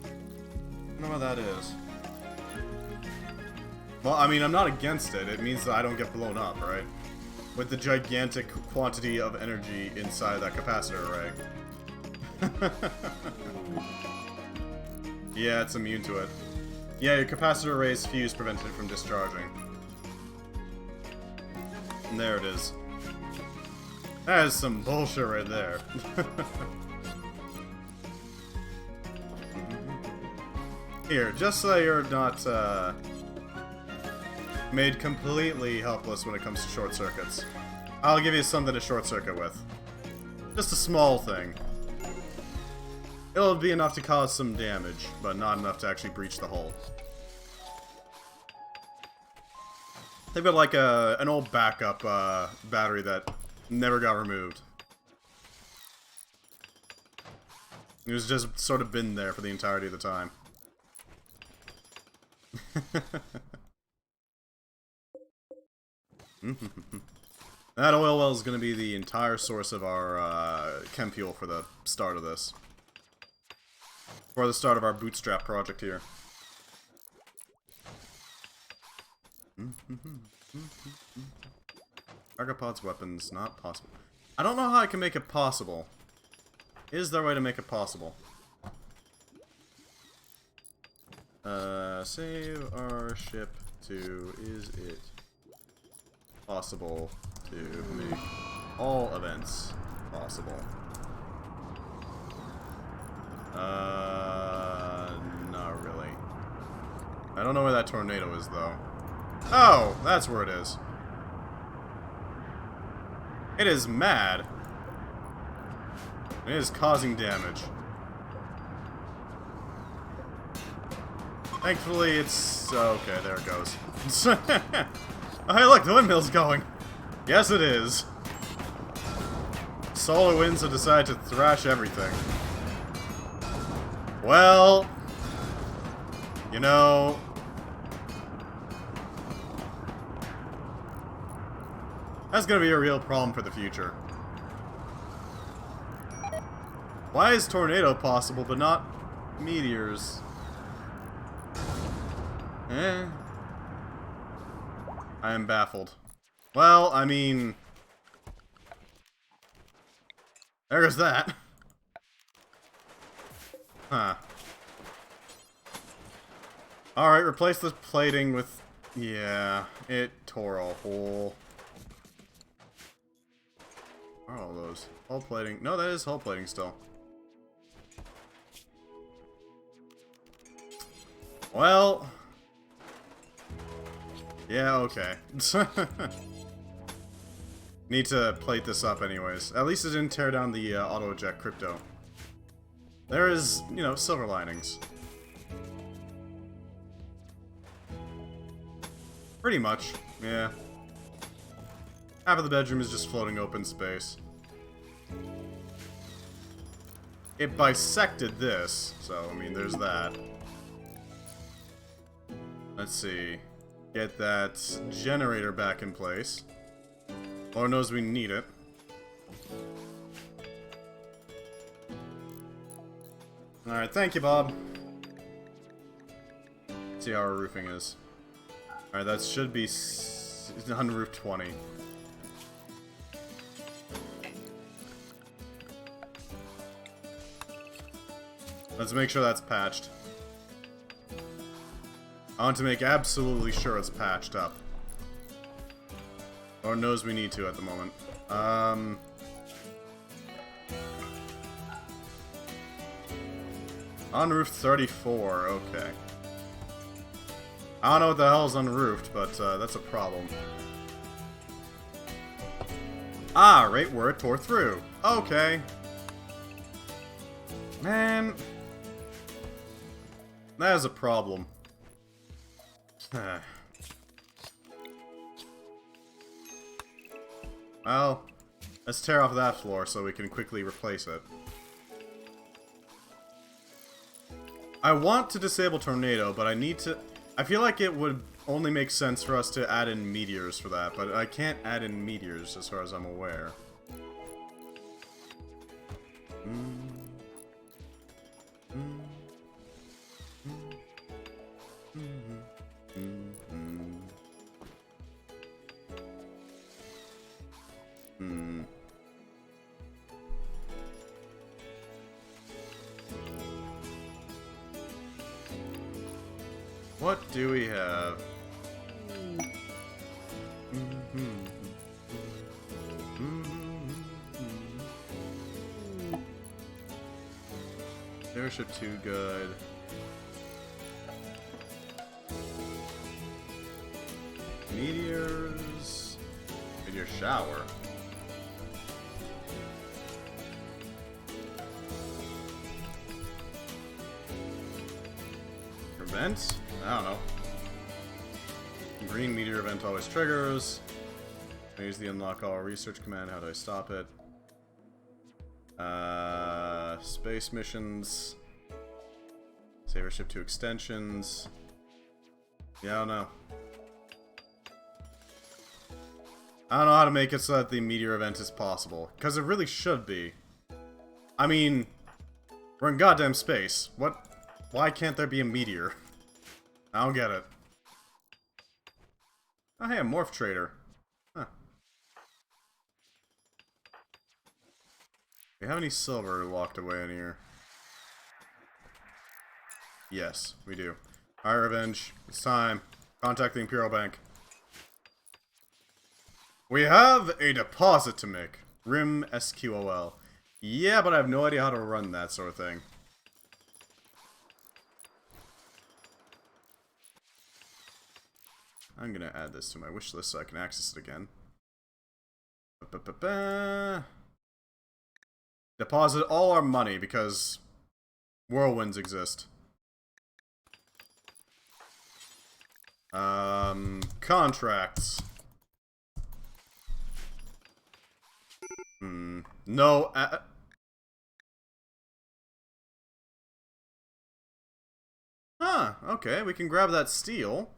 I don't know what that is. Well, I mean, I'm not against it. It means that I don't get blown up, right? With the gigantic quantity of energy inside that capacitor array. Yeah, it's immune to it. Yeah, your capacitor array's fuse prevented it from discharging. And there it is. That is some bullshit right there. Here, just so you're not made completely helpless when it comes to short circuits, I'll give you something to short circuit with. Just a small thing. It'll be enough to cause some damage, but not enough to actually breach the hull. They've got like an old backup battery that never got removed. It was just sort of been there for the entirety of the time. That oil well is going to be the entire source of our chem fuel for the start of this. For the start of our bootstrap project here. Argopods weapons, not possible. I don't know how I can make it possible. Is there a way to make it possible? Save our ship to... Is it possible to make all events possible? Not really. I don't know where that tornado is, though. Oh, that's where it is. It is mad. It is causing damage. Thankfully, it's... okay, there it goes. Oh, hey, look, the windmill's going. Yes, it is. Solar winds have decided to thrash everything. Well... You know... That's gonna be a real problem for the future. Why is tornado possible, but not meteors? Eh. I am baffled. Well, I mean... There's that. Huh. Alright, replace the plating with... Yeah, it tore a hole. What are all those? Hull plating. No, that is hull plating still. Well... Yeah, okay. Need to plate this up anyways. At least it didn't tear down the auto-eject crypto. There is, you know, silver linings. Pretty much, yeah. Half of the bedroom is just floating open space. It bisected this, so, I mean, there's that. Let's see. Get that generator back in place. Lord knows we need it. Alright, thank you, Bob. Let's see how our roofing is. Alright, that should be on roof 20. Let's make sure that's patched. I want to make absolutely sure it's patched up. Lord knows we need to at the moment. On roof 34, okay. I don't know what the hell's unroofed, but that's a problem. Ah, right where it tore through. Okay. Man. That is a problem. Well, let's tear off that floor so we can quickly replace it. I want to disable Tornado, but I need to... I feel like it would only make sense for us to add in meteors for that, but I can't add in meteors as far as I'm aware. What do we have? Airship 2 good. Meteors. Meteor shower. Prevent? I don't know. Green meteor event always triggers. I use the unlock all research command. How do I stop it? Space missions. Saver ship 2 extensions. Yeah, I don't know. I don't know how to make it so that the meteor event is possible. Because it really should be. I mean, we're in goddamn space. What? Why can't there be a meteor? I don't get it. Oh, hey, a morph trader. Huh. Do we have any silver locked away in here? Yes, we do. Alright, Revenge. It's time. Contact the Imperial Bank. We have a deposit to make. Rim SQOL. Yeah, but I have no idea how to run that sort of thing. I'm gonna add this to my wish list so I can access it again. Deposit all our money because whirlwinds exist. Contracts. No. Huh, okay, we can grab that steel.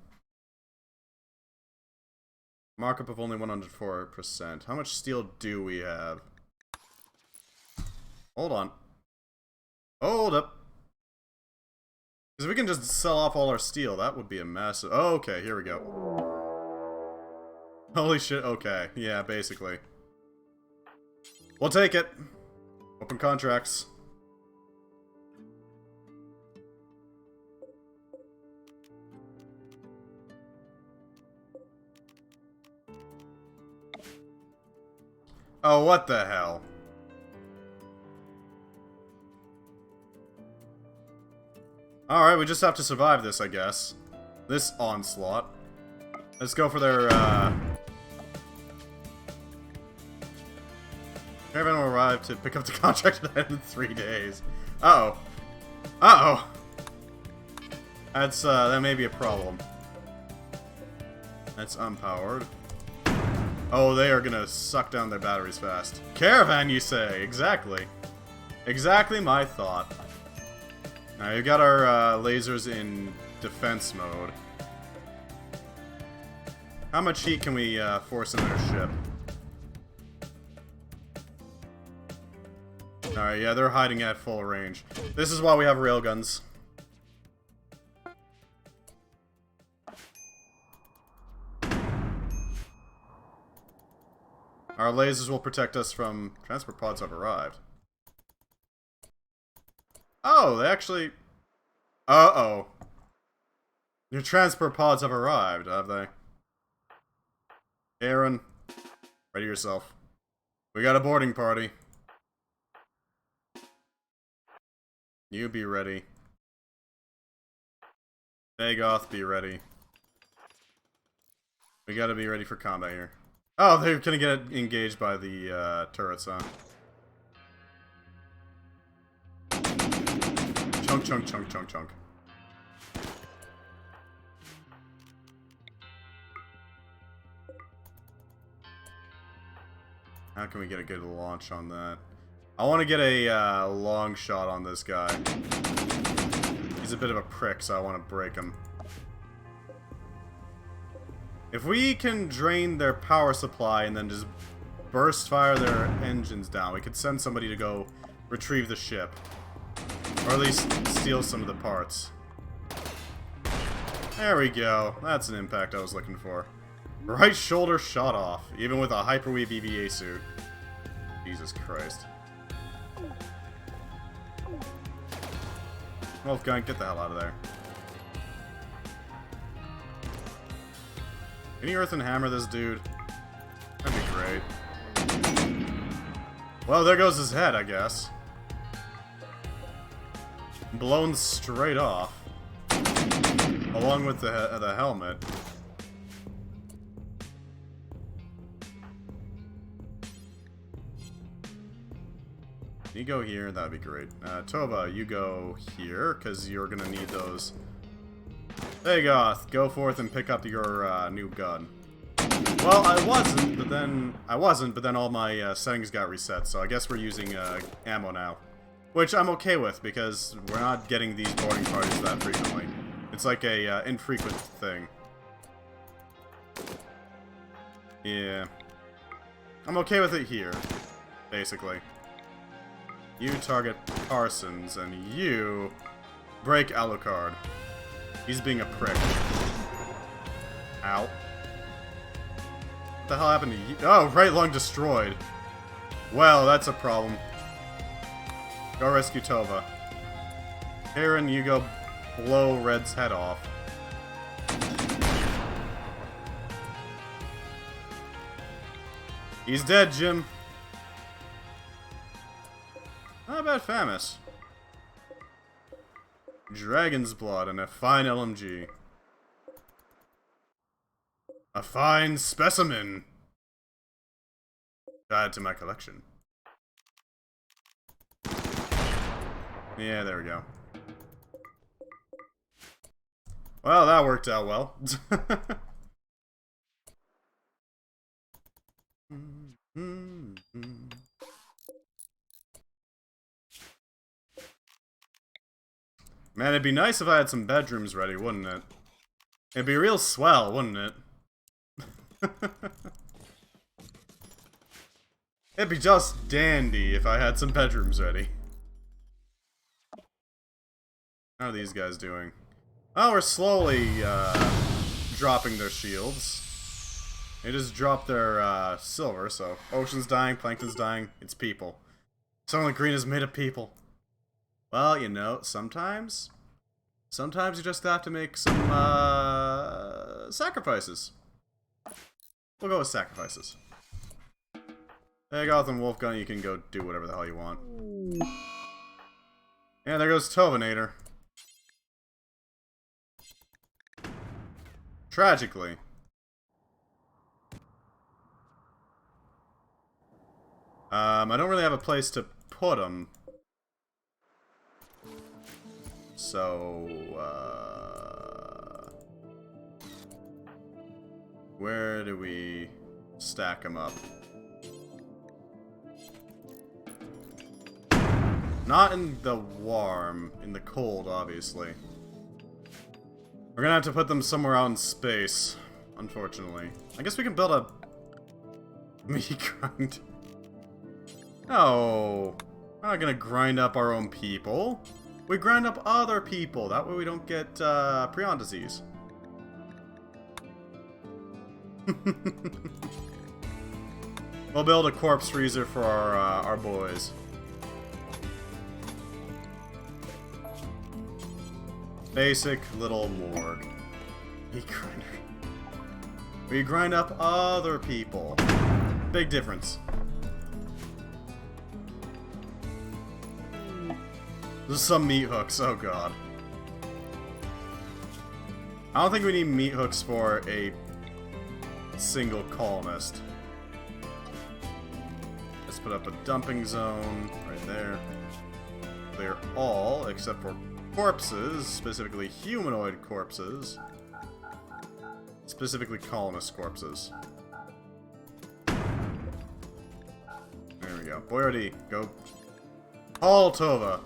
Markup of only 104%. How much steel do we have? Hold on. Hold up. Because we can just sell off all our steel. That would be a massive... Oh, okay, here we go. Holy shit, okay. Yeah, basically. We'll take it. Open contracts. Oh, what the hell? Alright, we just have to survive this, I guess. This onslaught. Let's go for their, Caravan will arrive to pick up the contract in 3 days. Uh-oh. Uh-oh! That's, that may be a problem. That's unpowered. Oh, they are gonna suck down their batteries fast. Caravan, you say? Exactly. Exactly my thought. Alright, we've got our lasers in defense mode. How much heat can we force into their ship? Alright, yeah, they're hiding at full range. This is why we have railguns. Our lasers will protect us from... Transport pods have arrived. Oh, they actually... Uh-oh. Your transport pods have arrived, have they? Aaron, ready yourself. We got a boarding party. You be ready. Dagoth, be ready. We gotta be ready for combat here. Oh, they're gonna get engaged by the turrets, huh? Chunk, chunk, chunk, chunk, chunk. How can we get a good launch on that? I want to get a long shot on this guy. He's a bit of a prick, so I want to break him. If we can drain their power supply and then just burst fire their engines down, we could send somebody to go retrieve the ship. Or at least steal some of the parts. There we go. That's an impact I was looking for. Right shoulder shot off, even with a Hyperweave EVA suit. Jesus Christ. Wolfgang, get the hell out of there. Can you earth and hammer this dude? That'd be great. Well, there goes his head, I guess. Blown straight off. Along with the helmet. You go here, that'd be great. Tova, you go here, because you're gonna need those. Dagoth, go forth and pick up your new gun. Well, I wasn't, but then all my settings got reset, so I guess we're using ammo now. Which I'm okay with, because we're not getting these boarding parties that frequently. It's like a infrequent thing. Yeah. I'm okay with it here, basically. You target Parsons, and you break Alucard. He's being a prick. Ow. What the hell happened to you? Oh, right lung destroyed. Well, that's a problem. Go rescue Tova. Aaron, you go blow Red's head off. He's dead, Jim. Not about Famus. Dragon's blood and a fine LMG. A fine specimen. Add to my collection. Yeah, there we go. Well, that worked out well. Man, it'd be nice if I had some bedrooms ready, wouldn't it? It'd be real swell, wouldn't it? It'd be just dandy if I had some bedrooms ready. How are these guys doing? Oh, we're slowly dropping their shields. They just dropped their silver, so ocean's dying, plankton's dying, it's people. Soylent Green is made of people. Well, you know, sometimes you just have to make some sacrifices. We'll go with sacrifices. Hey, Gotham Wolfgun, you can go do whatever the hell you want. And there goes Tovanator. Tragically. I don't really have a place to put him. So, where do we stack them up? Not in the warm, in the cold, obviously. We're gonna have to put them somewhere out in space, unfortunately. I guess we can build a meat grind. No, we're not gonna grind up our own people. We grind up other people. That way we don't get prion disease. We'll build a corpse freezer for our boys. Basic little morgue. Meat grinder. We grind up other people. Big difference. There's some meat hooks. Oh god. I don't think we need meat hooks for a single colonist. Let's put up a dumping zone right there. Clear all except for corpses, specifically humanoid corpses. Specifically colonist corpses. There we go. Boyardee, go. All Tova.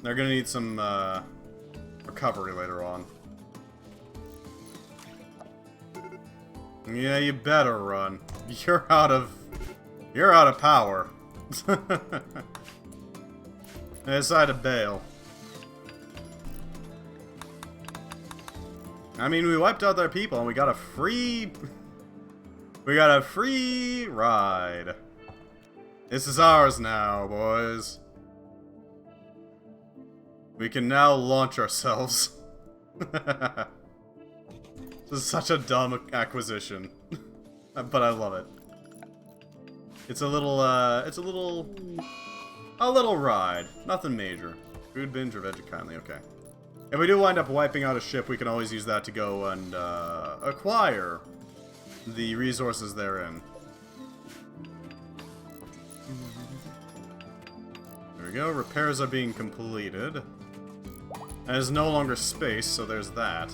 They're gonna need some recovery later on. Yeah, you better run. You're out of power. I decided to bail. I mean, we wiped out their people and we got a free ride. This is ours now, boys. We can now launch ourselves. This is such a dumb acquisition. But I love it. It's a little ride. Nothing major. Food binge or veggie kindly, okay. If we do wind up wiping out a ship, we can always use that to go and acquire the resources therein. There we go. Repairs are being completed. There's no longer space, so there's that.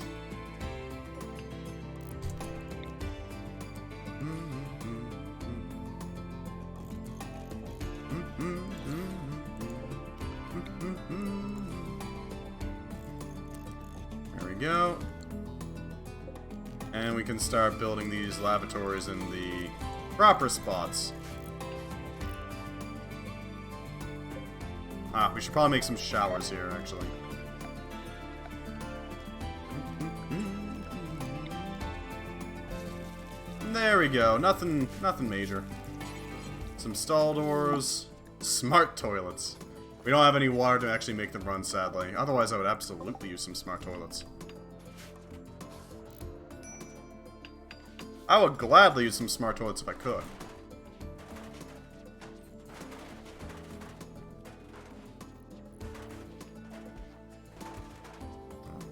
There we go. And we can start building these lavatories in the proper spots. Ah, we should probably make some showers here, actually. There we go. Nothing major. Some stall doors. Smart toilets. We don't have any water to actually make them run, sadly. Otherwise, I would absolutely use some smart toilets. I would gladly use some smart toilets if I could.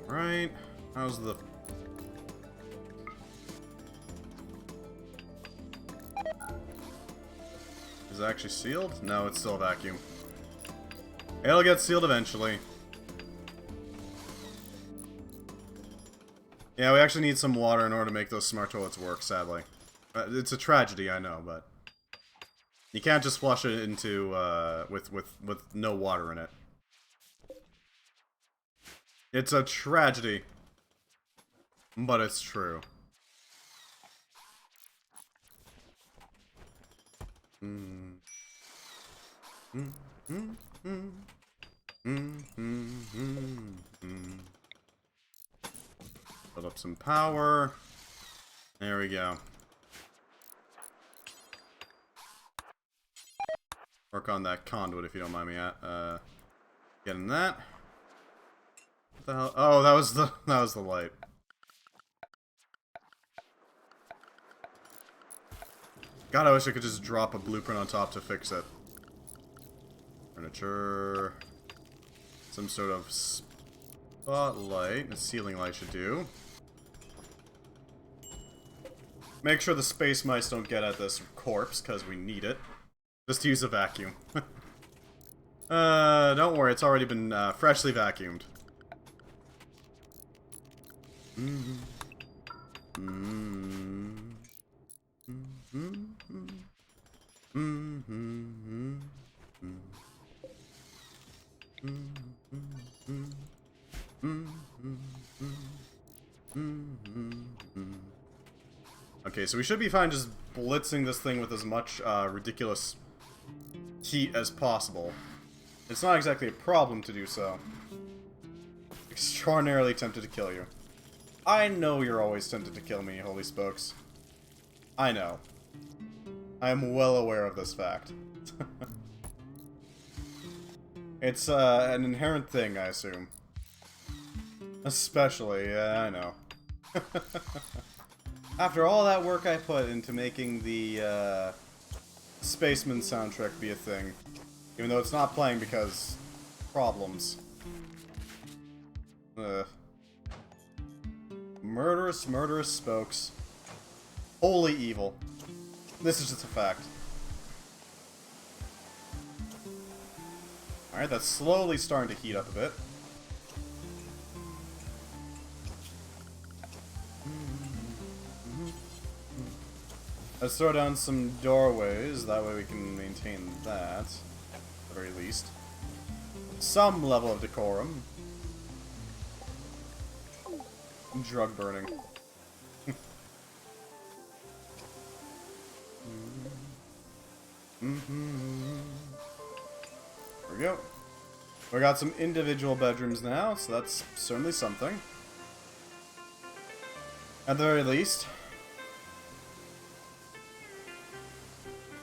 Alright. How's the... Is it actually sealed? No, it's still a vacuum. It'll get sealed eventually. Yeah, we actually need some water in order to make those smart toilets work, sadly. It's a tragedy, I know, but... You can't just flush it into, with no water in it. It's a tragedy. But it's true. Build up some power. There we go. Work on that conduit if you don't mind me getting that. What the hell? Oh, that was the light. God, I wish I could just drop a blueprint on top to fix it. Furniture. Some sort of spotlight. A ceiling light should do. Make sure the space mice don't get at this corpse, because we need it. Just use a vacuum. Don't worry, it's already been freshly vacuumed. Okay, so we should be fine just blitzing this thing with as much ridiculous heat as possible. It's not exactly a problem to do so. Extraordinarily tempted to kill you. I know you're always tempted to kill me, holy spokes. I know. I am well aware of this fact. It's an inherent thing, I assume. Especially, yeah, I know. After all that work I put into making the Spaceman soundtrack be a thing, even though it's not playing because problems. Murderous, murderous spokes. Holy evil. This is just a fact. Alright, that's slowly starting to heat up a bit. Let's throw down some doorways, that way we can maintain that, at the very least. Some level of decorum. Drug burning. There we go. We got some individual bedrooms now, so that's certainly something. At the very least.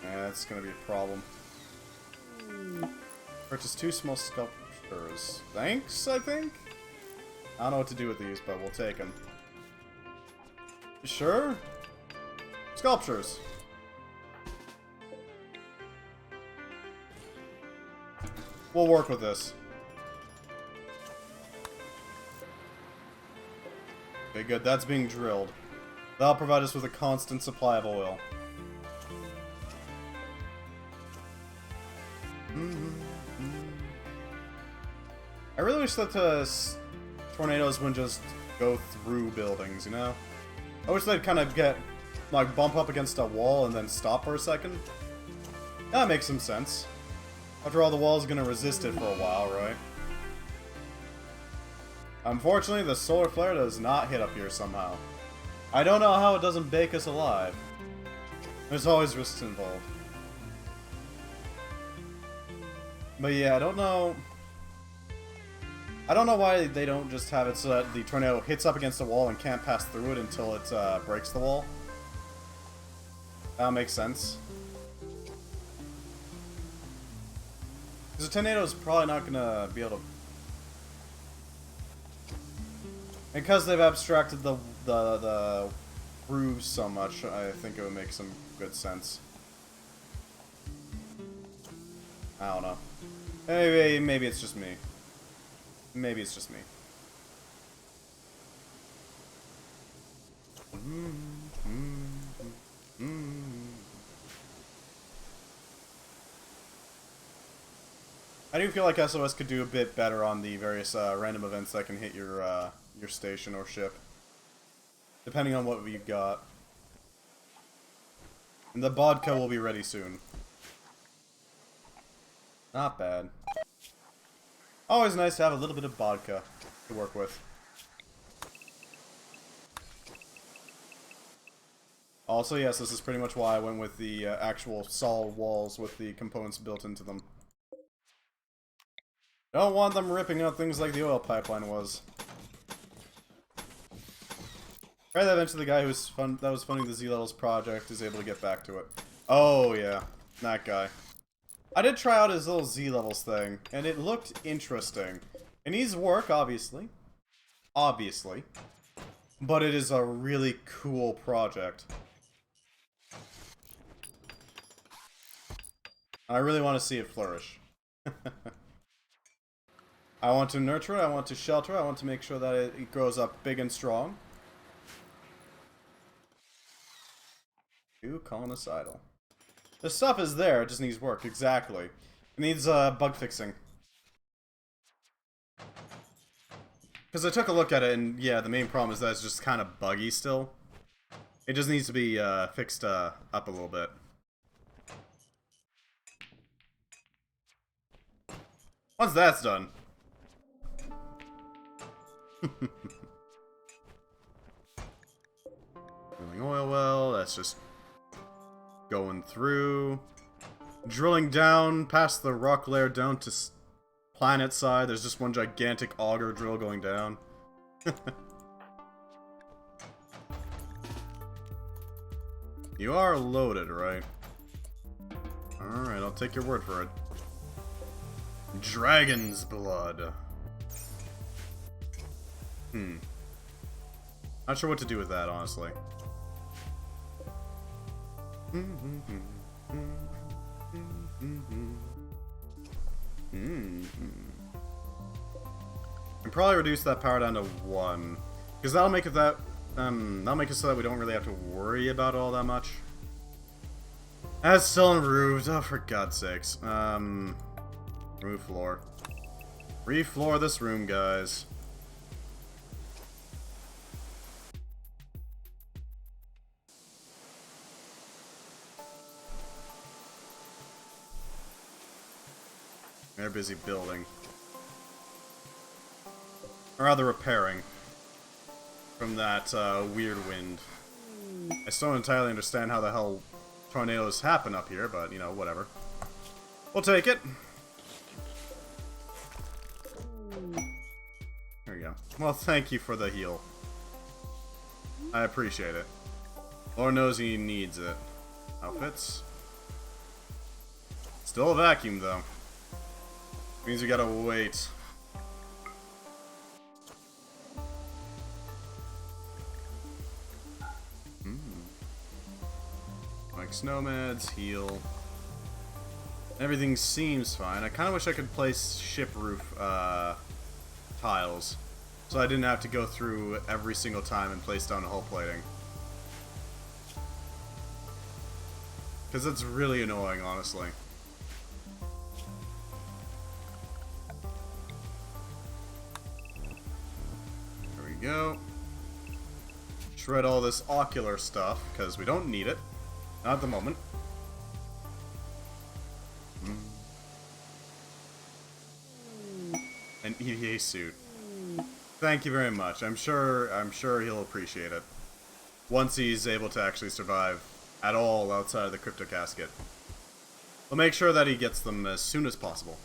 Yeah, that's gonna be a problem. Purchase 2 small sculptures. Thanks, I think? I don't know what to do with these, but we'll take them. You sure? Sculptures. We'll work with this. Okay, good. That's being drilled. That'll provide us with a constant supply of oil. I really wish that tornadoes wouldn't just go through buildings, you know? I wish they'd kind of get, like, bump up against a wall and then stop for a second. That makes some sense. After all, the wall's gonna resist it for a while, right? Unfortunately, the solar flare does not hit up here somehow. I don't know how it doesn't bake us alive. There's always risks involved. But yeah, I don't know why they don't just have it so that the tornado hits up against the wall and can't pass through it until it breaks the wall. That makes sense. Because the tornado is probably not gonna be able to... Because they've abstracted the grooves so much, I think it would make some good sense. I don't know. Maybe it's just me. Maybe it's just me. I do feel like SOS could do a bit better on the various random events that can hit your station or ship, depending on what you've got. And the vodka will be ready soon. Not bad. Always nice to have a little bit of vodka to work with. Also, yes, this is pretty much why I went with the actual solid walls with the components built into them. Don't want them ripping out things like the oil pipeline was. Right, that eventually the guy who was funding the Z-Levels project is able to get back to it. Oh, yeah. That guy. I did try out his little Z-Levels thing, and it looked interesting. It needs work, obviously. Obviously. But it is a really cool project. I really want to see it flourish. I want to nurture it, I want to shelter it, I want to make sure that it grows up big and strong. Too colonicidal. The stuff is there, it just needs work, exactly. It needs bug fixing. Because I took a look at it, and yeah, the main problem is that it's just kind of buggy still. It just needs to be fixed up a little bit. Once that's done. Drilling oil well, that's just going through. Drilling down past the rock layer down to planet side. There's just one gigantic auger drill going down. You are loaded, right? Alright, I'll take your word for it. Dragon's blood. Not sure what to do with that, honestly. And probably reduce that power down to 1. Because that'll make it so that we don't really have to worry about it all that much. That's still improved. Oh, for God's sakes. Remove floor. Refloor this room, guys. They're busy building. Or rather repairing. From that weird wind. I still don't entirely understand how the hell tornadoes happen up here, but, you know, whatever. We'll take it. There we go. Well, thank you for the heal. I appreciate it. Lord knows he needs it. Outfits. Still a vacuum, though. Means we gotta wait. Like snowmeds, heal. Everything seems fine. I kind of wish I could place ship roof tiles, so I didn't have to go through every single time and place down hull plating. Because it's really annoying, honestly. There we go. Shred all this ocular stuff, because we don't need it. Not at the moment. An EVA suit. Thank you very much. I'm sure he'll appreciate it. Once he's able to actually survive at all outside of the crypto casket. We'll make sure that he gets them as soon as possible.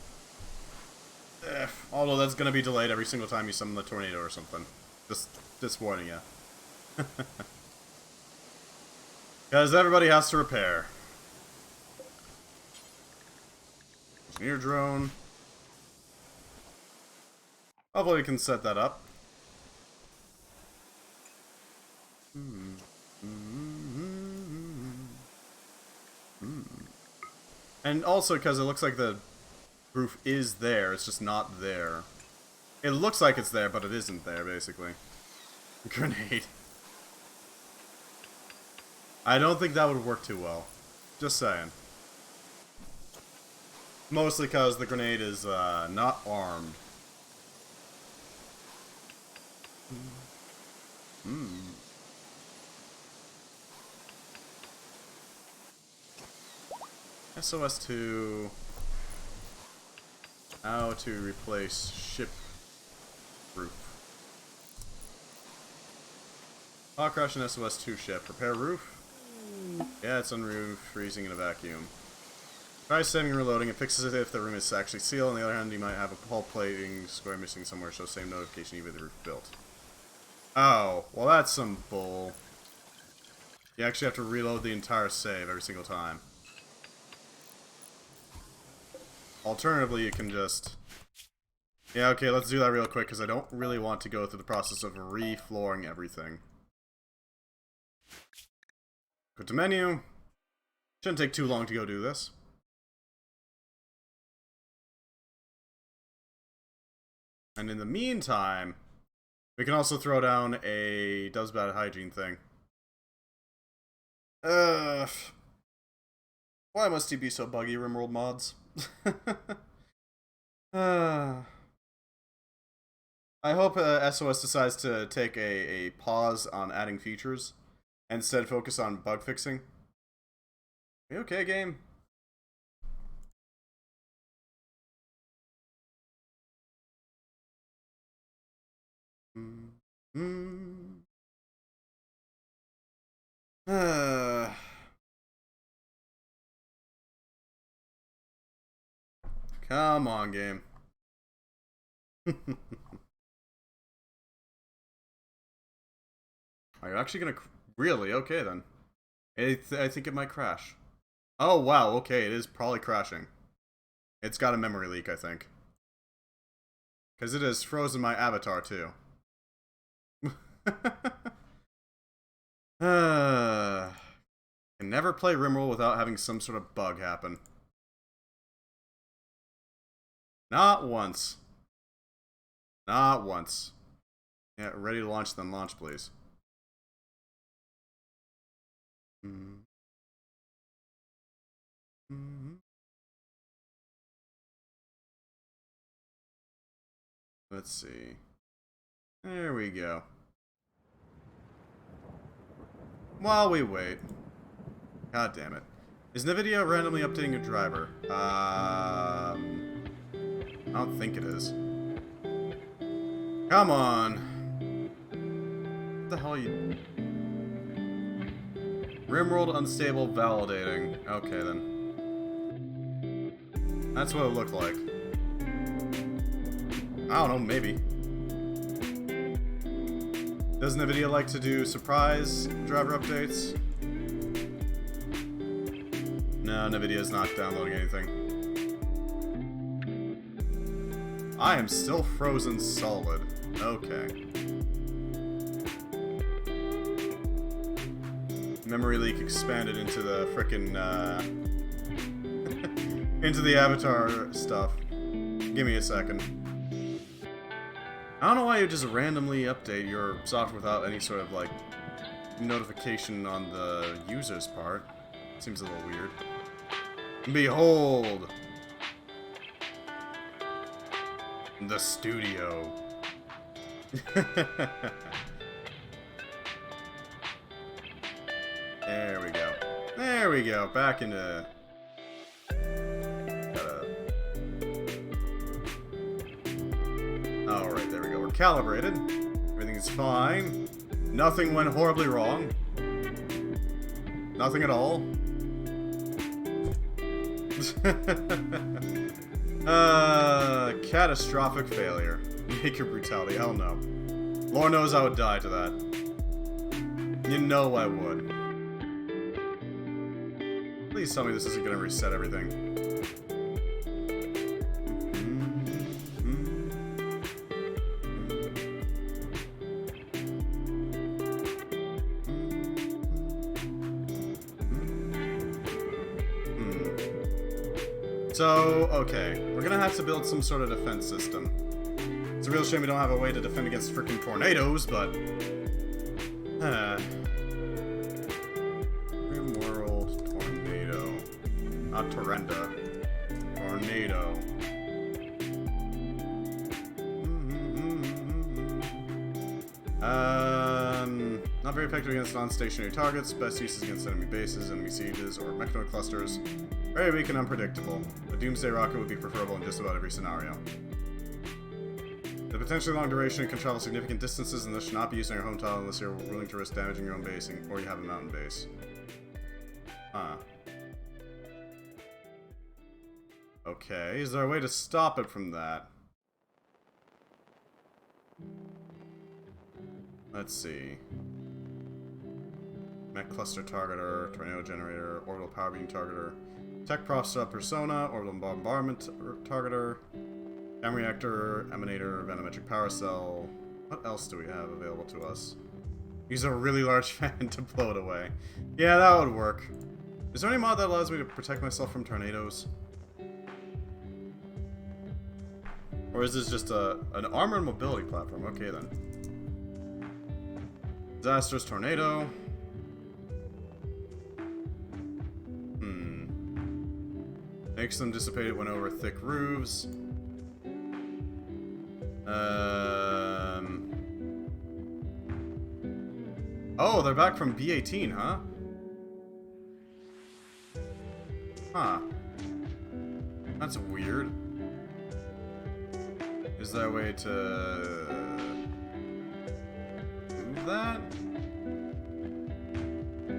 Although that's gonna be delayed every single time you summon the tornado or something. Just warning you. Because everybody has to repair. Engineer drone. Hopefully we can set that up. And also because it looks like the roof is there, it's just not there. It looks like it's there, but it isn't there, basically. Grenade. I don't think that would work too well. Just saying. Mostly because the grenade is not armed. SOS2. How to replace ship roof. Hot crash and SOS2 ship. Repair roof. Yeah, it's on roof, freezing in a vacuum. Try saving and reloading. It fixes it if the room is actually sealed. On the other hand, you might have a hull plating square missing somewhere, so same notification even if the roof built. Oh, well that's some bull. You actually have to reload the entire save every single time. Alternatively, you can just... Yeah, okay, let's do that real quick, because I don't really want to go through the process of re-flooring everything. Go to menu. Shouldn't take too long to go do this. And in the meantime, we can also throw down a does bad hygiene thing. Why must he be so buggy, Rimworld mods? I hope SOS decides to take a pause on adding features and instead focus on bug fixing. Are you okay, game? Come on, game. Are you actually gonna... Really? Okay, then. I think it might crash. Oh, wow, okay, it is probably crashing. It's got a memory leak, I think. Because it has frozen my avatar, too. Can never play Rimworld without having some sort of bug happen. Not once. Not once. Yeah, ready to launch, then launch, please. Let's see. There we go. While we wait. God damn it. Is NVIDIA randomly updating your driver? I don't think it is. Come on. What the hell are you... Rimworld unstable validating. Okay, then. That's what it looked like. I don't know, maybe. Does NVIDIA like to do surprise driver updates? No, NVIDIA's not downloading anything. I am still frozen solid. Okay. Memory leak expanded into the frickin' into the avatar stuff. Give me a second. I don't know why you just randomly update your software without any sort of, like, notification on the user's part. Seems a little weird. Behold! The studio. There we go. There we go. Back into... Alright, there we go. We're calibrated. Everything is fine. Nothing went horribly wrong. Nothing at all. Catastrophic failure. Maker brutality. Hell no. Lord knows I would die to that. You know I would. Please tell me this isn't gonna reset everything. So, okay, we're gonna have to build some sort of defense system. It's a real shame we don't have a way to defend against freaking tornadoes, but... Rimworld tornado. Not Torrenda. Tornado. Not very effective against non-stationary targets. Best use is against enemy bases, enemy sieges, or mechanoid clusters. Very weak and unpredictable. A Doomsday rocket would be preferable in just about every scenario. The potentially long duration can travel significant distances, and this should not be used on your home tile unless you're willing to risk damaging your own base or you have a mountain base. Huh. Okay, is there a way to stop it from that? Let's see. Mech cluster targeter, tornado generator, orbital power beam targeter, tech processor persona, orbital bombardment targeter, cam reactor, emanator, venometric power cell. What else do we have available to us? Use a really large fan to blow it away. Yeah, that would work. Is there any mod that allows me to protect myself from tornadoes? Or is this just an armored mobility platform? Okay then. Disastrous tornado. Makes them dissipate when over thick roofs. Oh, they're back from B18, huh? Huh. That's weird. Is there a way to move that?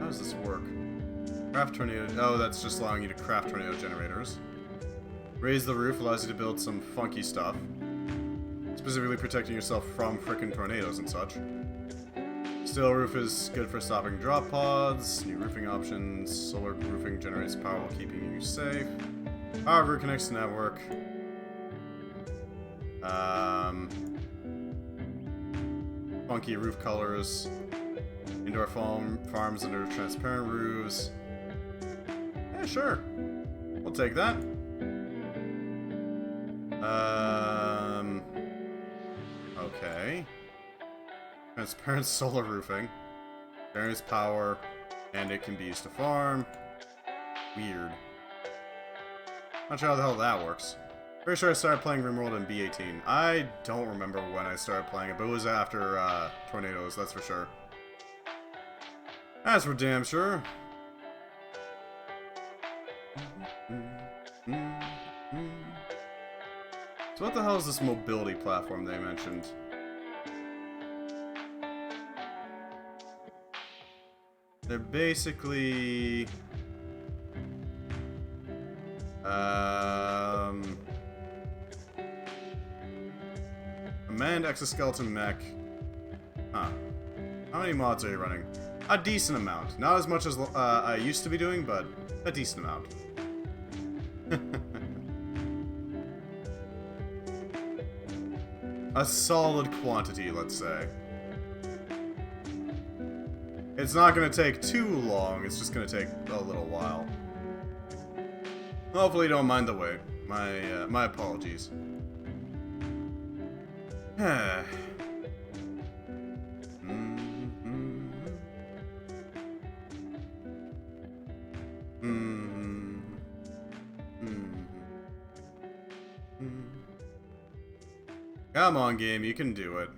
How does this work? Craft tornado. Oh, that's just allowing you to craft tornado generators. Raise the roof allows you to build some funky stuff. Specifically protecting yourself from frickin' tornadoes and such. Steel roof is good for stopping drop pods. New roofing options. Solar roofing generates power while keeping you safe. However, connects to network. Funky roof colors. Indoor farms under transparent roofs. Yeah, sure. We'll take that. Okay. Transparent solar roofing. Generates power, and it can be used to farm. Weird. Not sure how the hell that works. Pretty sure I started playing Rimworld in B18. I don't remember when I started playing it, but it was after tornadoes, that's for sure. That's for damn sure. So what the hell is this mobility platform they mentioned? They're basically... a manned exoskeleton mech. Huh. How many mods are you running? A decent amount. Not as much as I used to be doing, but a decent amount. A solid quantity, let's say. It's not going to take too long, it's just going to take a little while. Hopefully you don't mind the wait. My apologies. Come on, game, you can do it.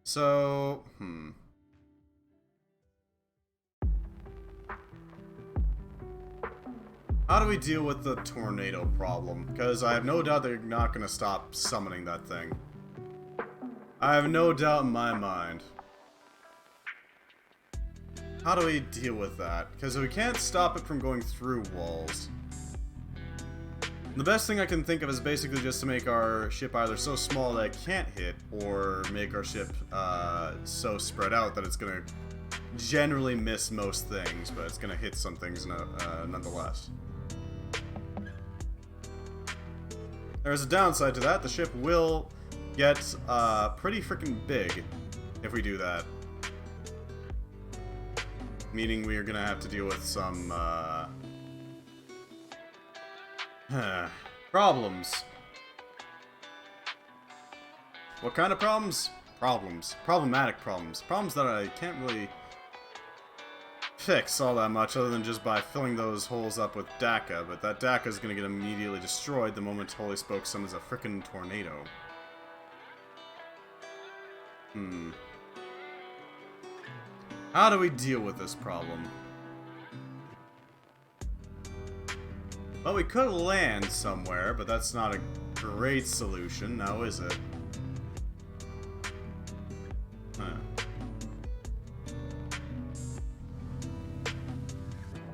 So, how do we deal with the tornado problem? Because I have no doubt they're not going to stop summoning that thing. I have no doubt in my mind. How do we deal with that? Because we can't stop it from going through walls. The best thing I can think of is basically just to make our ship either so small that it can't hit, or make our ship so spread out that it's going to generally miss most things, but it's going to hit some things nonetheless. There's a downside to that. The ship will get pretty freaking big if we do that. Meaning we are going to have to deal with some problems. What kind of problems? Problems. Problematic problems. Problems that I can't really fix all that much other than just by filling those holes up with DACA, but that DACA is going to get immediately destroyed the moment Holy Spoke summons a frickin' tornado. How do we deal with this problem? Well, we could land somewhere, but that's not a great solution, now is it?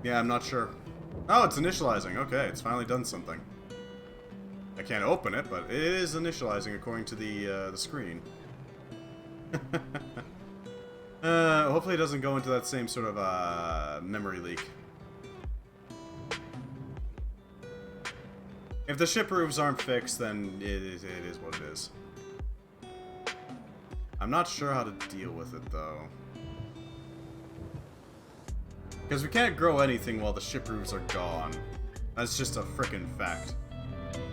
Yeah, I'm not sure. Oh, it's initializing. Okay, it's finally done something. I can't open it, but it is initializing according to the screen. Hopefully it doesn't go into that same sort of memory leak. If the ship roofs aren't fixed, then it is what it is. I'm not sure how to deal with it, though. Because we can't grow anything while the ship roofs are gone. That's just a frickin' fact.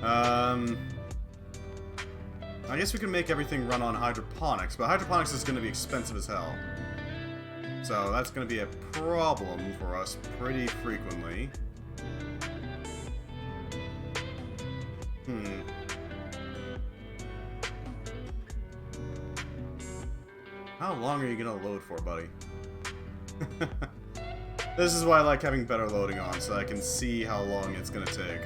I guess we can make everything run on hydroponics, but hydroponics is going to be expensive as hell. So that's going to be a problem for us pretty frequently. How long are you going to load for, buddy? This is why I like having better loading on, so I can see how long it's going to take.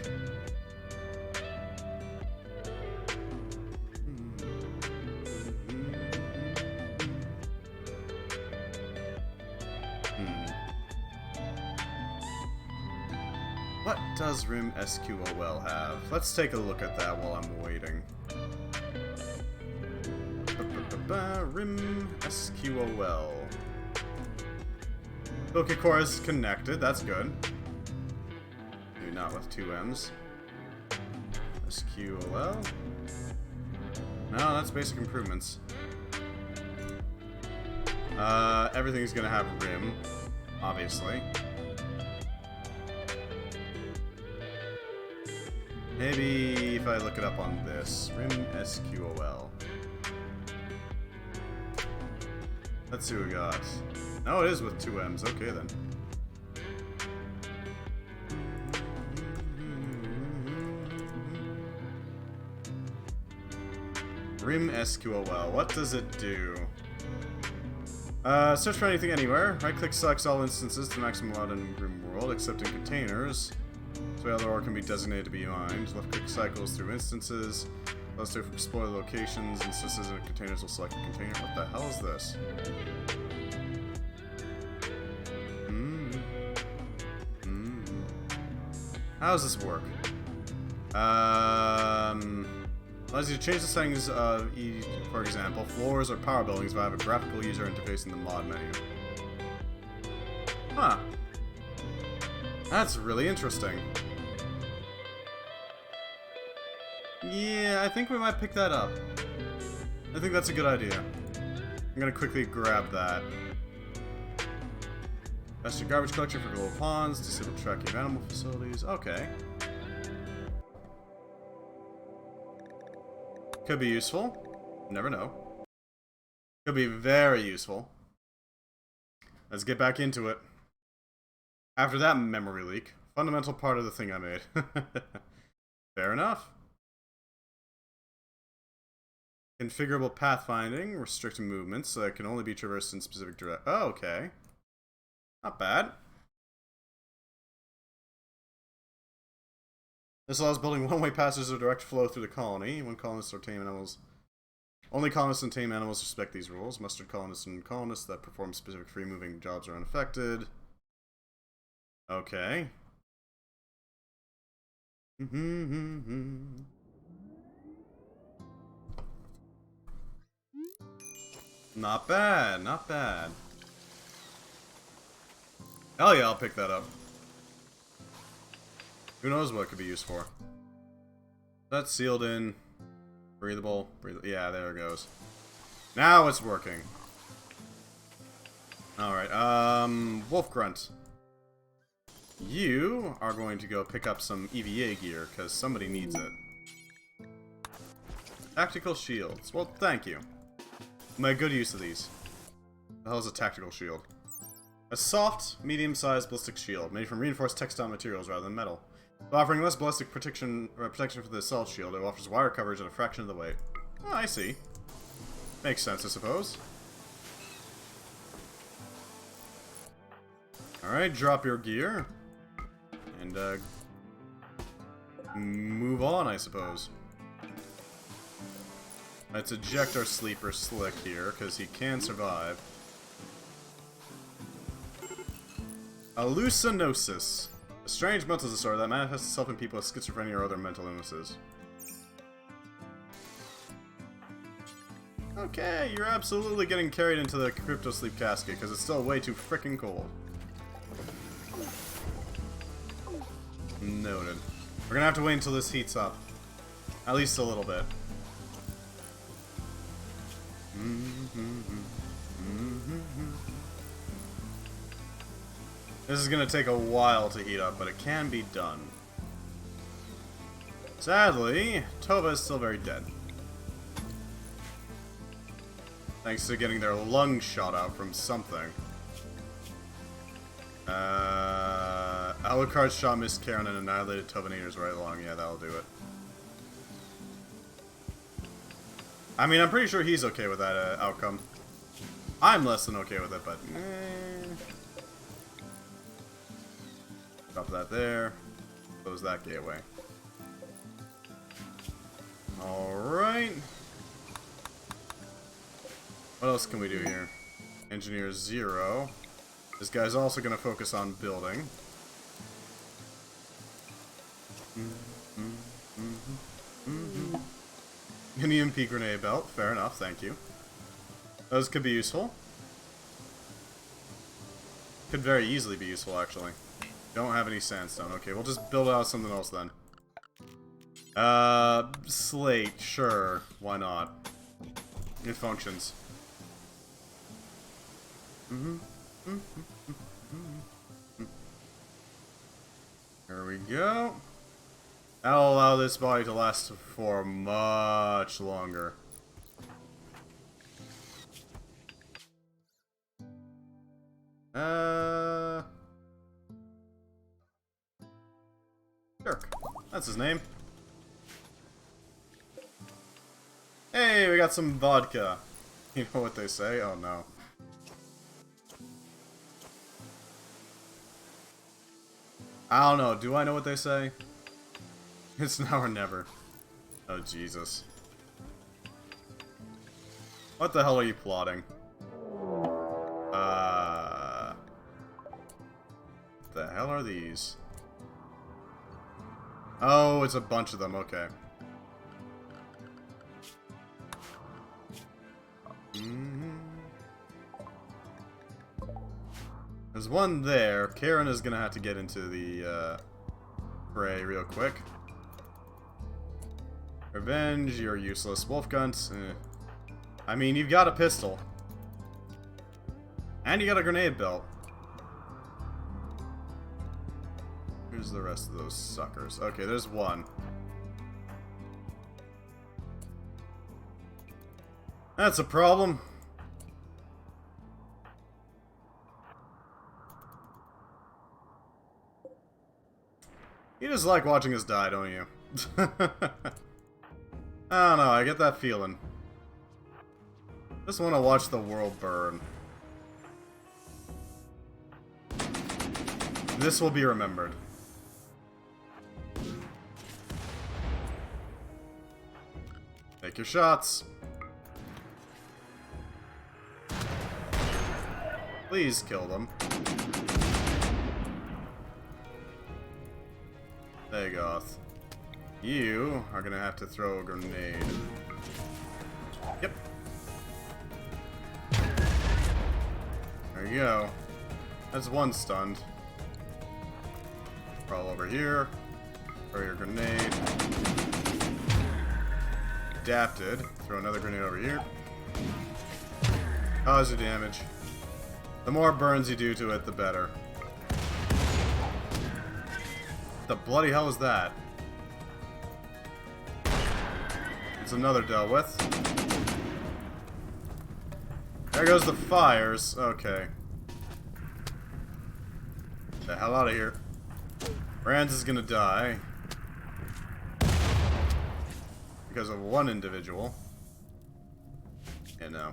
What does Rim SQOL have? Let's take a look at that while I'm waiting. Rim SQOL. Pokecore is connected, that's good. Maybe not with 2 M's. SQOL? No, that's basic improvements. Everything's gonna have Rim, obviously. Maybe if I look it up on this. Rim SQOL. Let's see what we got. No, it is with 2 M's. Okay, then. Rim SQOL. What does it do? Search for anything anywhere. Right-click selects all instances to maximum allowed in Rimworld, except in containers. So other ore can be designated to be mined. Left-click cycles through instances. Let's do explore the locations. Instances and containers will select a container. What the hell is this? How does this work? Allows you to change the settings of, for example, floors or power buildings via a graphical user interface in the mod menu. Huh. That's really interesting. Yeah, I think we might pick that up. I think that's a good idea. I'm gonna quickly grab that. That's your garbage collection for global ponds, disable tracking of animal facilities. Okay. Could be useful. Never know. Could be very useful. Let's get back into it. After that memory leak. Fundamental part of the thing I made. Fair enough. Configurable pathfinding, restricting movements, so it can only be traversed in specific direct. Oh, okay. Not bad. This allows building one-way passages of direct flow through the colony. When colonists or tame animals... Only colonists and tame animals respect these rules. Mustered colonists and colonists that perform specific free-moving jobs are unaffected. Okay. Not bad, not bad. Hell yeah, I'll pick that up. Who knows what it could be used for. That's sealed in. Breathable. Yeah, there it goes. Now it's working. Alright, Wolf Grunt. You are going to go pick up some EVA gear, because somebody needs it. Tactical shields. Well, thank you. Make good use of these. The hell is a tactical shield? A soft, medium-sized ballistic shield, made from reinforced textile materials rather than metal. While offering less ballistic protection for the assault shield, it offers wider coverage at a fraction of the weight. Oh, I see. Makes sense, I suppose. Alright, drop your gear. And, move on, I suppose. Let's eject our sleeper Slick here, because he can survive. Hallucinosis. A strange mental disorder that manifests itself in people with schizophrenia or other mental illnesses. Okay, you're absolutely getting carried into the crypto sleep casket, because it's still way too freaking cold. Noted. We're gonna have to wait until this heats up. At least a little bit. This is gonna take a while to heat up, but it can be done. Sadly, Tova is still very dead. Thanks to getting their lungs shot out from something. Alucard's shot missed Karen and annihilated Tovanators right along. Yeah, that'll do it. I mean, I'm pretty sure he's okay with that outcome. I'm less than okay with it, but... Drop that there. Close that gateway. Alright. What else can we do here? Engineer 0. This guy's also going to focus on building. An EMP grenade belt. Fair enough, thank you. Those could be useful. Could very easily be useful, actually. Don't have any sandstone. Okay, we'll just build out something else then. Slate. Sure. Why not? It functions. Here we go. That'll allow this body to last for much longer. Dirk. That's his name. Hey, we got some vodka. You know what they say? Oh no. I don't know. Do I know what they say? It's now or never. Oh, Jesus. What the hell are you plotting? What the hell are these? Oh, it's a bunch of them. Okay. There's one there. Karen is gonna have to get into the fray real quick. Revenge, you're useless. Wolf guns, I mean, you've got a pistol. And you got a grenade belt. Here's the rest of those suckers. Okay, there's one. That's a problem. You just like watching us die, don't you? I don't know, I get that feeling. Just want to watch the world burn. This will be remembered. Take your shots. Please kill them. Dagoth. You are gonna have to throw a grenade. Yep. There you go. That's one stunned. Crawl over here. Throw your grenade. Adapted. Throw another grenade over here. Cause your damage. The more burns you do to it, the better. The bloody hell is that? It's another dealt with. There goes the fires. Okay. Get the hell out of here. Brands is gonna die. Because of one individual. Yeah, no.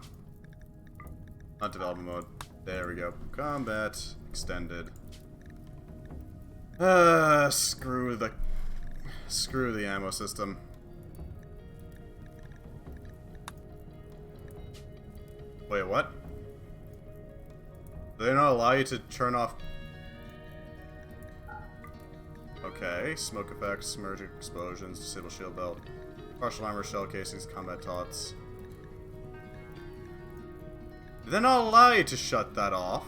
Not development mode. There we go. Combat extended. Screw the ammo system. Wait, what? Do they not allow you to turn off? Okay, smoke effects, merge explosions, disable shield belt, partial armor, shell casings, combat taunts. Do they not allow you to shut that off?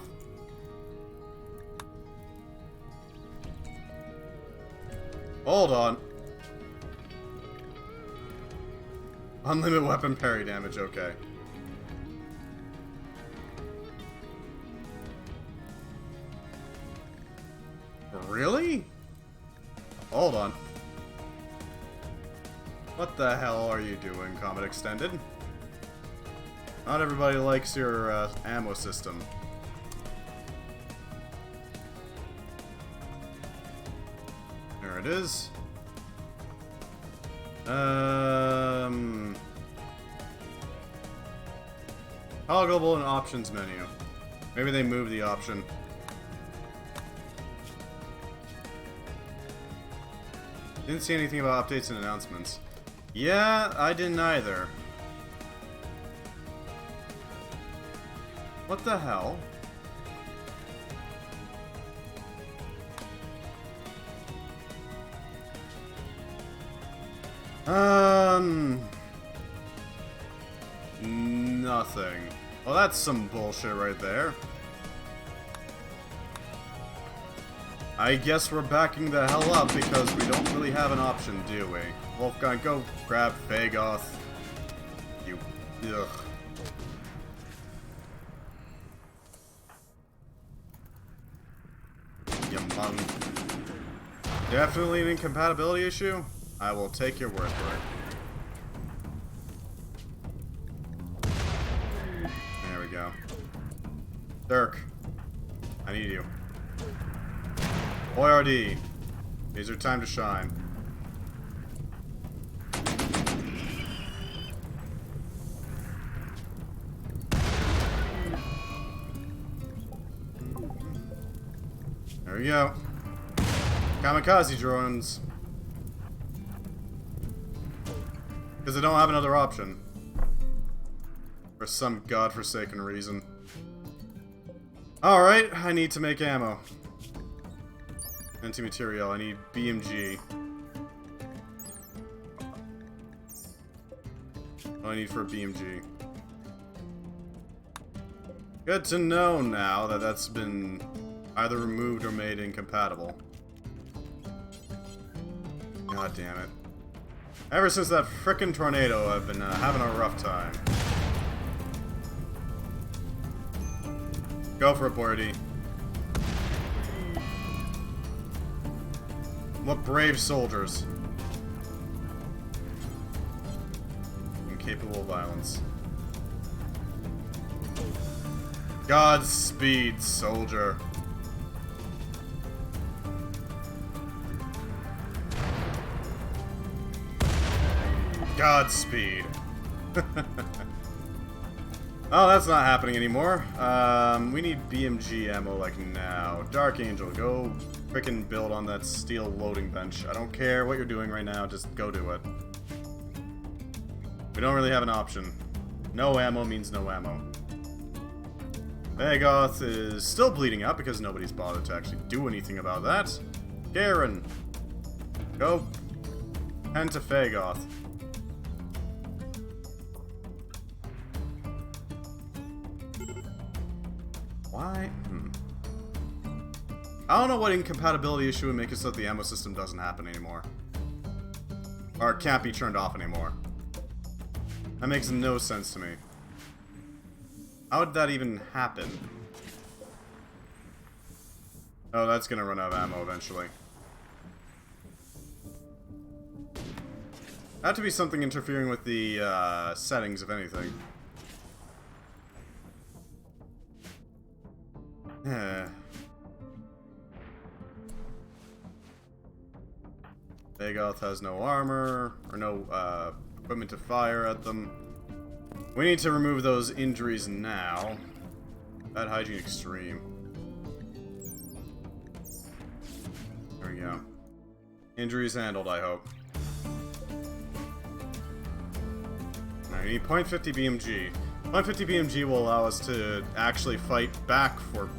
Hold on. Unlimited weapon parry damage, okay. Really? Hold on. What the hell are you doing, Combat Extended? Not everybody likes your ammo system. There it is. Toggleable in options menu. Maybe they moved the option. Didn't see anything about updates and announcements. Yeah, I didn't either. What the hell? Nothing. Well, that's some bullshit right there. I guess we're backing the hell up because we don't really have an option, do we? Wolfgang, go grab Phagoth. You... Ugh. You mung. Definitely an incompatibility issue? I will take your word for it. There we go. Dirk. I need you. ORD. Here's your time to shine. There we go. Kamikaze drones. Because I don't have another option. For some godforsaken reason. Alright, I need to make ammo. Anti-material, I need BMG. What do I need for a BMG? Good to know now that that's been either removed or made incompatible. God damn it. Ever since that frickin' tornado, I've been having a rough time. Go for it, Boyardee. What brave soldiers. Incapable of violence. Godspeed, soldier. Godspeed. Oh, that's not happening anymore. We need BMG ammo like now. Dark Angel, go frickin' build on that steel loading bench. I don't care what you're doing right now, just go do it. We don't really have an option. No ammo means no ammo. Phagoth is still bleeding out because nobody's bothered to actually do anything about that. Garen, go pen to Phagoth. Why? I don't know what incompatibility issue would make it so that the ammo system doesn't happen anymore. Or can't be turned off anymore. That makes no sense to me. How would that even happen? Oh, that's gonna run out of ammo eventually. Had to be something interfering with the settings, if anything. Phagoth has no armor, or no equipment to fire at them. We need to remove those injuries now. Bad hygiene extreme. There we go. Injuries handled, I hope. Alright, we need .50 BMG. .50 BMG will allow us to actually fight back for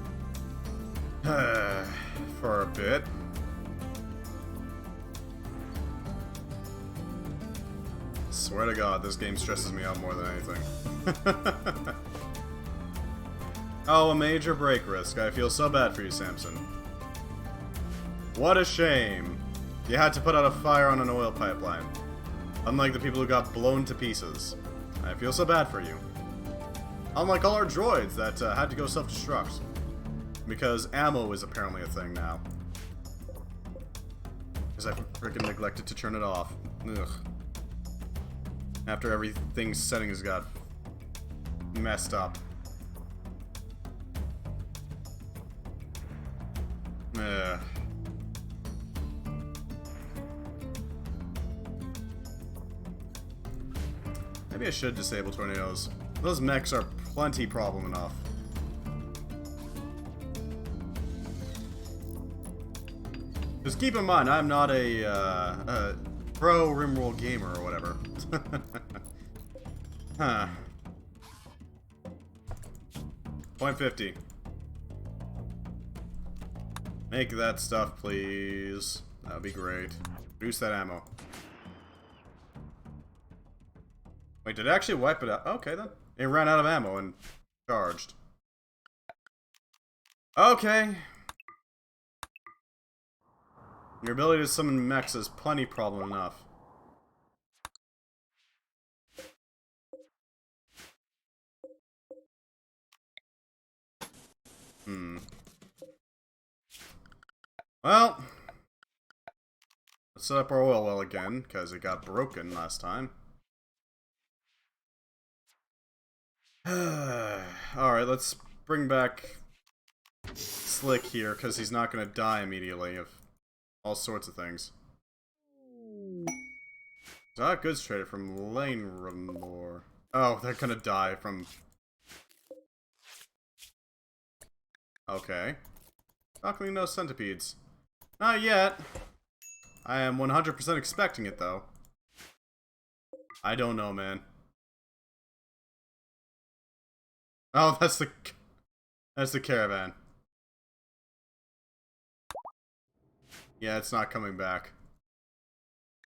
a bit. Swear to God, this game stresses me out more than anything. Oh, a major break risk. I feel so bad for you, Samson. What a shame. You had to put out a fire on an oil pipeline. Unlike the people who got blown to pieces. I feel so bad for you. Unlike all our droids that had to go self-destruct. Because ammo is apparently a thing now. Because I freaking neglected to turn it off. Ugh. After everything's settings got messed up. Maybe I should disable tornadoes. Those mechs are plenty problem enough. Just keep in mind, I'm not a pro Rimworld gamer or whatever. Huh. .50. Make that stuff, please. That would be great. Reduce that ammo. Wait, did it actually wipe it out? Okay, then. It ran out of ammo and charged. Okay. Your ability to summon mechs is plenty problem enough. Well, let's set up our oil well again, because it got broken last time. Alright, let's bring back Slick here, because he's not going to die immediately of all sorts of things. Not goods traded from Rimworld. Oh, they're going to die from... Okay. Luckily no centipedes. Not yet. I am 100% expecting it, though. I don't know, man. Oh, that's the caravan. Yeah, it's not coming back.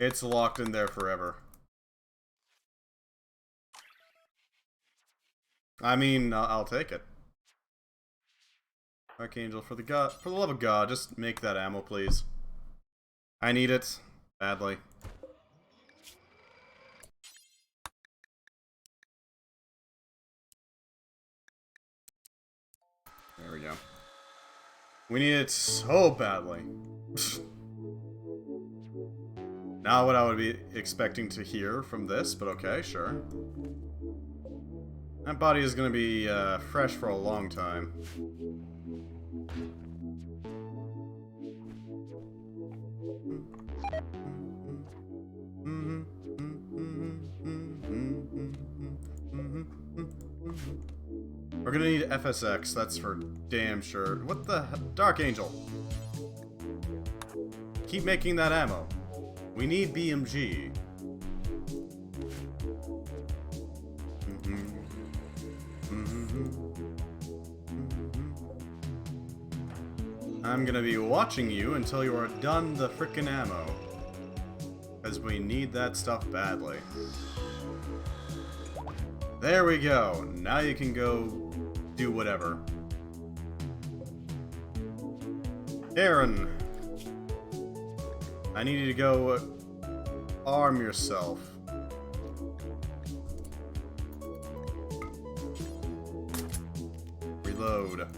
It's locked in there forever. I mean, I'll take it. Archangel, for the love of God, just make that ammo, please. I need it badly. There we go. We need it so badly. Not what I would be expecting to hear from this, but okay, sure. That body is going to be fresh for a long time. We're gonna need FSX, that's for damn sure. What the hell? Dark Angel! Keep making that ammo. We need BMG. I'm gonna be watching you until you are done the frickin' ammo. Because we need that stuff badly. There we go. Now you can go do whatever. Aaron, I need you to go arm yourself. Reload.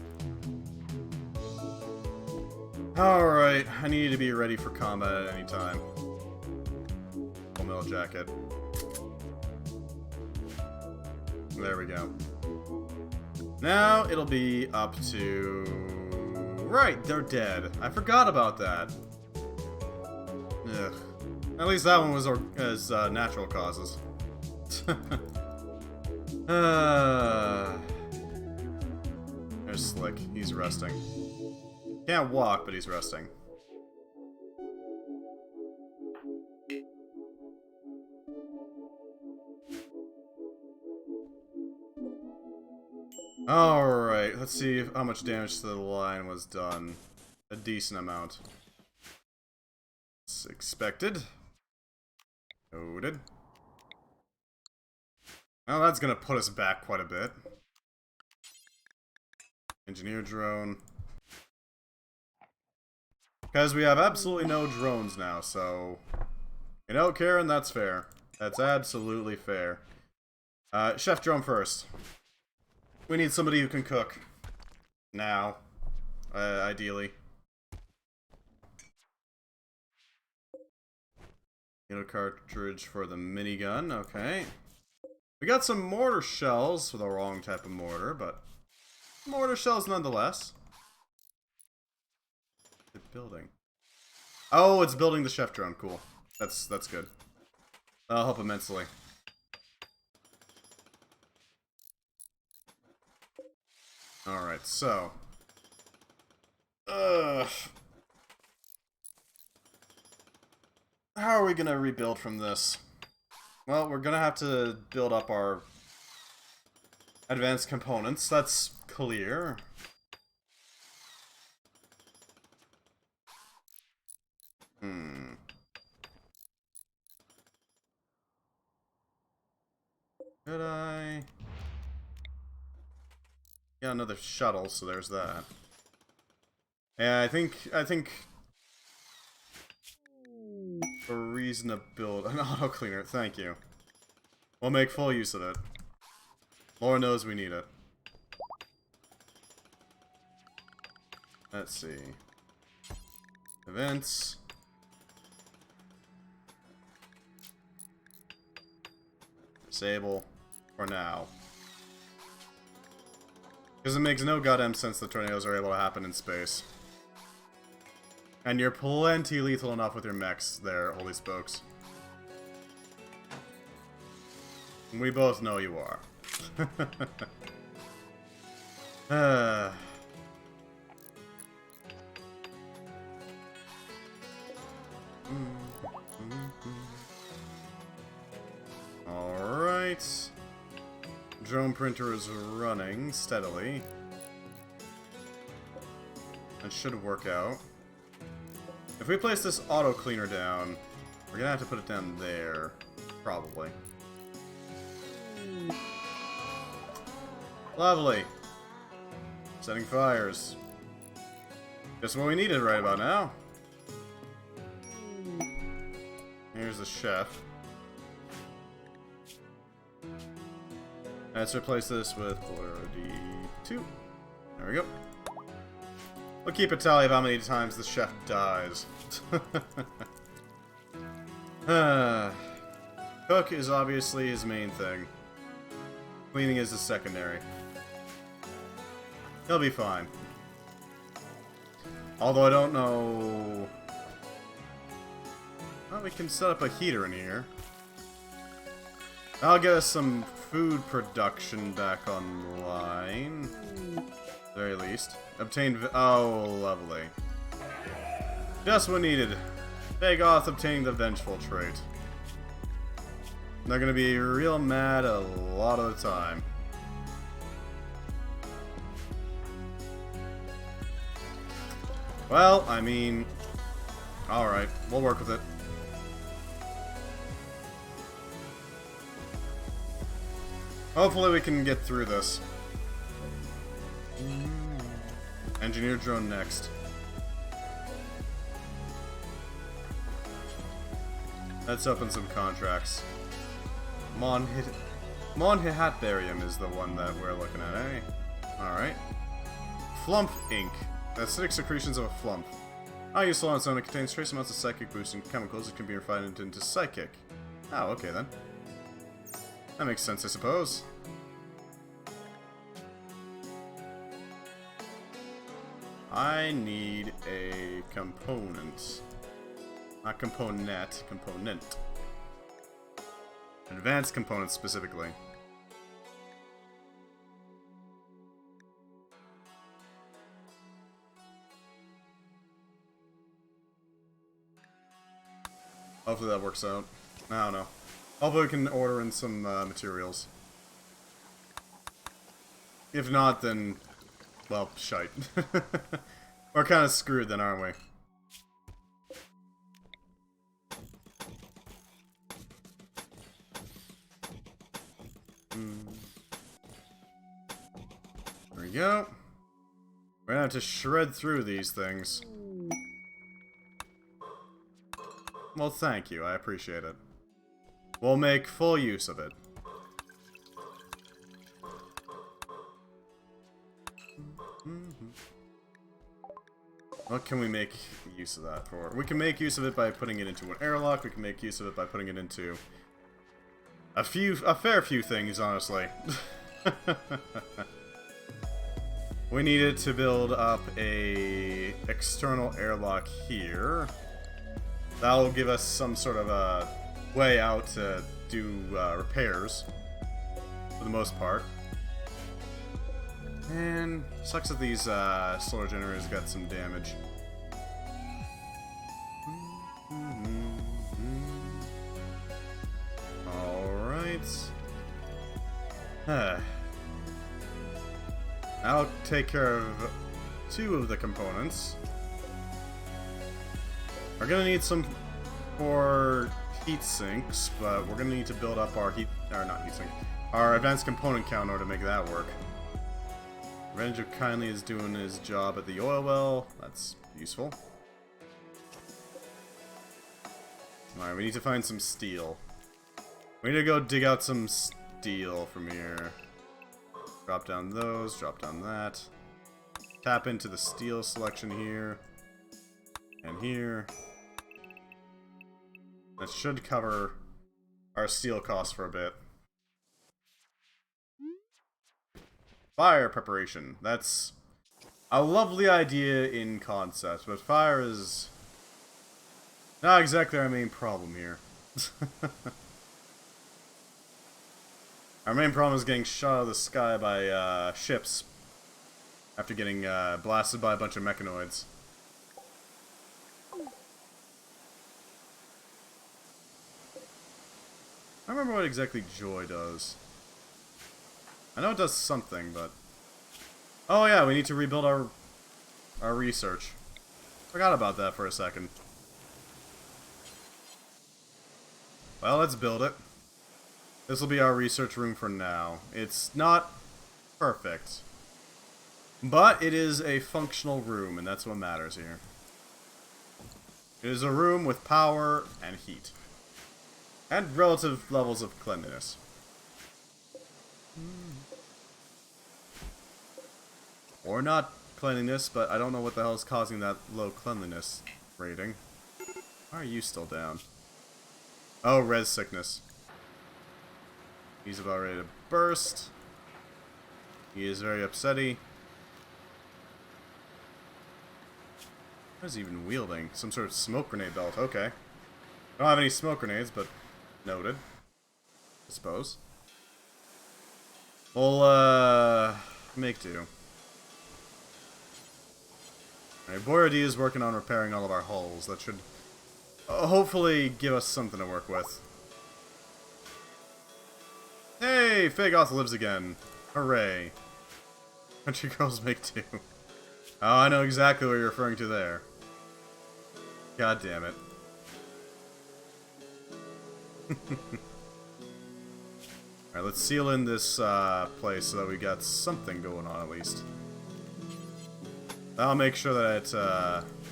Alright, I need you to be ready for combat at any time. Full metal jacket. There we go. Now it'll be up to... Right, they're dead. I forgot about that. Ugh. At least that one was as natural causes. There's Slick. He's resting. Can't walk, but he's resting. Alright, let's see how much damage to the line was done. A decent amount. It's expected. Noted. Well, that's gonna put us back quite a bit. Engineer drone. Because we have absolutely no drones now, so... You know, Karen, that's fair. That's absolutely fair. Chef drone first. We need somebody who can cook. Now. Ideally. Get a cartridge for the minigun, okay. We got some mortar shells for the wrong type of mortar, but... Mortar shells nonetheless. The building. Oh, it's building the chef drone, cool. That's good. That'll help immensely. Alright, so... How are we gonna rebuild from this? Well, we're gonna have to build up our advanced components, that's clear. Could I? Got another shuttle, so there's that. Yeah, I think a reason to build an auto cleaner. Thank you. We'll make full use of it. Lord knows we need it. Let's see. Events. Disable for now. Because it makes no goddamn sense that tornadoes are able to happen in space. And you're plenty lethal enough with your mechs there, holy spokes. We both know you are. Alright. Drone printer is running steadily. That should work out. If we place this auto cleaner down, we're gonna have to put it down there. Probably. Lovely. Setting fires. Just what we needed right about now. Here's the chef. Let's replace this with polarity 2. There we go. We'll keep a tally of how many times the chef dies. Cook is obviously his main thing. Cleaning is his secondary. He'll be fine. Although I don't know... Well, we can set up a heater in here. That'll get us some food production back online. At the very least. Obtained... Oh, lovely. Just what needed. Dagoth obtaining the Vengeful trait. They're gonna be real mad a lot of the time. Well, I mean... Alright, we'll work with it. Hopefully we can get through this. Engineer drone next. Let's open some contracts. Monhihatbarium is the one that we're looking at, eh? Alright. Flump ink. Acidic secretions of a flump. How useful on its own, it contains trace amounts of psychic boosting chemicals that can be refined into psychic. Oh, okay then. That makes sense, I suppose. I need a component. Not component, component. Advanced components specifically. Hopefully that works out. I don't know. Hopefully we can order in some materials. If not, then... well, shite. We're kind of screwed then, aren't we? There we go. We're gonna have to shred through these things. Well, thank you. I appreciate it. We'll make full use of it. What can we make use of that for? We can make use of it by putting it into an airlock. We can make use of it by putting it into a fair few things, honestly. We needed to build up a external airlock here. That'll give us some sort of a way out to do repairs, for the most part. And sucks that these solar generators got some damage. Alright. I'll take care of 2 of the components. We're gonna need some for heat sinks, but we're gonna need to build up our heat or not heatsink, our advanced component counter to make that work. Ranger kindly is doing his job at the oil well. That's useful. Alright, we need to find some steel. We need to go dig out some steel from here. Drop down those, drop down that. Tap into the steel selection here. And here. That should cover our steel costs for a bit. Fire preparation. That's a lovely idea in concept, but fire is not exactly our main problem here. Our main problem is getting shot out of the sky by ships after getting blasted by a bunch of mechanoids. I don't remember what exactly Joy does. I know it does something, but... Oh yeah, we need to rebuild our research. Forgot about that for a second. Well, let's build it. This will be our research room for now. It's not perfect. But it is a functional room, and that's what matters here. It is a room with power and heat. And relative levels of cleanliness. Or not cleanliness, but I don't know what the hell is causing that low cleanliness rating. Why are you still down? Oh, res sickness. He's about ready to burst. He is very upsetty. What is he even wielding? Some sort of smoke grenade belt. Okay. I don't have any smoke grenades, but noted. I suppose. We'll, make do. Alright, Boyardee is working on repairing all of our hulls. That should hopefully give us something to work with. Hey! Fagoth lives again. Hooray. Country girls make do. Oh, I know exactly what you're referring to there. God damn it. Alright, let's seal in this place so that we got something going on at least. I'll make sure that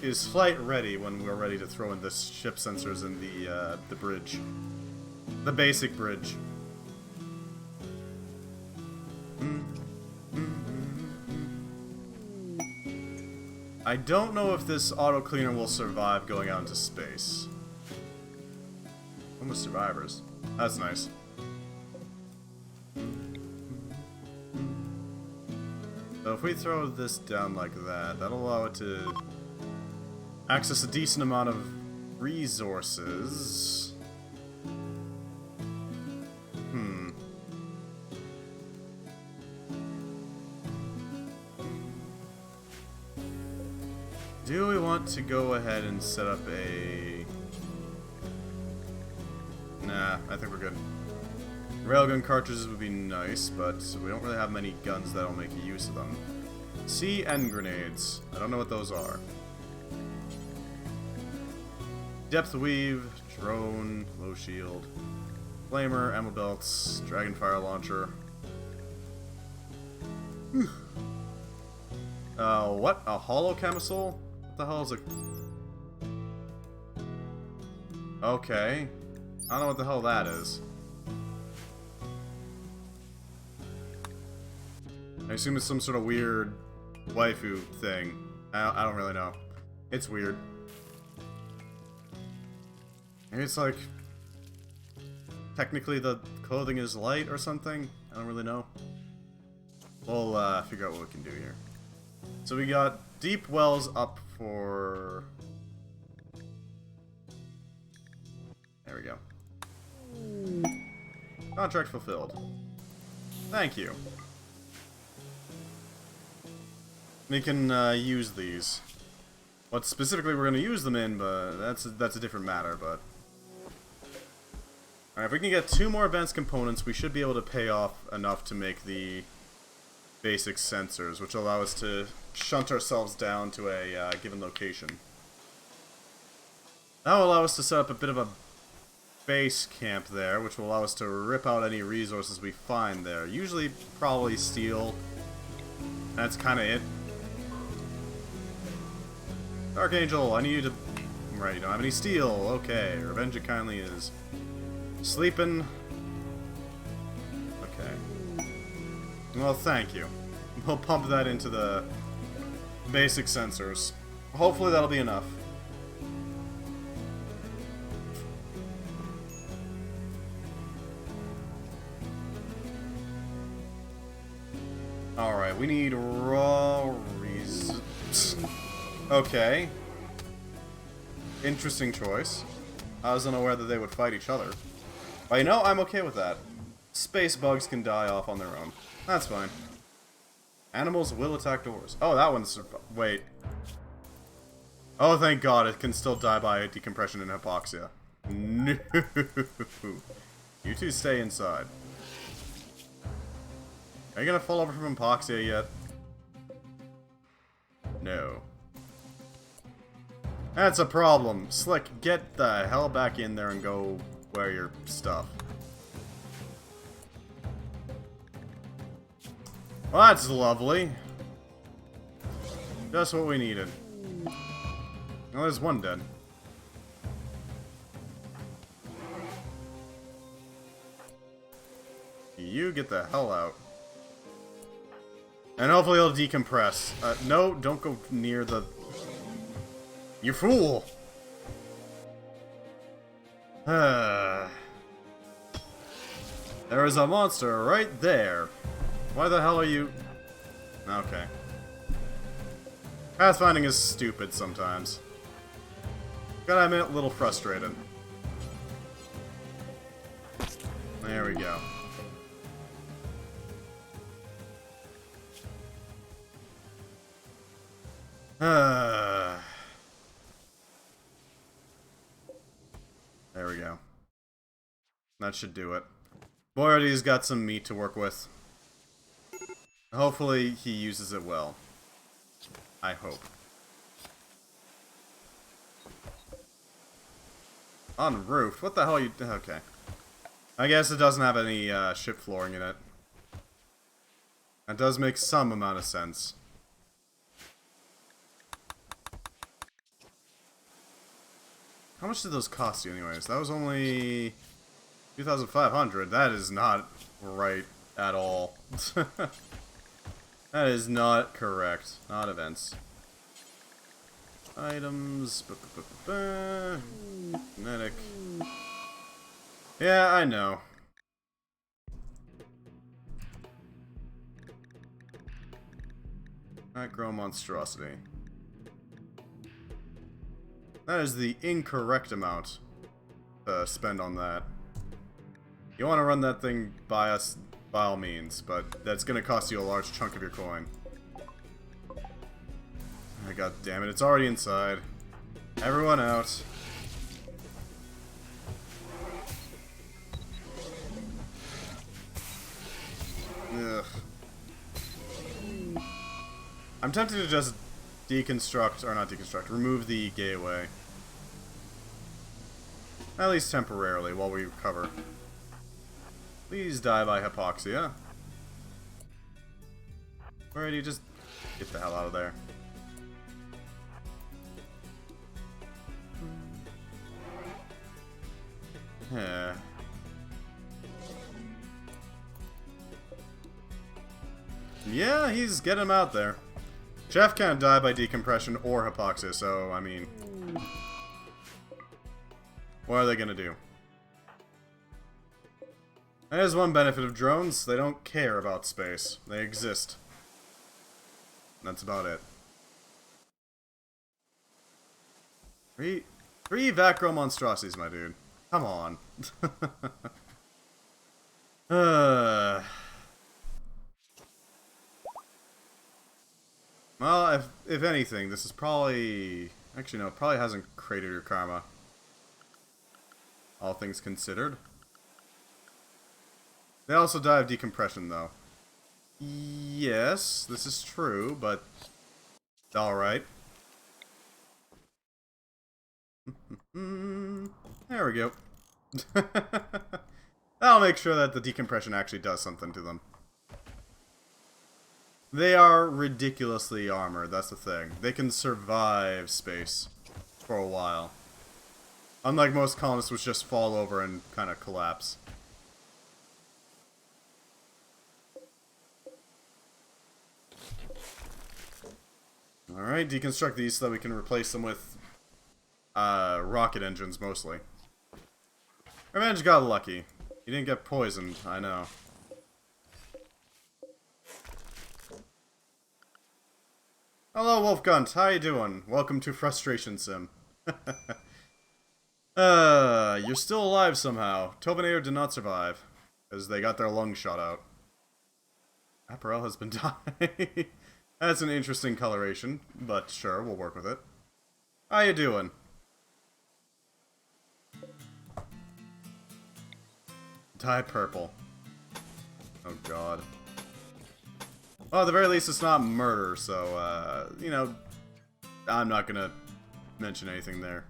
it is flight ready when we're ready to throw in the ship sensors in the bridge. The basic bridge. I don't know if this auto cleaner will survive going out into space. Almost survivors. That's nice. So if we throw this down like that, that'll allow it to access a decent amount of resources. Do we want to go ahead and set up a... Nah, I think we're good. Railgun cartridges would be nice, but we don't really have many guns that'll make use of them. CN grenades. I don't know what those are. Depth weave, drone, low shield, flamer, ammo belts, dragonfire launcher. What? A hollow camisole? What the hell is it? Okay. I don't know what the hell that is. I assume it's some sort of weird waifu thing. I don't really know. It's weird. Maybe it's like... technically the clothing is light or something? I don't really know. We'll figure out what we can do here. So we got deep wells up for... There we go. Contract fulfilled. Thank you. We can use these. What specifically we're going to use them in, but that's a different matter, but... Alright, if we can get 2 more advanced components, we should be able to pay off enough to make the basic sensors, which will allow us to shunt ourselves down to a given location. That will allow us to set up a bit of a base camp there, which will allow us to rip out any resources we find there. Usually, probably steel. That's kind of it. Dark Angel, I need you to... Right, you don't have any steel. Okay, revenge it kindly is. Sleeping. Okay. Well, thank you. We'll pump that into the basic sensors. Hopefully that'll be enough. Alright, we need raw reasons. Okay. Interesting choice. I was unaware that they would fight each other. But you know, I'm okay with that. Space bugs can die off on their own. That's fine. Animals will attack doors. Oh, that one's... Wait. Oh, thank God, it can still die by decompression and hypoxia. No. You two stay inside. Are you gonna fall over from hypoxia yet? No. That's a problem. Slick, get the hell back in there and go wear your stuff. Well, that's lovely. Just what we needed. Well, there's one dead. You get the hell out. And hopefully it'll decompress. No, don't go near the... You fool! There is a monster right there. Why the hell are you... Okay. Pathfinding is stupid sometimes. Gotta admit, a little frustrated. There we go. There we go. That should do it. Boyardee's got some meat to work with. Hopefully he uses it well. I hope. On roof? What the hell are you... Okay. I guess it doesn't have any ship flooring in it. That does make some amount of sense. How much did those cost you anyways? That was only 2,500. That is not right at all. That is not correct. Not events. Items. Kinetic. Yeah, I know. Macro monstrosity. That is the incorrect amount to spend on that. You want to run that thing by us, by all means, but that's going to cost you a large chunk of your coin. Oh, God damn it, it's already inside. Everyone out. Ugh. I'm tempted to just deconstruct, or not deconstruct, remove the gateway. At least temporarily, while we recover. Please die by hypoxia. Alrighty, just get the hell out of there. Yeah. Yeah, he's getting him out there. Chef can't die by decompression or hypoxia, so, I mean... What are they gonna do? There's one benefit of drones. They don't care about space. They exist. That's about it. Three Vacro monstrosities, my dude. Come on. Well, if anything, this is probably... Actually, no, it probably hasn't created your karma. All things considered. They also die of decompression, though. Yes, this is true, but... Alright. There we go. I'll make sure that the decompression actually does something to them. They are ridiculously armored, that's the thing. They can survive space for a while. Unlike most colonists, which just fall over and kind of collapse. Alright, deconstruct these so that we can replace them with rocket engines, mostly. Revenge got lucky. He didn't get poisoned, I know. Hello, Wolfgunt. How you doing? Welcome to Frustration Sim. You're still alive somehow. Tobinator did not survive, as they got their lungs shot out. Apparel has been dying. That's an interesting coloration, but sure, we'll work with it. How you doing? Dye purple. Oh god. Well, at the very least, it's not murder, so, you know, I'm not gonna mention anything there.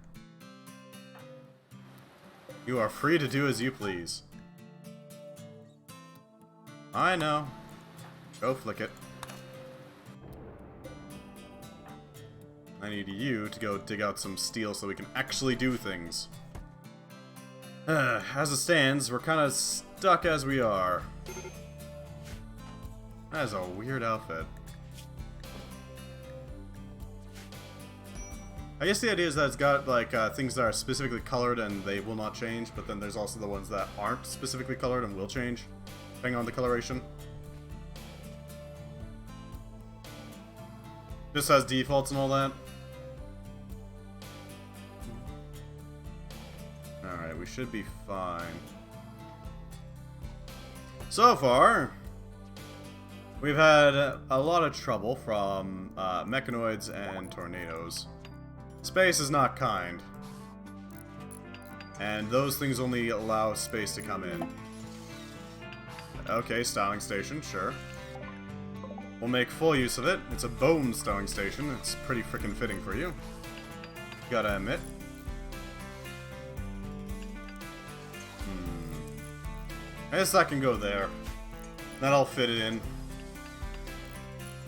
You are free to do as you please. I know. Go flick it. I need you to go dig out some steel so we can actually do things. As it stands, we're kind of stuck as we are. That is a weird outfit. I guess the idea is that it's got, like, things that are specifically colored and they will not change, but then there's also the ones that aren't specifically colored and will change, depending on the coloration. Just has defaults and all that. Alright, we should be fine. So far, we've had a lot of trouble from mechanoids and tornadoes. Space is not kind. And those things only allow space to come in. Okay, styling station, sure. We'll make full use of it. It's a bone styling station. It's pretty freaking fitting for you. Gotta admit. I guess that can go there. That'll fit it in.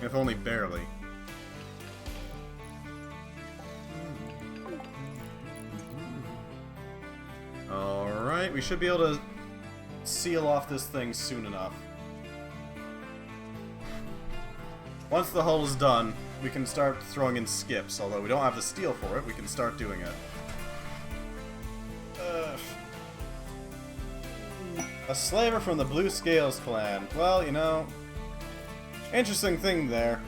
If only barely. Alright, we should be able to seal off this thing soon enough. Once the hull is done, we can start throwing in skips. Although we don't have the steel for it, we can start doing it. A slaver from the Blue Scales clan. Well, you know, interesting thing there.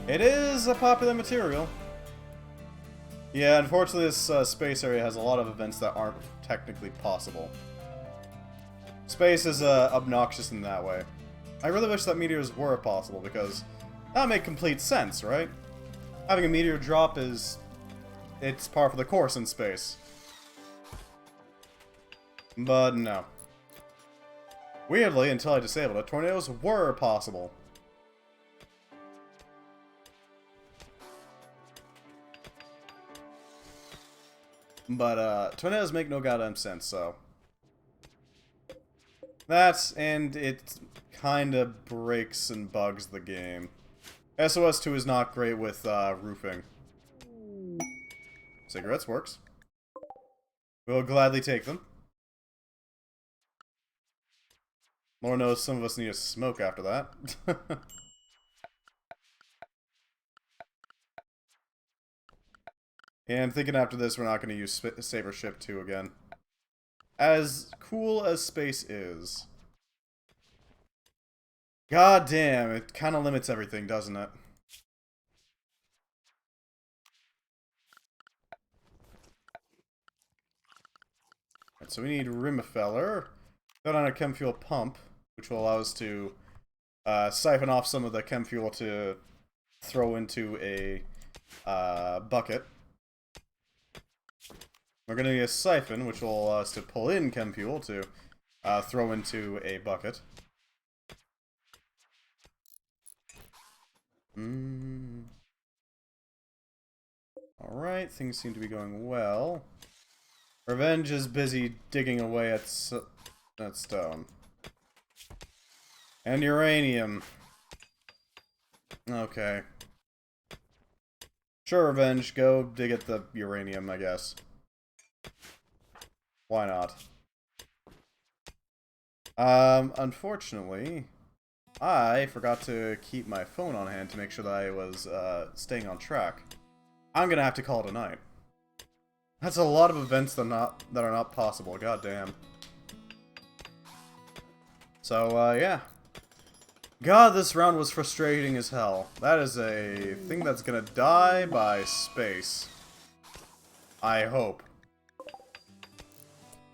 It is a popular material. Yeah, unfortunately this space area has a lot of events that aren't technically possible. Space is obnoxious in that way. I really wish that meteors were possible, because that would make complete sense, right? Having a meteor drop it's par for the course in space. But no. Weirdly, until I disabled it, tornadoes were possible. But, tornadoes make no goddamn sense, so... and it kinda breaks and bugs the game. SOS 2 is not great with, roofing. Cigarettes works. We'll gladly take them. Lord knows some of us need a smoke after that. And thinking after this, we're not going to use Saber Ship 2 again. As cool as space is. God damn, it kind of limits everything, doesn't it? Right, so we need Rimfeller. Got on a chem fuel pump, which will allow us to siphon off some of the chem fuel to throw into a bucket. We're going to need a siphon, which will allow us to pull in chem fuel to throw into a bucket. Alright, things seem to be going well. Revenge is busy digging away at that stone. And uranium. Okay. Sure, Revenge, go dig at the uranium, I guess. Why not? Unfortunately, I forgot to keep my phone on hand to make sure that I was, staying on track. I'm gonna have to call it a night. That's a lot of events that are not possible, goddamn. So, yeah. God, this round was frustrating as hell. That is a thing that's gonna die by space. I hope.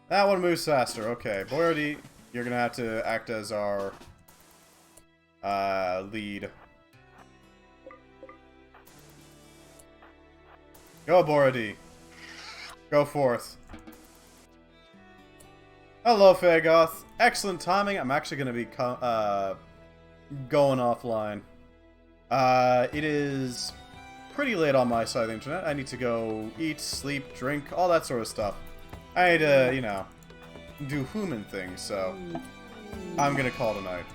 That one moves faster, okay. Boyardee, you're gonna have to act as our lead. Go, Boyardee. Go forth. Hello, Fagoth. Excellent timing. I'm actually gonna be going offline. It is pretty late on my side of the internet. I need to go eat, sleep, drink, all that sort of stuff. I need to, you know, do human things, so I'm gonna call tonight.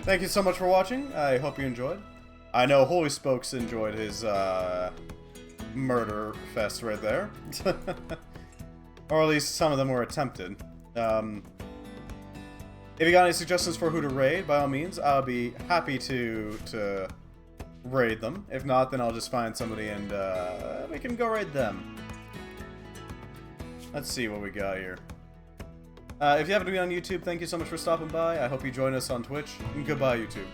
Thank you so much for watching. I hope you enjoyed. I know Holy Spokes enjoyed his, murder fest right there. Or at least some of them were attempted. If you got any suggestions for who to raid, by all means, I'll be happy to raid them. If not, then I'll just find somebody and we can go raid them. Let's see what we got here. If you happen to be on YouTube, thank you so much for stopping by. I hope you join us on Twitch. And goodbye, YouTube.